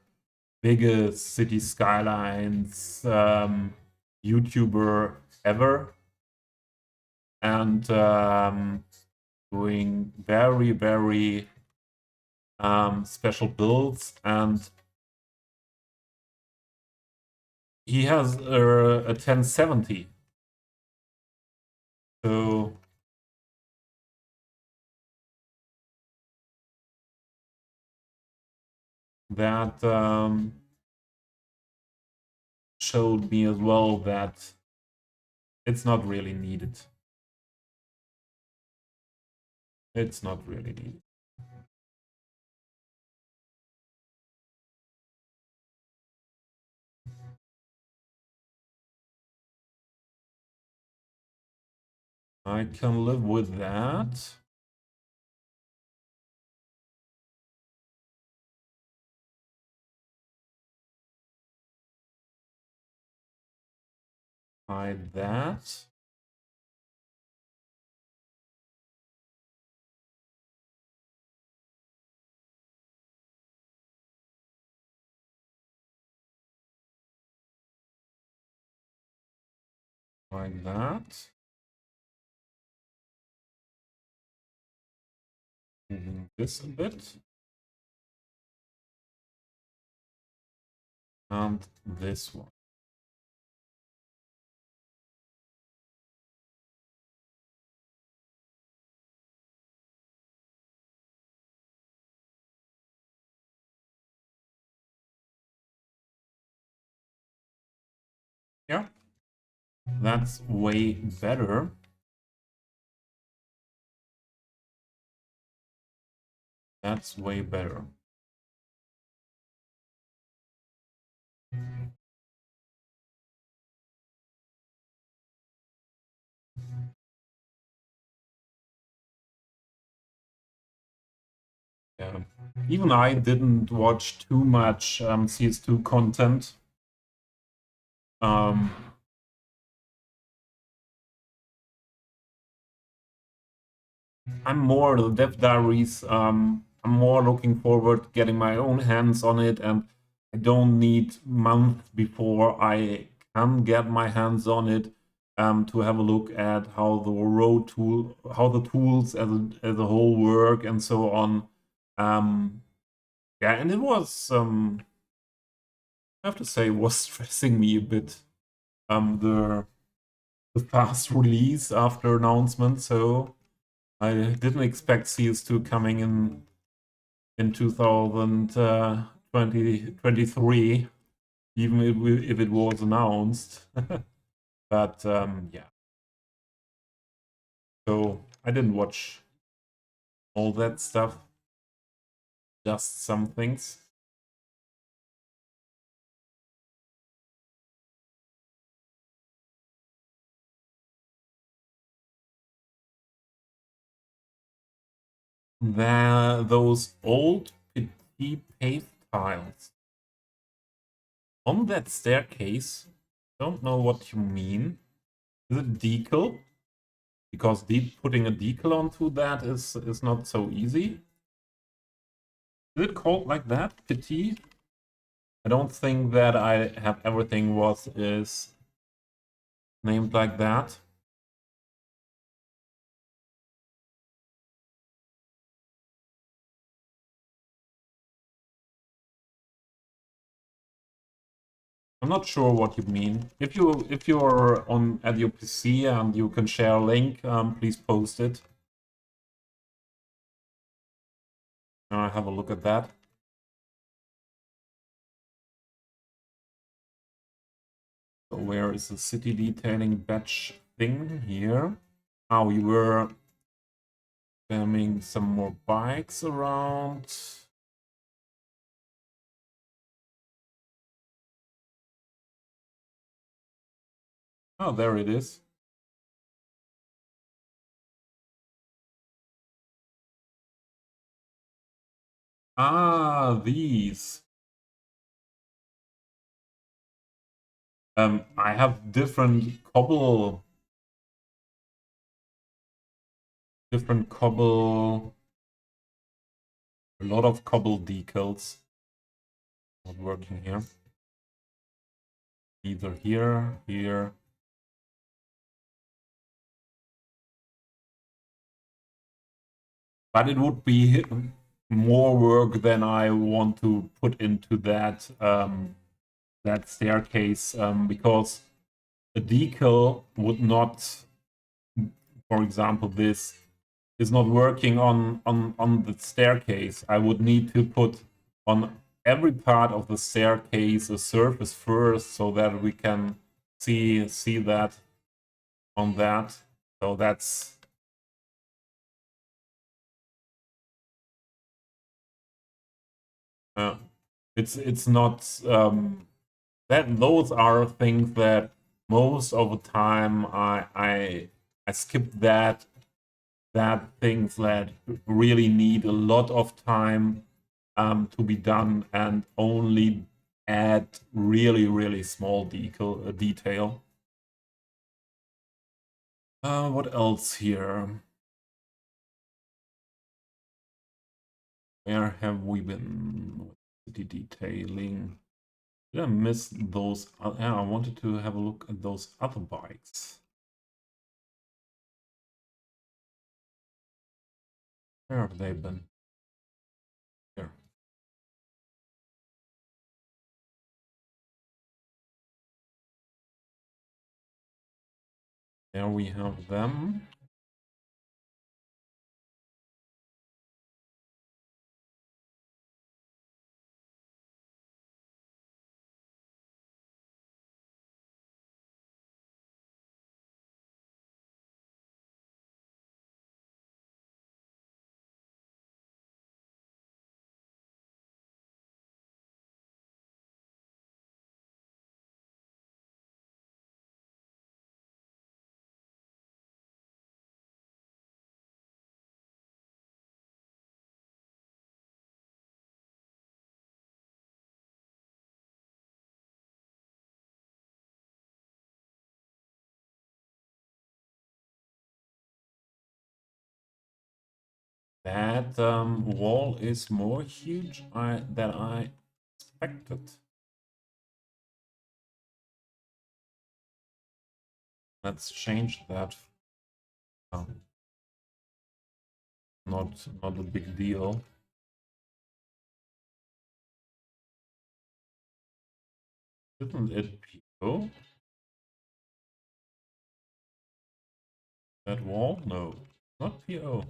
biggest city skylines YouTuber ever, and doing very, very special builds, and he has a 1070. So that showed me as well that it's not really needed. It's not really needed. I can live with that. Hide that. Like that. Moving this a bit. And this one. Yeah. That's way better. That's way better. Yeah. Even I didn't watch too much CS2 content. I'm more the Dev Diaries. I'm more looking forward to getting my own hands on it, and I don't need months before I can get my hands on it to have a look at how the road tool, how the tools as a whole work, and so on. Yeah, and it was I have to say, it was stressing me a bit. The fast release after announcement, so I didn't expect CS2 coming in 2023, even if it was announced. But yeah, so I didn't watch all that stuff, just some things. Those old petit paved tiles on that staircase. Don't know what you mean. Is it decal? Because putting a decal onto that is not so easy. Is it called like that? Petit? I don't think that I have everything is named like that. I'm not sure what you mean. If you're on at your PC and you can share a link, please post it. I have a look at that. So where is the city detailing batch thing here? Oh, we were spamming some more bikes around. Oh, there it is. Ah, these. I have different cobble, a lot of cobble decals. Not working here. either here. But it would be more work than I want to put into that that staircase, because a decal would not, for example, this is not working on the staircase. I would need to put on every part of the staircase a surface first so that we can see that on that. So that's it's not that those are things that most of the time I skip that things that really need a lot of time to be done and only add really small detail. What else here? Where have we been with the detailing? Did I miss those? Yeah, I wanted to have a look at those other bikes. Where have they been? Here. There we have them. That wall is more huge than I expected. Let's change that. Not a big deal. Shouldn't it PO? That wall? No, not PO.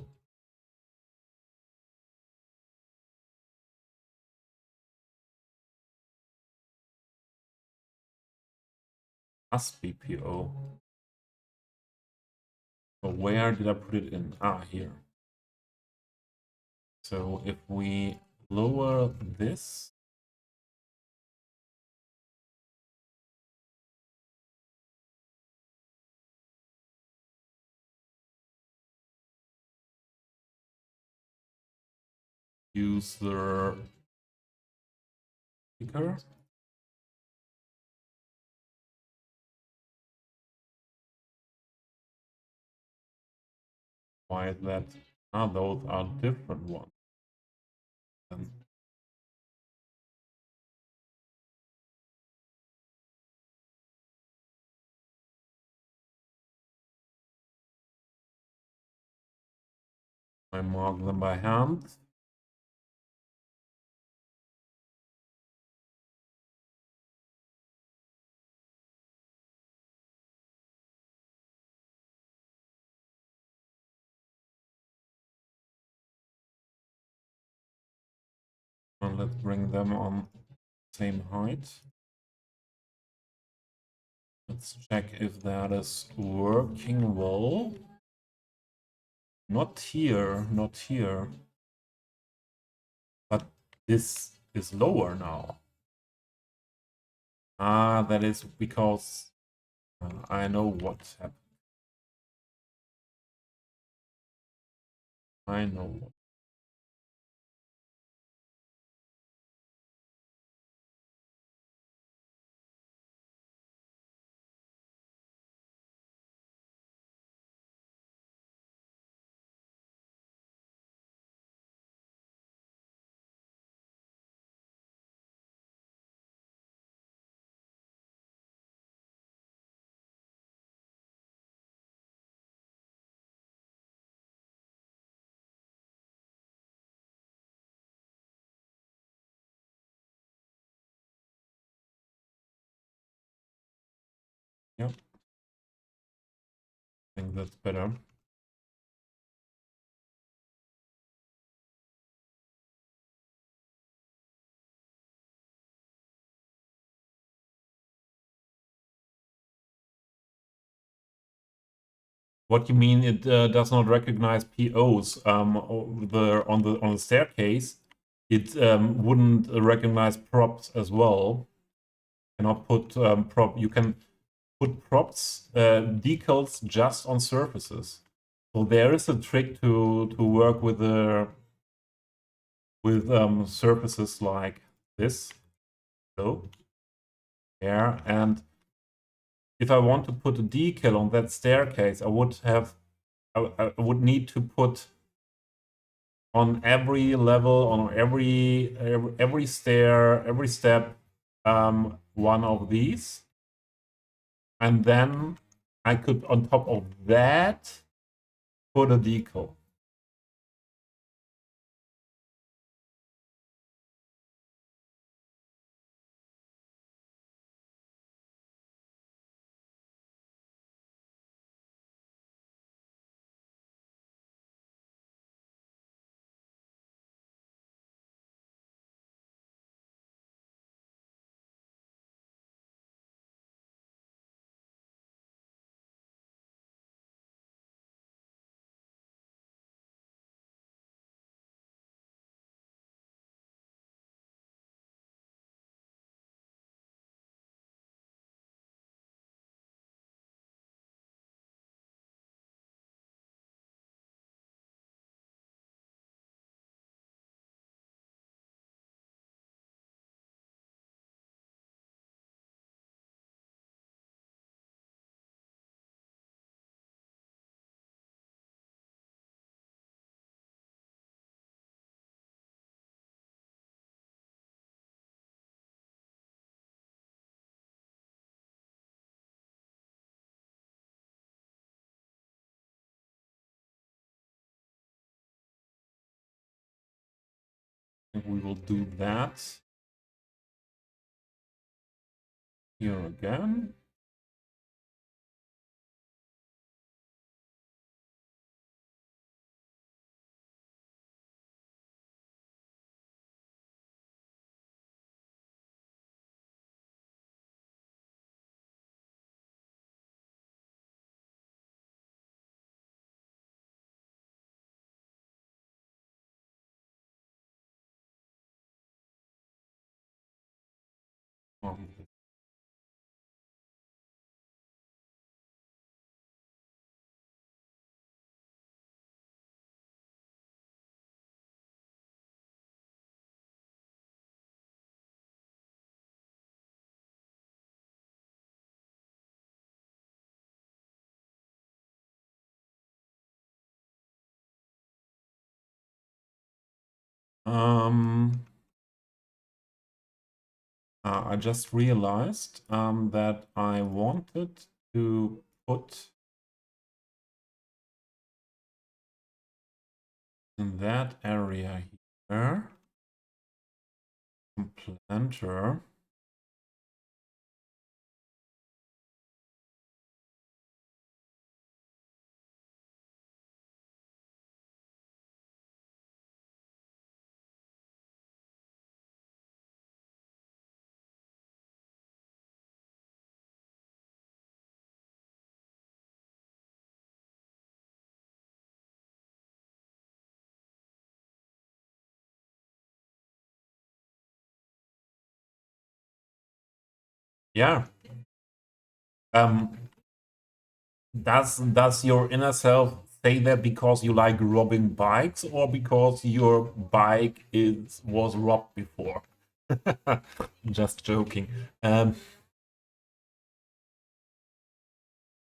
Must be PO. So where did I put it in? Ah, here. So if we lower this, use the sticker. Why is that? Ah, those are different ones. And I mark them by hand. And let's bring them on same height. Let's check if that is working well. Not here, not here. But this is lower now. Ah, that is because I know what happened. I know what. Yep. I think that's better. What you mean? It does not recognize POs on the staircase. It wouldn't recognize props as well. Cannot put prop. You can put props decals just on surfaces. So there is a trick to work with surfaces like this. So there, and if I want to put a decal on that staircase, I would need to put on every level, on every stair, every step, one of these, and then I could, on top of that, put a decal. I think we will do that here again. Um, Um, I just realized that I wanted to put in that area here some planter. Yeah. Um, does your inner self say that because you like robbing bikes or because your bike was robbed before? Just joking.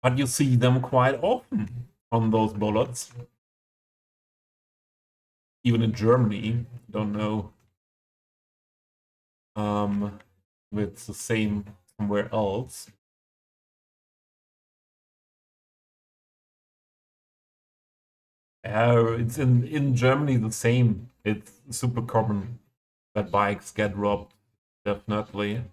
But you see them quite often on those bullets. Even in Germany, don't know if it's the same somewhere else. It's in Germany the same. It's super common that bikes get robbed, definitely.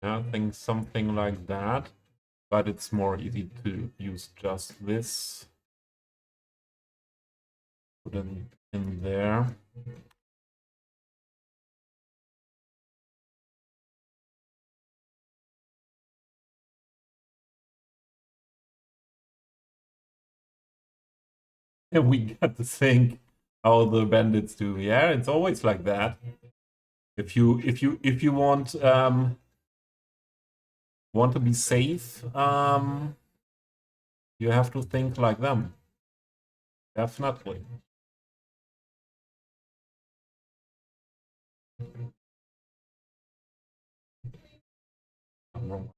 Yeah, I think something like that, but it's more easy to use just this. Put it in there. And we got to think how the bandits do. Yeah, it's always like that. If you want to be safe, you have to think like them. Definitely. I'm wrong.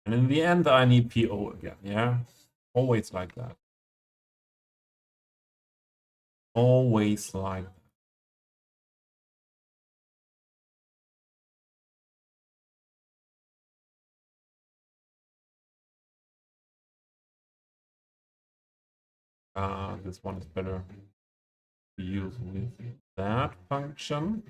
And in the end, I need PO again. Yeah, always like that. Always like that. This one is better to use with that function.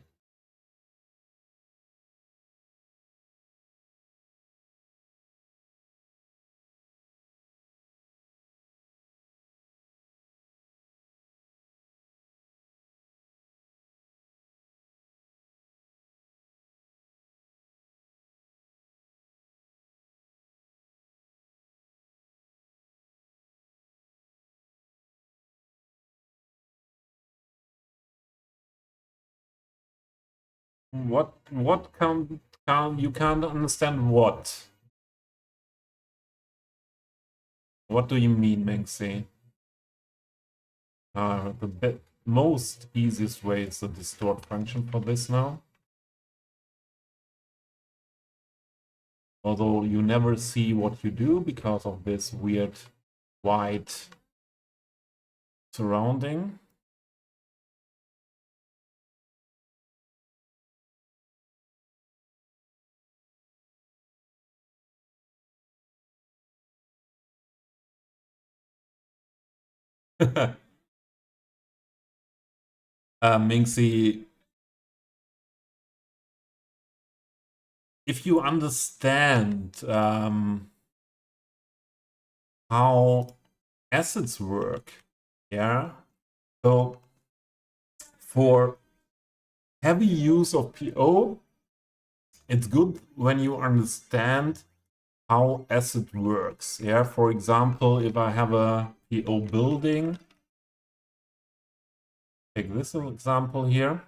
What can you can't understand what? What do you mean, Mengsi? The most easiest way is the distort function for this now. Although you never see what you do because of this weird white surrounding. Mingxi, if you understand how assets work, yeah, so for heavy use of PO, it's good when you understand how asset works. Yeah, for example, if I have a PO building, take this example here.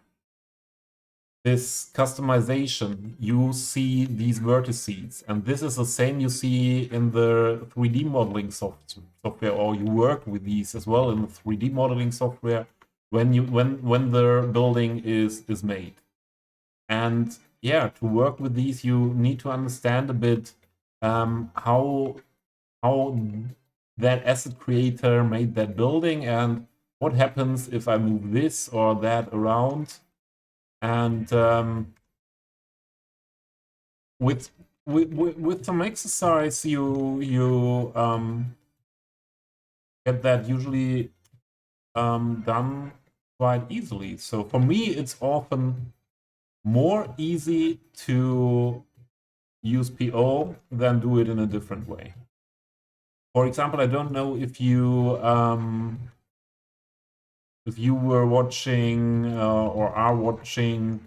This customization, you see these vertices, and this is the same you see in the 3D modeling software, or you work with these as well in the 3D modeling software when the building is made. And yeah, to work with these, you need to understand a bit how that asset creator made that building and what happens if I move this or that around. And with some exercise, you get that usually done quite easily. So for me, it's often more easy to use PO than do it in a different way. For example, I don't know if you were watching or are watching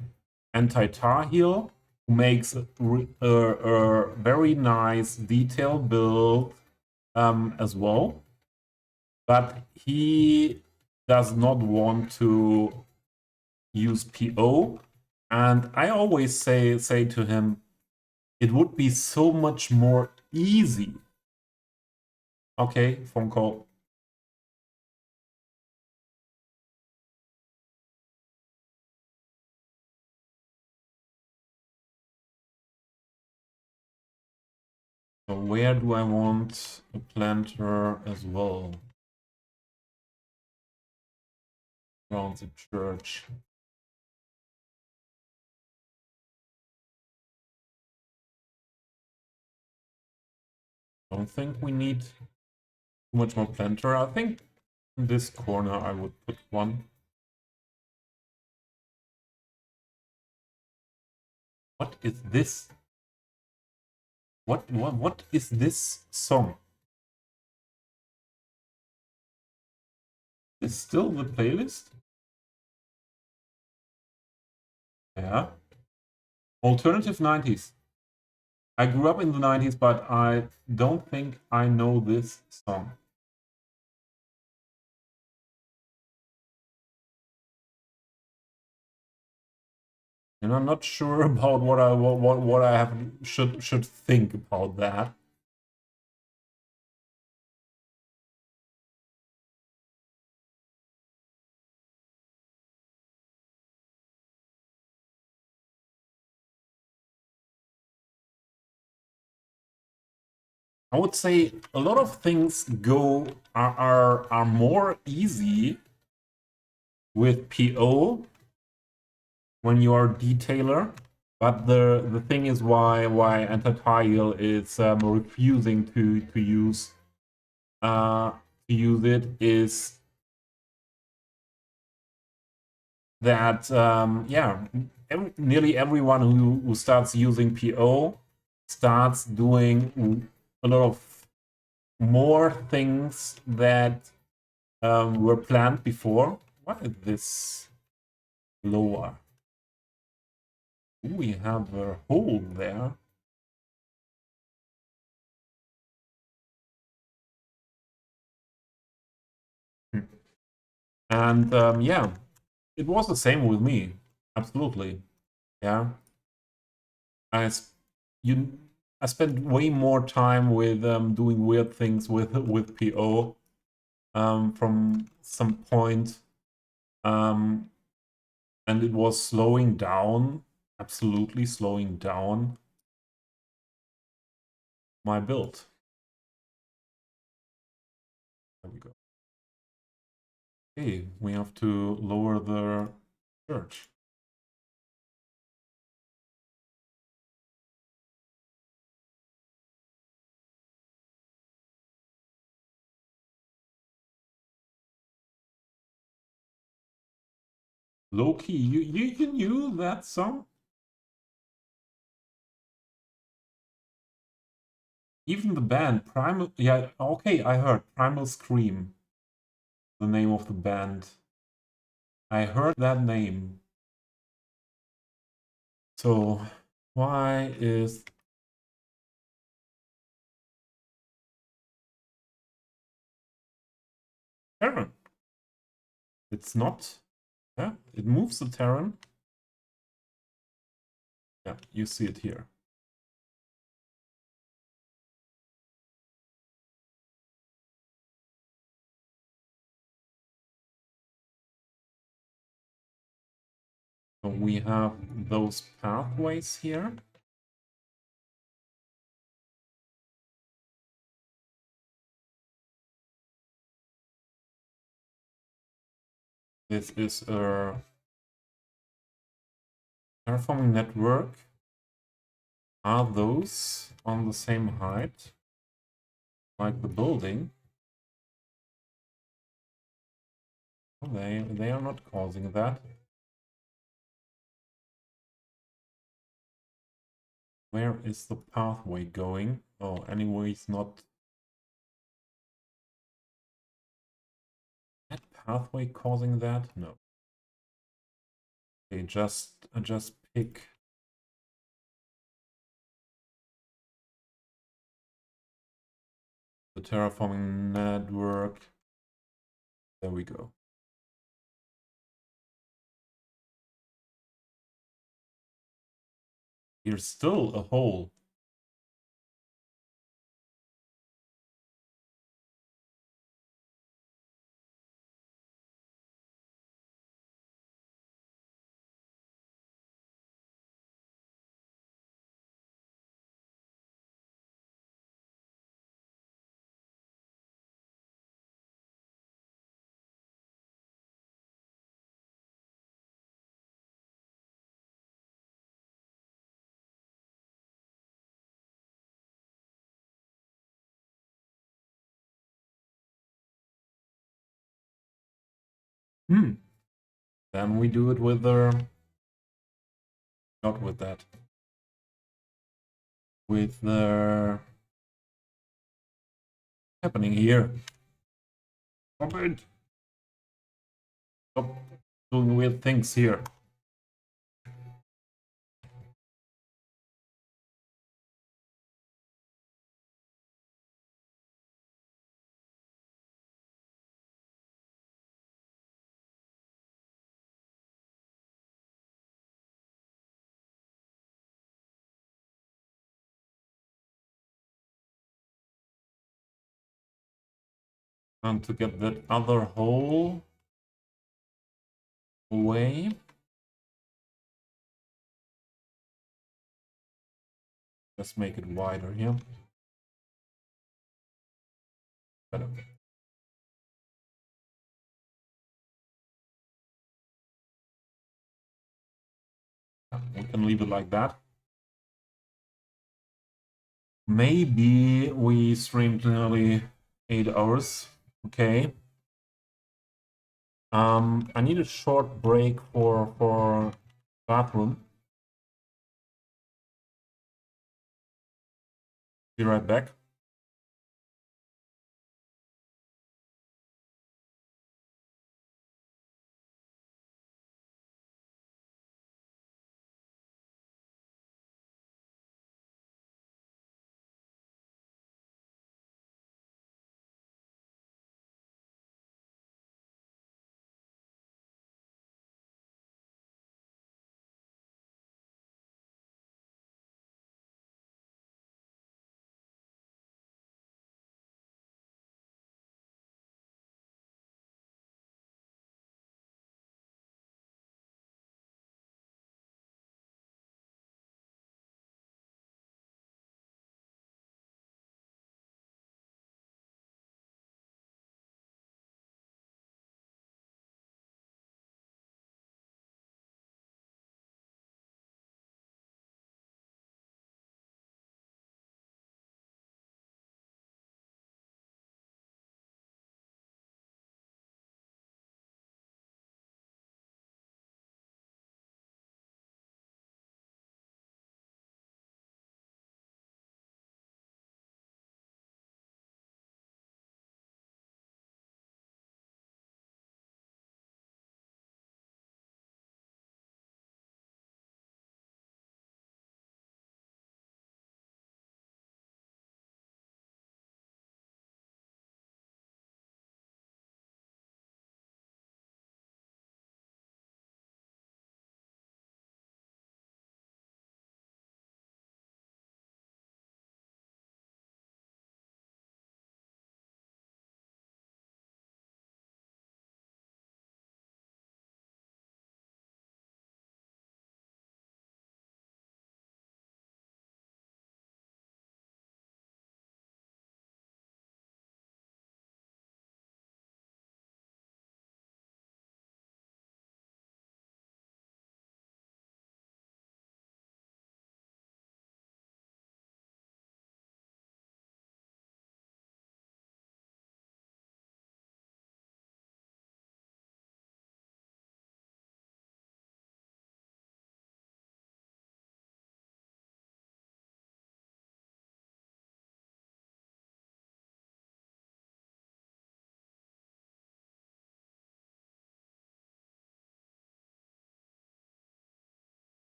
Anti-Tar Heel, who makes a very nice detailed build as well, but he does not want to use PO. And I always say to him, it would be so much more easy. Okay, phone call. So where do I want a planter as well? Around the church. Don't think we need too much more planter. I think In this corner, I would put one. What is this? What is this song? Is still the playlist? Yeah. Alternative 90s. I grew up in the 90s, but I don't think I know this song. And I'm not sure about what I have should think about that. I would say a lot of things are more easy with PO when you are detailer. But the thing is why anti-tile is refusing to use it is that yeah, nearly everyone who starts using PO starts doing a lot of more things that were planned before. What is this lower? Ooh, we have a hole there. And yeah, it was the same with me. Absolutely. Yeah. I you I spent way more time with doing weird things with PO from some point, and it was slowing down, absolutely slowing down my build. There we go. Okay, we have to lower the church. Low-key, you knew that song? Even the band, Primal... Yeah, okay, I heard Primal Scream, the name of the band. I heard that name. So, why is... Terran? It's not... Yeah, it moves the Terran. Yeah, you see it here. So we have those pathways here. This is a terraforming network. Are those on the same height like the building? Oh, they are not causing that. Where is the pathway going? Oh, anyways, not that pathway causing that? No. Okay, just pick the terraforming network. There we go. Here's still a hole. Then we do it with the... Not with that. With the... Happening here. Stop it! Stop doing weird things here. And to get that other hole away. Let's make it wider here. Better. We can leave it like that. Maybe we streamed nearly 8 hours. Okay. I need a short break for bathroom. Be right back.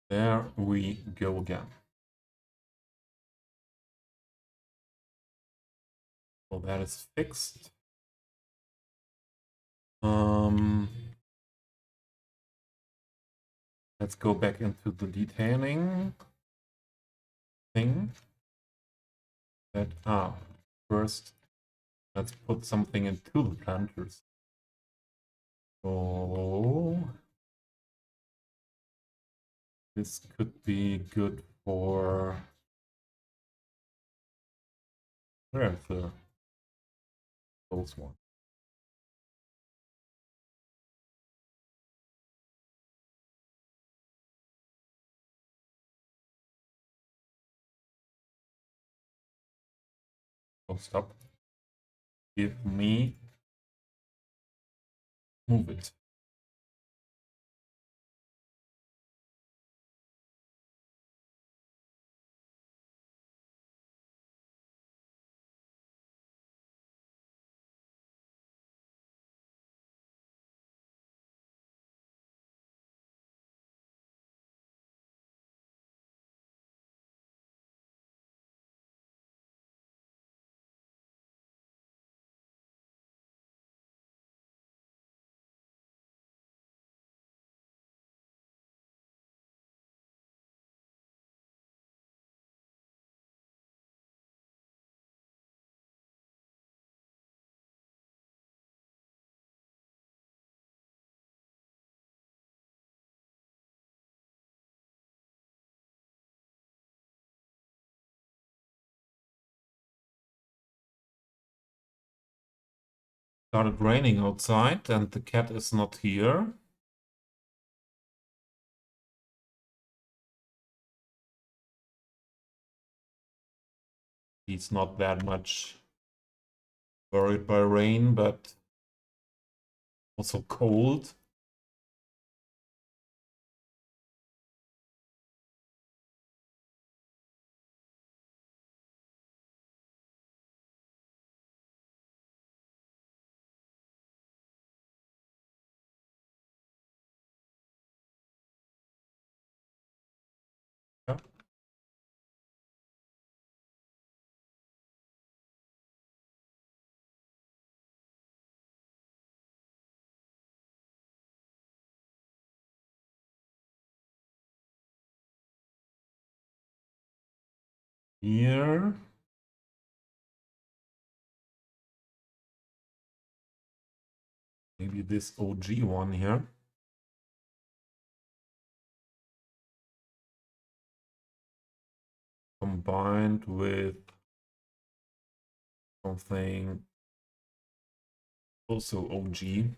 There we go again. So that is fixed. Let's go back into the detailing thing. First, let's put something into the planters. So this could be good for... Where's the close one? Oh, stop. Give me... Move it. Started raining outside and the cat is not here. He's not that much worried by rain, but also cold. Yeah. Here. Maybe this OG one here. Combined with something also OG.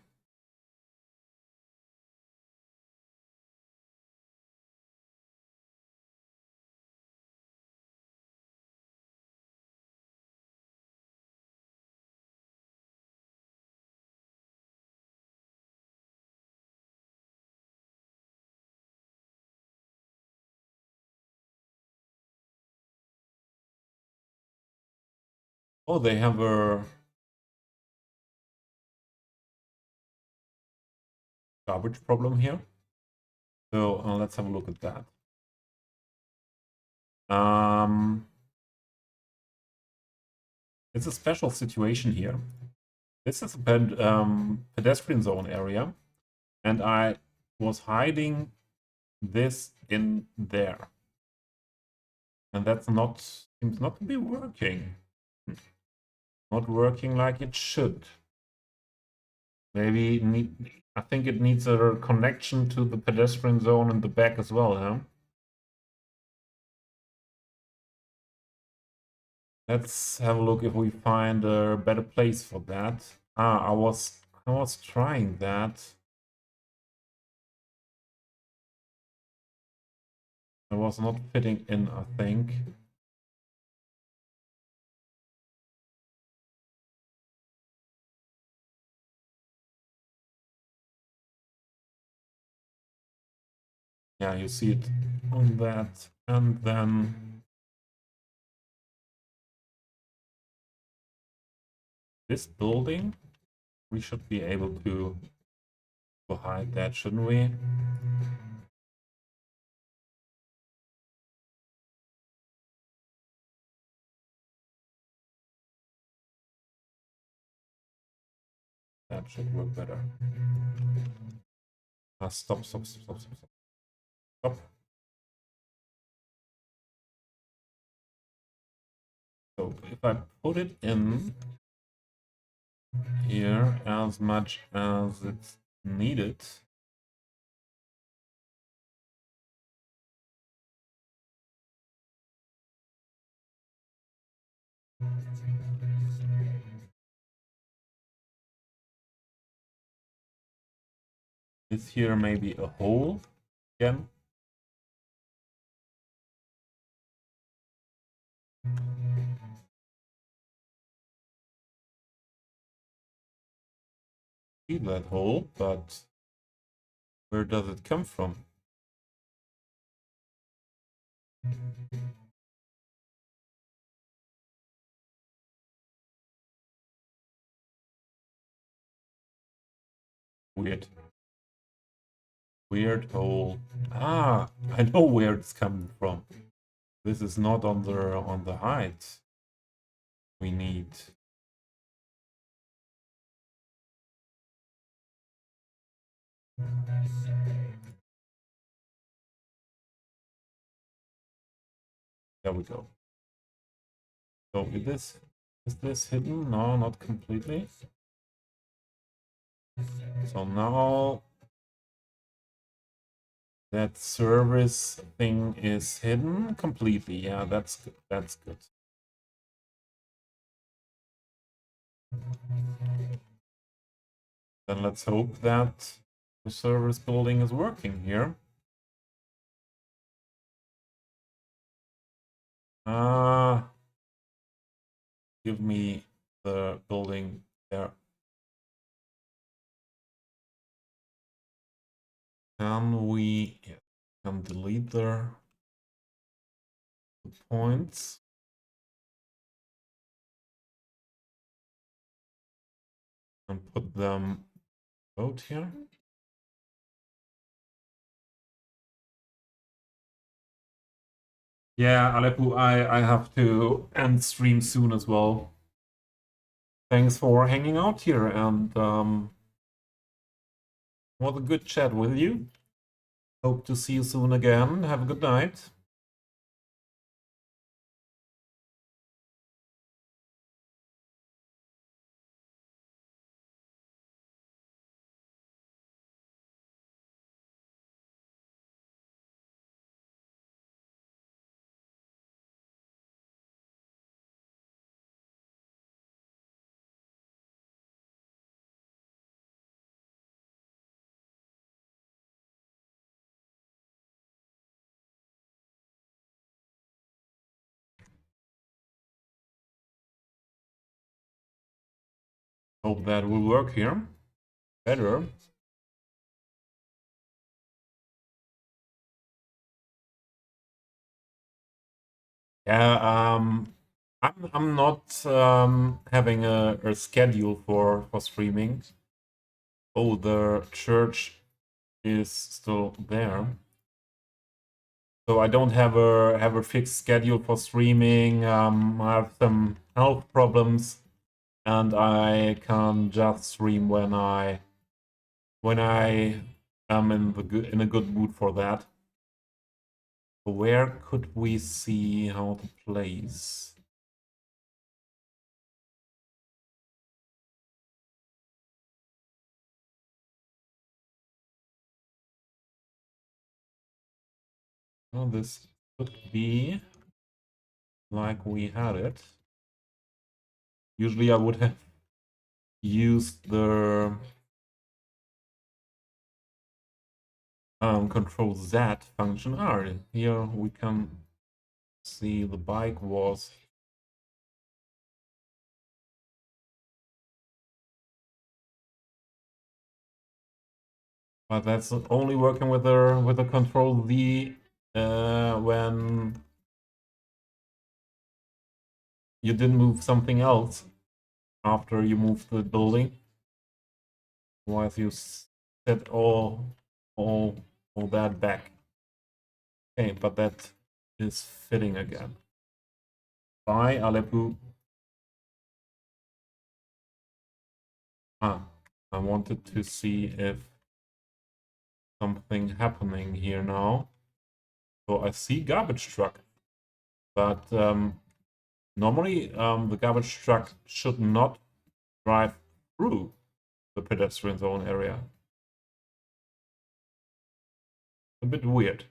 Oh, they have a garbage problem here. So let's have a look at that. It's a special situation here. This is a pedestrian zone area, and I was hiding this in there. And that's not, seems not to be working. Not working like it should. Maybe I think it needs a connection to the pedestrian zone in the back as well, huh? Let's have a look if we find a better place for that. I was trying that. I was not fitting in, I think. Yeah, you see it on that, and then this building, we should be able to hide that, shouldn't we? That should work better. Stop. Stop. So if I put it in here as much as it's needed, is here maybe a hole again? see that hole, but where does it come from? Weird. Weird hole. Ah, I know where it's coming from. This is not on the height we need. There we go. So is this hidden? No, not completely. So now that service thing is hidden completely. Yeah, that's good. That's good. Then let's hope that the service building is working here. Give me the building there. Can we can delete the points? And put them out here. Yeah, Aleppo, I have to end stream soon as well. Thanks for hanging out here, and was a good chat with you. Hope to see you soon again. Have a good night. Hope that will work here. Better. Yeah, I'm not having a schedule for streaming. Oh, the church is still there. So I don't have a fixed schedule for streaming. I have some health problems, and I can just stream when I am in a good mood for that. Where could we see how to place? Well, this could be like we had it. Usually I would have used the Control Z function. Here we can see the bike was but that's only working with the Control V when you didn't move something else after you moved the building. Otherwise you set all that back. Okay, but that is fitting again. Bye, Aleppo. I wanted to see if something happening here now. So I see garbage truck, but normally the garbage truck should not drive through the pedestrian zone area. A bit weird.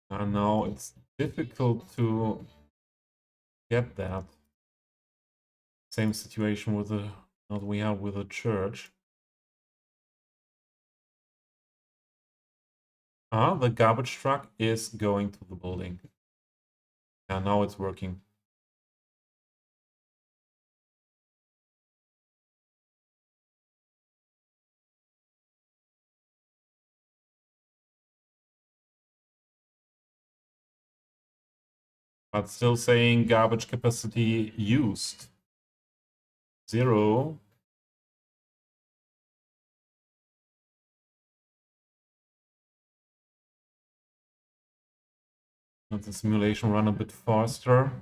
And now it's difficult to get that. Same situation with the that we have with the church. The garbage truck is going to the building. Yeah, now it's working. But still saying garbage capacity used. 0. Let the simulation run a bit faster.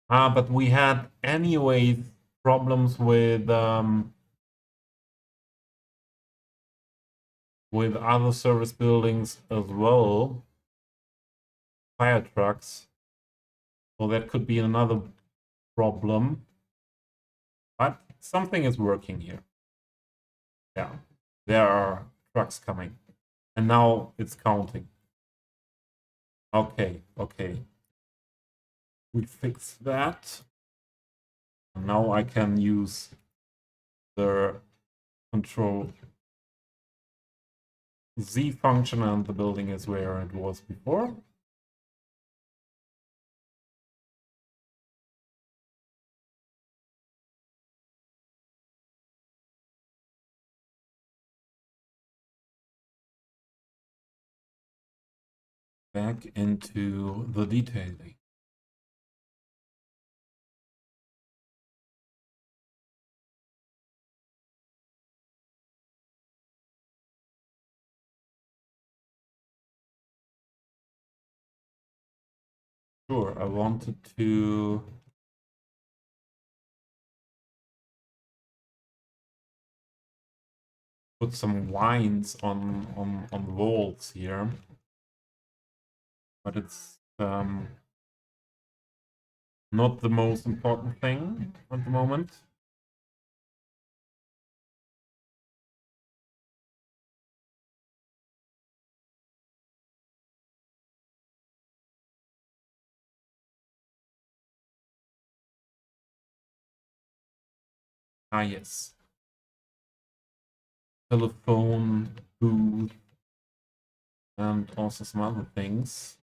But we had anyway problems with other service buildings as well. Fire trucks. So that could be another problem. But something is working here. Yeah, there are trucks coming. And now it's counting. Okay, okay. We fixed that. And now I can use the control Z function, and the building is where it was before. Back into the detailing. Sure, I wanted to put some lines on the walls here, but it's not the most important thing at the moment. Ah, yes. Telephone booth and also some other things.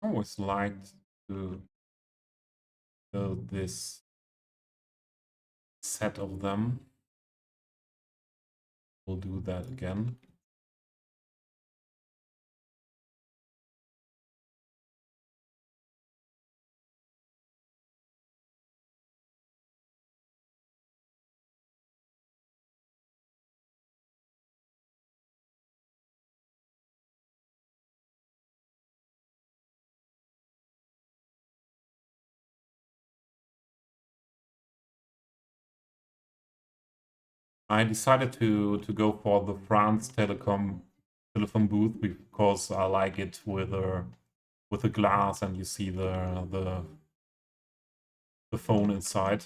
I always liked to build this set of them. We'll do that again. I decided to go for the France Telecom telephone booth because I like it with a glass and you see the phone inside.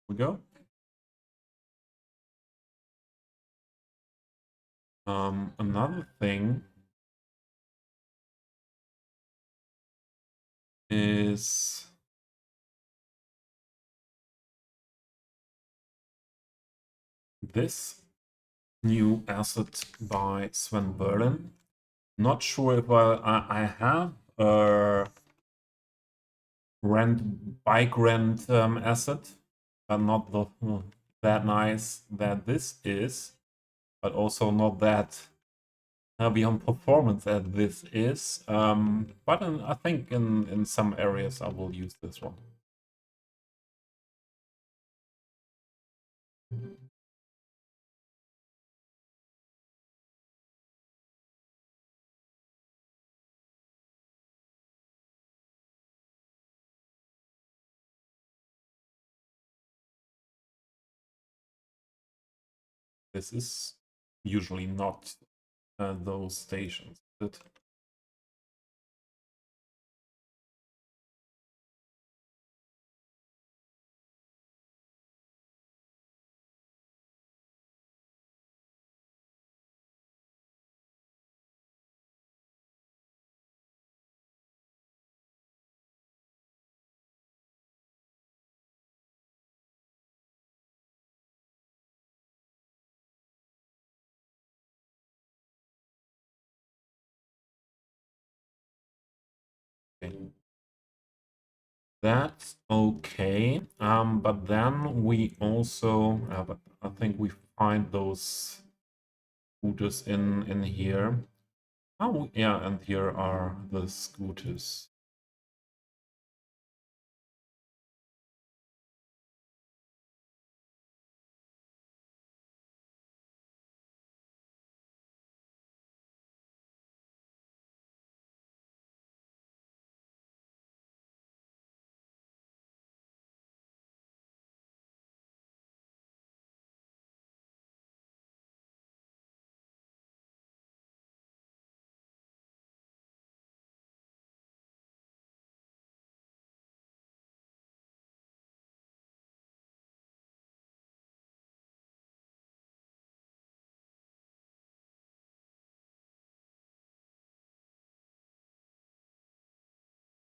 We go. Another thing is this new asset by Sven Berlin. Not sure if I have a bike rent asset, but not that nice that this is, but also not that heavy on performance as this is. But I think in some areas I will use this one. This is usually not those stations. But okay. That's okay. But then we also, but I think we find those scooters in here. Oh, yeah, and here are the scooters.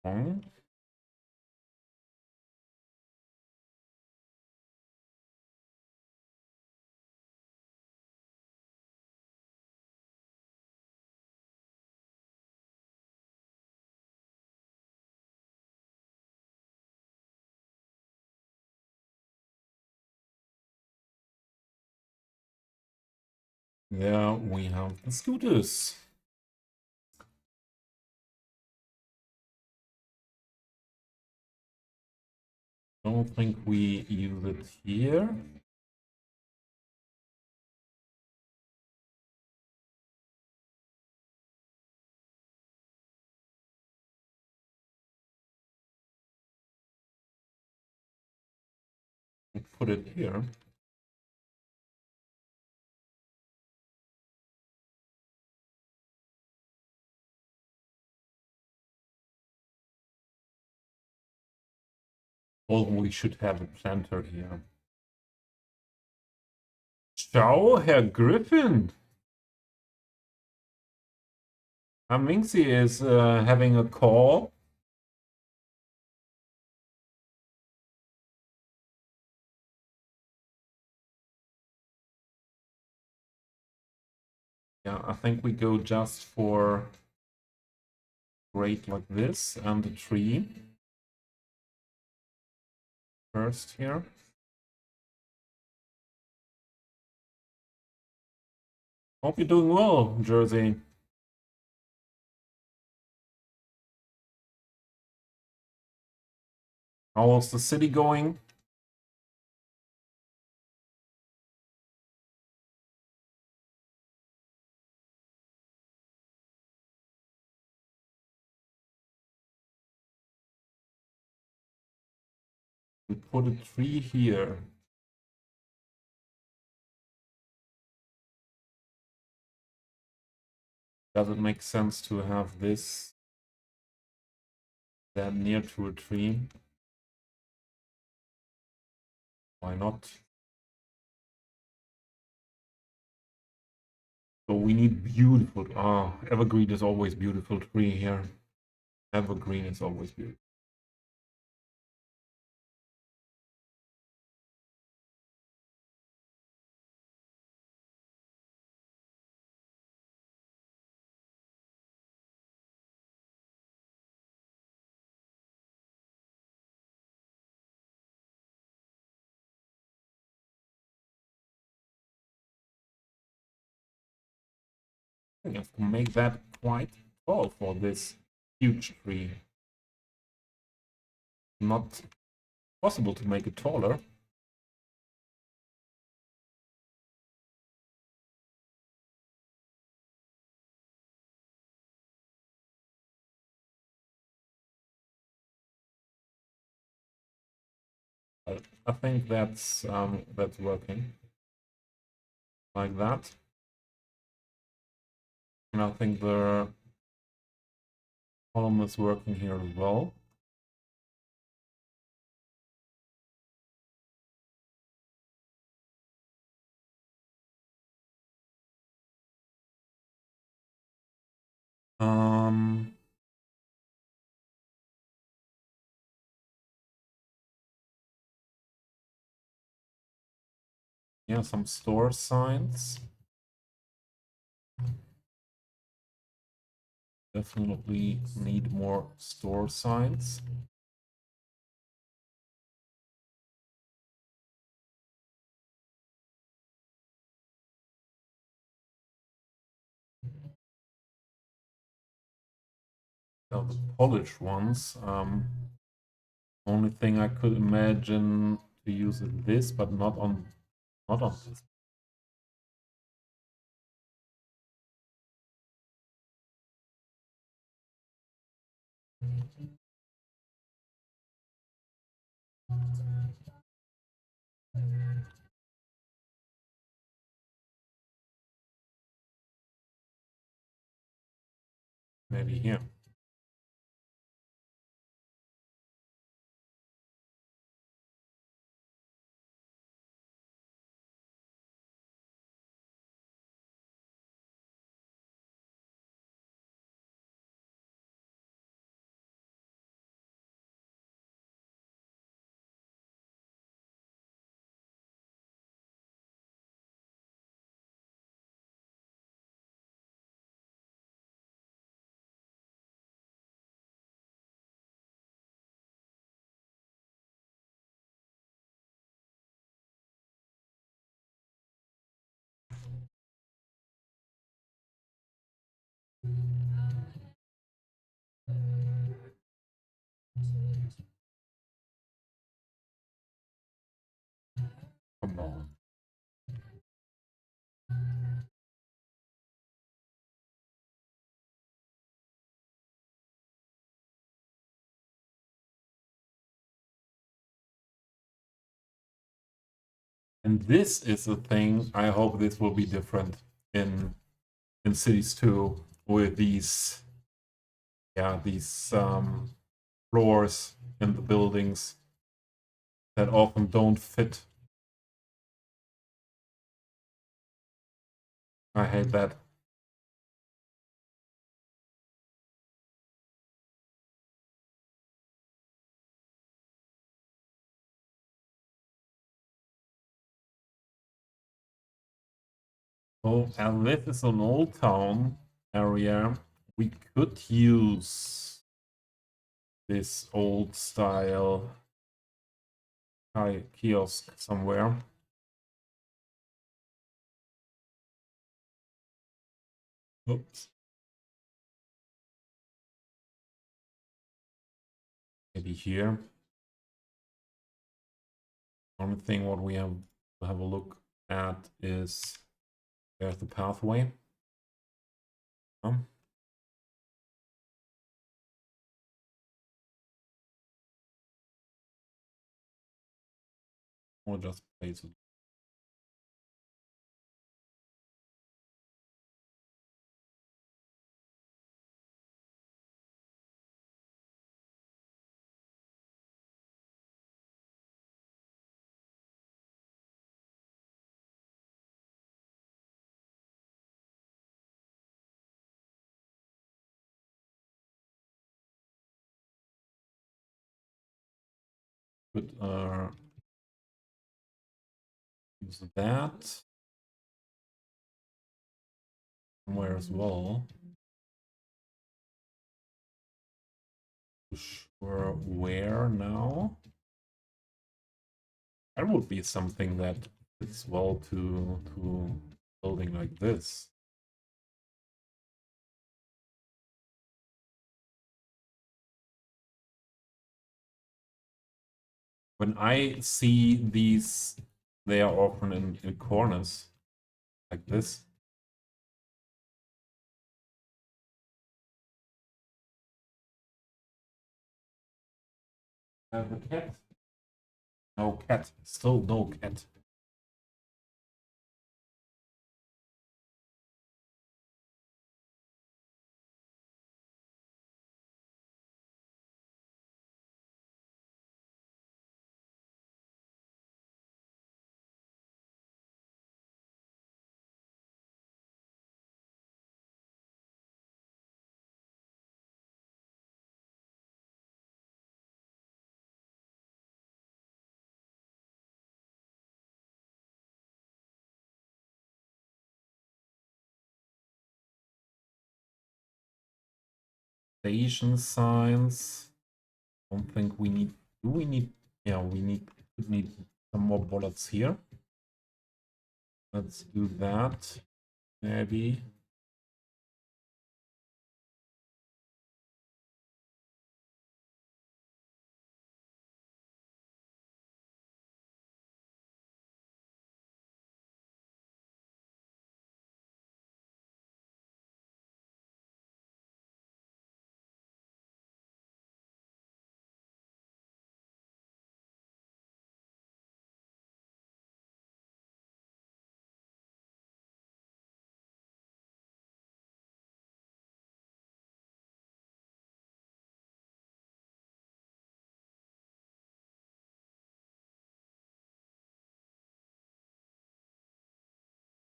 Oh, there we have the scooters. Don't think we use it here. Put it here. Or we should have a planter here. Ciao, Herr Griffin. Minxie is having a call. Yeah, I think we go just for grate like this and the tree first here. Hope you're doing well, Jersey. How's the city going? We put a tree here. Does it make sense to have this that near to a tree? Why not? So we need beautiful. Ah, evergreen is always beautiful tree here. Evergreen is always beautiful. I have to make that quite tall for this huge tree. Not possible to make it taller. I think that's working like that, and I think the column is working here as well. Yeah, some store signs. Definitely need more store signs. Now the polished ones. Only thing I could imagine to use is this, but not on this. Maybe here. Come on. And this is the thing. I hope this will be different in cities too, with these floors in the buildings that often don't fit. I hate that. Oh, and this is an old town area. We could use this old style kiosk somewhere. Oops. Maybe here. Only thing what we have to have a look at is there's the pathway. Or just place it. Could use that somewhere as well. Sure, where now? That would be something that fits well to building like this. when I see these, they are often in corners like this. Have a cat? No cat. Still no cat. Station signs. Don't think we need. Do we need? Yeah, we need some more bullets here. Let's do that. Maybe.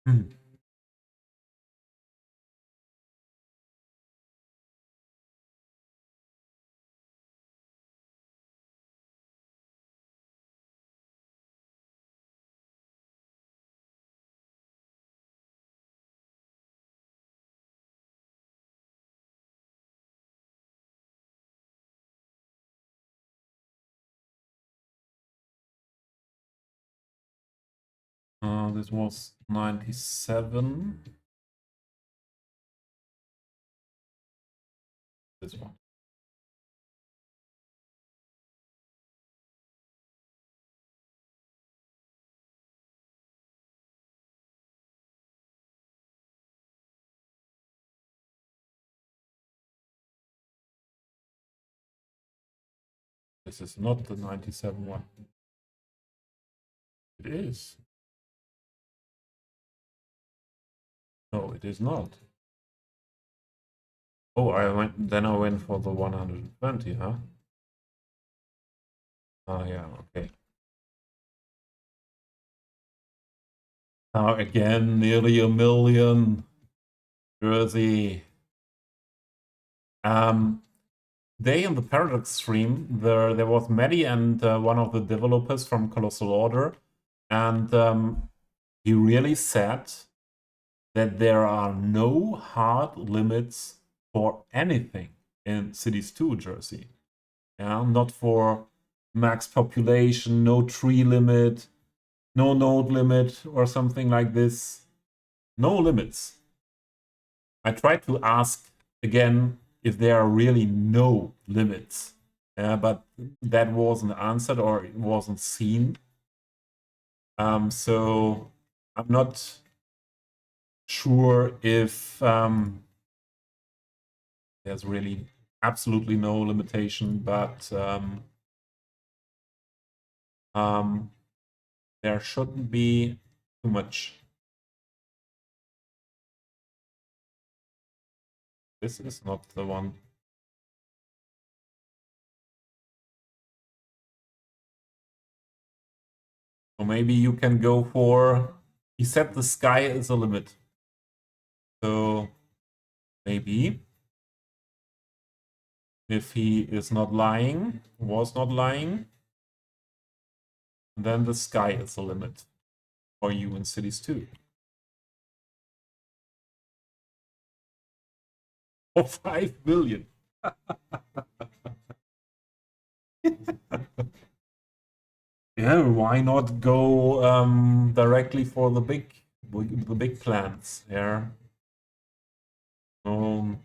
Hmm. This was 97. This one. This is not the 97 one. It is. No, it is not. Oh, I went for the 120, huh? Oh yeah, okay. Now again, nearly a million. Jersey. Day in the Paradox stream, there was Maddie and one of the developers from Colossal Order, and he really said that there are no hard limits for anything in Cities 2 Jersey. Yeah, not for max population, no tree limit, no node limit, or something like this. No limits. I tried to ask again if there are really no limits, but that wasn't answered or it wasn't seen. So I'm not sure if there's really absolutely no limitation, but there shouldn't be too much. This is not the one. So maybe you can go for, he said the sky is a limit. So maybe if he is not lying, was not lying, then the sky is the limit for you in Cities 2. For 5 billion. Yeah, why not go directly for the big plans? Yeah. Um,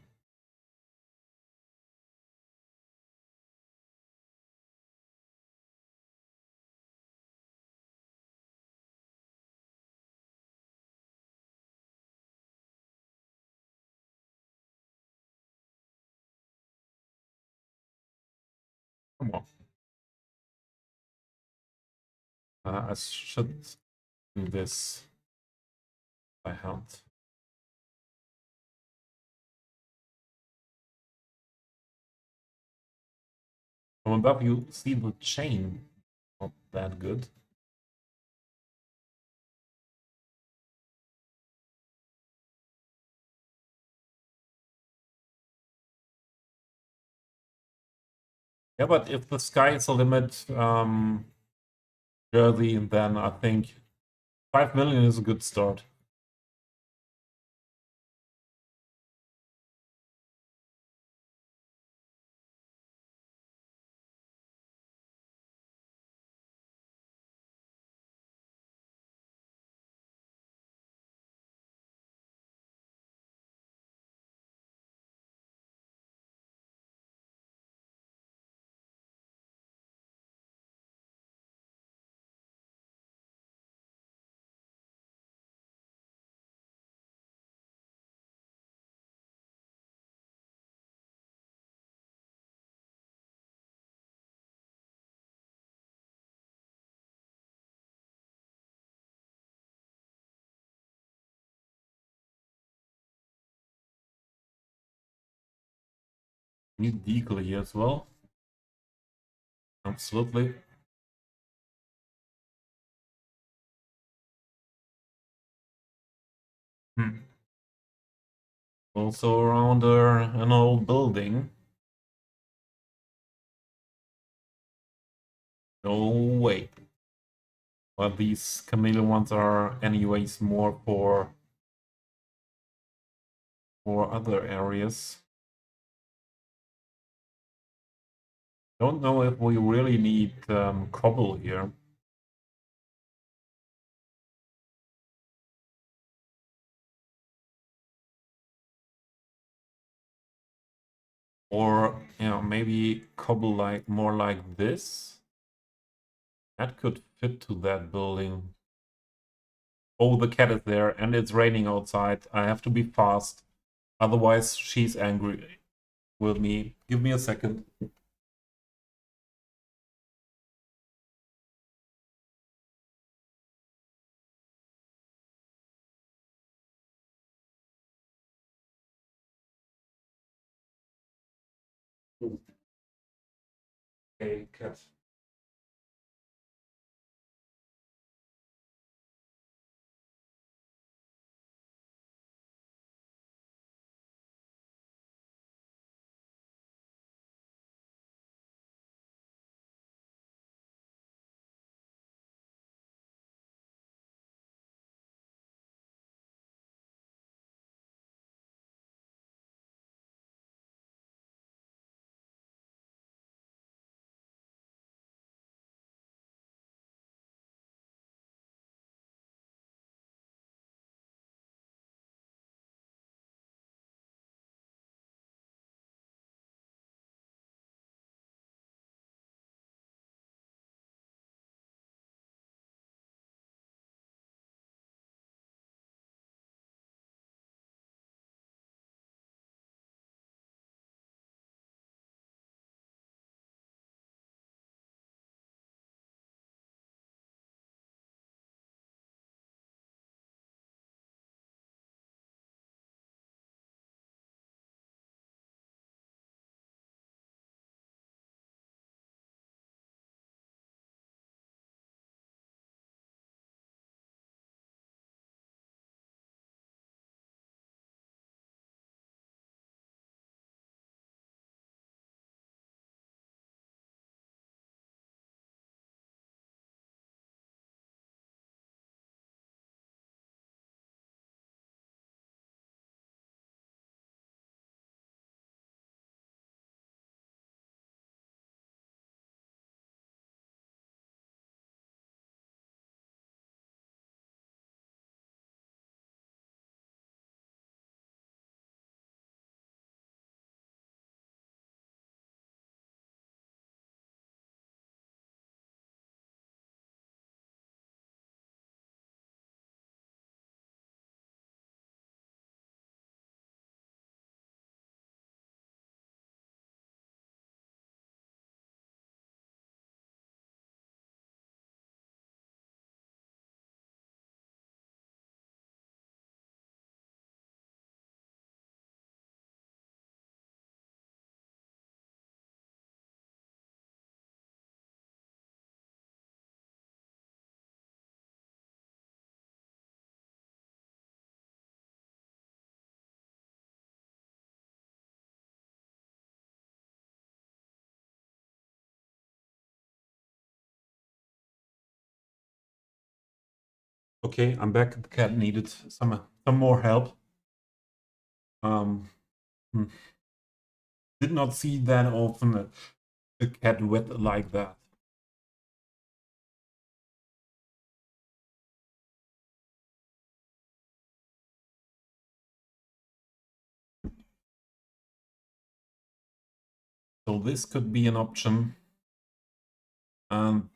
Come on. I should do this by hand. From above, you see the chain. Not that good. Yeah, but if the sky is the limit, Jersey, then I think 5 million is a good start. Need deagle here as well. Absolutely. Also around an old building. No way. But these chameleon ones are anyways more for other areas. Don't know if we really need cobble here. Or, you know, maybe cobble like more like this. That could fit to that building. Oh, the cat is there and it's raining outside. I have to be fast. Otherwise, she's angry with me. Give me a second. Okay, cat. Okay, I'm back. The cat needed some more help. Hmm. Did not see that often a cat wet like that. So this could be an option. And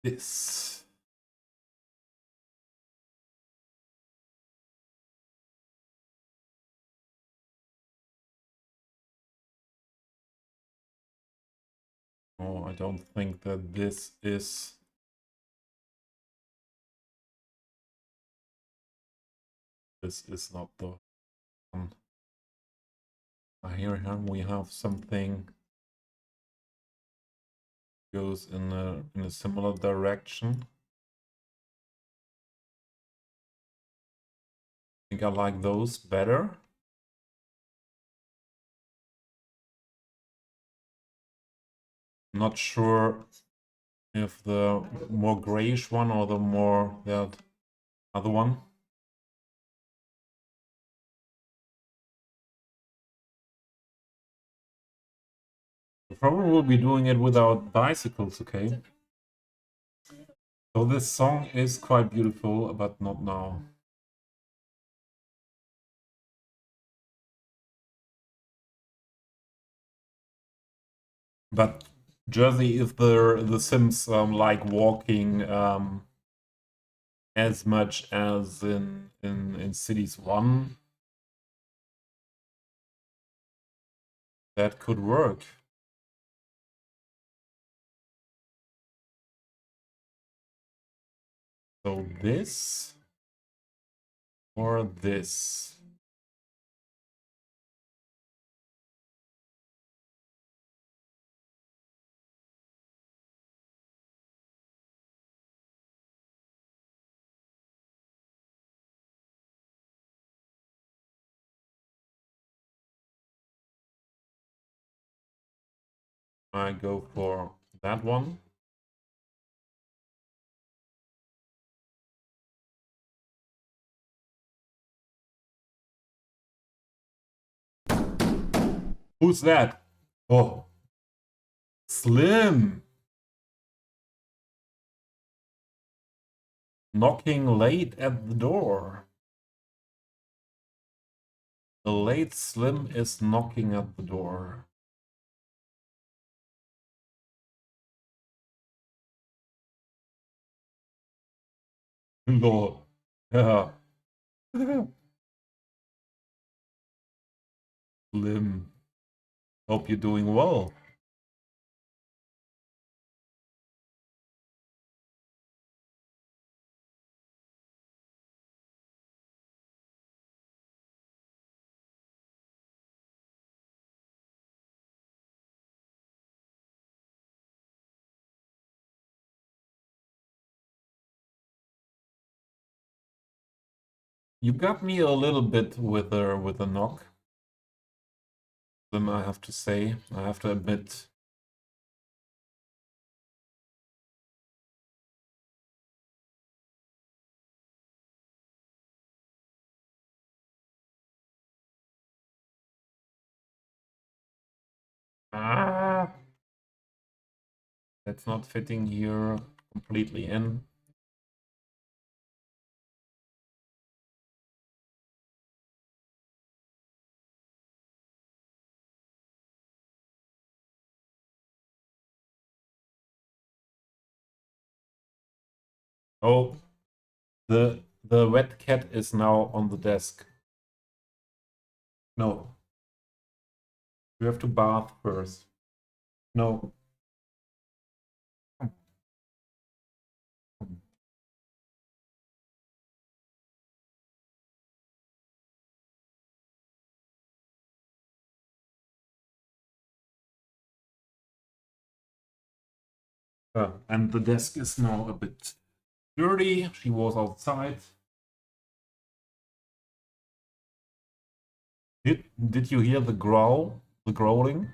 this. Oh, I don't think that this is... This is not the one. Here we have something goes in a similar direction. I think I like those better. Not sure if the more grayish one or the more that other one. We probably will be doing it without bicycles, okay? So this song is quite beautiful, but not now. But Jersey is the Sims like walking as much as in Cities 1. That could work. So this or this. I go for that one. Who's that? Oh, Slim. Knocking late at the door. The late Slim is knocking at the door. Lord. Yeah. Slim. Hope you're doing well. You got me a little bit with a knock. Slim, I have to say. I have to admit. Ah, that's not fitting here completely in. Oh, the wet cat is now on the desk. No. You have to bath first. No. And the desk is now a bit dirty. She was outside. Did you hear the growl? The growling?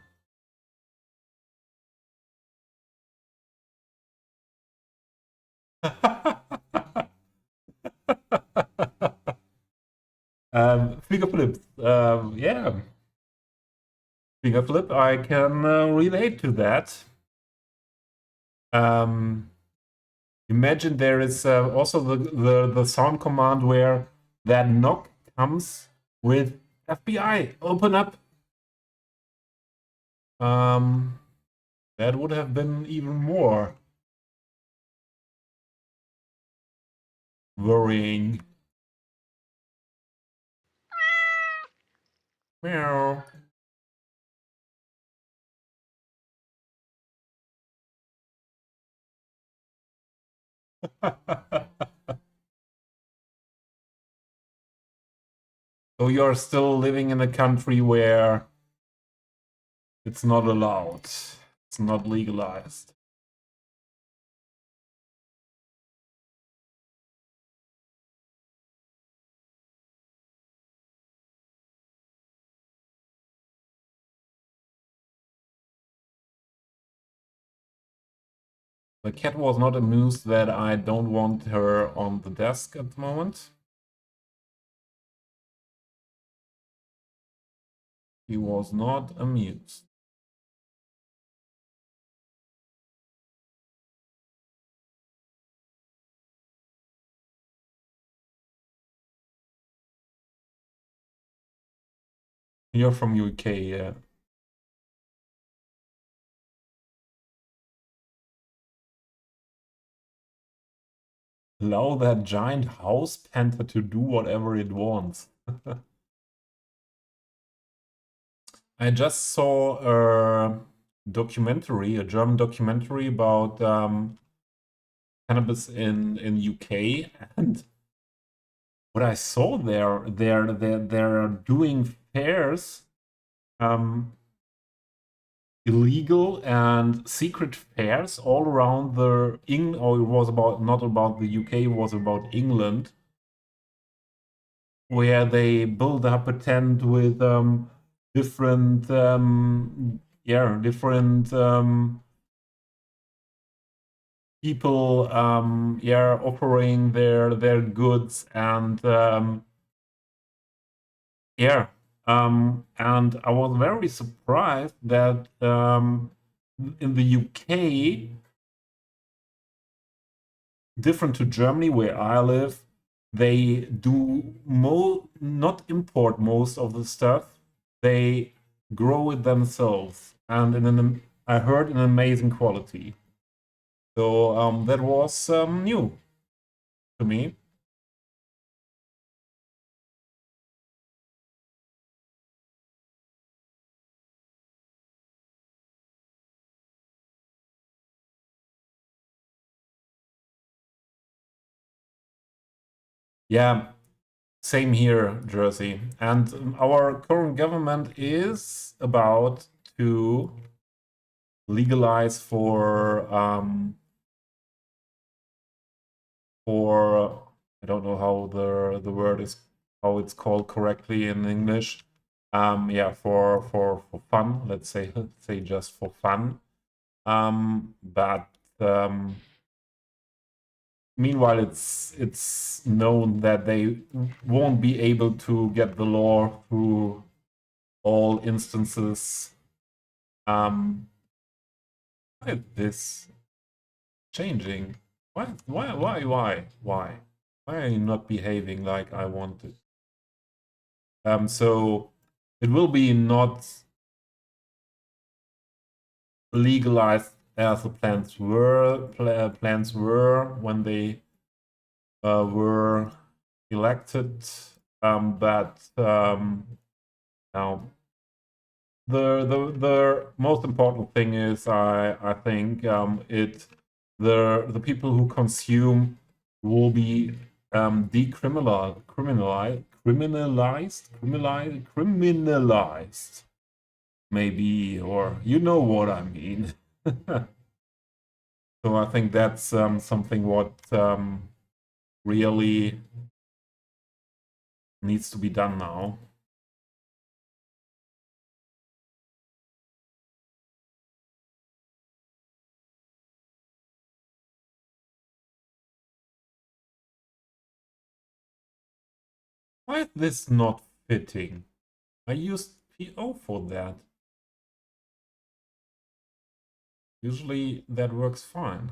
Finger flips. Yeah. Finger flip, I can relate to that. Imagine there is also the sound command where that knock comes with FBI, open up. That would have been even more worrying. Meow. So you're still living in a country where it's not allowed. It's not legalized. The cat was not amused that I don't want her on the desk at the moment. He was not amused. You're from UK, yeah. Allow that giant house panther to do whatever it wants. I just saw a documentary, a German documentary about cannabis in UK, and what I saw there, they're doing fairs, illegal and secret fairs all around the or it was about not about the UK, it was about England, where they build up a tent with different different people offering their goods and and I was very surprised that in the UK, different to Germany where I live, they do not import most of the stuff. They grow it themselves, and I heard an amazing quality. So that was new to me. Yeah, same here, Jersey. And our current government is about to legalize for I don't know how the word is, how it's called correctly in English. Yeah, for fun, let's say just for fun. But meanwhile, it's known that they won't be able to get the law through all instances. Why is this changing? Why? Why are you not behaving like I wanted? So it will be not legalized as the plans were when they were elected, but now the most important thing is I think the people who consume will be criminalized, maybe, or you know what I mean. So I think that's something what really needs to be done now. Why is this not fitting? I used PO for that. Usually that works fine.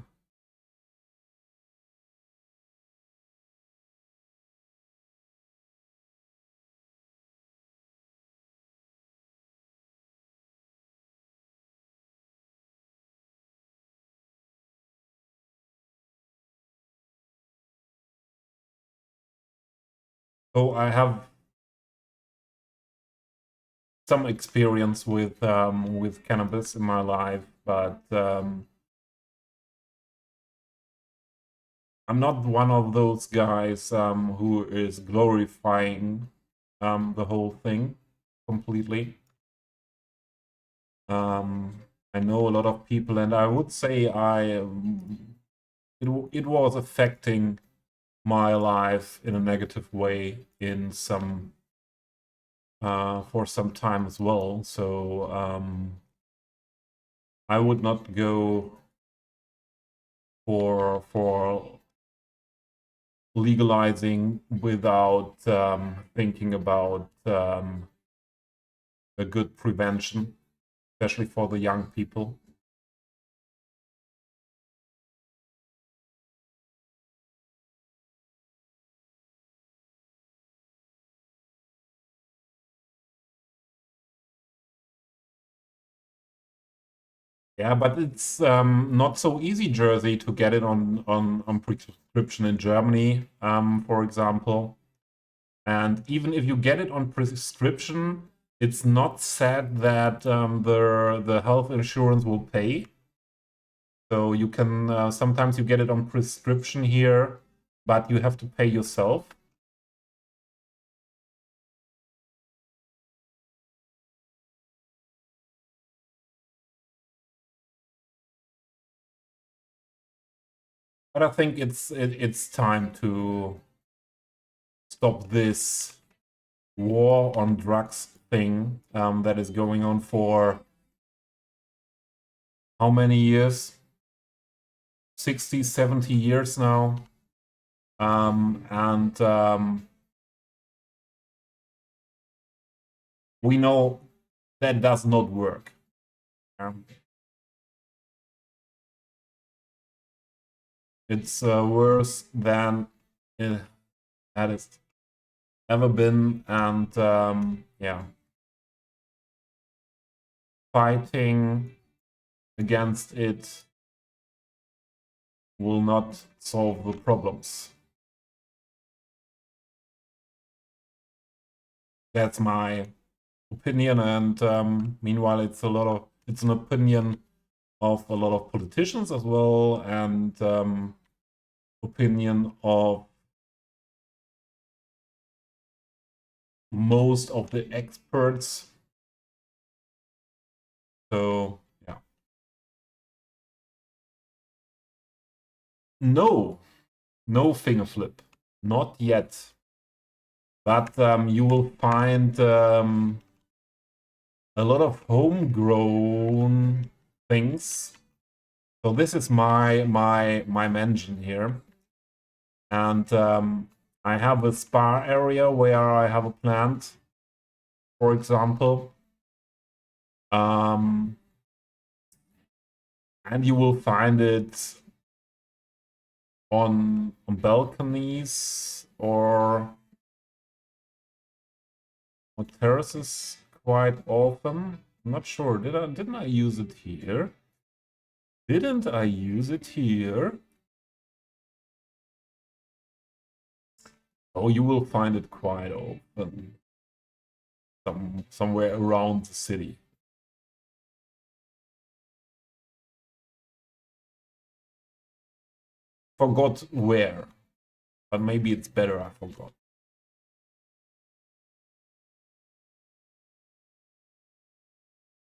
So I have some experience with cannabis in my life, but I'm not one of those guys who is glorifying the whole thing completely. I know a lot of people, and I would say it was affecting my life in a negative way in some for some time as well. So I would not go for legalizing without thinking about a good prevention, especially for the young people. Yeah, but it's not so easy, Jersey, to get it on prescription in Germany, for example. And even if you get it on prescription, it's not said that the health insurance will pay. So you can sometimes you get it on prescription here, but you have to pay yourself. But I think it's time to stop this war on drugs thing that is going on for how many years? 60, 70 years now. And we know that does not work. It's worse than it has ever been. And yeah, fighting against it will not solve the problems. That's my opinion, and meanwhile, it's an opinion of a lot of politicians as well, and opinion of most of the experts. So yeah, no finger flip, not yet. But you will find a lot of homegrown things. So this is my mansion here, and I have a spa area where I have a plant, for example, and you will find it on balconies or on terraces quite often. I'm not sure. Didn't I use it here? Didn't I use it here? Oh, you will find it quite often. Somewhere around the city. Forgot where, but maybe it's better I forgot.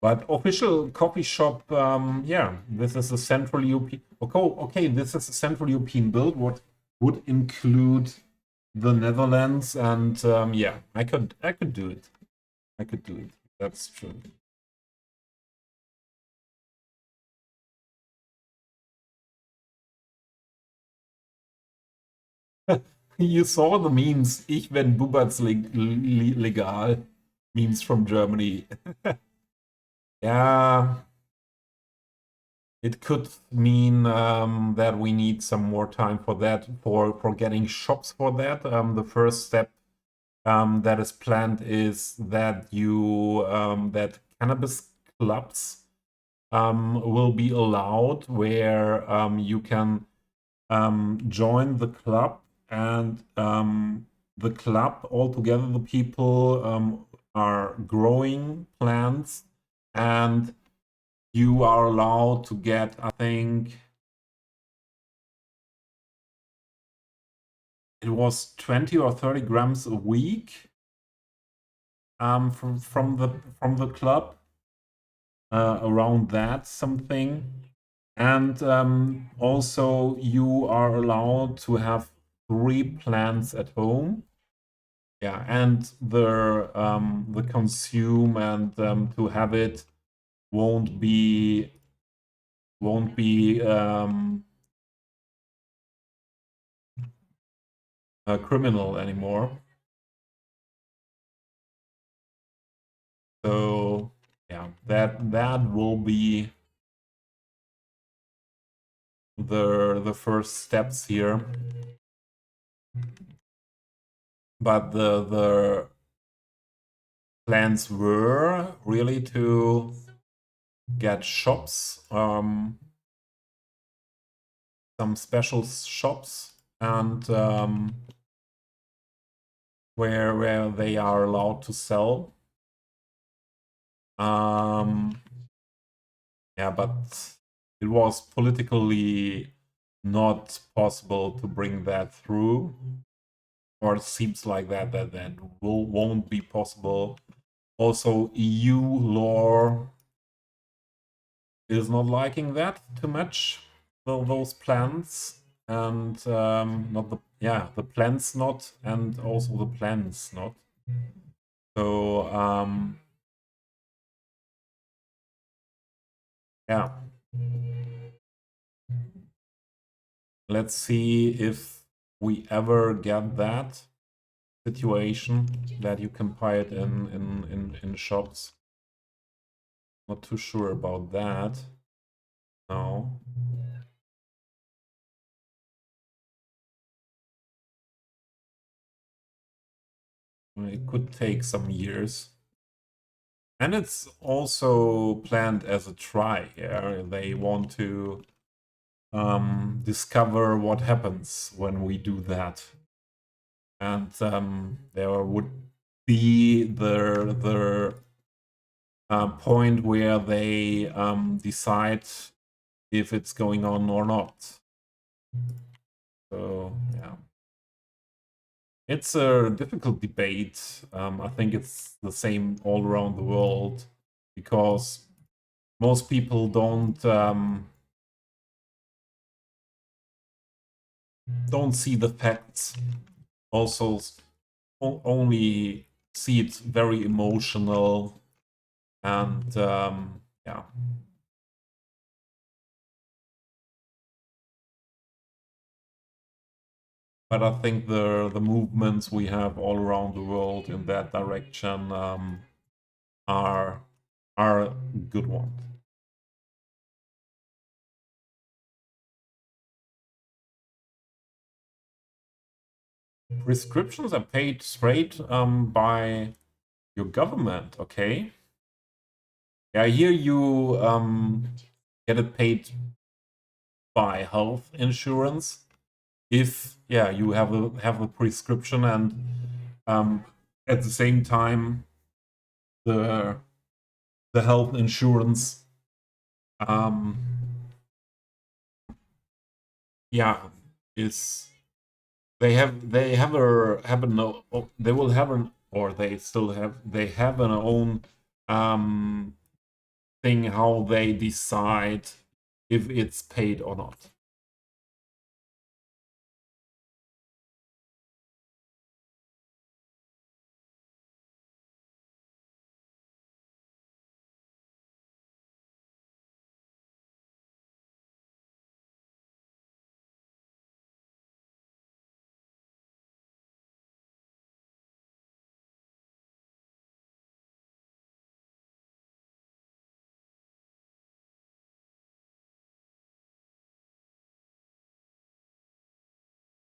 But official coffee shop, yeah, this is a Central European. Okay, this is a Central European build. What would include the Netherlands, and yeah, I could do it. I could do it. That's true. You saw the memes. Ich wenn Bubatz legal. Memes from Germany. Yeah, it could mean that we need some more time for that, for getting shops for that. The first step that is planned is that that cannabis clubs will be allowed, where you can join the club, and the club altogether, the people are growing plants, and you are allowed to get, I think it was 20 or 30 grams a week from the club, around that something. And also you are allowed to have 3 plants at home. Yeah, and the consume and to have it won't be a criminal anymore. So yeah, that will be the first steps here. But the plans were really to get shops, some special shops, and where they are allowed to sell. Yeah, but it was politically not possible to bring that through, or it seems like that won't be possible. Also, EU law is not liking that too much. Those plans, and not the plans not, and also the plans not. So yeah, let's see if we ever get that situation that you can buy it in shops. Not too sure about that. No. It could take some years. And it's also planned as a try. Yeah? They want to discover what happens when we do that. And there would be the point where they decide if it's going on or not. So yeah, it's a difficult debate. I think it's the same all around the world, because most people don't see the facts. Also, only see it very emotional, and yeah. But I think the movements we have all around the world in that direction are a good one. Prescriptions are paid straight by your government, okay? Yeah, here you get it paid by health insurance if you have a prescription, and at the same time the health insurance is they will have an, or they have an own thing how they decide if it's paid or not.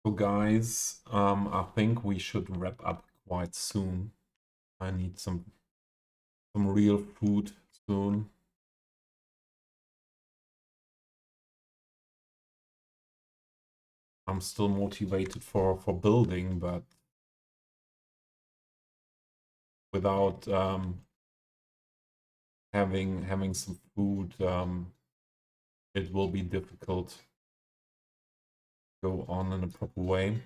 So guys, I think we should wrap up quite soon. I need some real food soon. I'm still motivated for building, but without having some food, it will be difficult to go on in a proper way.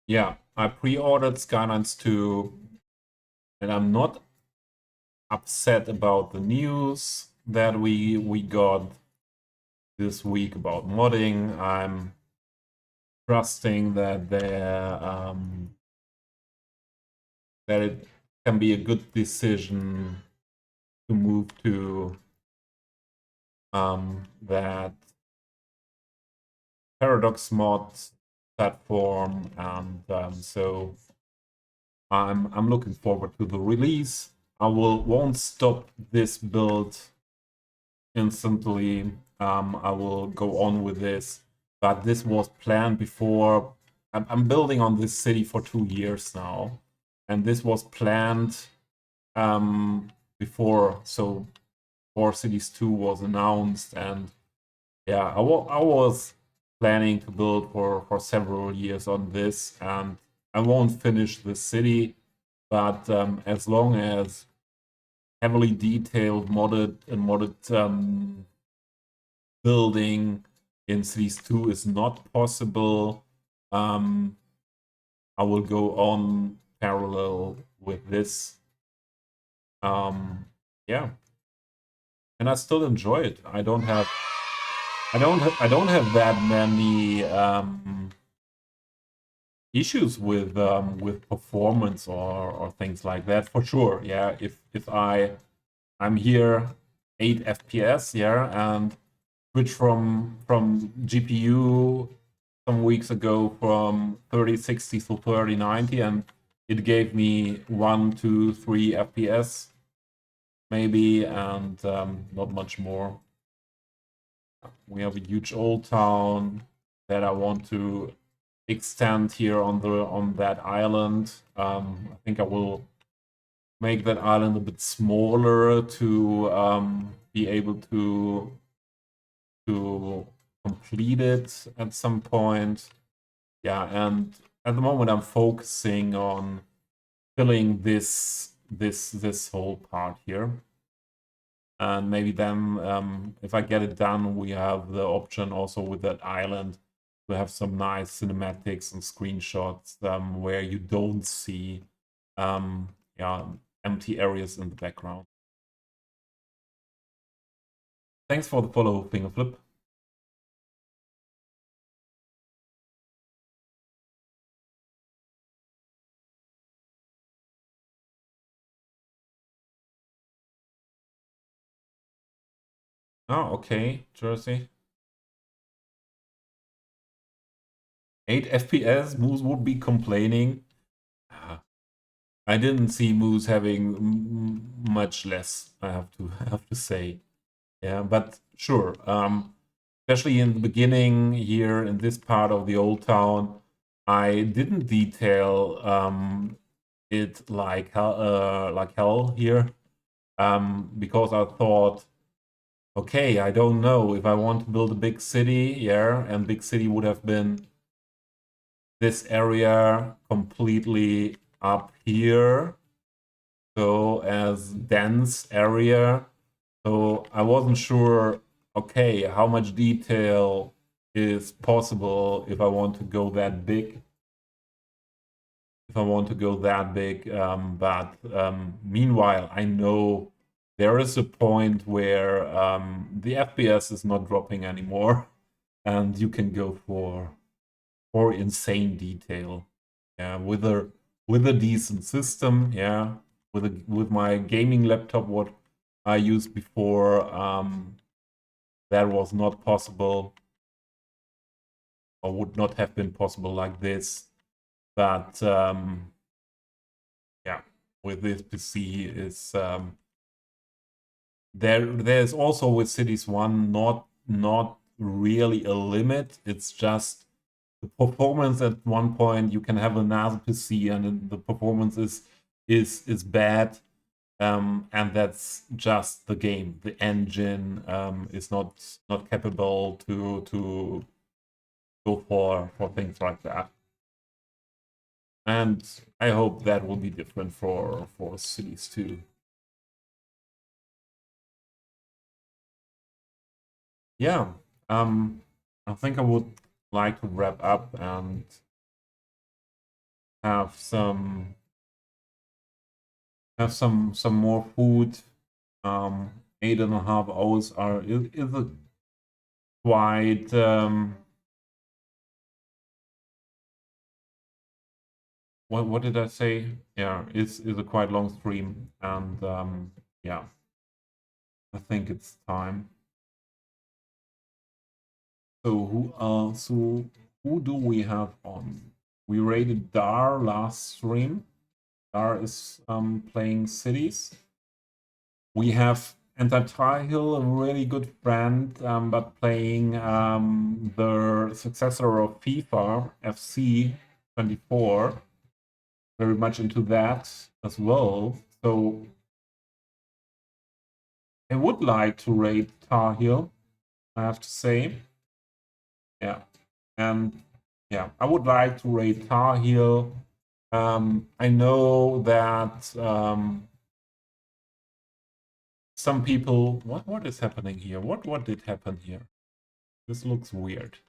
Yeah, I pre-ordered Skylines 2, and I'm not upset about the news that we got this week about modding. I'm trusting that that it can be a good decision to move to that Paradox mod platform, and so I'm looking forward to the release. I won't stop this build instantly. I will go on with this, but this was planned before. I'm building on this city for 2 years now, and this was planned before. So, Four Cities 2 was announced, and yeah, I was planning to build for several years on this, and I won't finish the city, but as long as heavily detailed modded building in Cities 2 is not possible, I will go on parallel with this. Yeah, and I still enjoy it. I don't have that many issues with performance or things like that, for sure. Yeah, if I'm here 8 FPS, yeah, and switch from GPU some weeks ago from 3060 to 3090, and it gave me 1, 2, 3 FPS maybe, and not much more. We have a huge old town that I want to extend here on that island. I think I will make that island a bit smaller to be able to complete it at some point. Yeah, and at the moment I'm focusing on filling this whole part here. And maybe then, if I get it done, we have the option also with that island to have some nice cinematics and screenshots where you don't see yeah, empty areas in the background. Thanks for the follow, Fingerflip. Oh, okay, Jersey. 8 FPS, Moose would be complaining. I didn't see Moose having much less, I have to say. Yeah, but sure. Especially in the beginning here in this part of the old town, I didn't detail it like hell here, because I thought, okay, I don't know if I want to build a big city, yeah, and big city would have been this area completely up here, so as dense area. So I wasn't sure, okay, how much detail is possible if I want to go that big. if I want to go that big. But meanwhile, I know there is a point where the FPS is not dropping anymore, and you can go for insane detail. Yeah, with a decent system. Yeah, with my gaming laptop, what I used before, that was not possible, or would not have been possible like this. But yeah, with this PC is there's also with Cities 1 not really a limit. It's just the performance at one point. You can have another PC and the performance is bad. And that's just the game. The engine is not capable to go for things like that. And I hope that will be different for Cities 2. Yeah, I think I would like to wrap up and have some more food. 8.5 hours is a quite what did I say? Yeah, is a quite long stream, and yeah, I think it's time. So who do we have on? We rated Dar last stream. Dar is playing Cities. We have Hill, a really good friend, but playing the successor of FIFA, FC 24. Very much into that as well. So I would like to rate Tar Heel, I have to say. Yeah. And yeah, I would like to rate Tar Heel. I know that some people. What is happening here? What did happen here? This looks weird.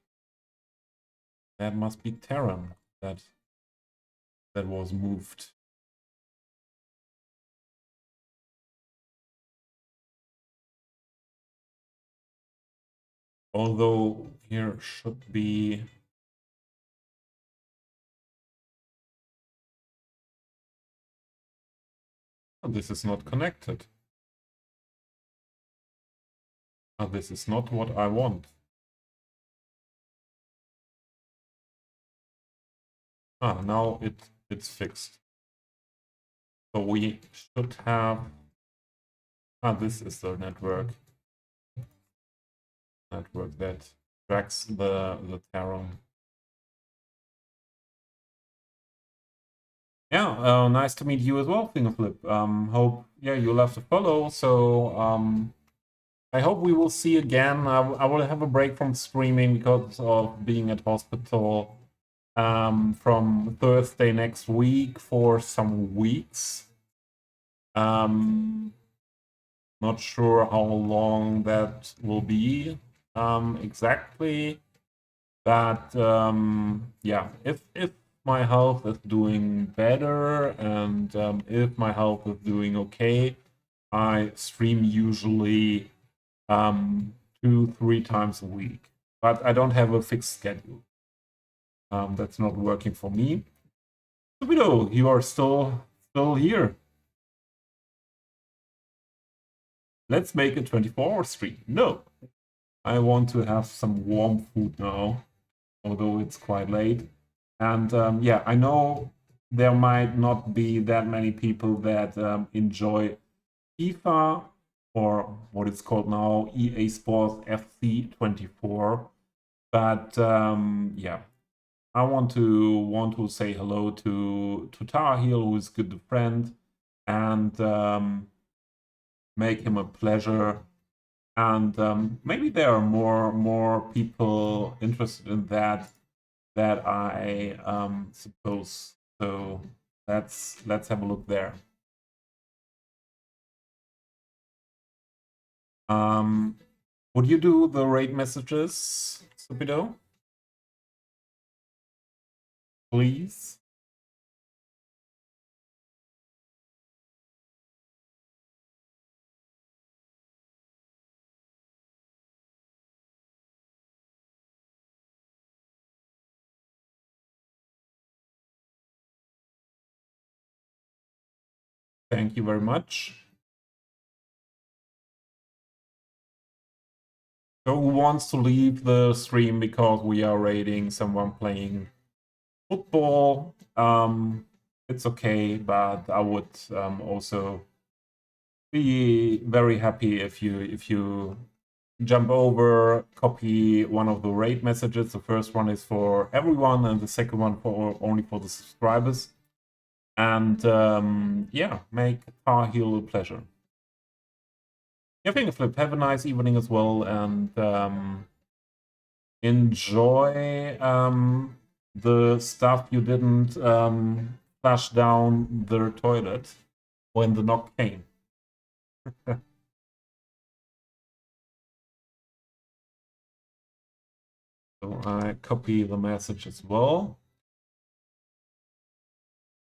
That must be Terran that was moved. Although here should be. Oh, this is not connected. Oh, this is not what I want. Ah, now it's fixed. So we should have. Ah, this is the network that tracks the Terran. Yeah, nice to meet you as well, Fingerflip. Hope you'll have to follow. So I hope we will see again. I will have a break from streaming because of being at hospital from Thursday next week for some weeks. Not sure how long that will be exactly, but yeah, if my health is doing better and if my health is doing okay, I stream usually 2-3 times a week, but I don't have a fixed schedule. That's not working for me. Stupido, you are still here. Let's make a 24-hour stream. No, I want to have some warm food now, although it's quite late. And yeah, I know there might not be that many people that enjoy FIFA or what it's called now, EA Sports FC 24. But yeah, I want to say hello to Tar Heel, who is a good friend, and make him a pleasure. And maybe there are more people interested in that I suppose. So let's have a look there. Would you do the raid messages, Stupido? Please. Thank you very much. So who wants to leave the stream because we are rating someone playing football? It's okay, but I would also be very happy if you jump over, copy one of the raid messages. The first one is for everyone, and the second one for only for the subscribers. And yeah, make Tar Heel a pleasure. Yeah, finger flip. Have a nice evening as well, and enjoy the stuff you didn't flush down the toilet when the knock came. So I copy the message as well.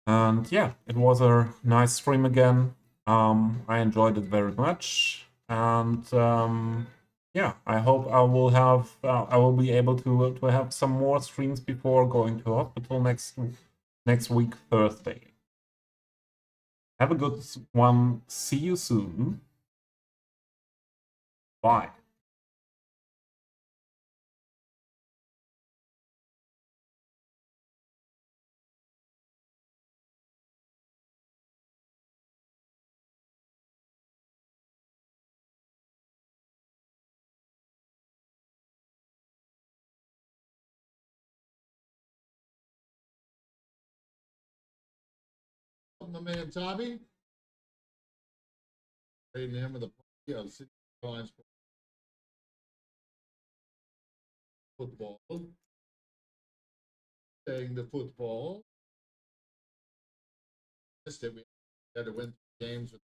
And yeah, it was a nice stream again. I enjoyed it very much, and yeah, I hope I will be able to have some more streams before going to hospital next week Thursday. Have a good one. See you soon. Bye. My man Tommy, rating him with the Skylines football, saying the football. Missed it. We had to win games with.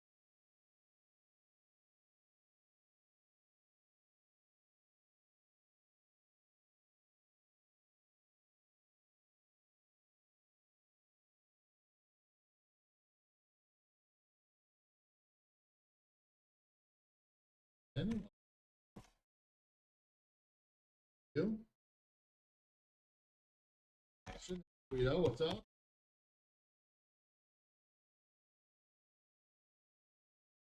You? Guido, what's up?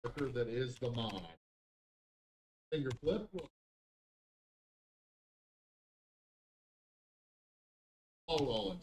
That is the mod. Finger flip. All rolling.